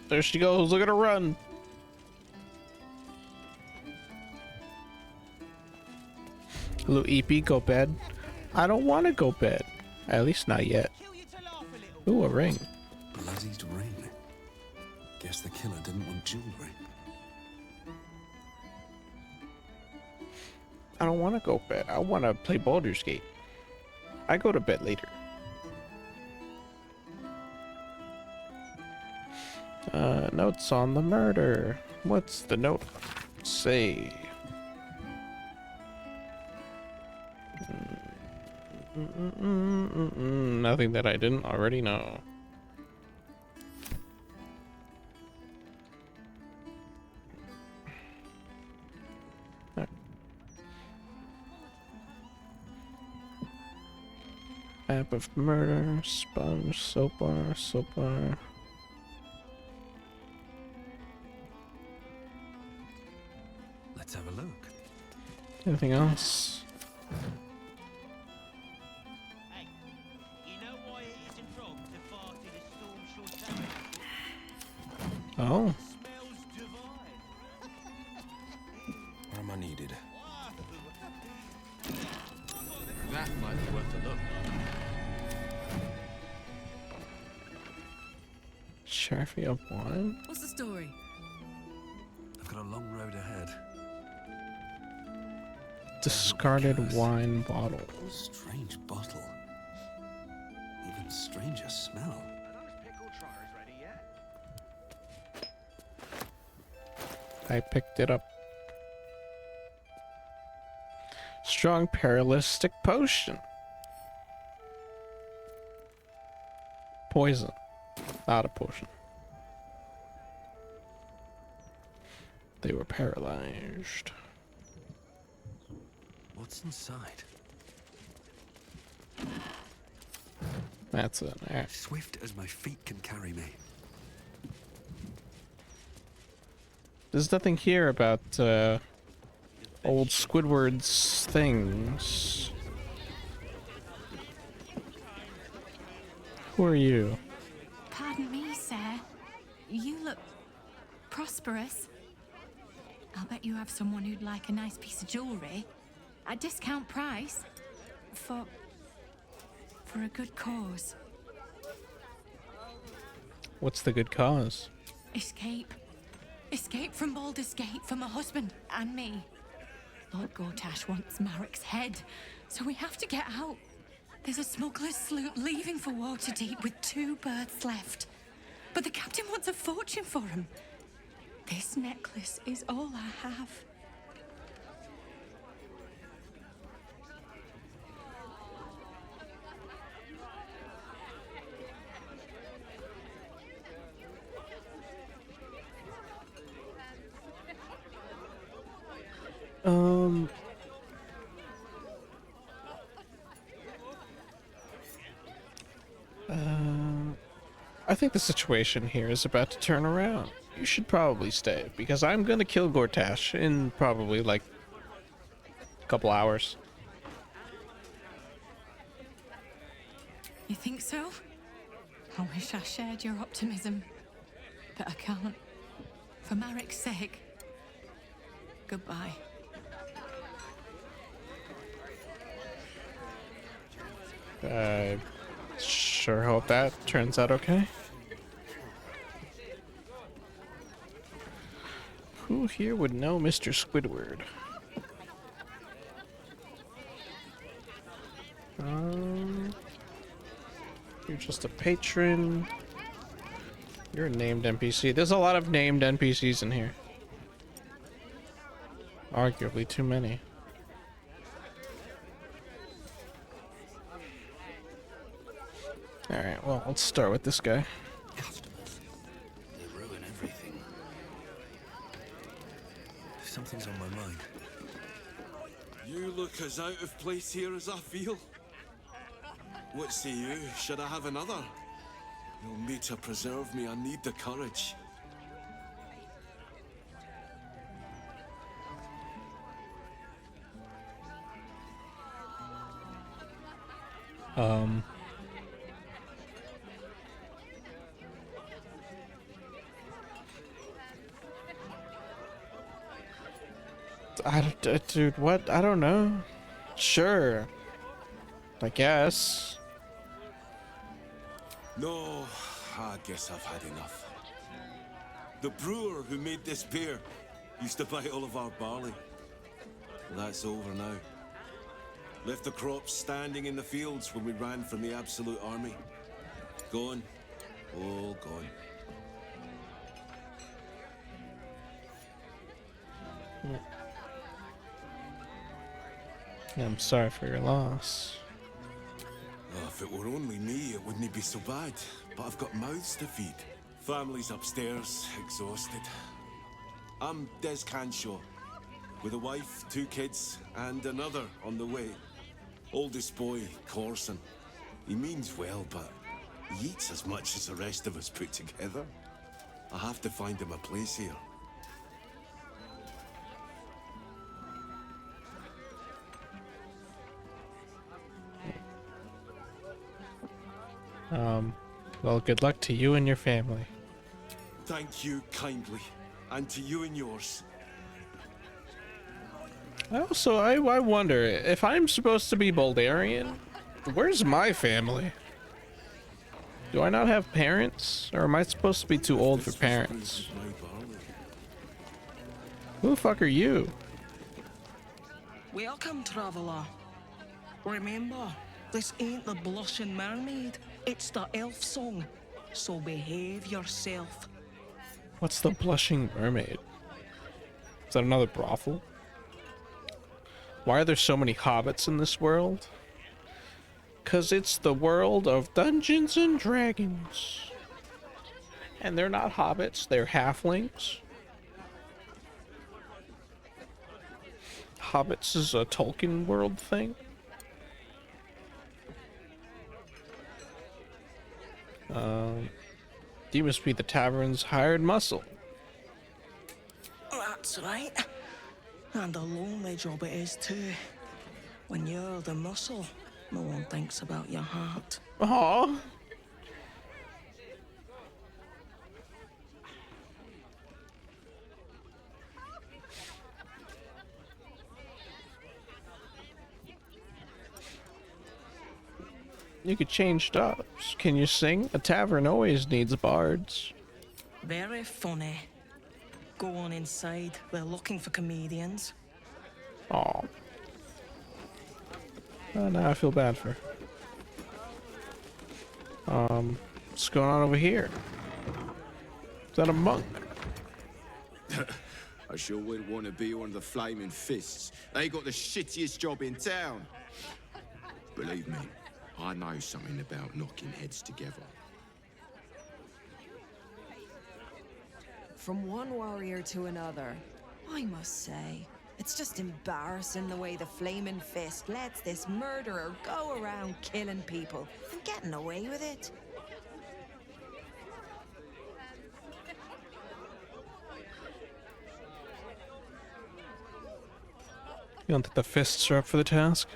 There she goes. Look at her run. Hello, EP. Go bed. I don't want to go bed. At least not yet. Ooh, a ring. Bloodied ring. Guess the killer didn't want jewelry. I don't want to go bed. I want to play Baldur's Gate. I go to bed later. Notes on the murder. What's the note say? Nothing that I didn't already know. Map of murder, sponge, soap bar, soap bar. Let's have a look. Anything else? Oh. Where am I needed? That might be worth a look. Sharpie of wine? What's the story? I've got a long road ahead. Discarded wine bottle. Strange bottle. Even stranger smell. I picked it up. Strong paralystic potion. Poison. Not a potion. They were paralyzed. What's inside? That's an axe. Swift as my feet can carry me. There's nothing here about old Squidward's things. Who are you? Pardon me, sir. You look prosperous. I'll bet you have someone who'd like a nice piece of jewelry at discount price for a good cause. What's the good cause? Escape. Escape from Baldur's Gate for my husband and me. Lord Gortash wants Marek's head, so we have to get out. There's a smuggler's sloop leaving for Waterdeep with 2 berths left. But the captain wants a fortune for him. This necklace is all I have. I think the situation here is about to turn around. You should probably stay, because I'm gonna kill Gortash in probably like a couple hours. You think so? I wish I shared your optimism, but I can't. For Marek's sake. Goodbye. I sure hope that turns out okay. Who here would know Mr. Squidward? You're just a patron. You're a named NPC. There's a lot of named NPCs in here. Arguably too many. Alright, well, let's start with this guy. They ruin everything. Something's on my mind. You look as out of place here as I feel. What say you? Should I have another? No me to preserve me, I need the courage. Dude, what? I don't know. Sure. I guess. No, I guess I've had enough. The brewer who made this beer used to buy all of our barley. That's over now. Left the crops standing in the fields when we ran from the Absolute Army. Gone. All gone. I'm sorry for your loss. Oh, if it were only me, it wouldn't be so bad. But I've got mouths to feed. Family's upstairs, exhausted. I'm Des Canshaw, with a wife, 2 kids, and another on the way. Oldest boy, Corson. He means well, but he eats as much as the rest of us put together. I have to find him a place here. Well, good luck to you and your family. Thank you kindly, and to you and yours. I wonder, if I'm supposed to be Bulgarian, where's my family? Do I not have parents? Or am I supposed to be too old for parents? Who the fuck are you? Welcome, traveller. Remember, this ain't the Blushing Mermaid. It's the elf song. So behave yourself. What's the Blushing Mermaid? Is that another brothel? Why are there so many hobbits in this world? 'Cause it's the world of Dungeons and Dragons. And they're not hobbits, they're halflings. Hobbits is a Tolkien world thing. You must be the tavern's hired muscle. That's right. And a lonely job it is too. When you're the muscle, no one thinks about your heart. Aww. You could change jobs. Can you sing? A tavern always needs bards. Very funny. Go on inside. We're looking for comedians. Aw. Oh, now I feel bad for her. What's going on over here? Is that a monk? I sure would want to be one of the Flaming Fists. They got the shittiest job in town. Believe me, I know something about knocking heads together. From one warrior to another, I must say, It's just embarrassing the way the Flaming Fist lets this murderer go around killing people and getting away with it. You don't think the fists are up for the task?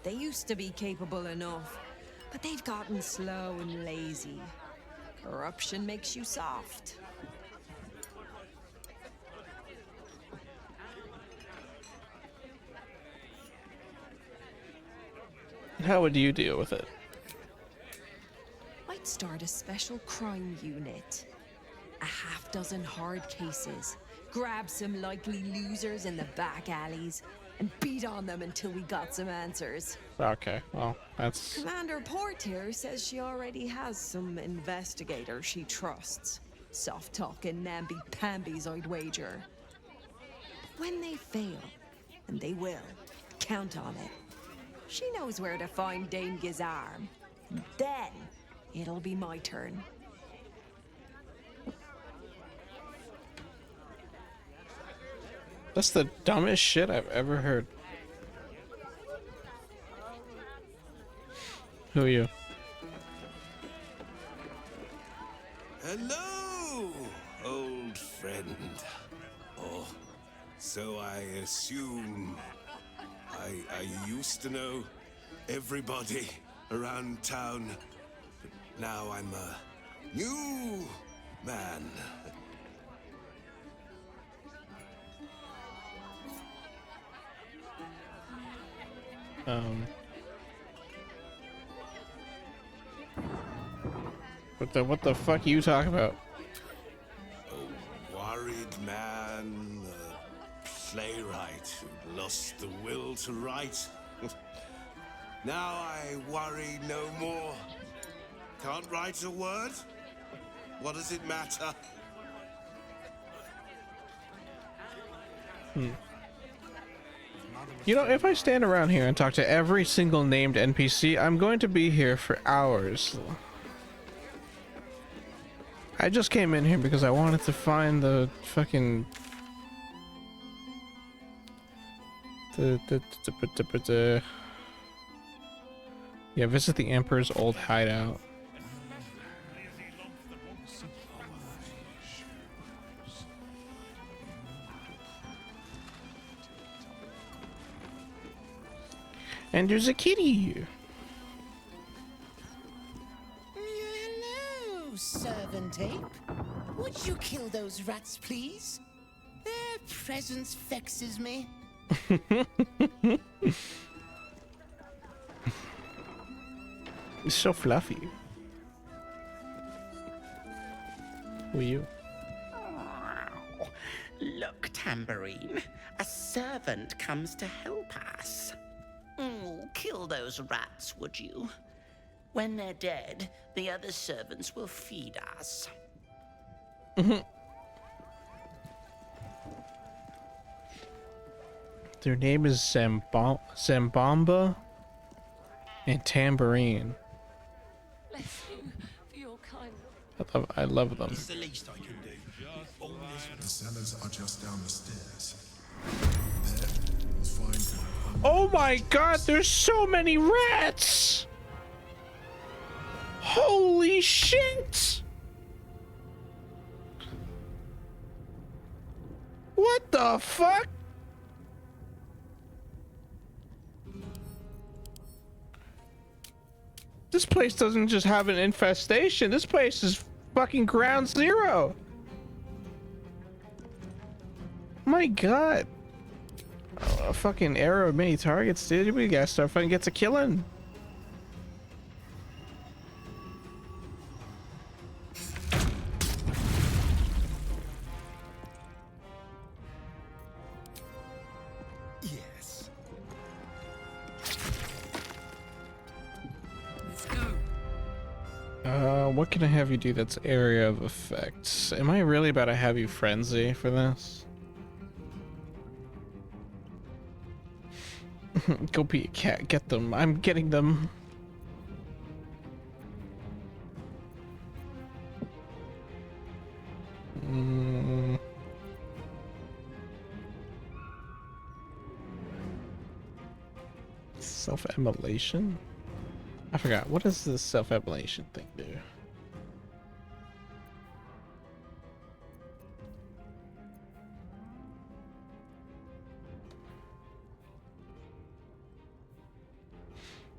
They used to be capable enough, but they've gotten slow and lazy. Corruption makes you soft. How would you deal with it? I'd start a special crime unit. A half-dozen hard cases. Grab some likely losers in the back alleys and beat on them until we got some answers. Okay, well, that's... Commander Portier says she already has some investigators she trusts. Soft-talking namby-pambies, I'd wager. When they fail, and they will, count on it. She knows where to find Dane Gizarm. Then, it'll be my turn. That's the dumbest shit I've ever heard. Who are you? Hello, old friend. Oh, so I assume I used to know everybody around town, but now I'm a new man. What the fuck are you talking about? A worried man, a playwright who lost the will to write. Now I worry no more. Can't write a word? What does it matter? You know, if I stand around here and talk to every single named NPC, I'm going to be here for hours. I just came in here because I wanted to find the fucking... Yeah, visit the Emperor's old hideout. And there's a kitty. Hello, servant ape. Would you kill those rats, please? Their presence vexes me. It's so fluffy. Who are you? Look, Tambourine. A servant comes to help us. Kill those rats, would you? When they're dead, the other servants will feed us. Their name is Zambamba and Tambourine. Bless you for your kindness. I love them. It's the least I can do. The cellars are just down the stairs. There, you'll find... Oh my god, there's so many rats! Holy shit! What the fuck? This place doesn't just have an infestation, this place is fucking ground zero. My god. Oh, a fucking arrow of many targets, dude. We gotta start fucking get to killing. Yes. Let's go. What can I have you do that's area of effect? Am I really about to have you frenzy for this? Go be a cat, get them. I'm getting them. Self-immolation? I forgot. What does this self-immolation thing do?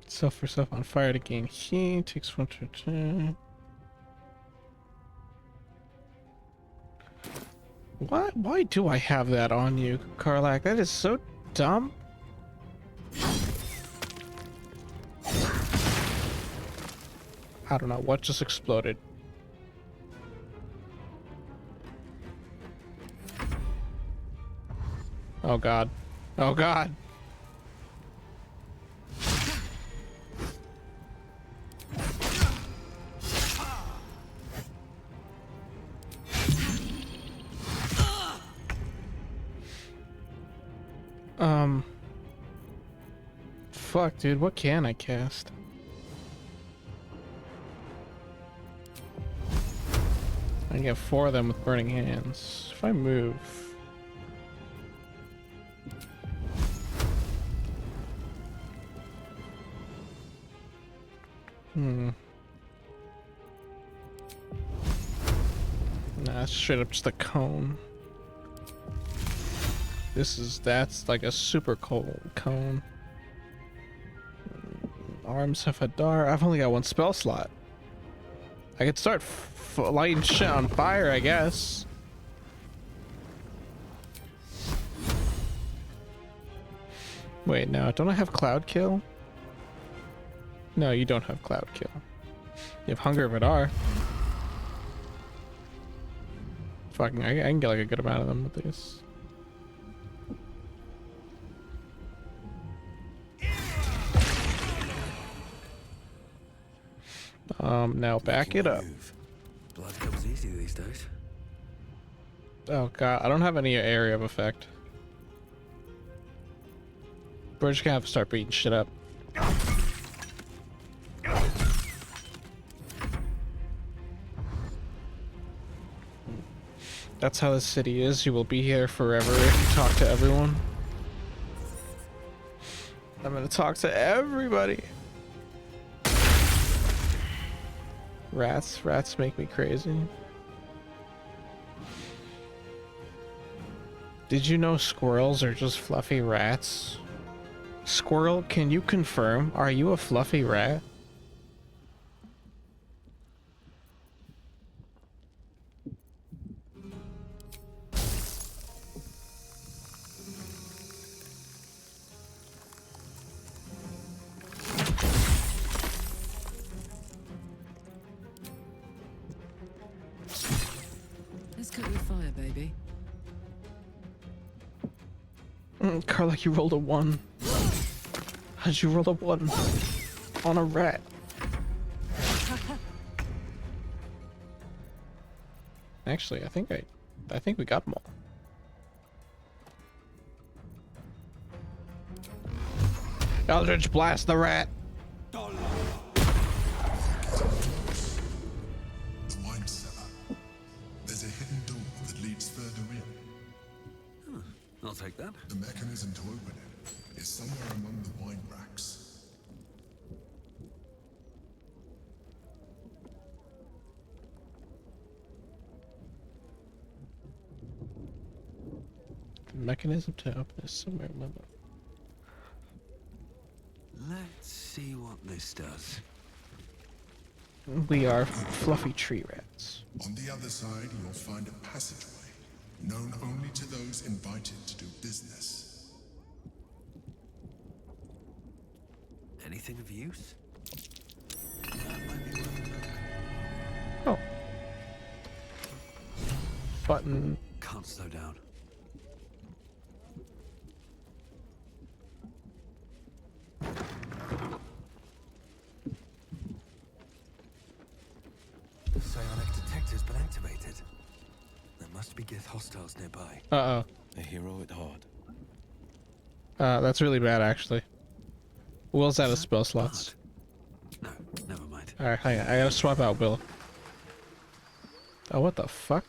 Self yourself on fire to gain heat. Takes 1 to 2. Why do I have that on you, Karlak? That is so dumb. I don't know what just exploded. Oh god. Oh god. Fuck, dude, what can I cast? I can get 4 of them with burning hands. If I move... Nah, it's straight up just a cone. That's like a super cold cone. Arms have a dart. I've only got 1 spell slot. I could start lighting shit on fire, I guess. Wait, no, don't I have Cloud Kill? No, you don't have Cloud Kill. You have Hunger of Adar. Fucking, I can get like a good amount of them with these. Now back it up. Blood comes easy these days. Oh god, I don't have any area of effect. We're just gonna have to start beating shit up. That's how this city is. You will be here forever if you talk to everyone. I'm gonna talk to everybody. Rats make me crazy. Did you know squirrels are just fluffy rats? Squirrel, can you confirm? Are you a fluffy rat? Let's cook your fire, baby. Carla, you rolled a 1. How'd you roll a 1 on a rat? Actually, I think we got them all. Eldritch blast the rat. The wine cellar. There's a hidden door that leads further in. I'll take that. The mechanism to open it is somewhere among the wine racks. The mechanism to open is somewhere among them. Let's see what this does. We are fluffy tree rats. On the other side, you'll find a passageway, known only to those invited to do business. Anything of use? Oh. Button. Can't slow down. Psionic detector's been activated. There must be Gith hostiles nearby. Uh-oh. A hero at heart. That's really bad, actually. Will's out of spell slots. No, never mind. Alright, hang on. I gotta swap out Will. Oh, what the fuck?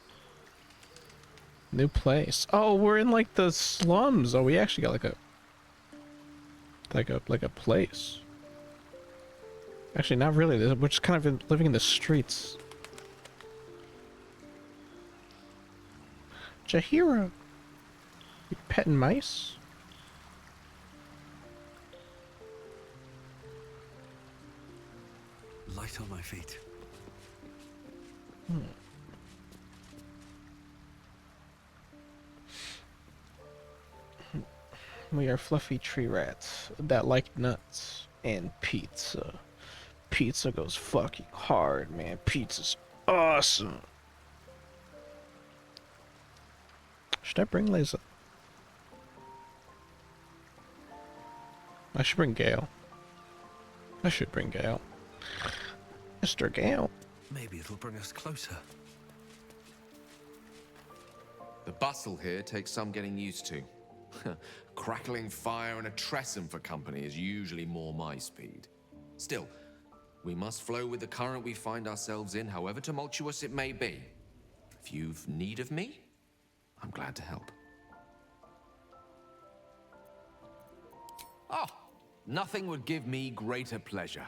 New place. Oh, we're in, like, the slums. Oh, we actually got, like, a like a place. Actually, not really. We're just kind of living in the streets. Jahira, you petting mice? Light on my feet. We are fluffy tree rats that like nuts and pizza. Pizza goes fucking hard, man. Pizza's awesome. Should I bring Liza? I should bring Gale. I should bring Gale. Mr. Gale. Maybe it'll bring us closer. The bustle here takes some getting used to. Crackling fire and a tresson for company is usually more my speed. Still, we must flow with the current we find ourselves in, however tumultuous it may be. If you've need of me, I'm glad to help. Oh, nothing would give me greater pleasure.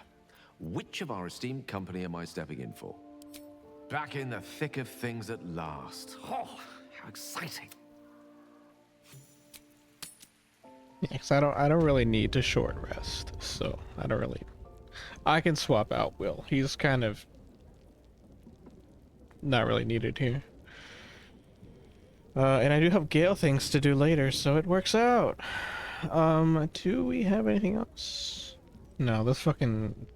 Which of our esteemed company am I stepping in for? Back in the thick of things at last. Oh, how exciting. Yeah, 'cause I don't really need to short rest, so I don't really. I can swap out Will. He's kind of not really needed here. And I do have Gale things to do later, so it works out. Do we have anything else? No, this fucking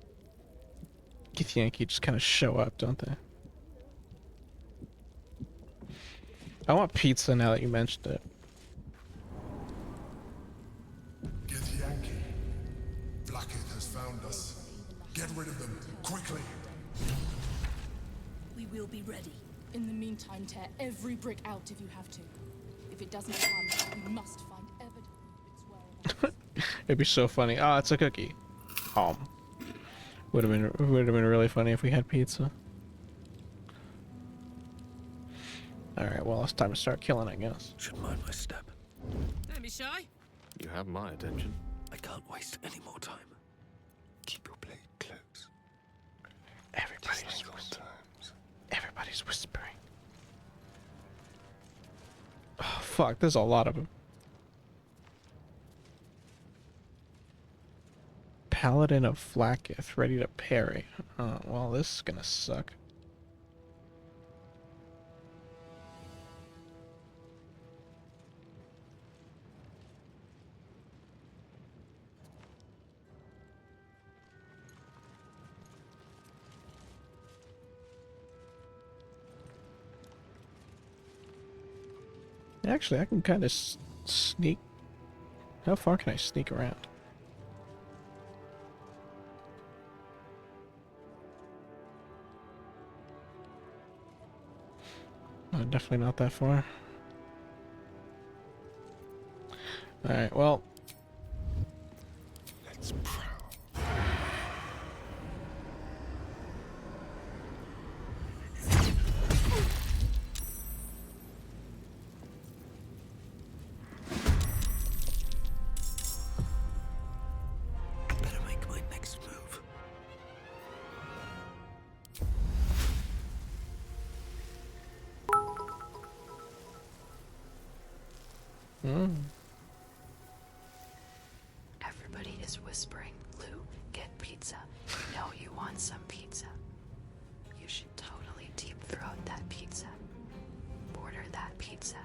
Githyanki just kind of show up, don't they? I want pizza now that you mentioned it. Githyanki. Blackett has found us. Get rid of them, quickly. We will be ready. In the meantime, tear every brick out if you have to. If it doesn't come, we must find evidence of its whereabouts. It'd be so funny. Oh, it's a cookie. Would have been really funny if we had pizza. All right, well, it's time to start killing, I guess. Should mind my step. Don't be shy. You have my attention. I can't waste any more time. Keep your blade close. Everybody's whispering. Oh, fuck, there's a lot of them. Paladin of Flacketh, ready to parry. Oh, well, this is gonna suck. Actually, I can kind of sneak. How far can I sneak around? Definitely not that far. Alright, well. Let's prowl. Better make my next move. Everybody is whispering, Lou, get pizza. You know you want some pizza. You should totally deep throat that pizza. Order that pizza.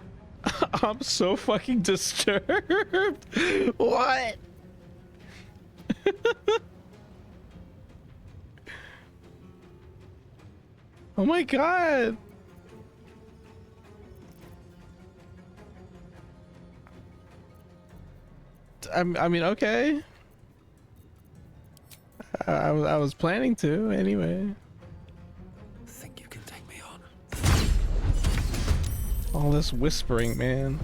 I'm so fucking disturbed. What? Oh my god. I mean, okay. I was planning to anyway. Think you can take me on? All this whispering, man.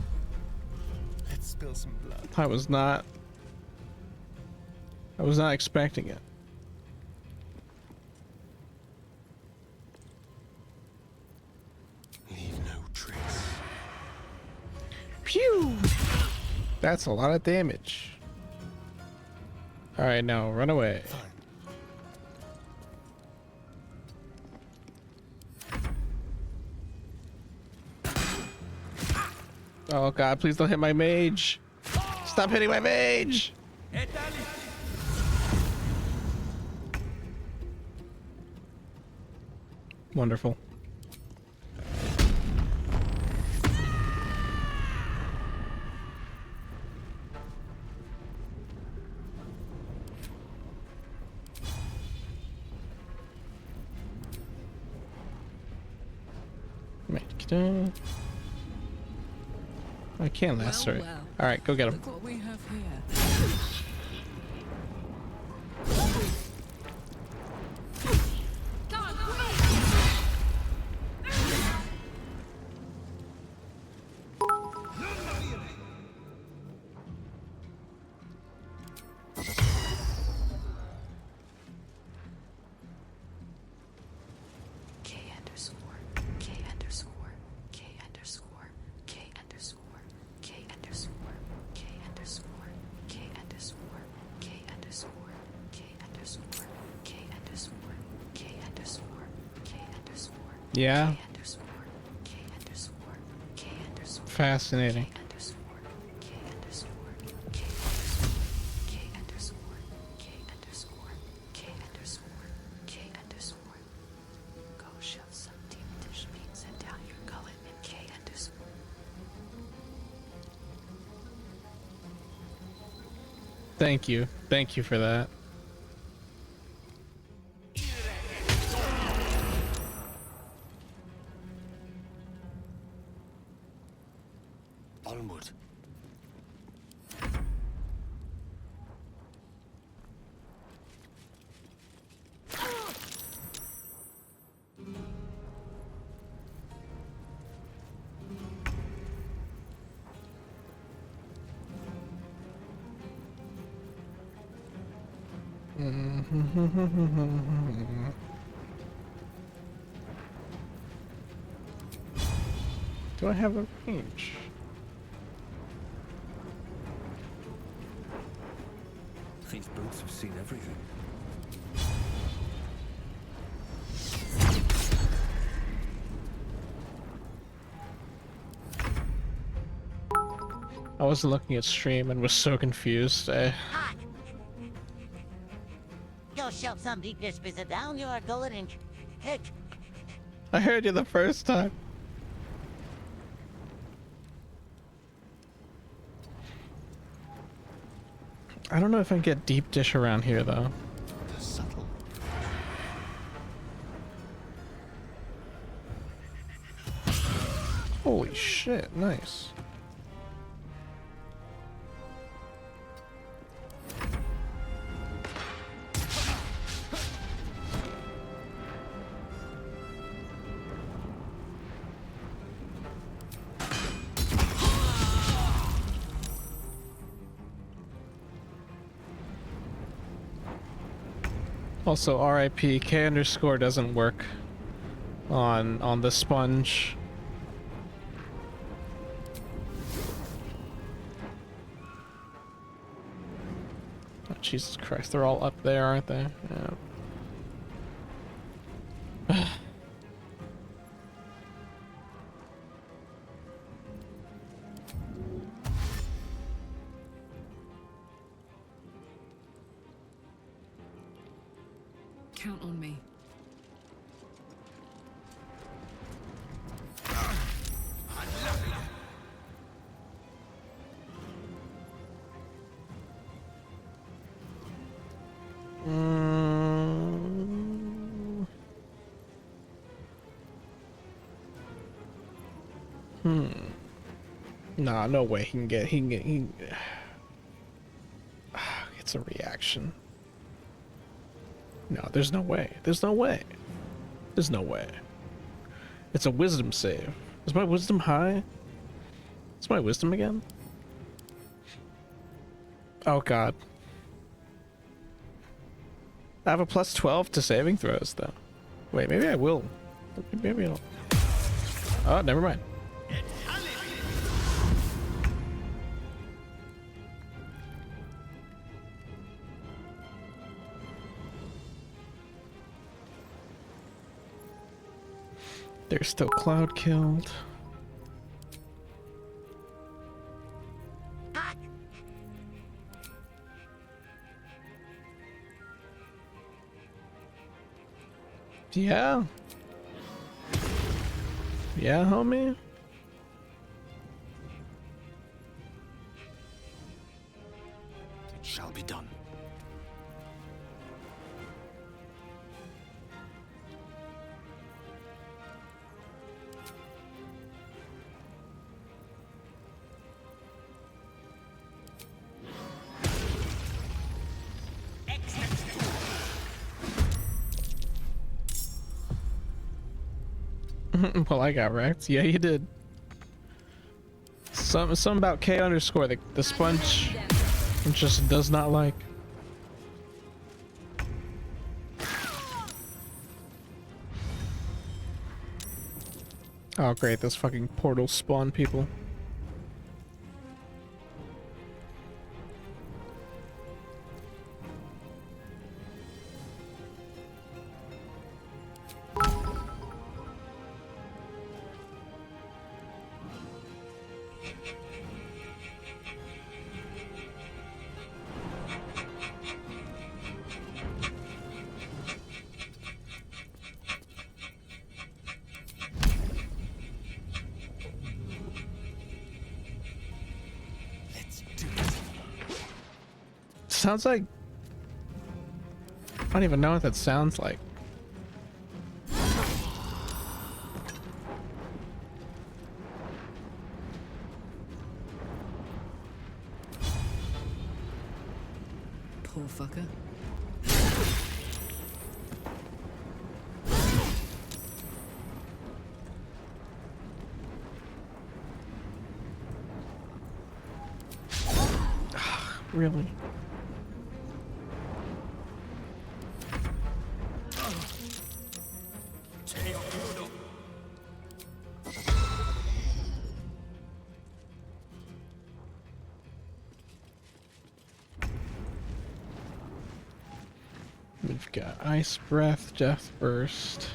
Let's spill some blood. I was not expecting it. Leave no trace. Pew! That's a lot of damage. All right, now run away. Oh god, please don't hit my mage. Stop hitting my mage. Wonderful. I can't lacerate. Well, well. All right, go get him. Look what we have here. K underscore, K underscore, K underscore, K underscore, K underscore, K underscore, K underscore, K underscore, K underscore, K underscore, K underscore, K underscore, Yeah. K underscore, K underscore, K underscore, Fascinating. K underscore, K underscore, K underscore, K underscore, K underscore, K underscore. Go shove some deep dish pizza down your gullet and K underscore. Thank you. Thank you for that. Onward. Do I have a range? These boots have seen everything. I wasn't looking at stream and was so confused. Go shove some deep dish pizza down your gullet and heck. I heard you the first time. I don't know if I can get deep dish around here though. Subtle. Holy shit, nice. Also, RIP, K underscore doesn't work on the sponge. Oh, Jesus Christ, they're all up there, aren't they? Yeah. Count on me. Nah, no way he can get it's a reaction. No, there's no way. There's no way. There's no way. It's a wisdom save. Is my wisdom high? Is my wisdom again? Oh god. I have a plus 12 to saving throws though. Wait, maybe I will. Maybe I'll. Oh, never mind. There's still Cloud killed. Yeah. Yeah, homie. It shall be done. Well, I got wrecked. Yeah, you did. Some about K underscore the sponge just does not like. Oh great, those fucking portals spawn people. Sounds like I don't even know what that sounds like. Poor fucker. Really? We've got Ice Breath, Death Burst.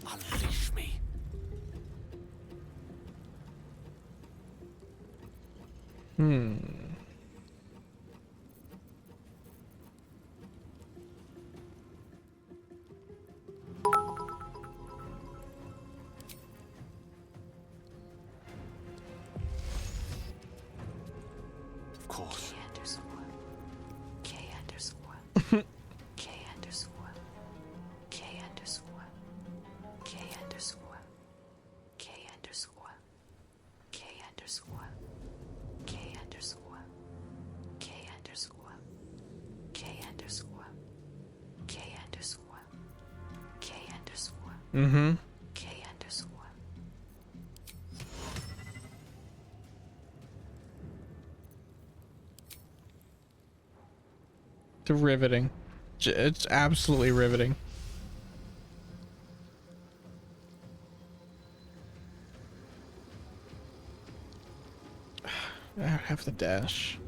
Unleash me. Of course. K underscore. K underscore. K underscore. K underscore. K underscore. K underscore. K underscore. K underscore. K underscore. K underscore. K underscore. Mm-hmm. K underscore. It's riveting. It's absolutely riveting. I have the dash.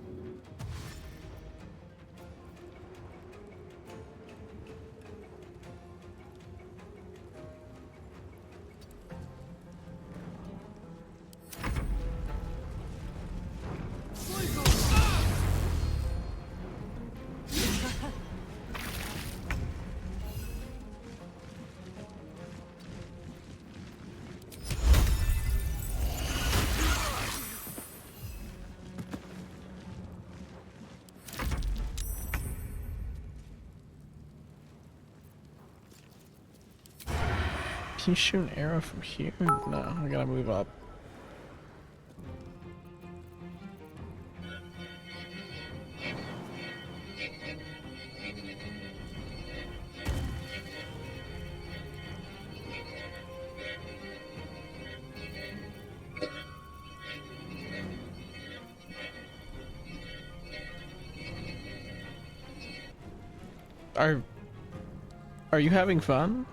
Can you shoot an arrow from here? No, I gotta move up. Are you having fun?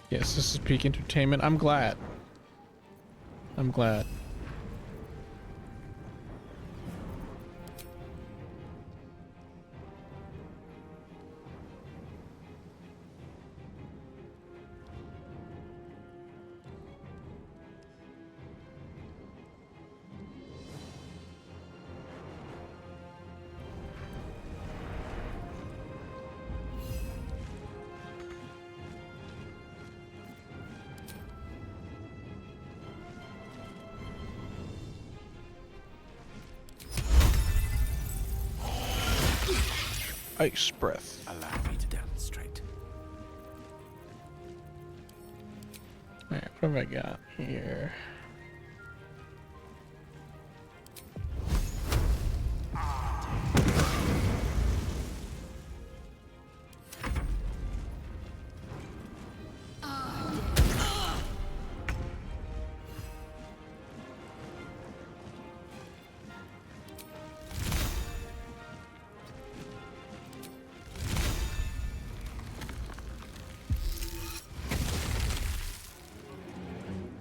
Yes, this is peak entertainment. I'm glad. I'm glad. Ice breath. Allow me to demonstrate. Alright, what have I got here?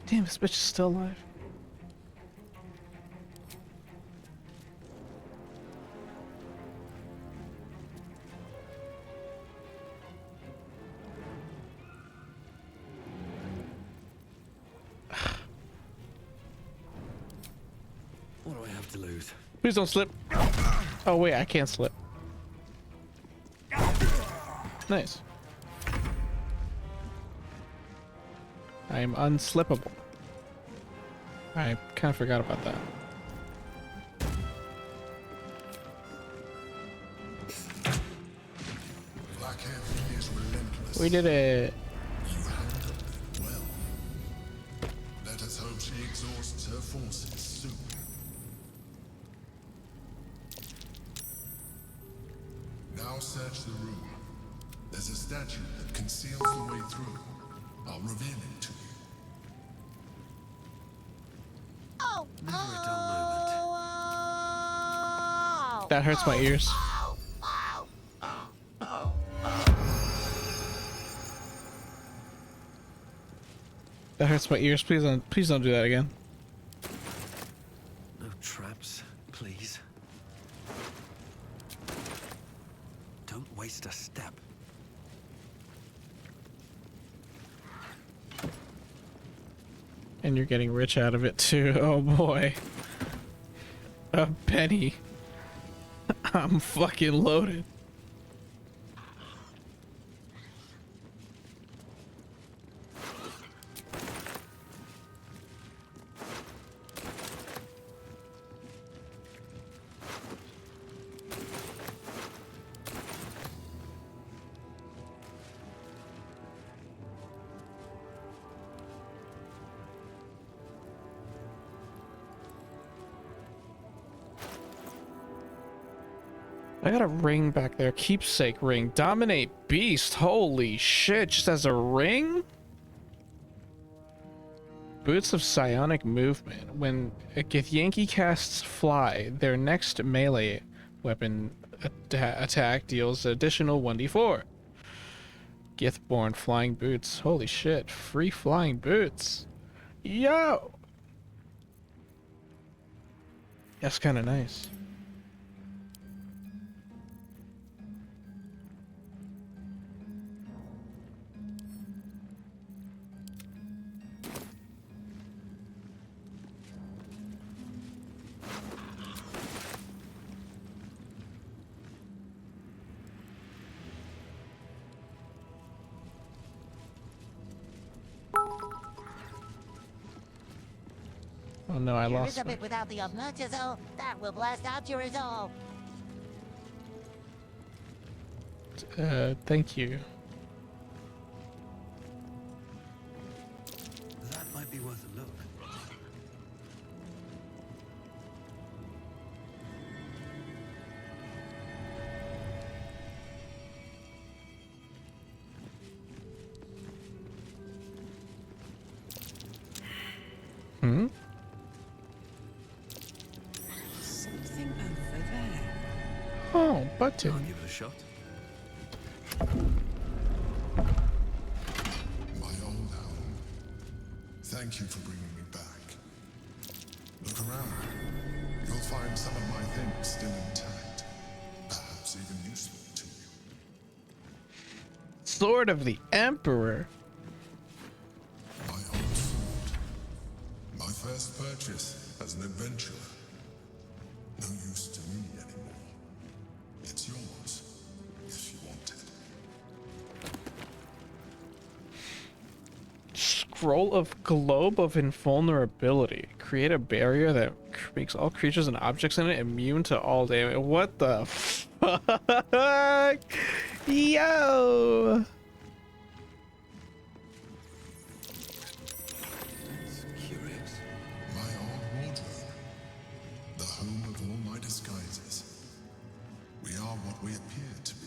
Damn, this bitch is still alive. What do I have to lose? Please don't slip. Oh wait, I can't slip. Nice. I am unslippable. I kind of forgot about that. We did it. You handled it well. Let us hope she exhausts her forces soon. Now search the room. There's a statue that conceals the way through. I'll reveal it to you. Oh, Never a dull moment. That hurts my ears. That hurts my ears. Please don't do that again. No traps, please. Don't waste a step. And you're getting rich out of it too. Oh boy. A penny. I'm fucking loaded. I got a ring back there. Keepsake ring. Dominate beast. Holy shit. Just as a ring? Boots of psionic movement. When a Githyanki casts fly, their next melee weapon attack deals additional 1d4. Githborn flying boots. Holy shit. Free flying boots. Yo! That's kind of nice. Oh no, I Here lost is a my... bit without the obnoxious-o. That will blast out your resolve. Thank you. That might be worth a look. Hmm? Something over there. Oh, button. I'll give it a shot. My old home. Thank you for bringing me back. Look around. You'll find some of my things still intact. Perhaps even useful to you. Sword of the Emperor. My old sword. My first purchase as an adventurer. No use to me anymore. It's yours, if you want it. Scroll of Globe of Invulnerability. Create a barrier that makes all creatures and objects in it immune to all damage. What the fuck? Yo! Curious. My old wardrobe. The home of all my disguises. We are what we appear to be,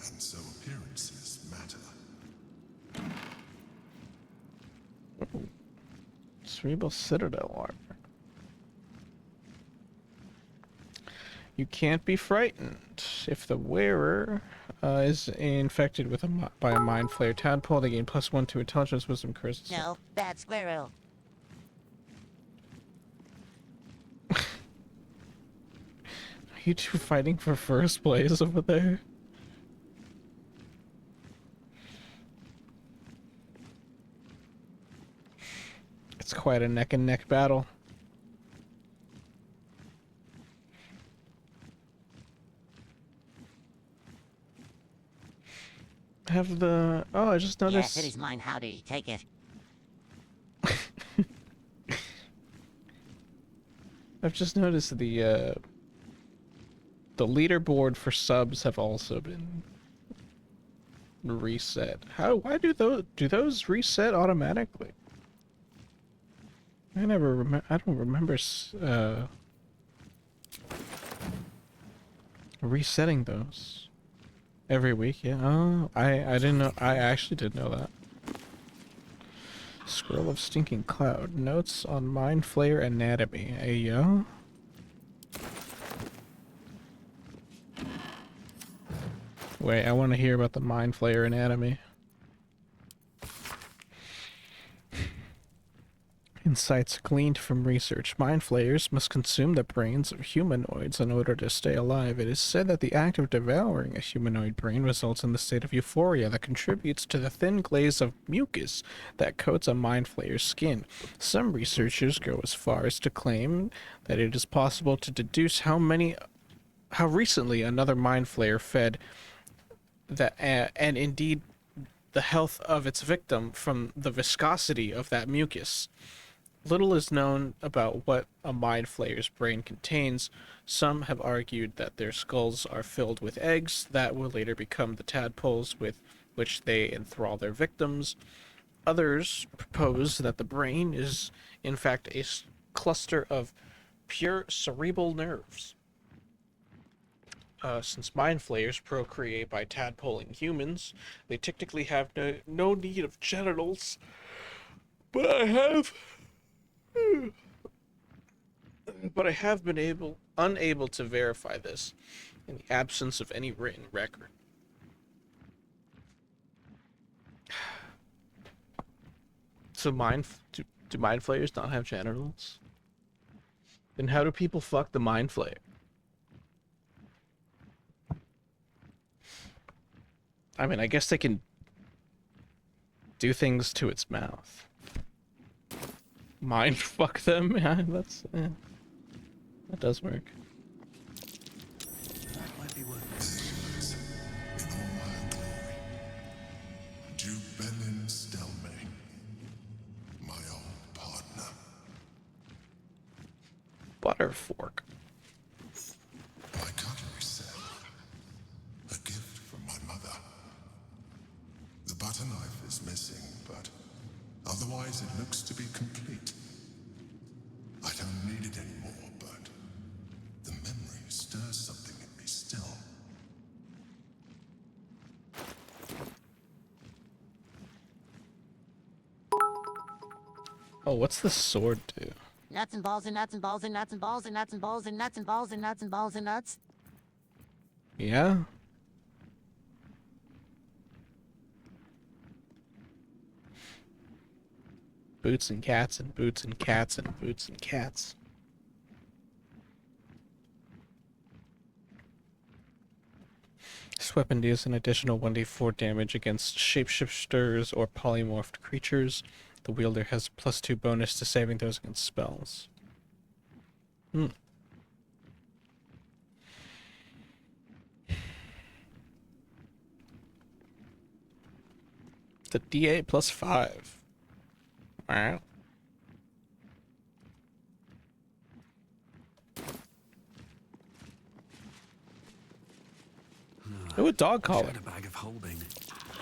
and so appearances matter. Cerebral Citadel armor. You can't be frightened if the wearer is infected with by a mind flayer tadpole. They gain +1 to intelligence, wisdom, charisma. No, that's squirrel. Are you two fighting for first place over there? It's quite a neck and neck battle. Have the... Oh, I just noticed... Yes, it is mine. Howdy. Take it. I've just noticed the leaderboard for subs have also been reset. Why do those reset automatically? I don't remember resetting those every week. Yeah. Oh, I didn't know. I actually didn't know that. Scroll of Stinking Cloud. Notes on Mind Flayer anatomy. Ayo. Wait, I want to hear about the Mind Flayer anatomy. Insights gleaned from research. Mind flayers must consume the brains of humanoids in order to stay alive. It is said that the act of devouring a humanoid brain results in the state of euphoria that contributes to the thin glaze of mucus that coats a mind flayer's skin. Some researchers go as far as to claim that it is possible to deduce how recently another mind flayer fed that and indeed the health of its victim from the viscosity of that mucus. Little is known about what a mind flayer's brain contains. Some have argued that their skulls are filled with eggs that will later become the tadpoles with which they enthrall their victims. Others propose that the brain is, in fact, a cluster of pure cerebral nerves. Since mind flayers procreate by tadpoling humans, they technically have no need of genitals. But I have been unable to verify this in the absence of any written record. So do mind flayers not have genitals? Then how do people fuck the mind flayer? I mean, I guess they can do things to its mouth. Mind fuck them? Yeah, that does work. That might be worth In all my glory. Jubenin Stelmane. My old partner. butter fork. My cutlery set. A gift from my mother. The butter knife is missing, but otherwise it looks to be complete. I don't need it anymore, but the memory stirs something in me still. Oh, what's the sword do? Nuts and balls and nuts and balls and nuts and balls and nuts and balls and nuts and balls and nuts and balls and nuts. Yeah? Boots and cats and boots and cats and boots and cats. This weapon deals an additional 1d4 damage against shapeshifters or polymorphed creatures. The wielder has a +2 bonus to saving throws against spells. Hmm. The D8 +5. Wow. Oh, a dog collar. A bag of holding.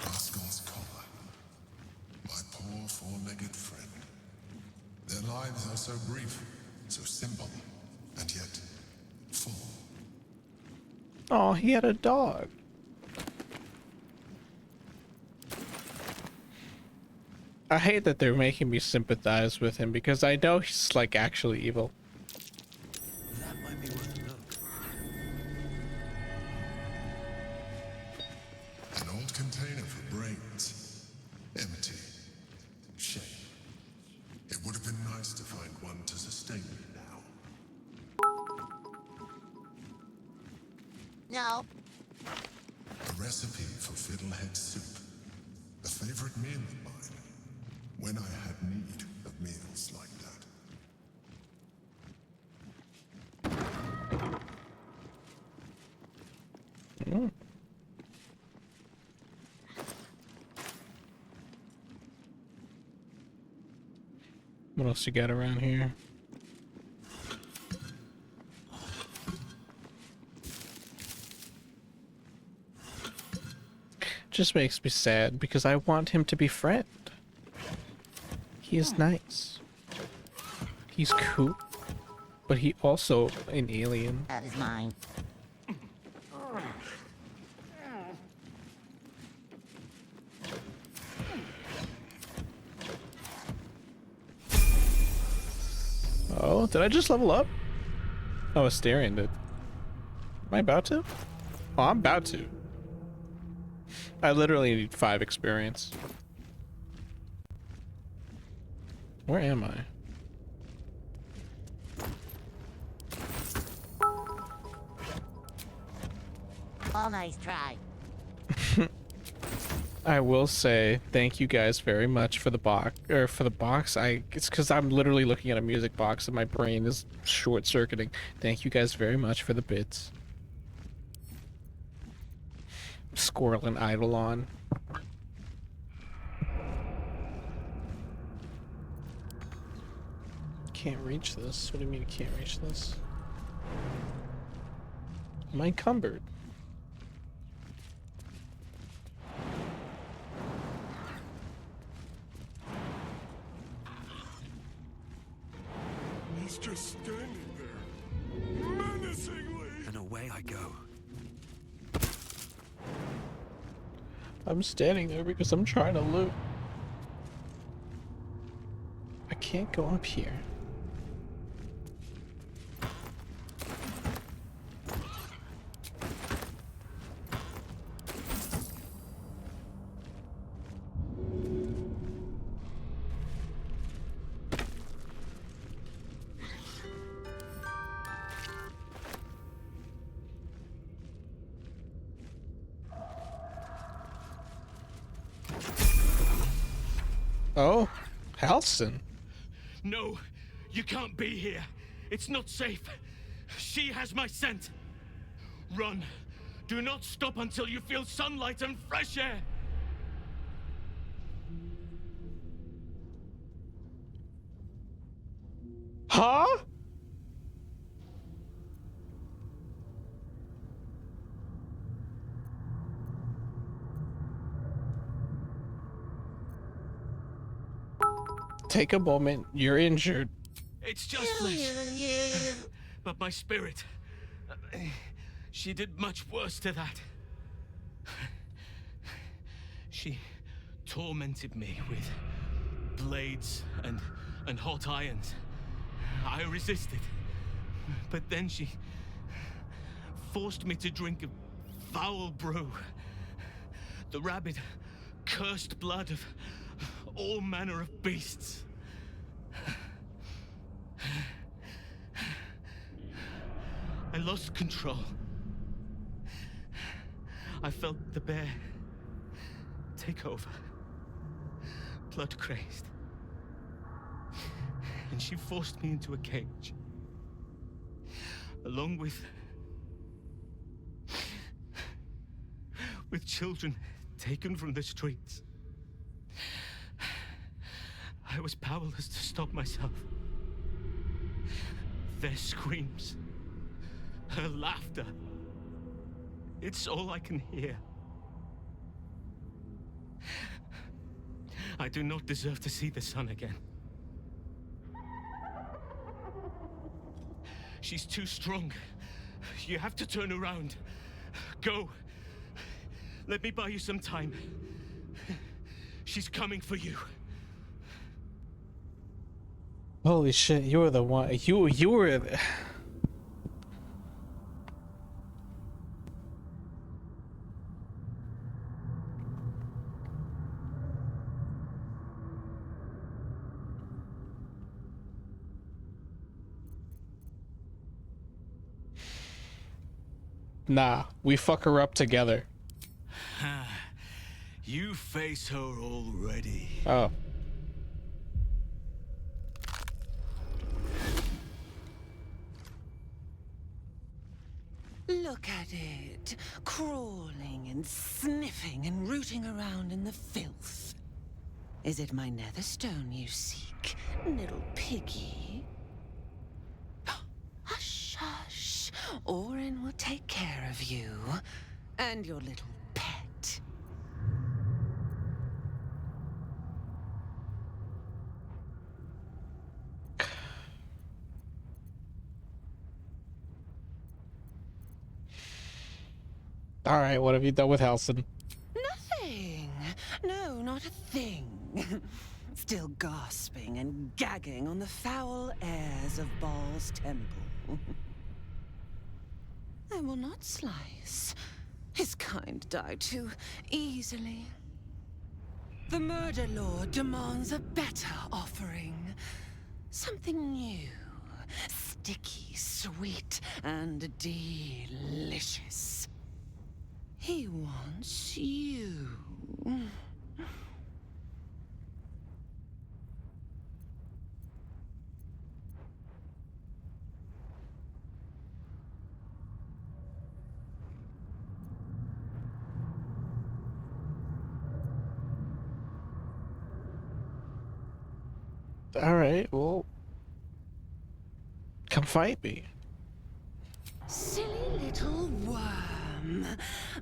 Rascal's collar. My poor four-legged friend. Their lives are so brief, so simple, and yet full. Oh, he had a dog. I hate that they're making me sympathize with him because I know he's like actually evil. That might be worth a look. An old container for brains. Empty. Shame. It would have been nice to find one to sustain me now. No. A recipe for fiddlehead soup. A favorite meal of mine. When I had need of meals like that. Mm. What else you got around here? Just makes me sad because I want him to be friend. He is nice. He's cool. But he also an alien. That is mine. Oh, did I just level up? Oh, Asterion did. Am I about to? Oh, I'm about to. I literally need 5 experience. Where am I? All nice try. I will say thank you guys very much for the box, it's because I'm literally looking at a music box and my brain is short-circuiting. Thank you guys very much for the bits. Squirrel and Eidolon. Can't reach this. What do you mean you can't reach this? Am I encumbered? He's just standing there, menacingly. And away I go. I'm standing there because I'm trying to loot. I can't go up here. Oh, Halson. No, you can't be here. It's not safe. She has my scent. Run. Do not stop until you feel sunlight and fresh air. Huh? Take a moment. You're injured. It's just flesh. But my spirit, she did much worse to that. She tormented me with blades and hot irons. I resisted. But then she forced me to drink a foul brew. The rabid, cursed blood of all manner of beasts. I lost control. I felt the bear take over, blood crazed. And she forced me into a cage, along with children taken from the streets. I was powerless to stop myself. Their screams, her laughter, it's all I can hear. I do not deserve to see the sun again. She's too strong. You have to turn around. Go. Let me buy you some time. She's coming for you. Holy shit, you were the one. You were the... Nah, we fuck her up together. You face her already. Oh. Look at it, crawling and sniffing and rooting around in the filth. Is it my netherstone you seek, little piggy? Hush, hush. Orin will take care of you and your little pet. All right, what have you done with Halson? Nothing. No, not a thing. Still gasping and gagging on the foul airs of Baal's temple. I will not slice. His kind die too easily. The murder lord demands a better offering. Something new, sticky, sweet, and delicious. He wants you. All right, well, come fight me. Silly little worm.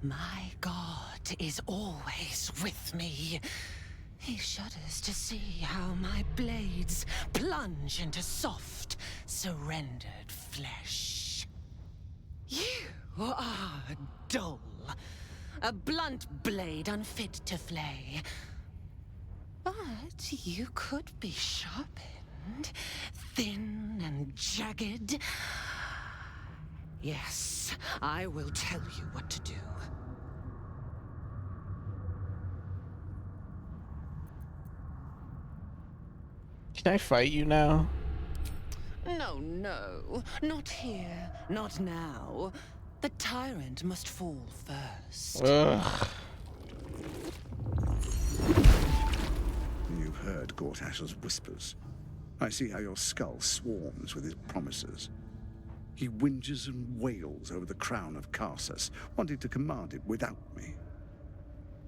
My God is always with me. He shudders to see how my blades plunge into soft, surrendered flesh. You are dull. A blunt blade unfit to flay. But you could be sharpened, thin and jagged. Yes, I will tell you what to do. Can I fight you now? No, no, not here, not now. The tyrant must fall first. Ugh. You've heard Gortash's whispers. I see how your skull swarms with his promises. He whinges and wails over the crown of Karsus, wanting to command it without me.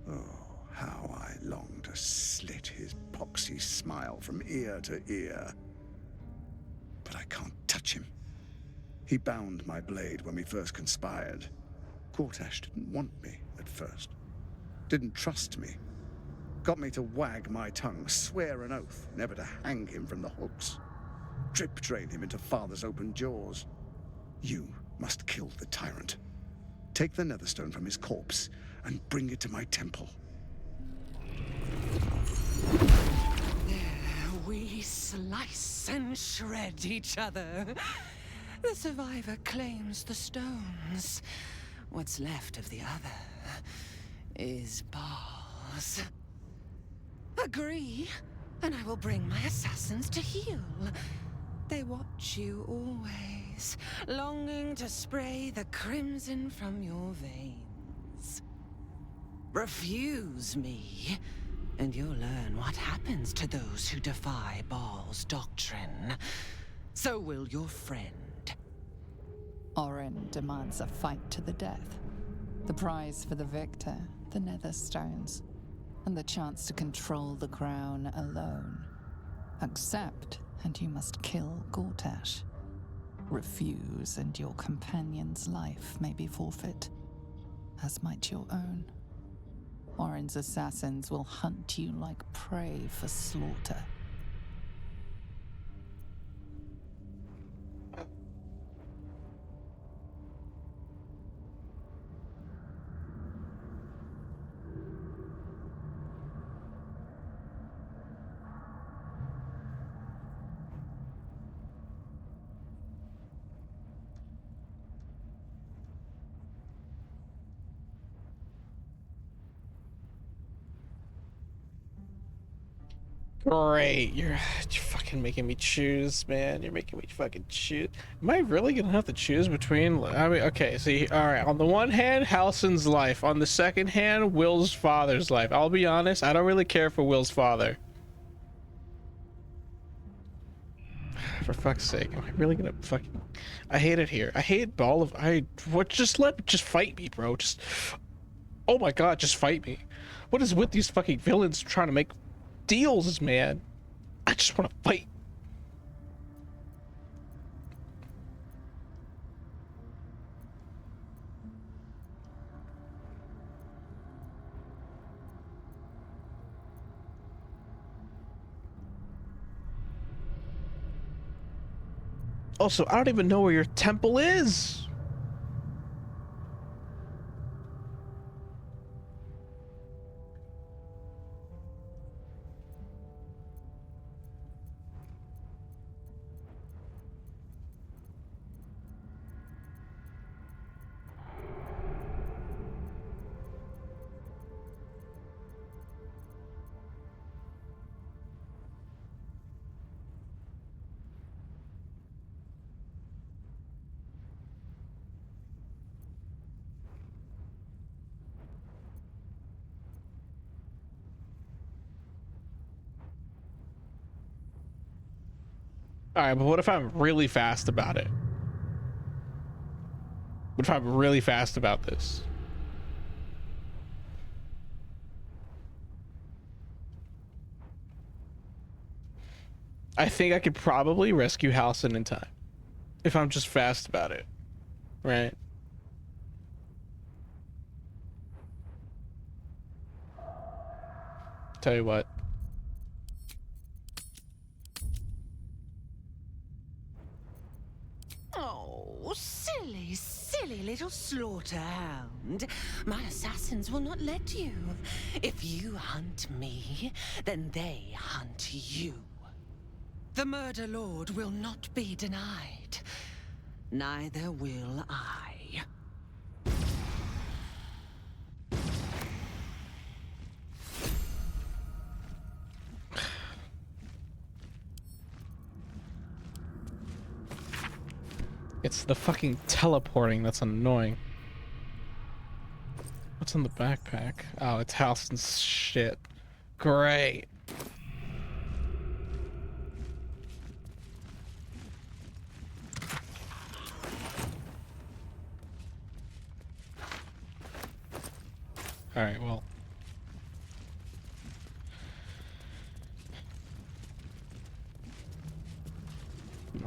Oh, how I long to slit his poxy smile from ear to ear. But I can't touch him. He bound my blade when we first conspired. Gortash didn't want me at first. Didn't trust me. Got me to wag my tongue, swear an oath never to hang him from the hooks. Drip drain him into father's open jaws. You must kill the tyrant. Take the netherstone from his corpse and bring it to my temple. There we slice and shred each other. The survivor claims the stones. What's left of the other is bars. Agree, and I will bring my assassins to heal. They watch you always, longing to spray the crimson from your veins. Refuse me, and you'll learn what happens to those who defy Baal's doctrine. So will your friend. Orin demands a fight to the death. The prize for the victor, the Netherstones, and the chance to control the crown alone. Accept, and you must kill Gortash. Refuse, and your companion's life may be forfeit, as might your own. Orin's assassins will hunt you like prey for slaughter. Great, you're fucking making me choose, man. You're making me fucking choose. Am I really gonna have to choose between? I mean, okay, see, all right. On the one hand, Halsin's life. On the second hand, Will's father's life. I'll be honest, I don't really care for Will's father. For fuck's sake, am I really gonna fucking? I hate it here. I hate all of. Just fight me, bro. Just. Oh my god, just fight me. What is with these fucking villains trying to make deals, man? I just want to fight. Also, I don't even know where your temple is. All right, but what if I'm really fast about it? What if I'm really fast about this? I think I could probably rescue Halsin in time. If I'm just fast about it. Right? Tell you what. Oh, silly, silly little slaughterhound. My assassins will not let you. If you hunt me, then they hunt you. The murder lord will not be denied. Neither will I. It's the fucking teleporting that's annoying. What's in the backpack? Oh, it's Halsin's shit. Great. Alright, well.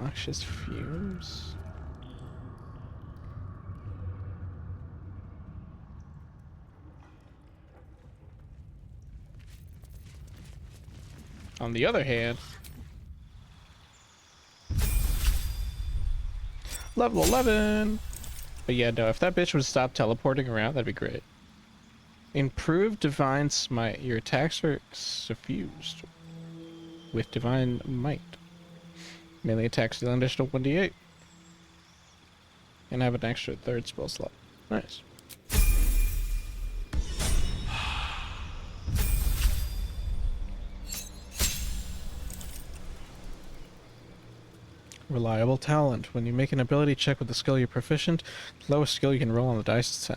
Noxious fumes. On the other hand, level 11. But yeah, no, if that bitch would stop teleporting around, that'd be great. Improved Divine Smite. Your attacks are suffused with Divine Might. Melee attacks deal an additional 1d8. And have an extra third spell slot. Nice. Reliable talent. When you make an ability check with the skill you're proficient, the lowest skill you can roll on the dice is 10.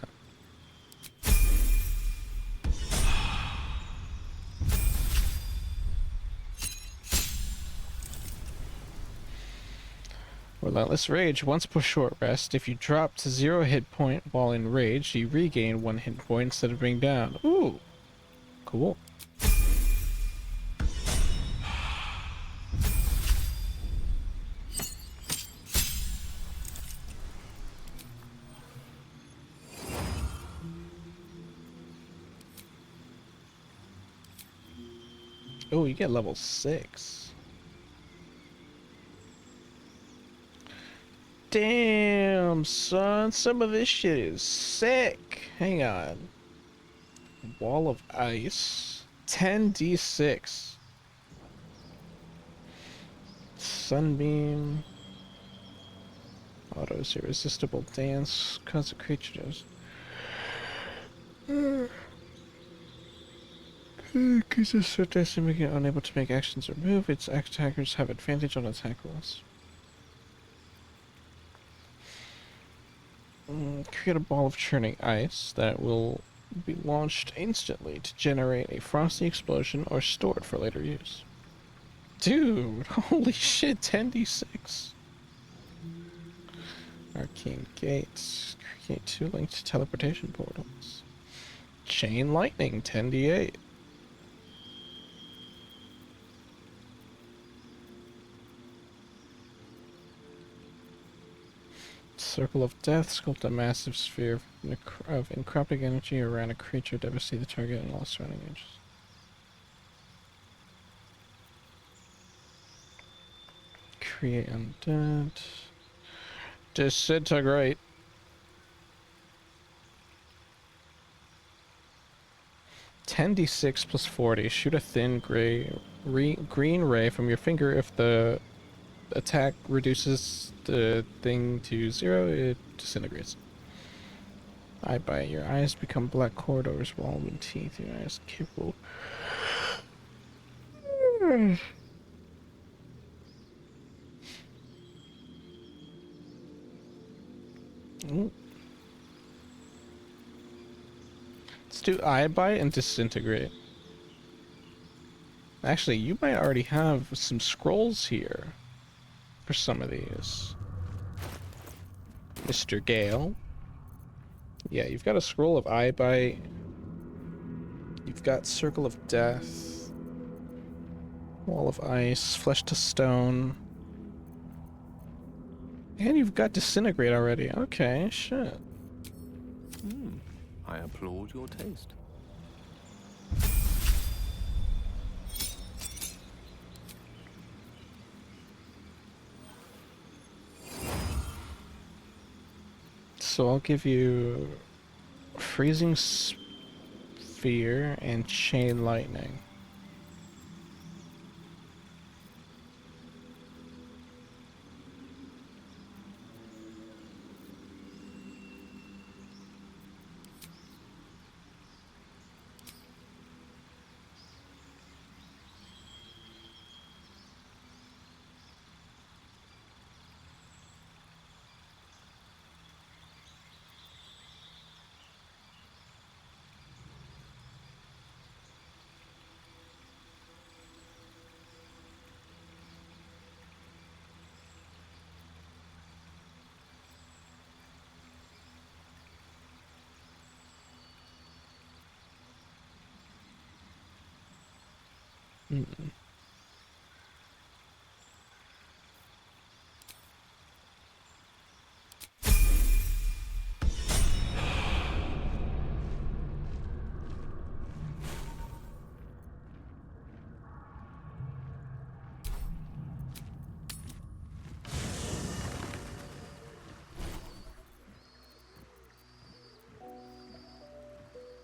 Relentless Rage. Once per short rest, if you drop to 0 hit point while in rage, you regain 1 hit point instead of being down. Ooh. Cool. Oh, you get level 6. Damn, son, some of this shit is sick. Hang on. Wall of Ice. 10d6. Sunbeam. Autos Irresistible Dance. Cause a creature does. Because of certain making it unable to make actions or move, its attackers have advantage on attack rolls. Create a ball of churning ice that will be launched instantly to generate a frosty explosion or stored for later use. Dude, holy shit, 10d6. Arcane Gates. Create 2 linked teleportation portals. Chain Lightning, 10d8. Circle of Death. Sculpt a massive sphere of necrotic energy around a creature, devastate the target and all surrounding edges. Create undead. Disintegrate. (10d6 plus 40). Shoot a thin green ray from your finger. If the attack reduces the thing to 0, it disintegrates. Eye bite. Your eyes become black corridors, walled with teeth. Your eyes capable. Ooh. Let's do eye bite and disintegrate. Actually, you might already have some scrolls here for some of these. Mr. Gale. Yeah, you've got a scroll of eye bite. You've got Circle of Death. Wall of Ice. Flesh to Stone. And you've got Disintegrate already. Okay, shit. I applaud your taste. So I'll give you Freezing Sphere and Chain Lightning.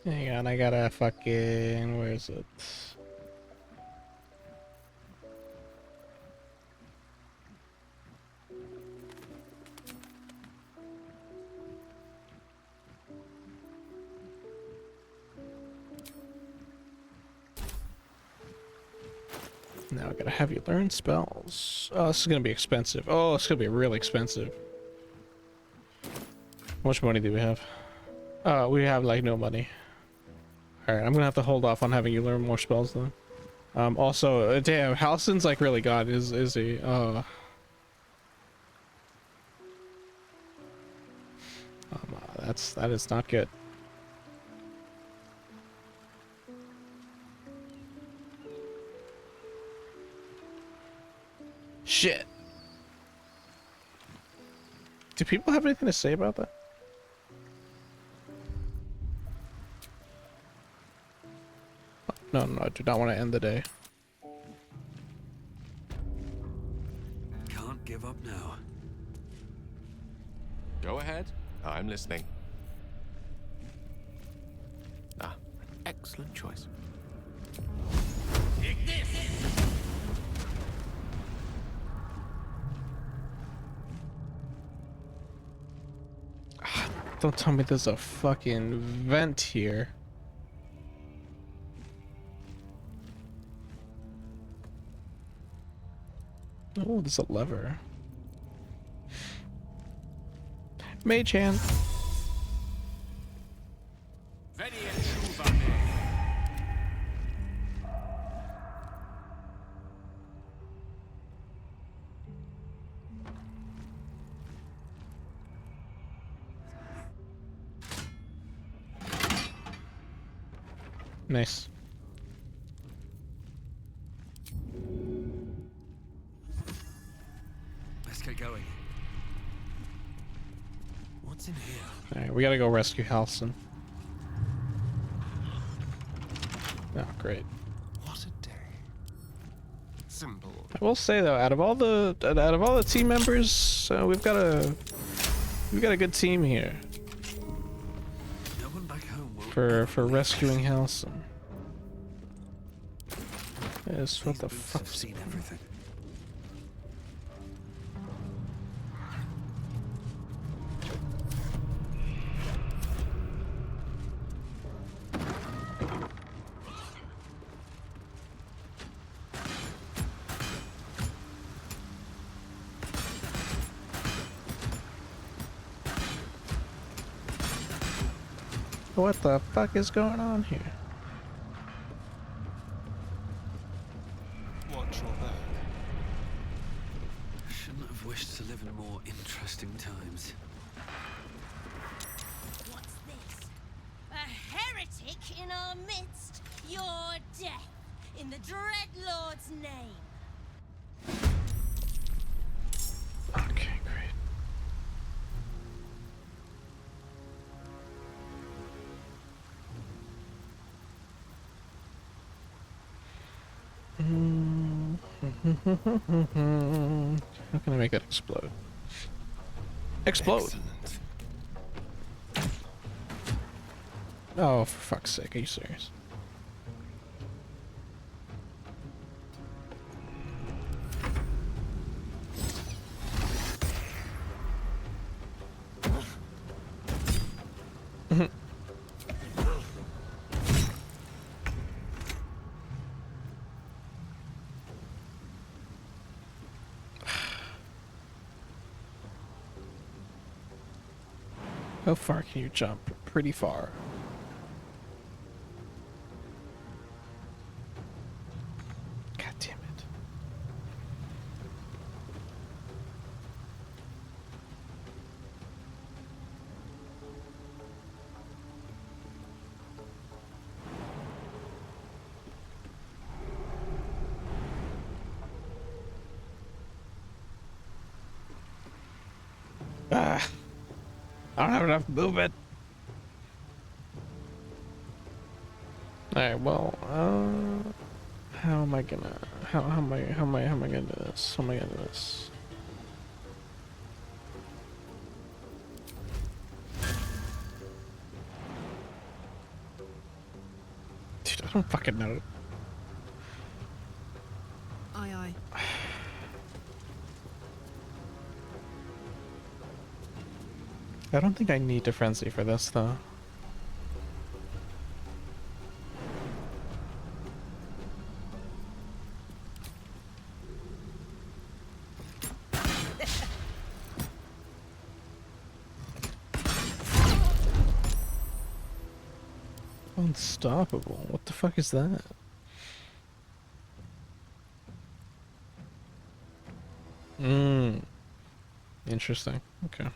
Hang on, I gotta fucking... Where is it? Now I gotta have you learn spells. Oh, this is gonna be expensive. Oh, it's gonna be really expensive. How much money do we have? We have like no money. Alright, I'm gonna have to hold off on having you learn more spells then. Also, damn, Halsin's like really god, is he? That is not good. Shit. Do people have anything to say about that? No, I do not want to end the day. Can't give up now. Go ahead. I'm listening. Ah, excellent choice. Take this! Don't tell me there's a fucking vent here. Oh, there's a lever. Mage hand. Nice. Let's get going. What's in here? Alright, we gotta go rescue Halsin. Oh, great. What a day. Simple. I will say though, out of all the team members, we've got a good team here. No one back home will For rescuing Halsin. Yes, what the fuck? I've seen everything. What the fuck is going on here? Watch your back. Shouldn't have wished to live in more interesting times. What's this? A heretic in our midst? Your death, in the Dreadlord's name. Okay, great. How can I make that explode? Explode! Excellent. Oh, for fuck's sake, are you serious? How far can you jump? Pretty far. God damn it. Ah. I don't have enough movement. Alright, well, how am I gonna do this? How am I gonna do this? don't fucking know. Aye, aye. I don't think I need to frenzy for this though. Unstoppable. What the fuck is that? Interesting. Okay.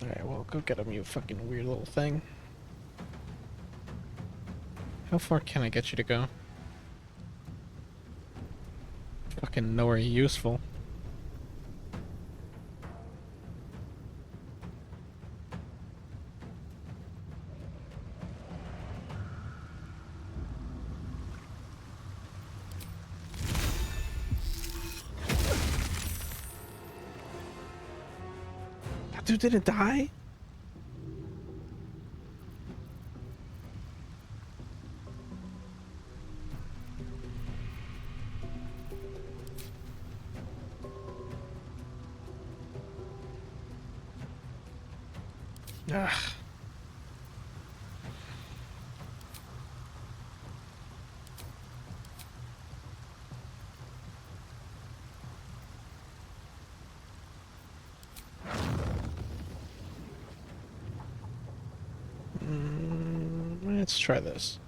Alright, well, go get him, you fucking weird little thing. How far can I get you to go? Fucking nowhere useful. That dude didn't die? Ugh. Let's try this.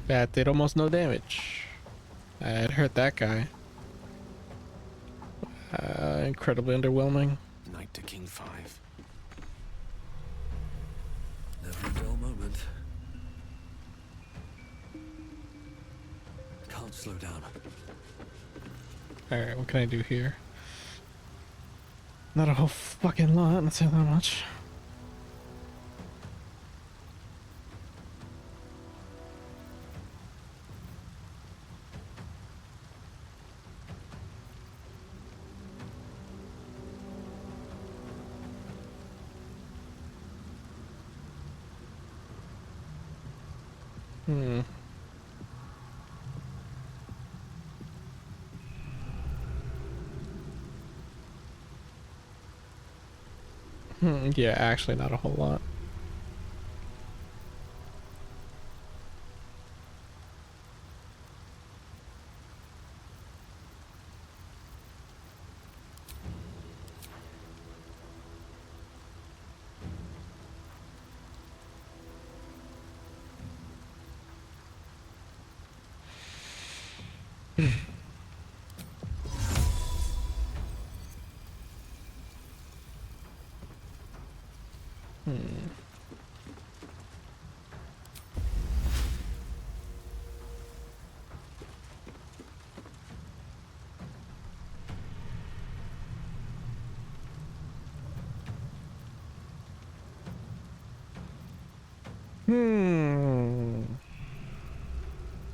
That did almost no damage. It hurt that guy. Incredibly underwhelming. Knight to King 5. Never a dull moment. Can't slow down. Alright, what can I do here? Not a whole fucking lot, let's say that much. Yeah, actually not a whole lot.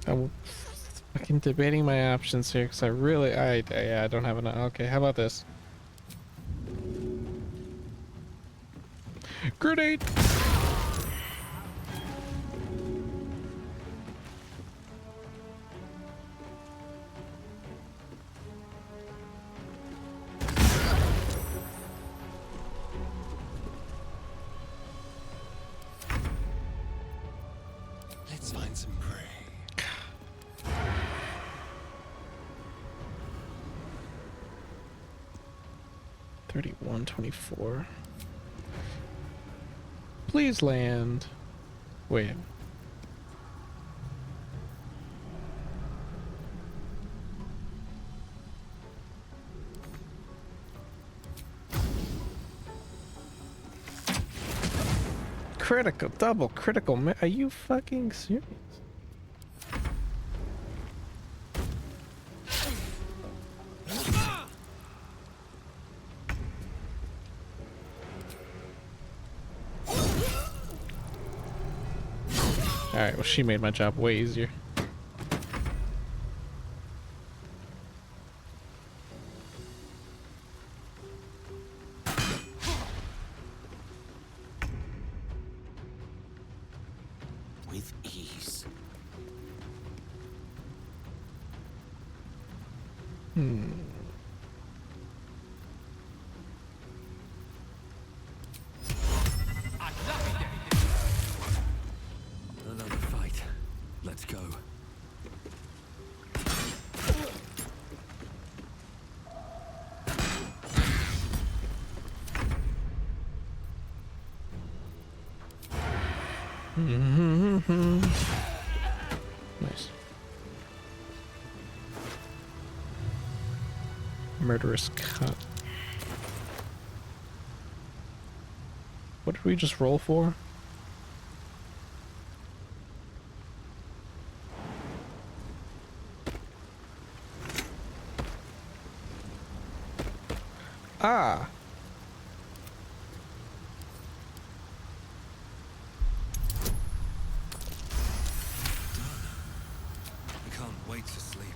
I'm fucking debating my options here because I don't have enough. Okay, how about this? Grenade! Let's find some prey. 3124. Please land. Wait. Critical, double critical. Are you fucking serious? Alright, well, she made my job way easier. With ease. Another fight. Let's go. Nice. Murderous cut. What did we just roll for? Ah. I can't wait to sleep.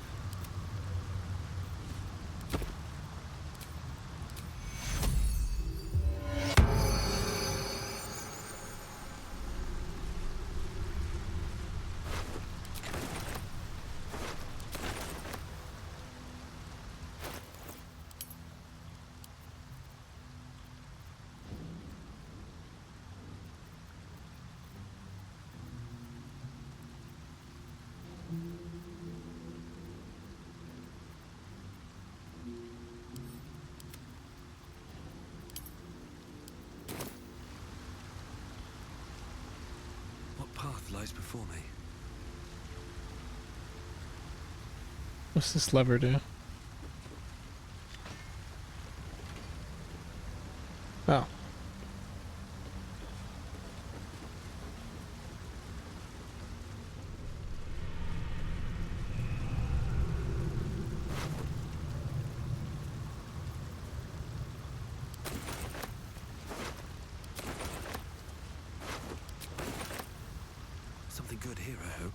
What path lies before me? What's this lever do? Oh. Something good here, I hope.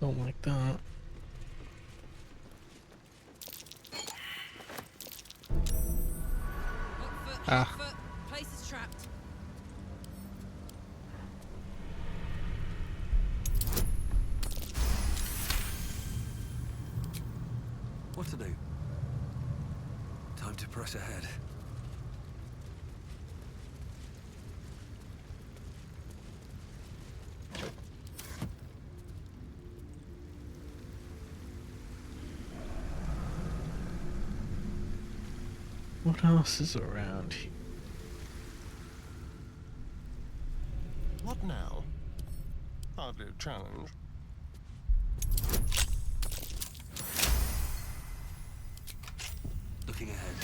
Don't like that. Ah. Place is trapped. What to do? Time to press ahead. What else is around here? What now? Hardly a challenge. Looking ahead.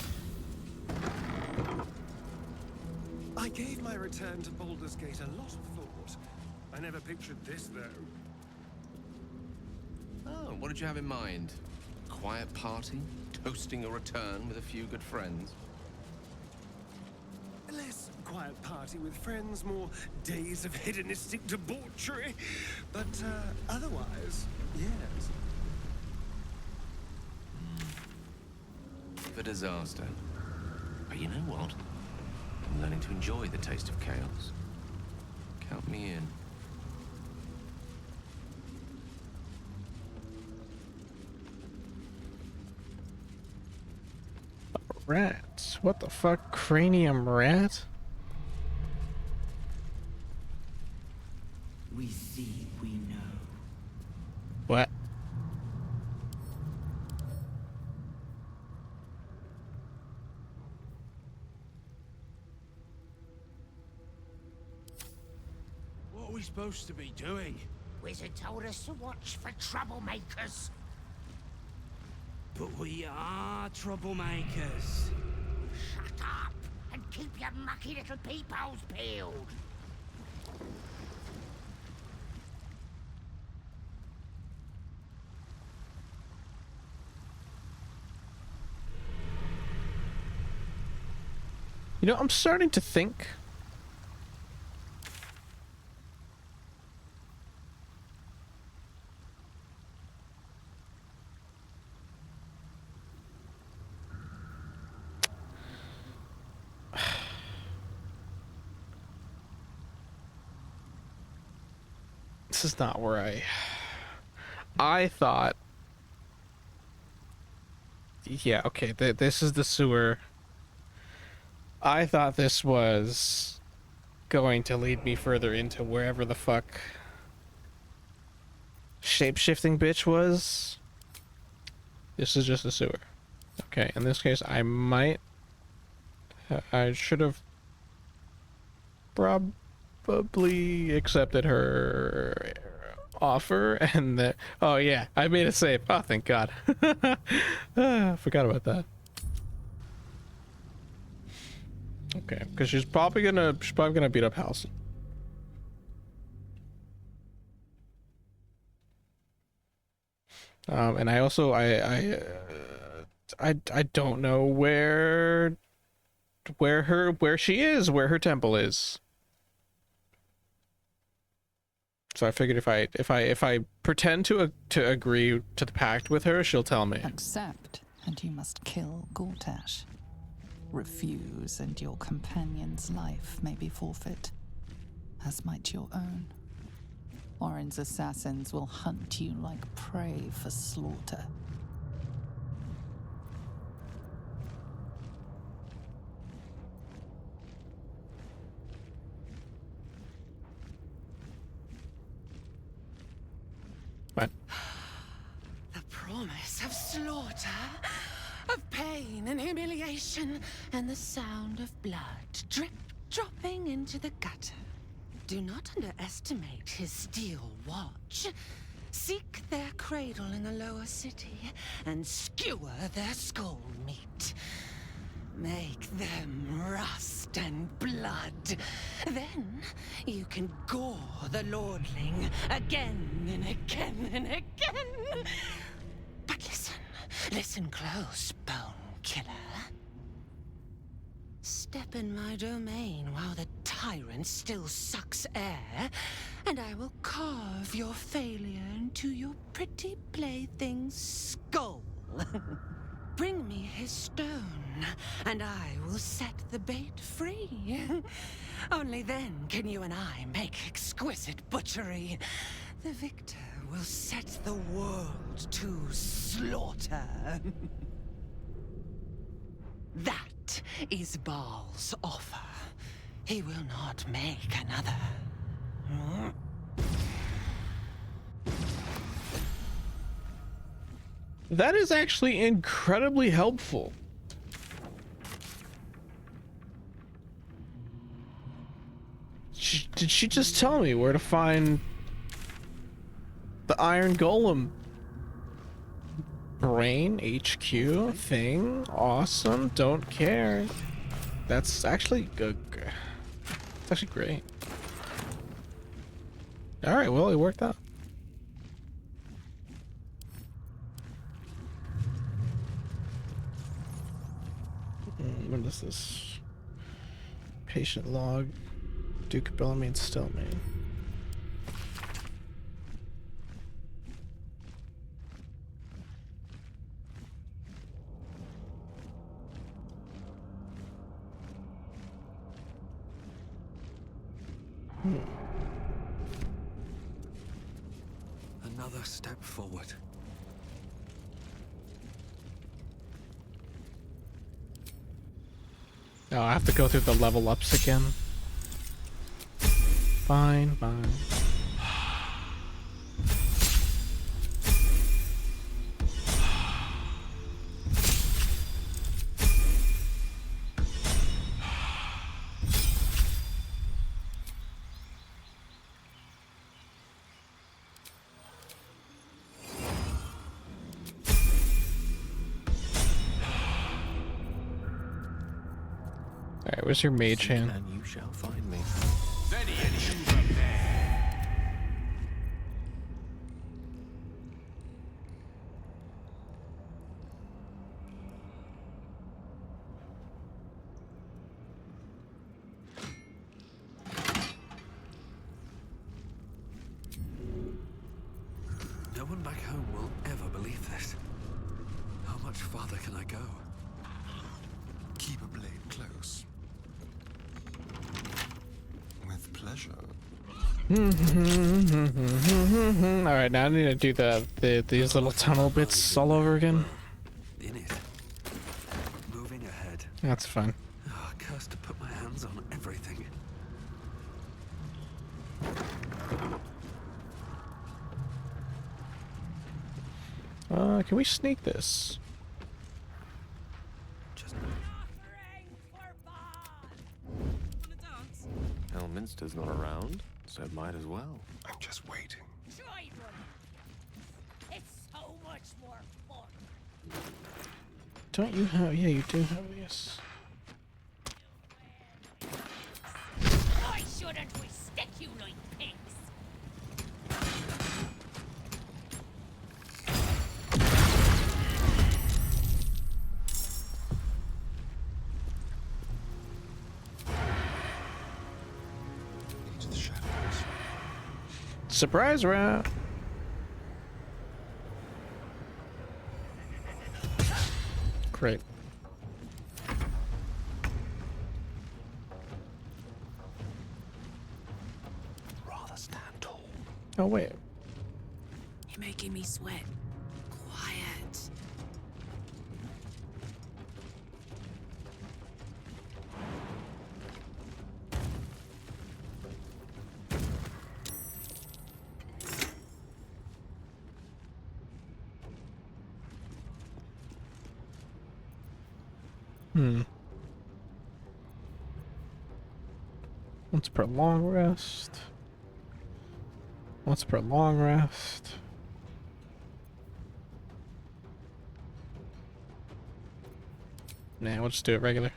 I gave my return to Baldur's Gate a lot of thought. I never pictured this, though. Oh, what did you have in mind? Quiet party? Toasting a return with a few good friends? Less quiet party with friends, more days of hedonistic debauchery. But otherwise, yes. For disaster. But you know what? I'm learning to enjoy the taste of chaos. Count me in. Rats. What the fuck? Cranium rat? We see, we know. What? supposed to be doing? Wizard told us to watch for troublemakers. But we are troublemakers. Shut up and keep your mucky little peepholes peeled. You know, I'm starting to think. This is not where I thought. Yeah, okay, this is the sewer. I thought this was going to lead me further into wherever the fuck shape-shifting bitch was. This is just a sewer. Okay, in this case, I should have probably accepted her offer, and that. Oh yeah, I made a save. Oh, thank God. Forgot about that. Okay, because she's probably gonna beat up Halcyon. And I also I don't know where she is, where her temple is. So I figured if I pretend to agree to the pact with her, she'll tell me. Accept, and you must kill Gortash. Refuse, and your companion's life may be forfeit, as might your own. Orin's assassins will hunt you like prey for slaughter. What? The promise of slaughter, of pain and humiliation, and the sound of blood dropping into the gutter. Do not underestimate his steel watch. Seek their cradle in the lower city and skewer their skull meat. Make them rust and blood. Then you can gore the lordling again and again and again. But listen close, Bone Killer. Step in my domain while the tyrant still sucks air, and I will carve your failure into your pretty plaything's skull. Bring me his stone, and I will set the bait free. Only then can you and I make exquisite butchery. The victor will set the world to slaughter. That is Baal's offer. He will not make another. That is actually incredibly helpful. Did she just tell me where to find the Iron Golem? Brain HQ thing? Awesome. Don't care. That's actually good. It's actually great. All right. Well, it worked out. What is this? Patient log. Duke Bellamy and Stillman. Another step forward. Oh, I have to go through the level ups again. Fine. where's your mage hand? And you shall find me. No one back home will ever believe this. How much farther can I go? Keep a blade close. With pleasure. All right, now I need to do these little tunnel bits all over again. In it. Moving ahead. That's fine. Oh, cursed to put my hands on everything. Can we sneak this? Elminster's not around, so might as well. I'm just waiting. Try one. It's so much more fun. Don't you have? Yeah, you do have this. Why shouldn't we stick you like pigs? Into the shadows. Surprise round. Great. Rather stand tall. Oh wait. You're making me sweat. Quiet. Once per long rest. Once per long rest. Nah, we'll just do it regular.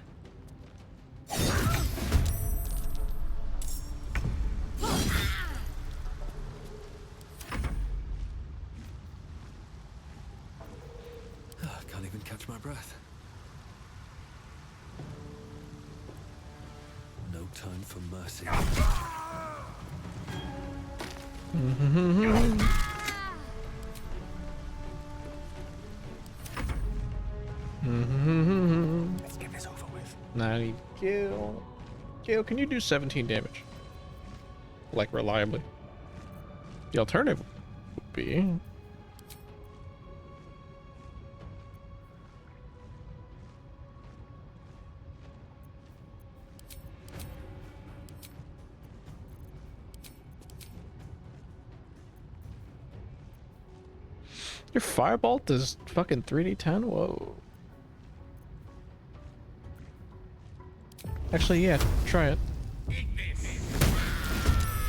Can't even catch my breath. No time for mercy. Let's get this over with. 90 kill. Gale, can you do 17 damage? Like, reliably. The alternative would be... Your firebolt does fucking 3d10? Whoa. Actually, yeah, try it.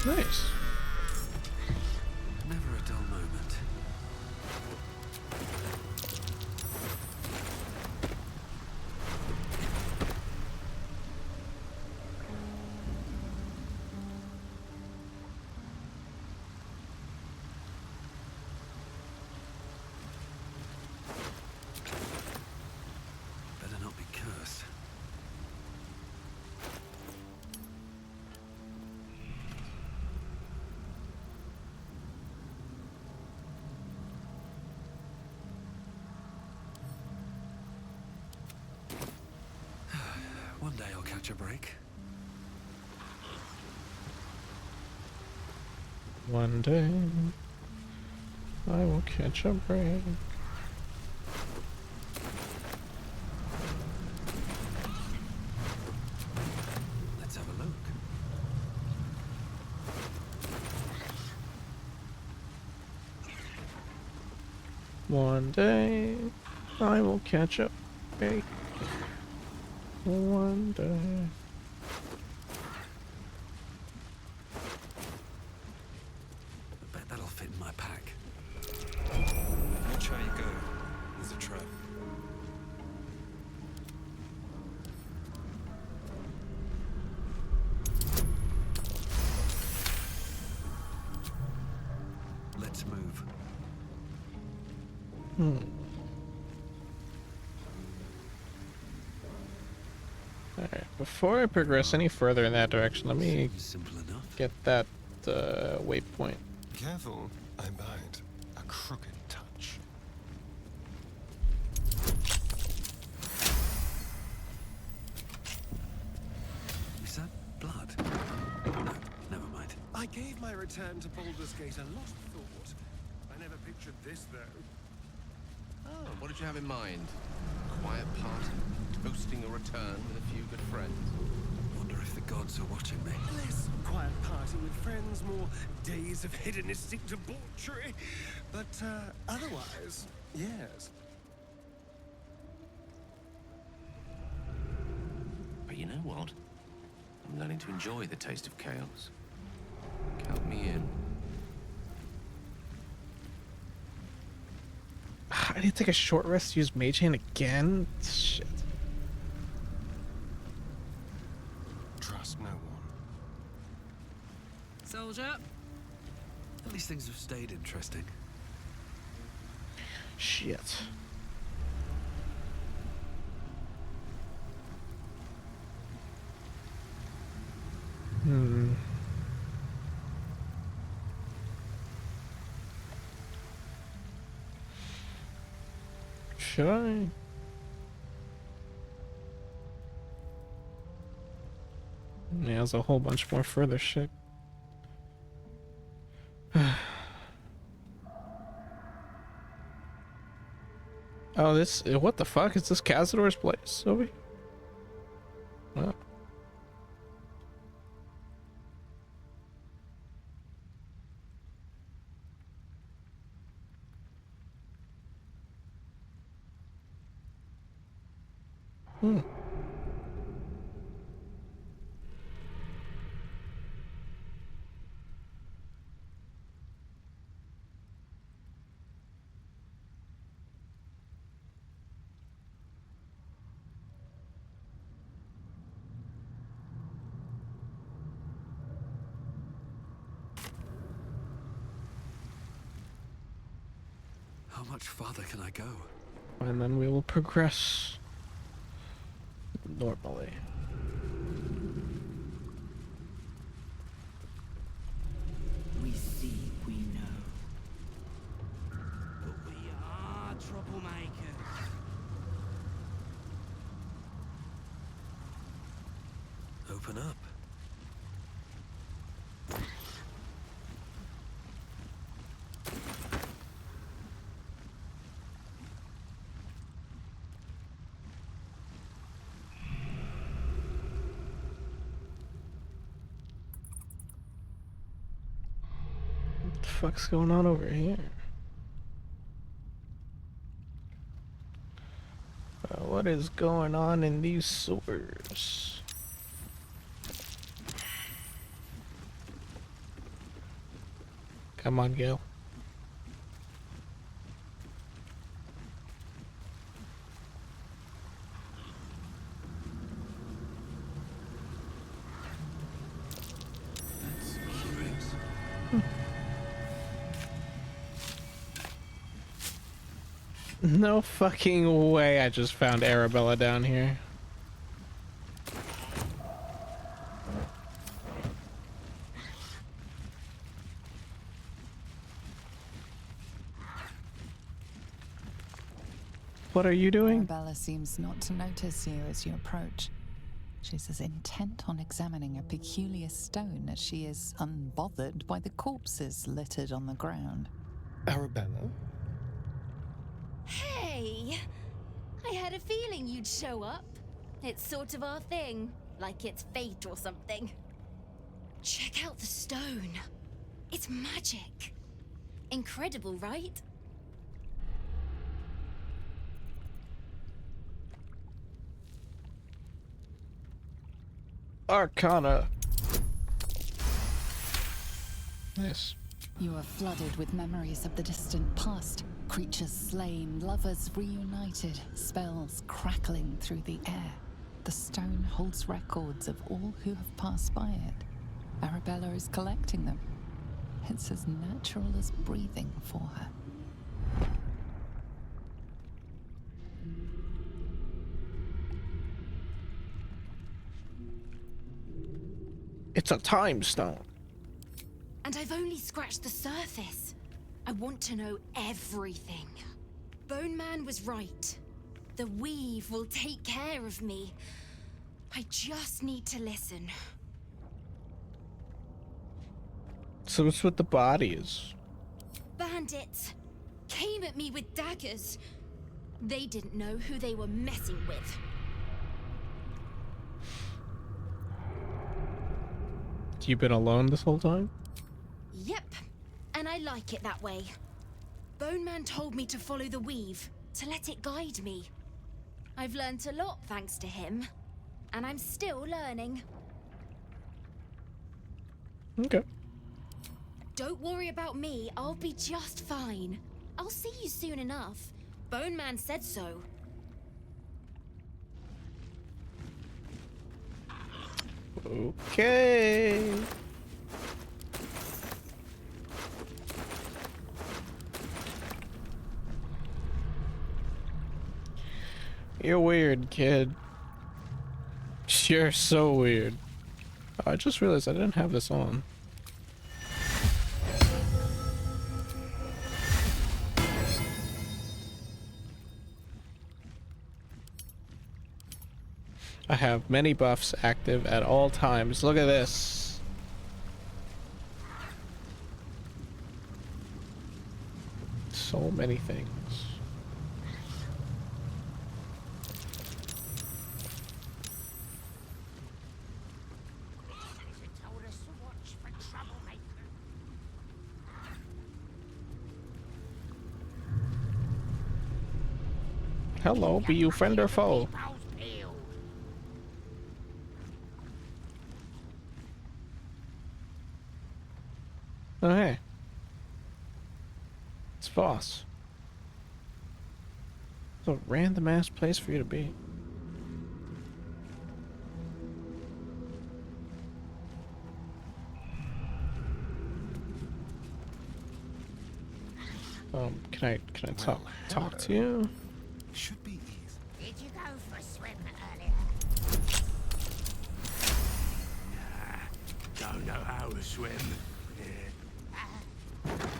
Nice. Never a dull moment. Better not be cursed. One day I'll catch a break. One day, I will catch a break. Let's have a look. One day, I will catch a break. One day. I bet that'll fit in my pack. Watch how you go. There's a trap. Alright, before I progress any further in that direction, let me Simple enough. get that waypoint. Careful, I bite. A crooked touch. Is that blood? No, never mind. I gave my return to Baldur's Gate a lot of thought. I never pictured this, though. Oh, what did you have in mind? Quiet party, toasting a return with a few good friends. Wonder if the gods are watching me. Less quiet party with friends, more days of hedonistic debauchery. But otherwise, yes. But you know what? I'm learning to enjoy the taste of chaos. Count me in. I need to take a short rest to use Mage Hand again? Shit. Trust no one. Soldier. At least things have stayed interesting. Shit. Should I? Yeah, there's a whole bunch more further shit. Oh, this, what the fuck? Is this Cazador's place, Sophie? Oh. How much farther can I go? And then we will progress normally. We see, we know. But we are troublemakers. Open up. What the fuck's going on over here? What is going on in these sewers? Come on, Gil. That's curious. No fucking way I just found Arabella down here. What are you doing? Arabella seems not to notice you as you approach. She's as intent on examining a peculiar stone as she is unbothered by the corpses littered on the ground. Arabella? Hey! I had a feeling you'd show up. It's sort of our thing, like it's fate or something. Check out the stone. It's magic. Incredible, right? Arcana. Nice. You are flooded with memories of the distant past. Creatures slain, lovers reunited, spells crackling through the air. The stone holds records of all who have passed by it. Arabella is collecting them. It's as natural as breathing for her. It's a time stone. And I've only scratched the surface. I want to know everything. Bone Man was right. The weave will take care of me. I just need to listen. So what's with the bodies? Bandits came at me with daggers. They didn't know who they were messing with. You been alone this whole time? Yep, and I like it that way. Bone Man told me to follow the weave, to let it guide me. I've learnt a lot thanks to him, and I'm still learning. Okay. Don't worry about me, I'll be just fine. I'll see you soon enough. Bone Man said so. Okay. You're weird, kid. You're so weird. I just realized I didn't have this on. I have many buffs active at all times. Look at this. So many things. Hello, be you friend or foe? Oh, hey. It's Voss. It's a random ass place for you to be. Can I talk to you? Should be easy. Did you go for a swim earlier? Don't know how to swim.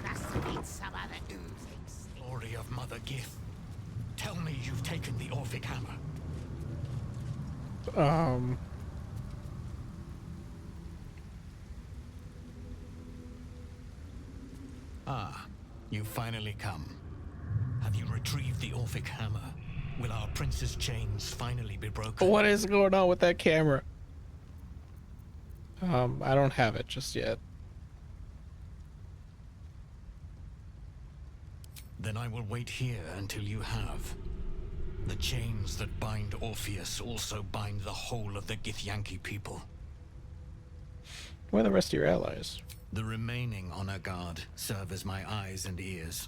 Must have been some other oozing. Glory of Mother Gith. Tell me you've taken the Orphic hammer. Ah, you've finally come. Have you retrieved the Orphic hammer? Will our prince's chains finally be broken? What is going on with that camera? I don't have it just yet. Then I will wait here until you have. The chains that bind Orpheus also bind the whole of the Githyanki people. Where are the rest of your allies? The remaining honor guard serve as my eyes and ears.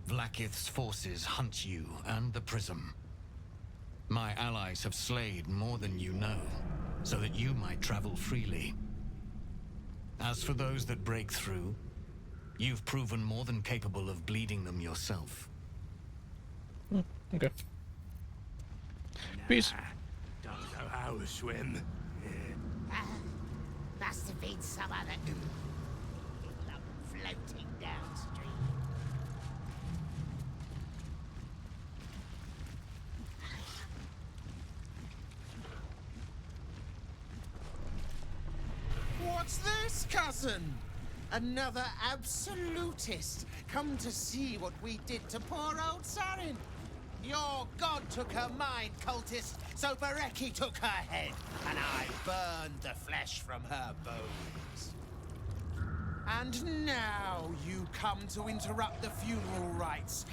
Vlaakith's forces hunt you and the prism. My allies have slayed more than you know, so that you might travel freely. As for those that break through, you've proven more than capable of bleeding them yourself. Okay. Peace. Don't know how to swim. Must have been some other floating downstream. What's this, cousin? Another absolutist come to see what we did to poor old Sarin. Your god took her mind, cultist, so Bereki took her head, and I burned the flesh from her bones. And now you come to interrupt the funeral rites.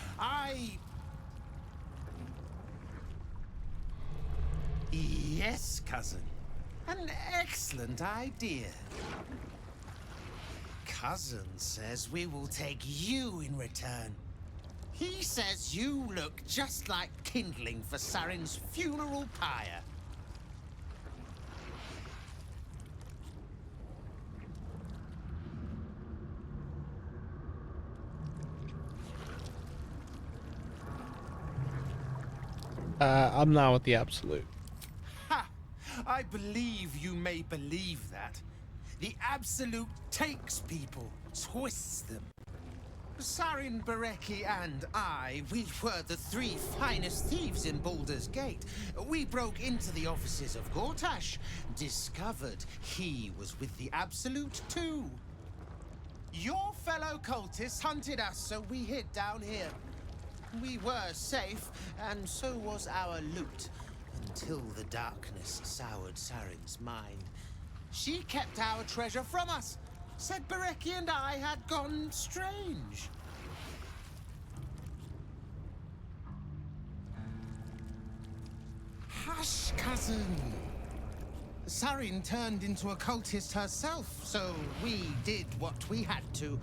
Yes, cousin. An excellent idea. Cousin says we will take you in return. He says you look just like kindling for Sarin's funeral pyre. I'm not with the absolute. Ha! I believe you may believe that. The Absolute takes people, twists them. Sarin, Bereki, and I, we were the 3 finest thieves in Baldur's Gate. We broke into the offices of Gortash, discovered he was with the Absolute too. Your fellow cultists hunted us, so we hid down here. We were safe, and so was our loot, until the darkness soured Sarin's mind. She kept our treasure from us, said Bereki and I had gone strange. Hush, cousin. Sarin turned into a cultist herself, so we did what we had to.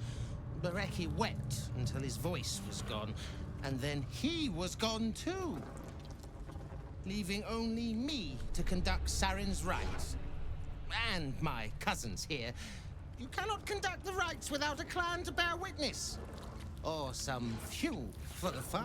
Bereki wept until his voice was gone, and then he was gone too, leaving only me to conduct Sarin's rites. And my cousins here. You cannot conduct the rites without a clan to bear witness. Or some fuel for the fire.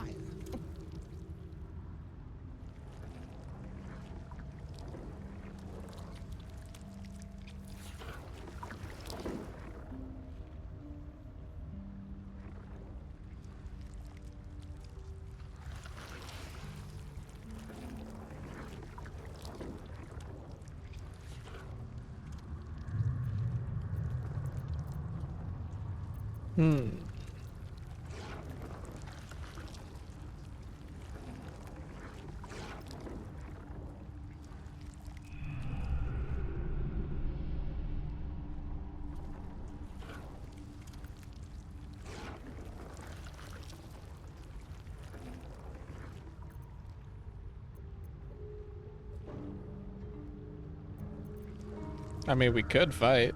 I mean, we could fight.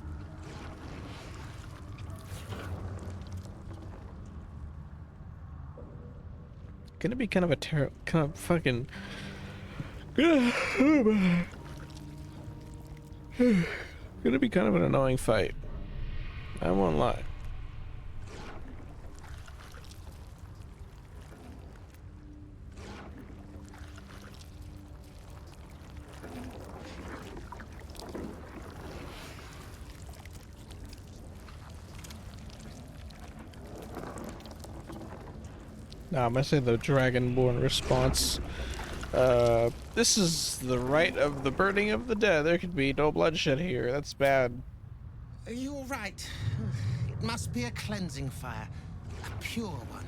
Gonna be kind of a kind of fucking. Gonna be kind of an annoying fight. I won't lie. Now, I'm gonna say the Dragonborn response. This is the rite of the burning of the dead. There could be no bloodshed here. That's bad. You're right. It must be a cleansing fire. A pure one.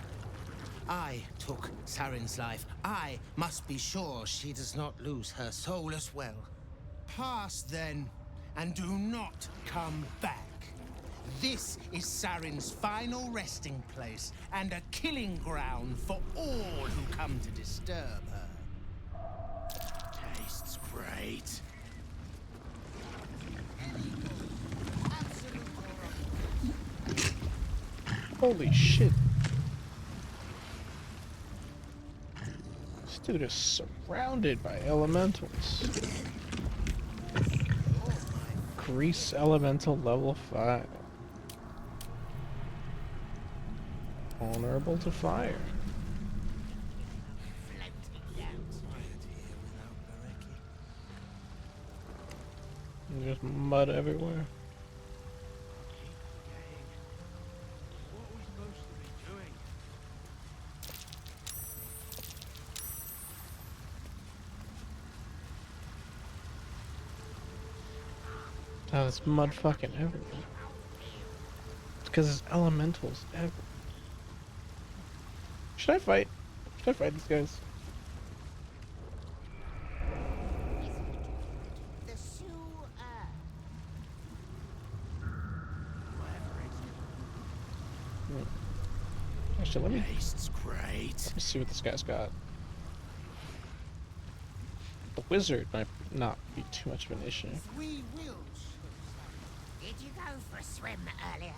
I took Sarin's life. I must be sure she does not lose her soul as well. Pass then, and do not come back. This is Sarin's final resting place, and a killing ground for all who come to disturb her. Tastes great. Holy shit. This dude is surrounded by elementals. Grease elemental level 5. Vulnerable to fire. There's mud everywhere. Oh, there's mud fucking everywhere. It's because there's elementals everywhere. Should I fight? Should I fight these guys? Actually, let me see what this guy's got. The wizard might not be too much of an issue. We will. Did you go for a swim earlier?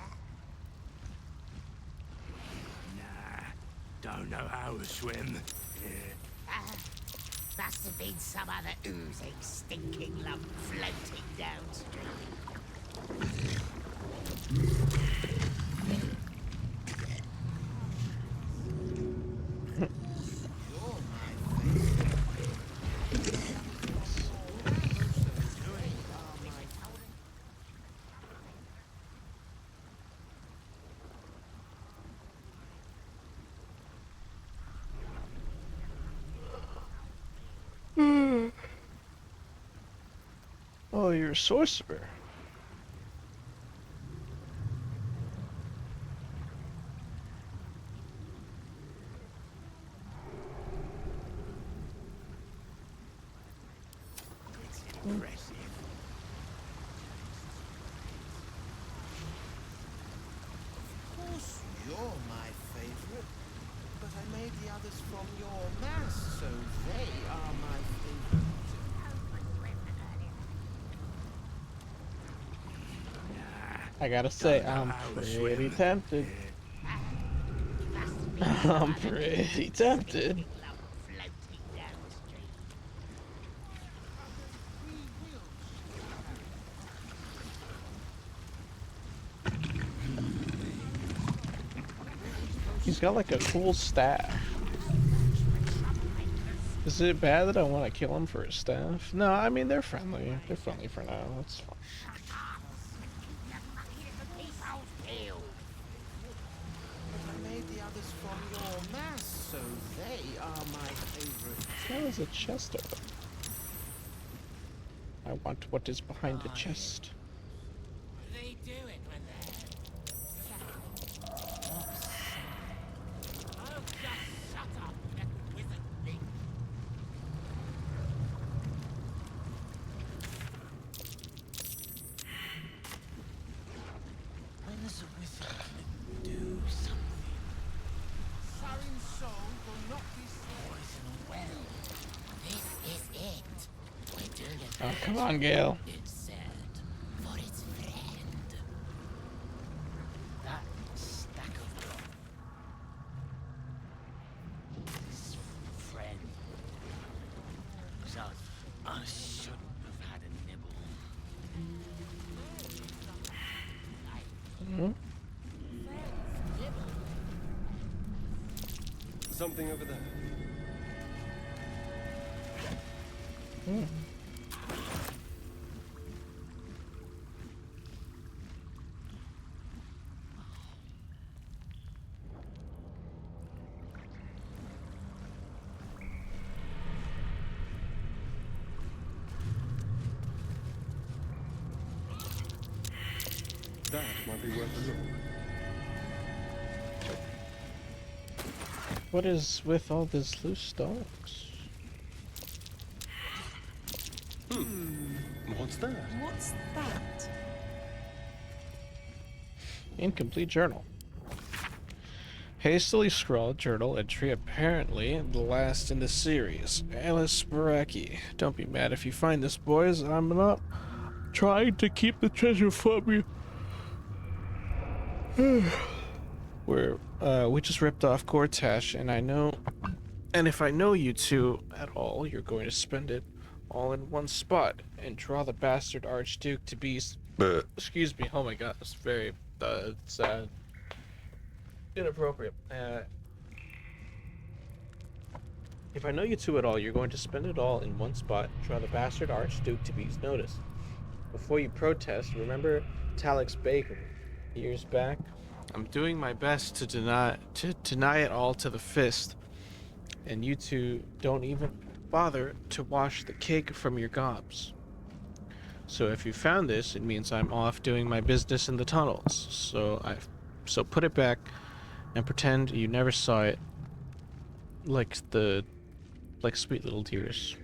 Don't know how to swim. Must have been some other oozing, stinking lump floating downstream. Oh, you're a sorcerer. It's impressive. Of course, you're my favorite, but I made the others from your mass, so they are my favorite. I gotta say, I'm pretty tempted. I'm pretty tempted. He's got like a cool staff. Is it bad that I want to kill him for his staff? No, I mean, they're friendly. They're friendly for now. That's fine. I made the others from your mass, so they are my favorite. That was a chest open. I want what is behind the chest. They do it when they're oh, just shut up, that wizard thing. When is a wizard gonna do something? Sarin's soul will not be poison well. This is it. We're doing it. Oh, come on, Gale. It's said for its friend. That stack of his friend. So I shouldn't have had a nibble. Mm-hmm. Something over there. Hmm. That might be worth a look. What is with all these loose stalks? What's that? What's that? Incomplete journal. Hastily scrawled journal entry, apparently the last in the series. Alice Baraki. Don't be mad if you find this, boys. I'm not trying to keep the treasure from you. We just ripped off Gortash, and I know, and if I know you two at all, you're going to spend it all in one spot and draw the bastard Archduke to be. Excuse me. Oh my God, it's very sad. Inappropriate. If I know you two at all, you're going to spend it all in one spot, draw the bastard Archduke to be noticed. Before you protest, remember Talix Baker years back? I'm doing my best to deny it all to the fist, and you two don't even bother to wash the cake from your gobs. So if you found this, it means I'm off doing my business in the tunnels. So put it back and pretend you never saw it, like sweet little tears,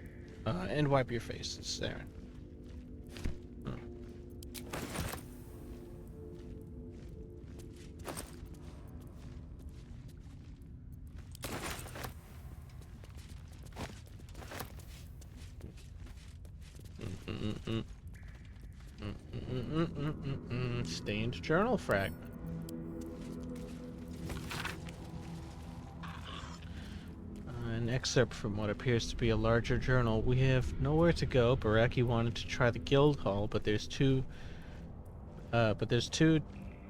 and wipe your faces, Aaron. Stained journal fragment. An excerpt from what appears to be a larger journal. We have nowhere to go. Baraki wanted to try the guild hall, but there's too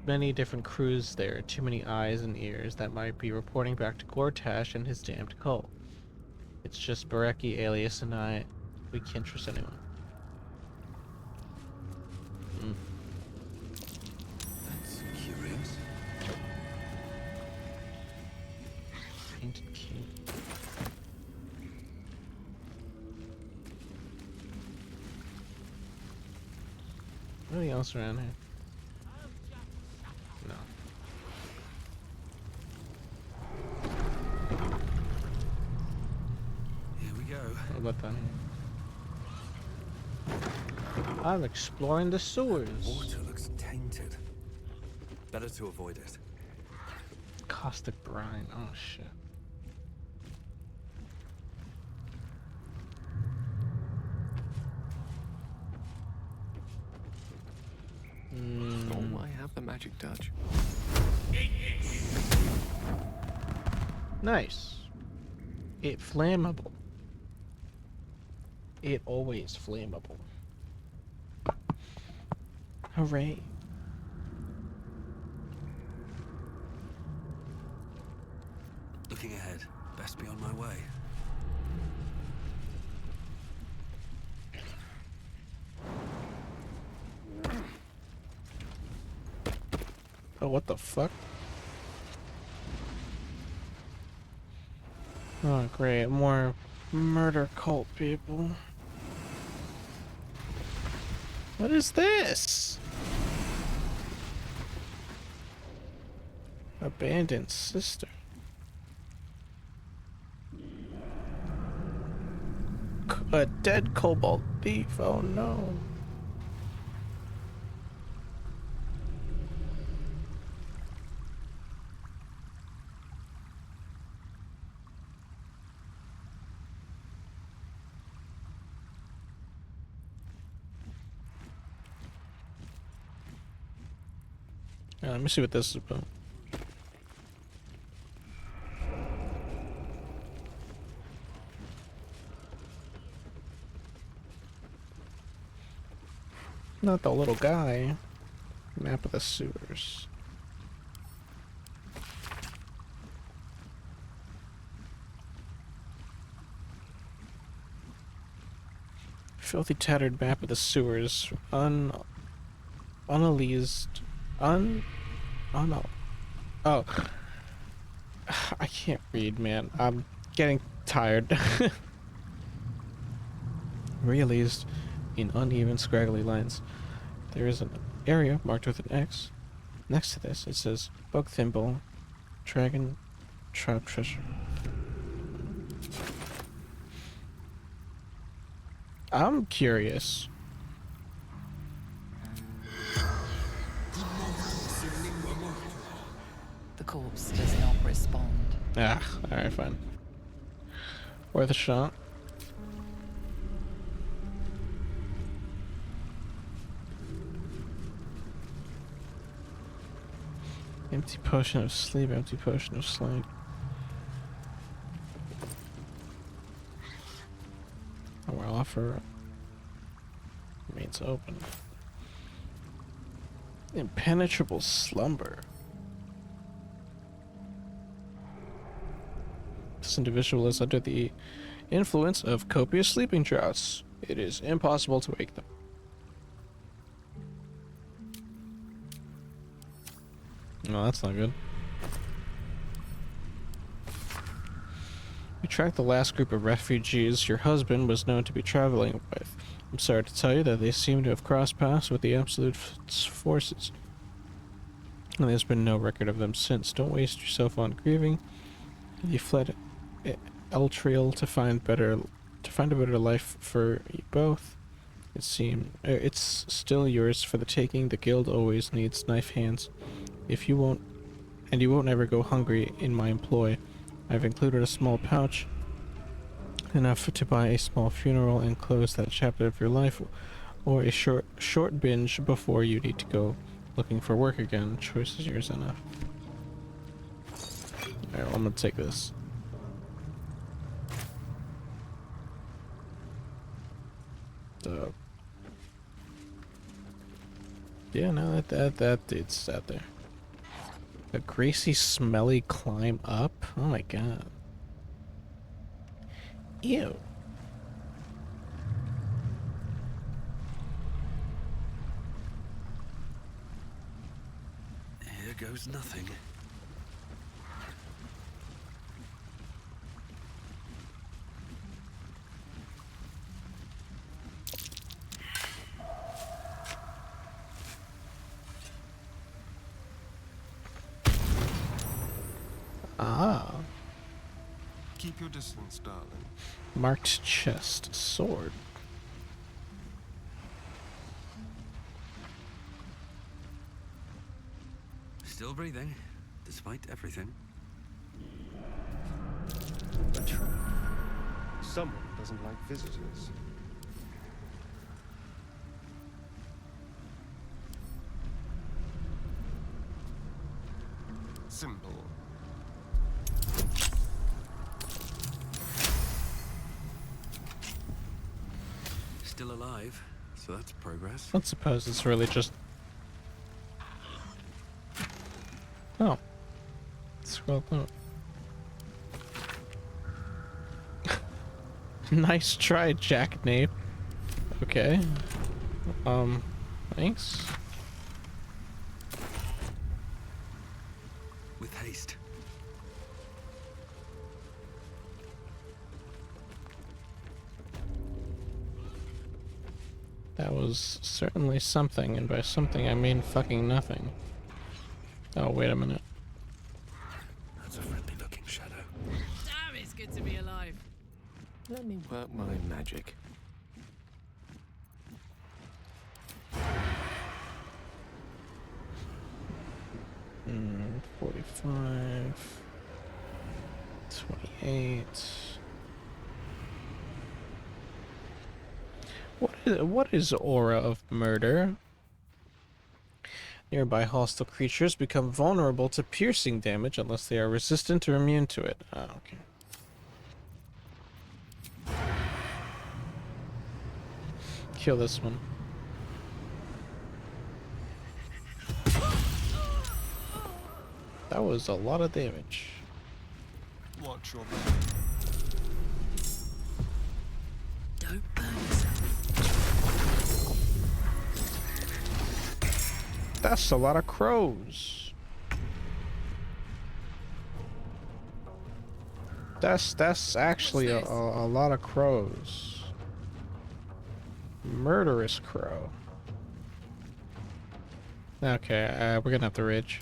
many different crews there, too many eyes and ears that might be reporting back to Gortash and his damned cult. It's just Baraki, Alias, and I. We can't trust anyone. That's curious. Painted key. Anything else around here? No. Here we go. What about down here? I'm exploring the sewers. Water looks tainted. Better to avoid it. Caustic brine. Oh shit. Oh, I have the magic touch. Nice. It flammable. It always flammable. Hooray. Looking ahead. Best be on my way. Oh, what the fuck? Oh, great. More murder cult people. What is this? Abandoned sister. A dead cobalt thief. Oh no. Yeah, let me see what this is about. Not the little guy. Map of the sewers. Filthy tattered map of the sewers. Unaleased. Oh. I can't read, man. I'm getting tired. Realized in uneven, scraggly lines. There is an area marked with an X. Next to this, it says Bug Thimble, Dragon Trap Treasure. I'm curious. The corpse does not respond. Ah, alright, fine. Worth a shot. Empty potion of sleep, empty potion of sleep. Our offer remains open. Impenetrable slumber. This individual is under the influence of copious sleeping draughts. It is impossible to wake them. No, that's not good. We tracked the last group of refugees your husband was known to be traveling with. I'm sorry to tell you that they seem to have crossed paths with the Absolute's forces. And there's been no record of them since. Don't waste yourself on grieving. You fled Eltriel to find a better life for you both. It's still yours for the taking. The guild always needs knife hands. You won't ever go hungry in my employ. I've included a small pouch, enough to buy a small funeral and close that chapter of your life, or a short binge before you need to go looking for work again. Choice is yours enough. Alright, well, I'm gonna take this. Yeah, no, that it's out there. A greasy, smelly climb up? Oh my god. Ew. Here goes nothing. Ah. Keep your distance, darling. Marked chest. Sword. Still breathing, despite everything. A trap. Someone doesn't like visitors. Simple. Still alive, so that's progress. Let's suppose it's really just... Oh. Scroll up. Nice try, Jacknape. Okay. Thanks. With haste. That was certainly something, and by something I mean fucking nothing. Oh, wait a minute. That's a friendly looking shadow. Damn, it's good to be alive. Let me work my magic. Mm, 45... 28... What is aura of murder? Nearby hostile creatures become vulnerable to piercing damage unless they are resistant or immune to it. Ah, okay. Kill this one. That was a lot of damage. Watch your back. Don't burn yourself. That's a lot of crows. That's actually a lot of crows. Murderous crow. Okay, we're gonna have to ridge.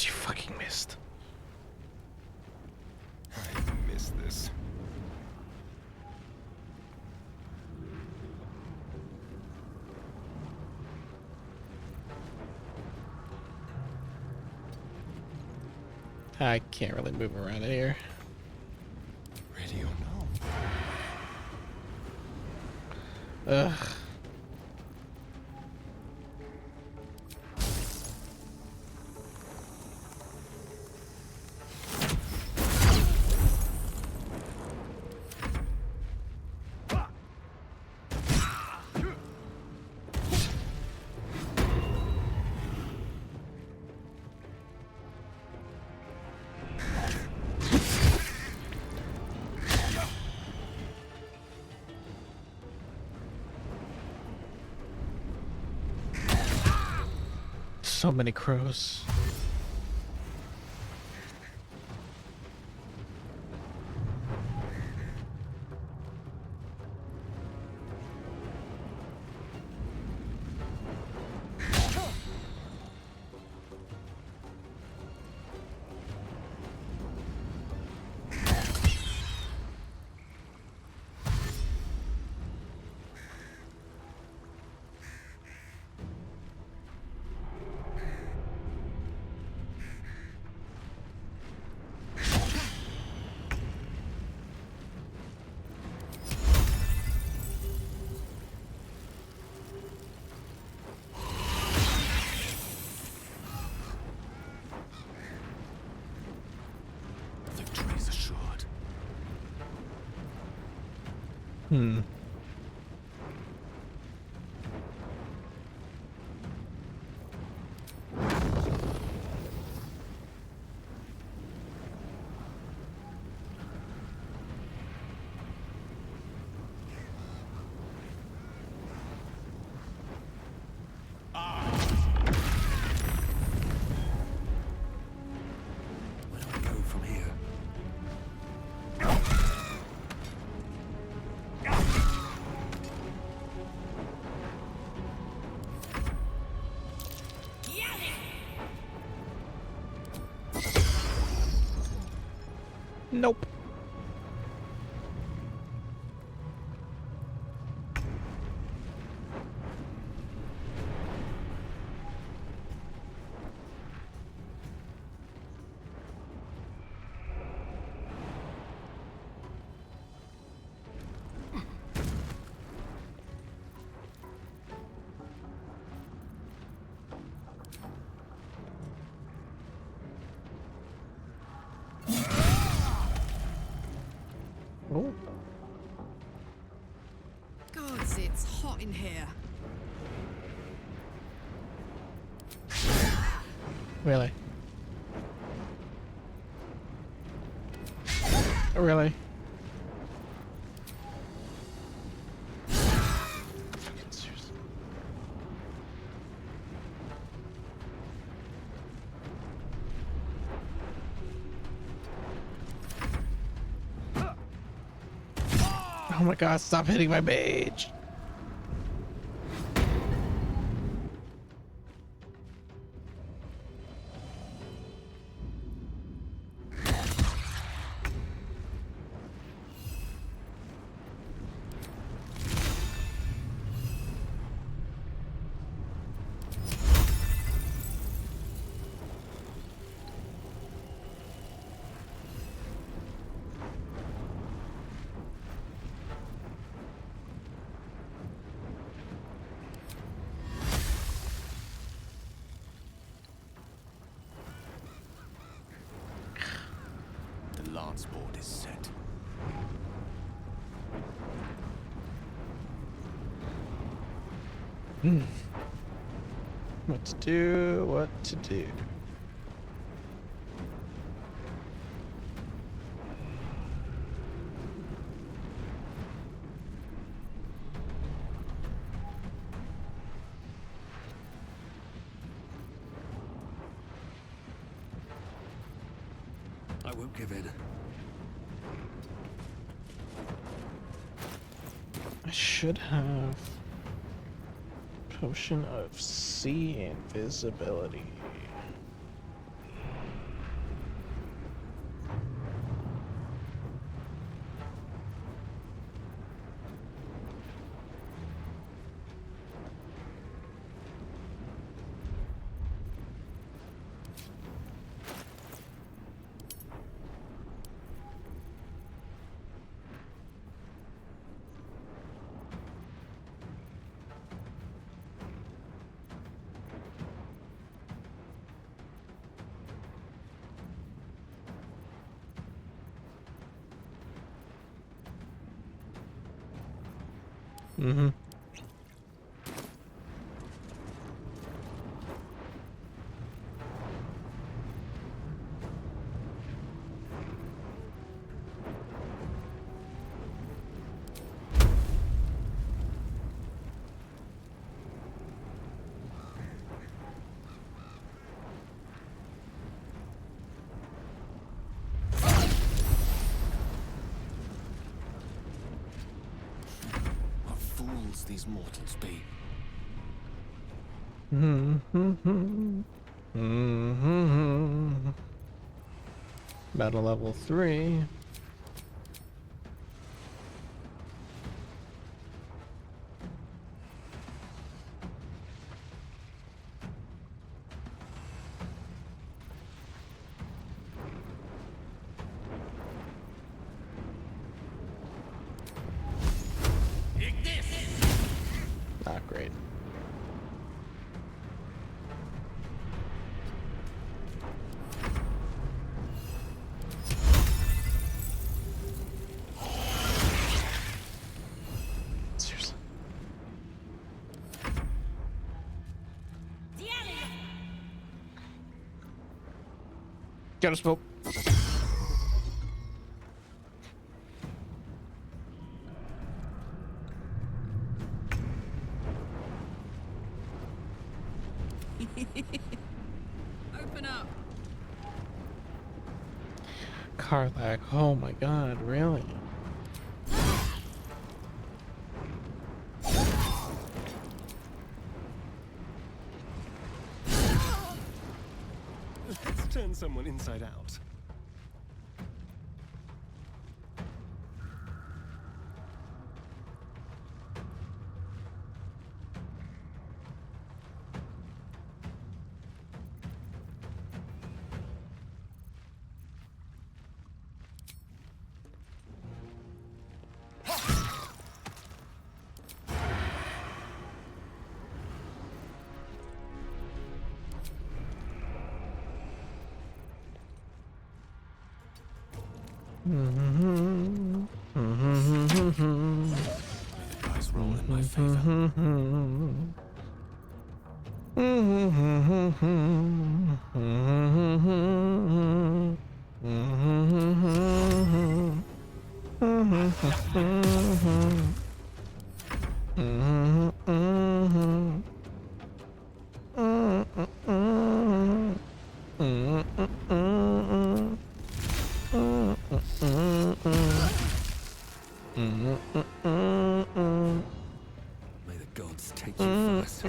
You fucking missed. I missed this. I can't really move around here. Ready or no? Ugh. So many crows. Victory's assured. Hmm. Where do I go from here? Nope. Oh. Gods, it's hot in here. Really? Really? Fucking seriously. Oh my god, stop hitting my mage. The lance board is set. What to do, what to do. I won't give in. I should have potion of sea invisibility. Mm-hmm. What fools these mortals be. Battle level 3. Not great. Seriously. Got a smoke. Open up. Karlak, oh my god, really? Let's turn someone inside out. Dice roll in my favor. May the gods take you first.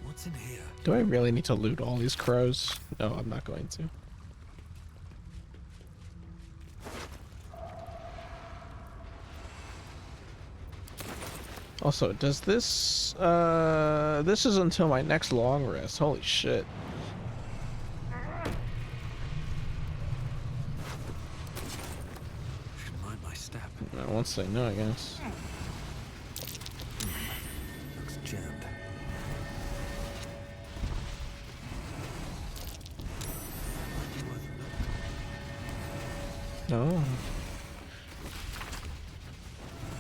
What's in here? Do I really need to loot all these crows? No, I'm not going to. Also, does this, this is until my next long rest. Holy shit. Should mind my step. Once I know, I guess. Looks jammed. Oh.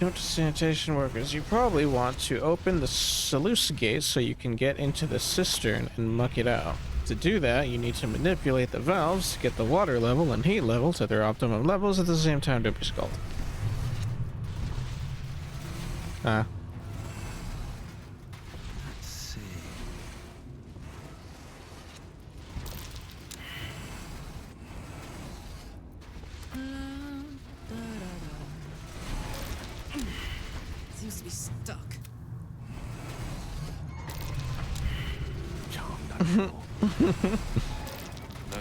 Note to sanitation workers, you probably want to open the sluice gate so you can get into the cistern and muck it out. To do that, you need to manipulate the valves to get the water level and heat level to their optimum levels at the same time to be scalded. Ah. Let's see. Seems to be stuck. No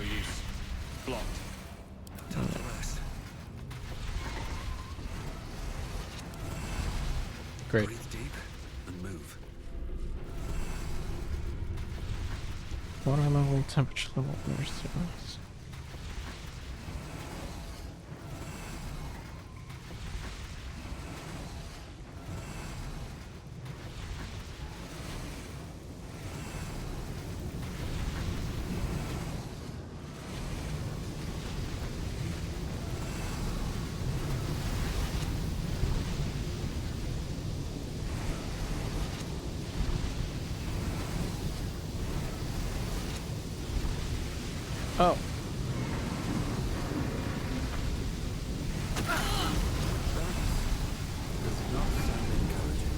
use. Blocked. Time to rest. Great. Breathe deep and move. Water level, temperature level, nurse. Oh. Does not sound encouraging.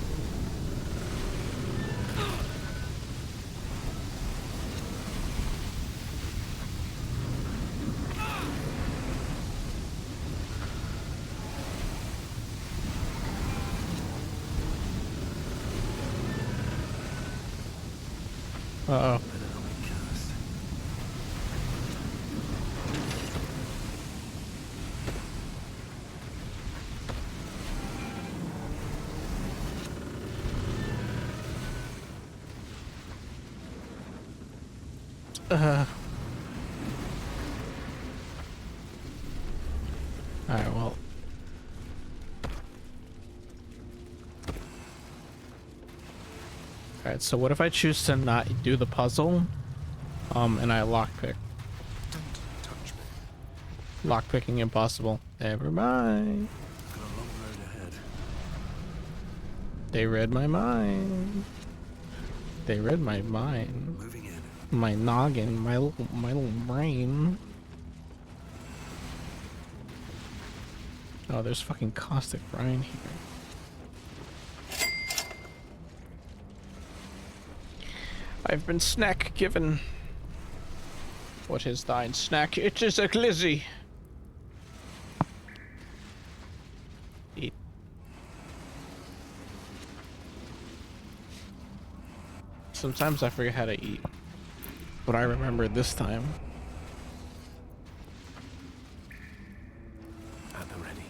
Uh-oh. Alright, well. Alright, so what if I choose to not do the puzzle? And I lockpick. Don't touch me. Lockpicking impossible. Never mind. Got a long road ahead. They read my mind. They read my mind. Moving in. My noggin, my little brain. Oh, there's fucking caustic brine here. I've been snack given. What is thine snack? It is a glizzy. Eat. Sometimes I forget how to eat, but I remember this time. At the ready.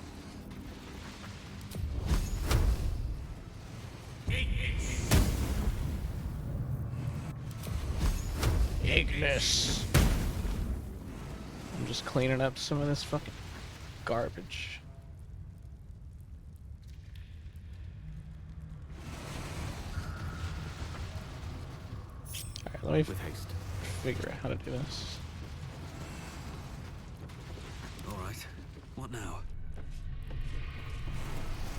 Ignis. I'm just cleaning up some of this fucking garbage. Alright, let me With haste. figure out how to do this. All right. What now?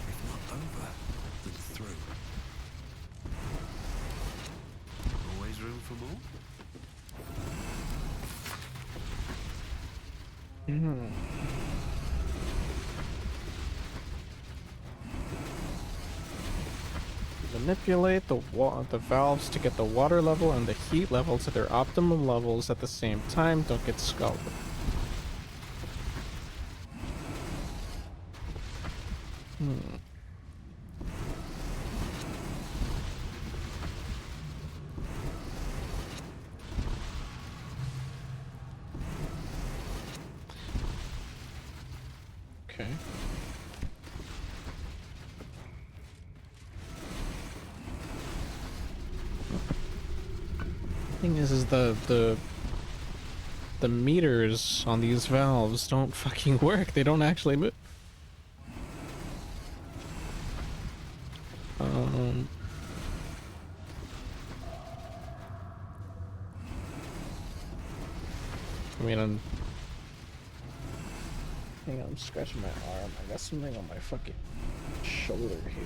If not over, then through. Always room for more? Manipulate the valves to get the water level and the heat level to their optimum levels at the same time. Don't get scalded. Okay. Thing is the meters on these valves don't fucking work. They don't actually move. I mean, hang on, I'm scratching my arm. I got something on my fucking shoulder here.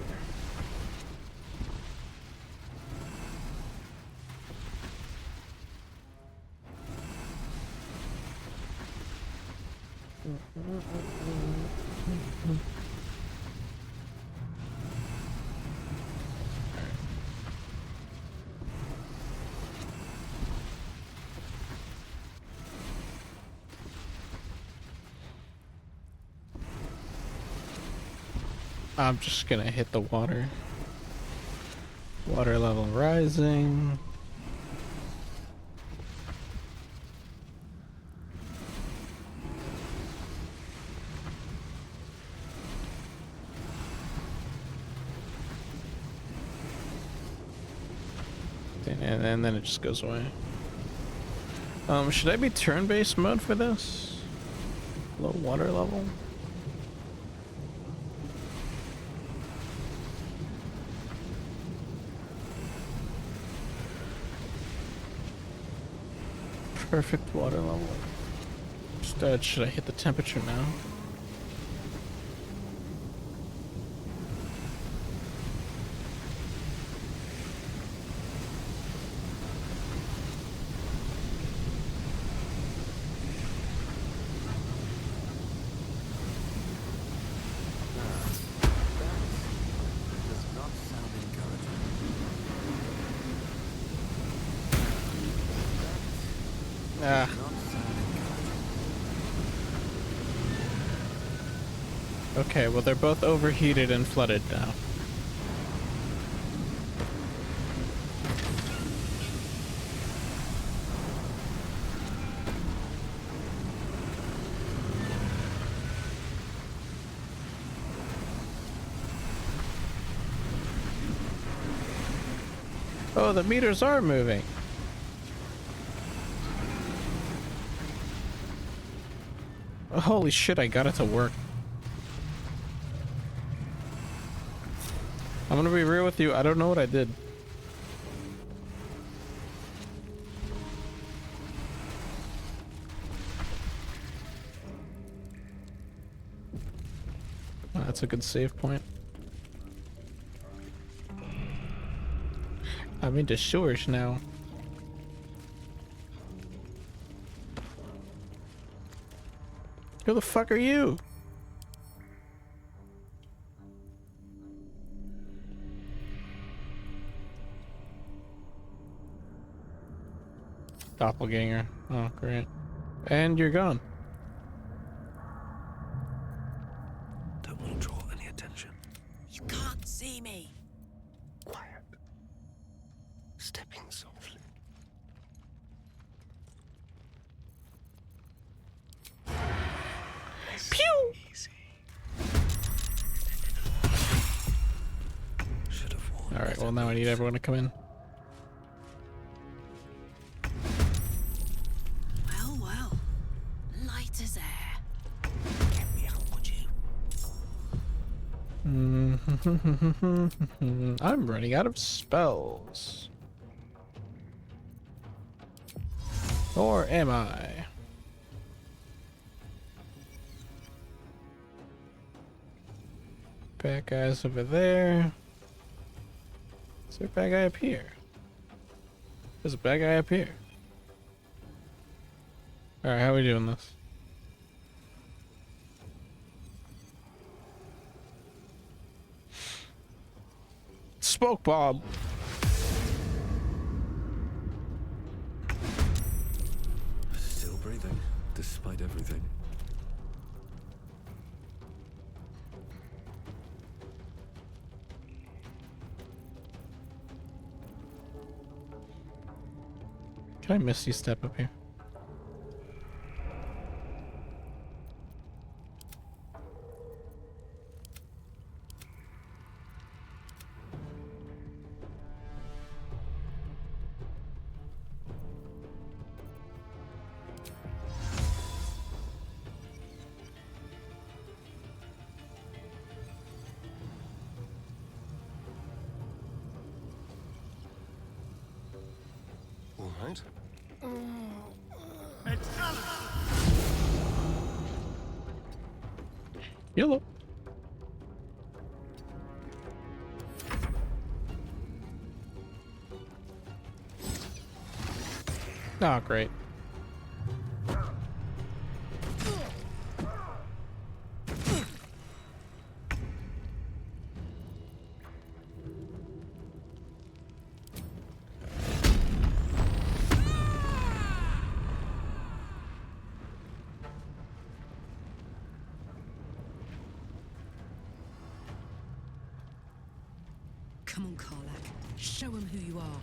I'm just gonna hit the water. Water level rising. And then it just goes away. Should I be turn-based mode for this? Low water level? Perfect water level. Should I hit the temperature now? Okay, well they're both overheated and flooded now. Oh, the meters are moving. Oh, holy shit, I got it to work. I'm gonna be real with you, I don't know what I did. Oh, that's a good save point. I'm into sewers now. Who the fuck are you? Doppelganger. Oh, great. And you're gone. Don't want to draw any attention. You can't see me. Quiet. Stepping softly. Pew! Easy. Should have warned. Alright, well now I need everyone to come in. Well. Light as air. Get me out, would you? I'm running out of spells. Or am I? Bad guys over there. Is there a bad guy up here? There's a bad guy up here. Alright, how are we doing this? Smoke bomb. Still breathing, despite everything. Can I misty step up here? All right. Yellow. Oh, great. Come on, Karlak. Show him who you are.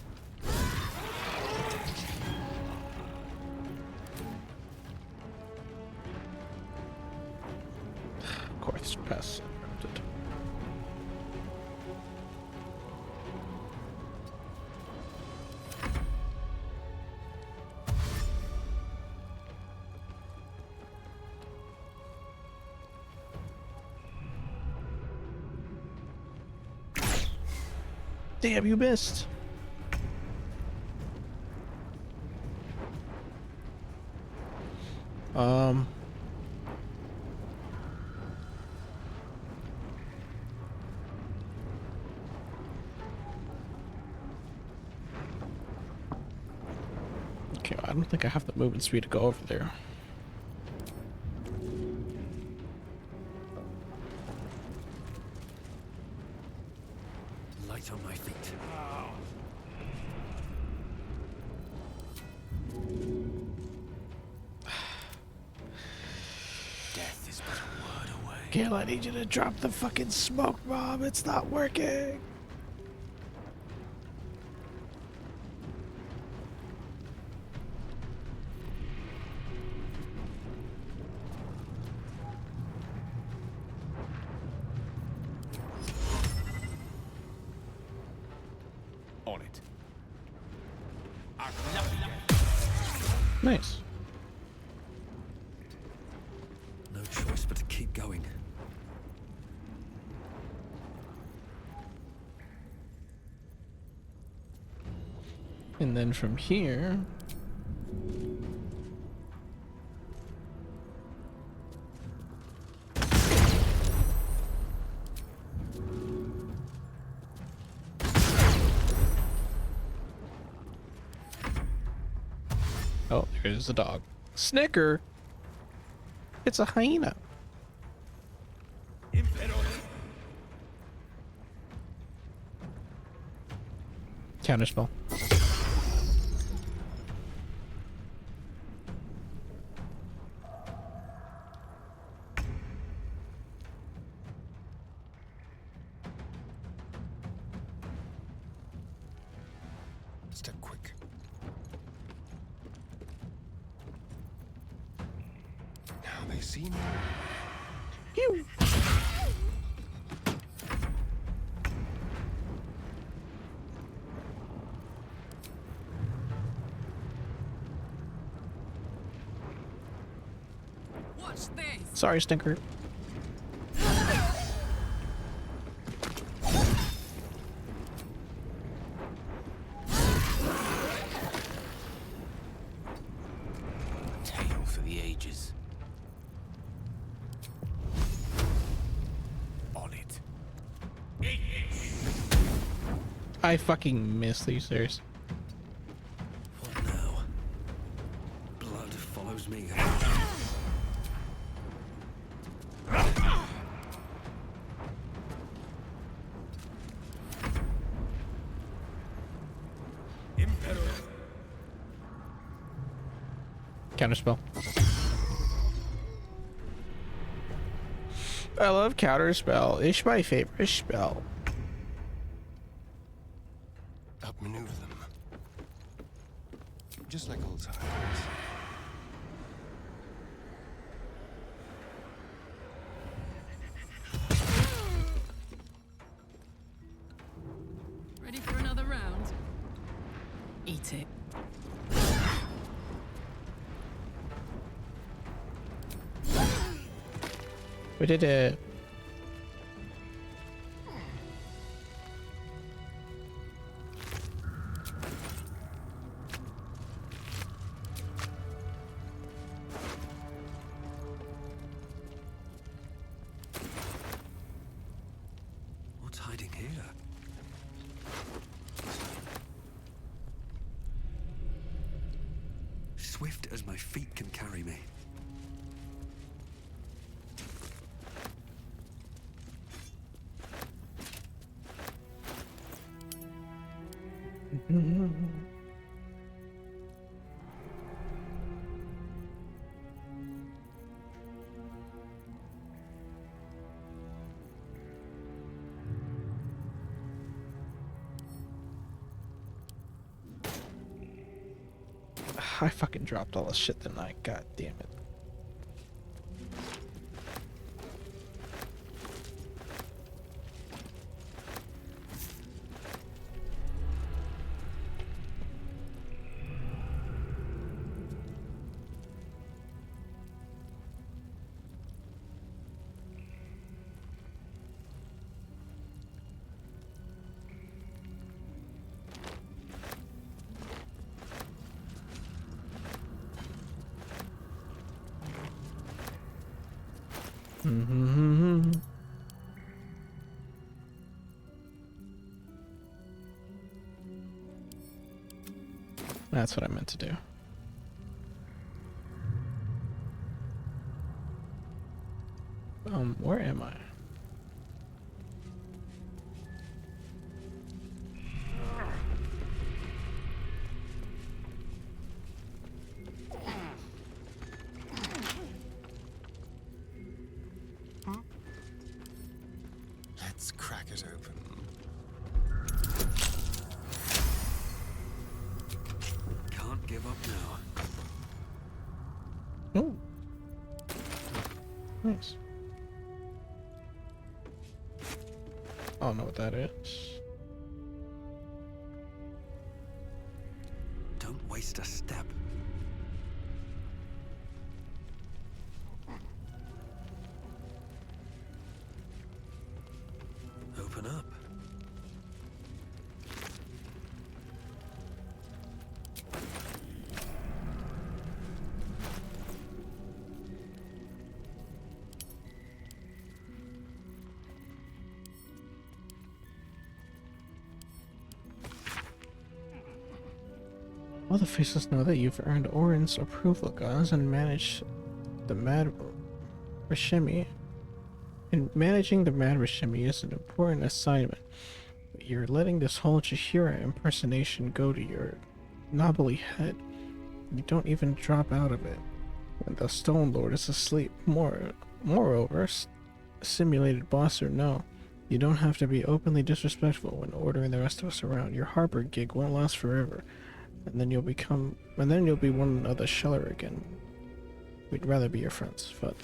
Of course, pass interrupted. Damn, you missed. Okay, I don't think I have the movement speed to go over there. Light on my feet. Death is but a word away. Gil, I need you to drop the fucking smoke bomb. It's not working. On it. Nice. No choice but to keep going. And then from here... Oh, there's the dog. Snicker! It's a hyena. Counterspell. Step quick. Now they see me. You. Watch this. Sorry, Stinker. is. On it. I fucking missed. Are you serious? What now? Blood follows me. Counterspell. I love counterspell. It's my favorite spell. Outmaneuver them. Just like old times. Ready for another round? Eat it. We did it. What's hiding here? Swift as my feet can carry me. I fucking dropped all this shit tonight. God damn it. That's what I meant to do. Where am I? Let's crack it open. Can't give up now. Oh. Nice. I don't know what that is. Don't waste a step. Open up. All the faceless know that you've earned Orin's approval, guns, and managed the Mad Rashimi. And managing the Mad Rashimi is an important assignment. But you're letting this whole Jahira impersonation go to your knobbly head. You don't even drop out of it when the Stone Lord is asleep. Moreover, simulated boss or no, you don't have to be openly disrespectful when ordering the rest of us around. Your harbor gig won't last forever. And then you'll be one of the Sheller again. We'd rather be your friends, but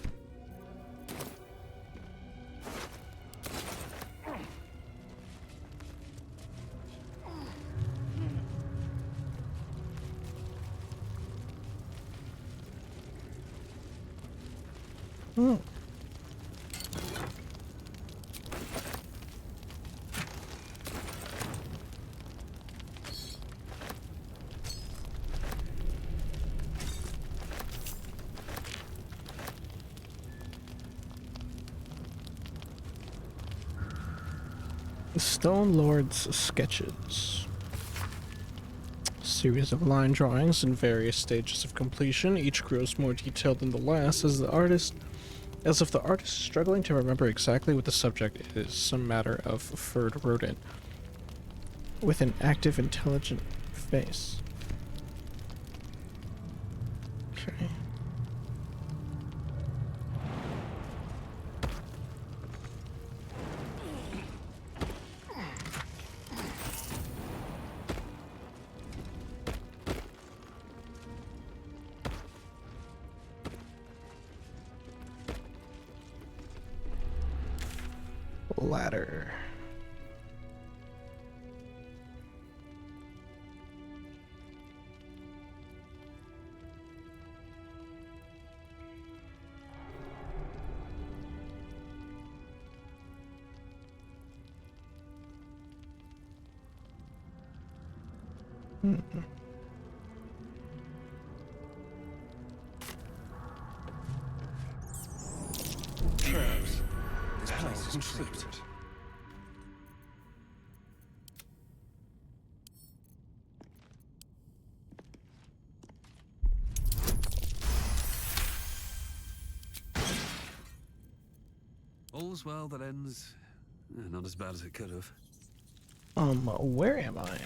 Stone Lord's sketches. Series of line drawings in various stages of completion. Each grows more detailed than the last as if the artist is struggling to remember exactly what the subject is. Some matter of furred rodent with an active, intelligent face. Okay. Ladder. Traps. This place is encrypted. All's well that ends. Not as bad as it could have. Where am I?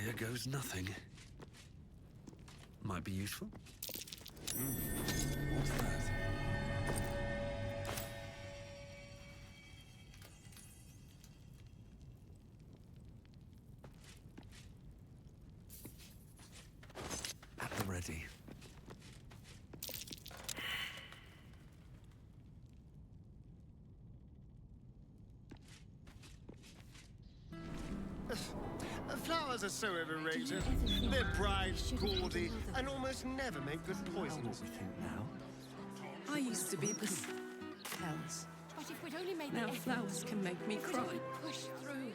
Here goes nothing. Might be useful. What's that? At the ready. Flowers are so overrated. They're bright, gaudy, and almost never make good poisons. I used to be the hells. But if we'd only made Now flowers can make me cry. push through.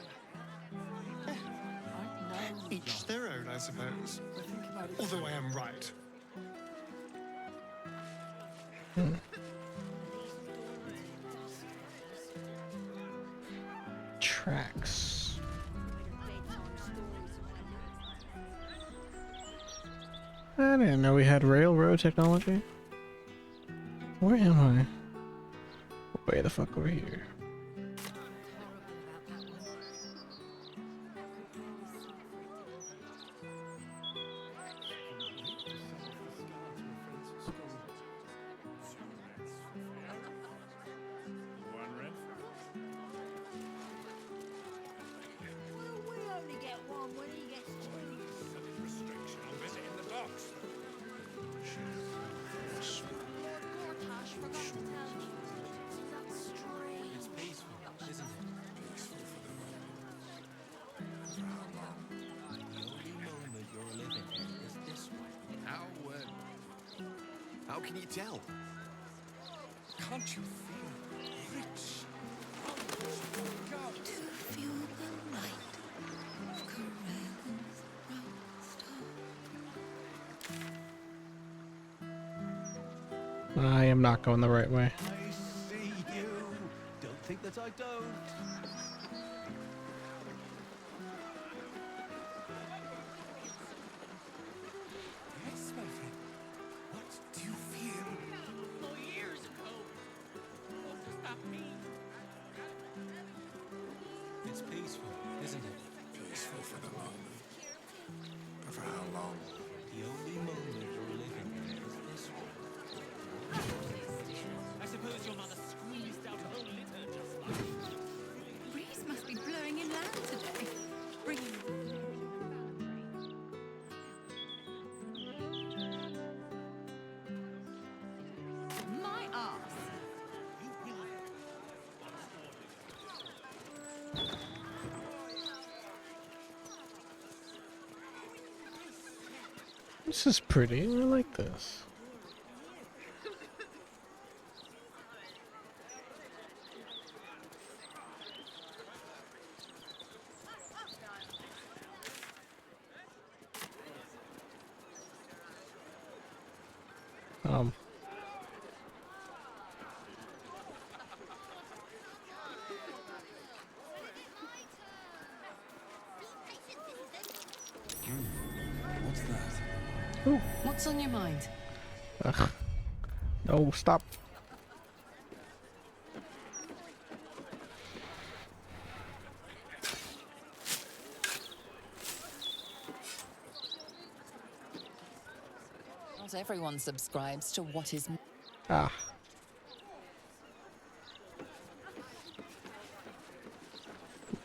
Each their own, I suppose. Although I am right. Tracks. I didn't know we had railroad technology. Where am I? Way the fuck over here. We only get one when he gets two. Restriction on visiting the docks. Lord Gortash forgot to tell me. That's strange. It's peaceful, isn't it? Peaceful for the moment. For how long? The only moment you're living in is this one. How can you tell? Can't you feel rich? God. Feel the light of Corellan's road star. I am not going the right way. I see you. Don't think that I don't. Yes, my friend. What do you feel? For years ago. What does that mean? It's peaceful, isn't it? Peaceful for the moment. But for how long? The only moment you're living in is this one. I suppose your mother squeezed out a whole litter just like. Breeze must be blowing inland today. Bringing My ass. This is pretty. I like this. Um. What's that? Ooh. What's on your mind? Ugh. No, stop. Not everyone subscribes to what is. Ah.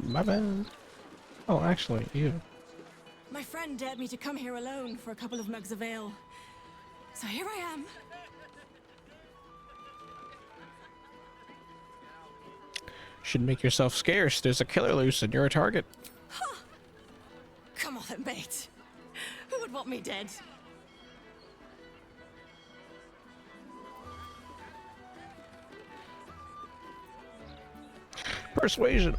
My bad. Oh, actually, you. My friend dared me to come here alone for a couple of mugs of ale. So here I am. Should make yourself scarce. There's a killer loose and you're a target. Huh. Come on, mate. Who would want me dead? Persuasion.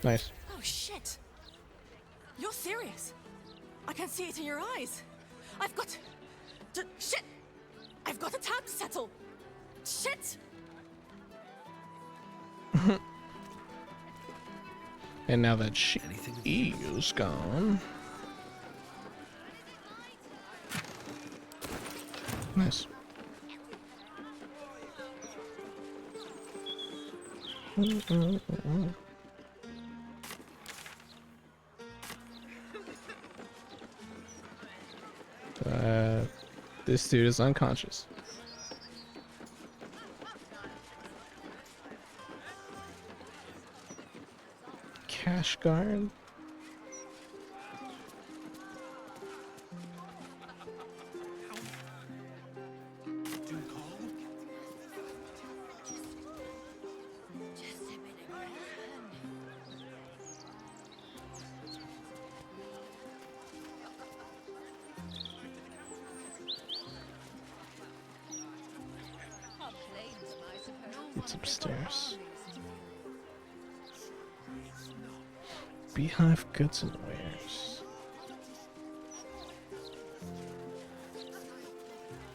Nice. Oh, shit. You're serious. I can see it in your eyes. I've got... shit! I've got a tab to settle. Shit! And now that she is gone. Nice. This dude is unconscious. Cash guard. It's upstairs. Beehive goods and wares.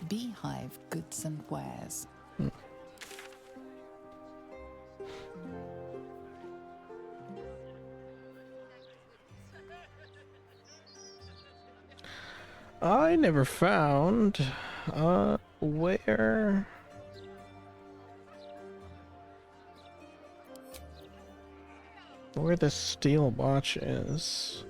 Beehive goods and wares. I never found where this steel watch is.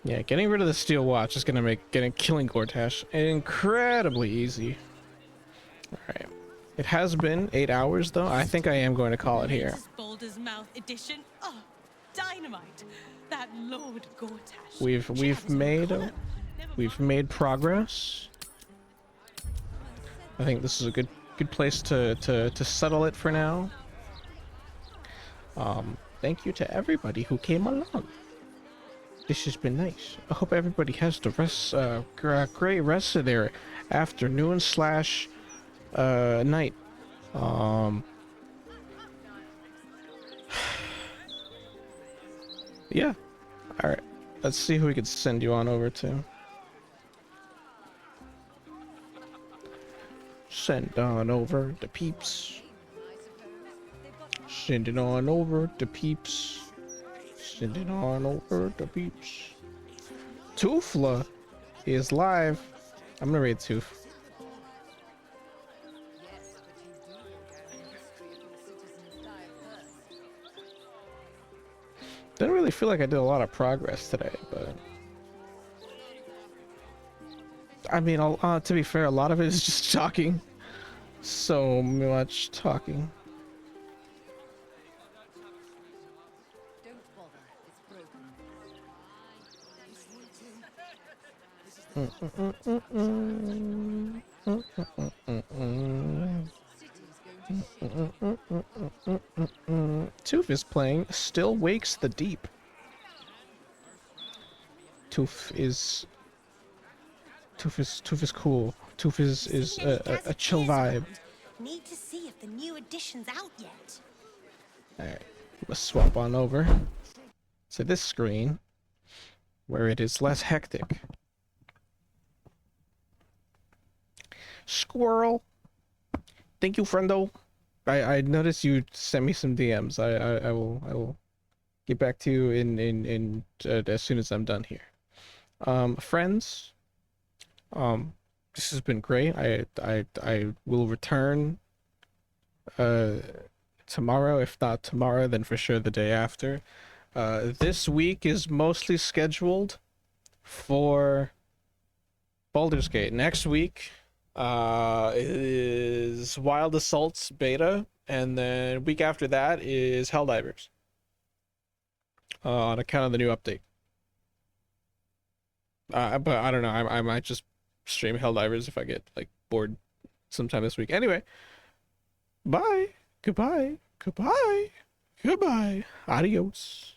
Yeah, getting rid of the steel watch is gonna make killing Gortash incredibly easy. Alright. It has been 8 hours though. I think I am going to call it here. Baldur's Mouth edition. Oh, dynamite. That Lord Gortash. We've made progress. I think this is a good place to settle it for now. Thank you to everybody who came along. This has been nice. I hope everybody has the great rest of their afternoon slash night. Yeah. All right. Let's see who we could send you on over to. Send on over to peeps. Send it on over to peeps. Send it on over to peeps. Toofla is live. I'm gonna raid Toof. Didn't really feel like I did a lot of progress today, but I mean, to be fair, a lot of it is just talking. So much talking. Toof is playing Still Wakes the Deep. Toof is cool. Toof is a chill vibe. Need to see if the new edition's out yet. Alright, let's swap on over to this screen where it is less hectic. Squirrel. Thank you, friendo. I noticed you sent me some DMs. I will get back to you in as soon as I'm done here. Friends, this has been great. I will return tomorrow. If not tomorrow, then for sure the day after. This week is mostly scheduled for Baldur's Gate. Next week is Wild Assaults beta, and then week after that is Helldivers. On account of the new update. But I don't know. I might just stream Helldivers if I get like bored sometime this week. Anyway, bye. Goodbye. Goodbye. Goodbye. Adios.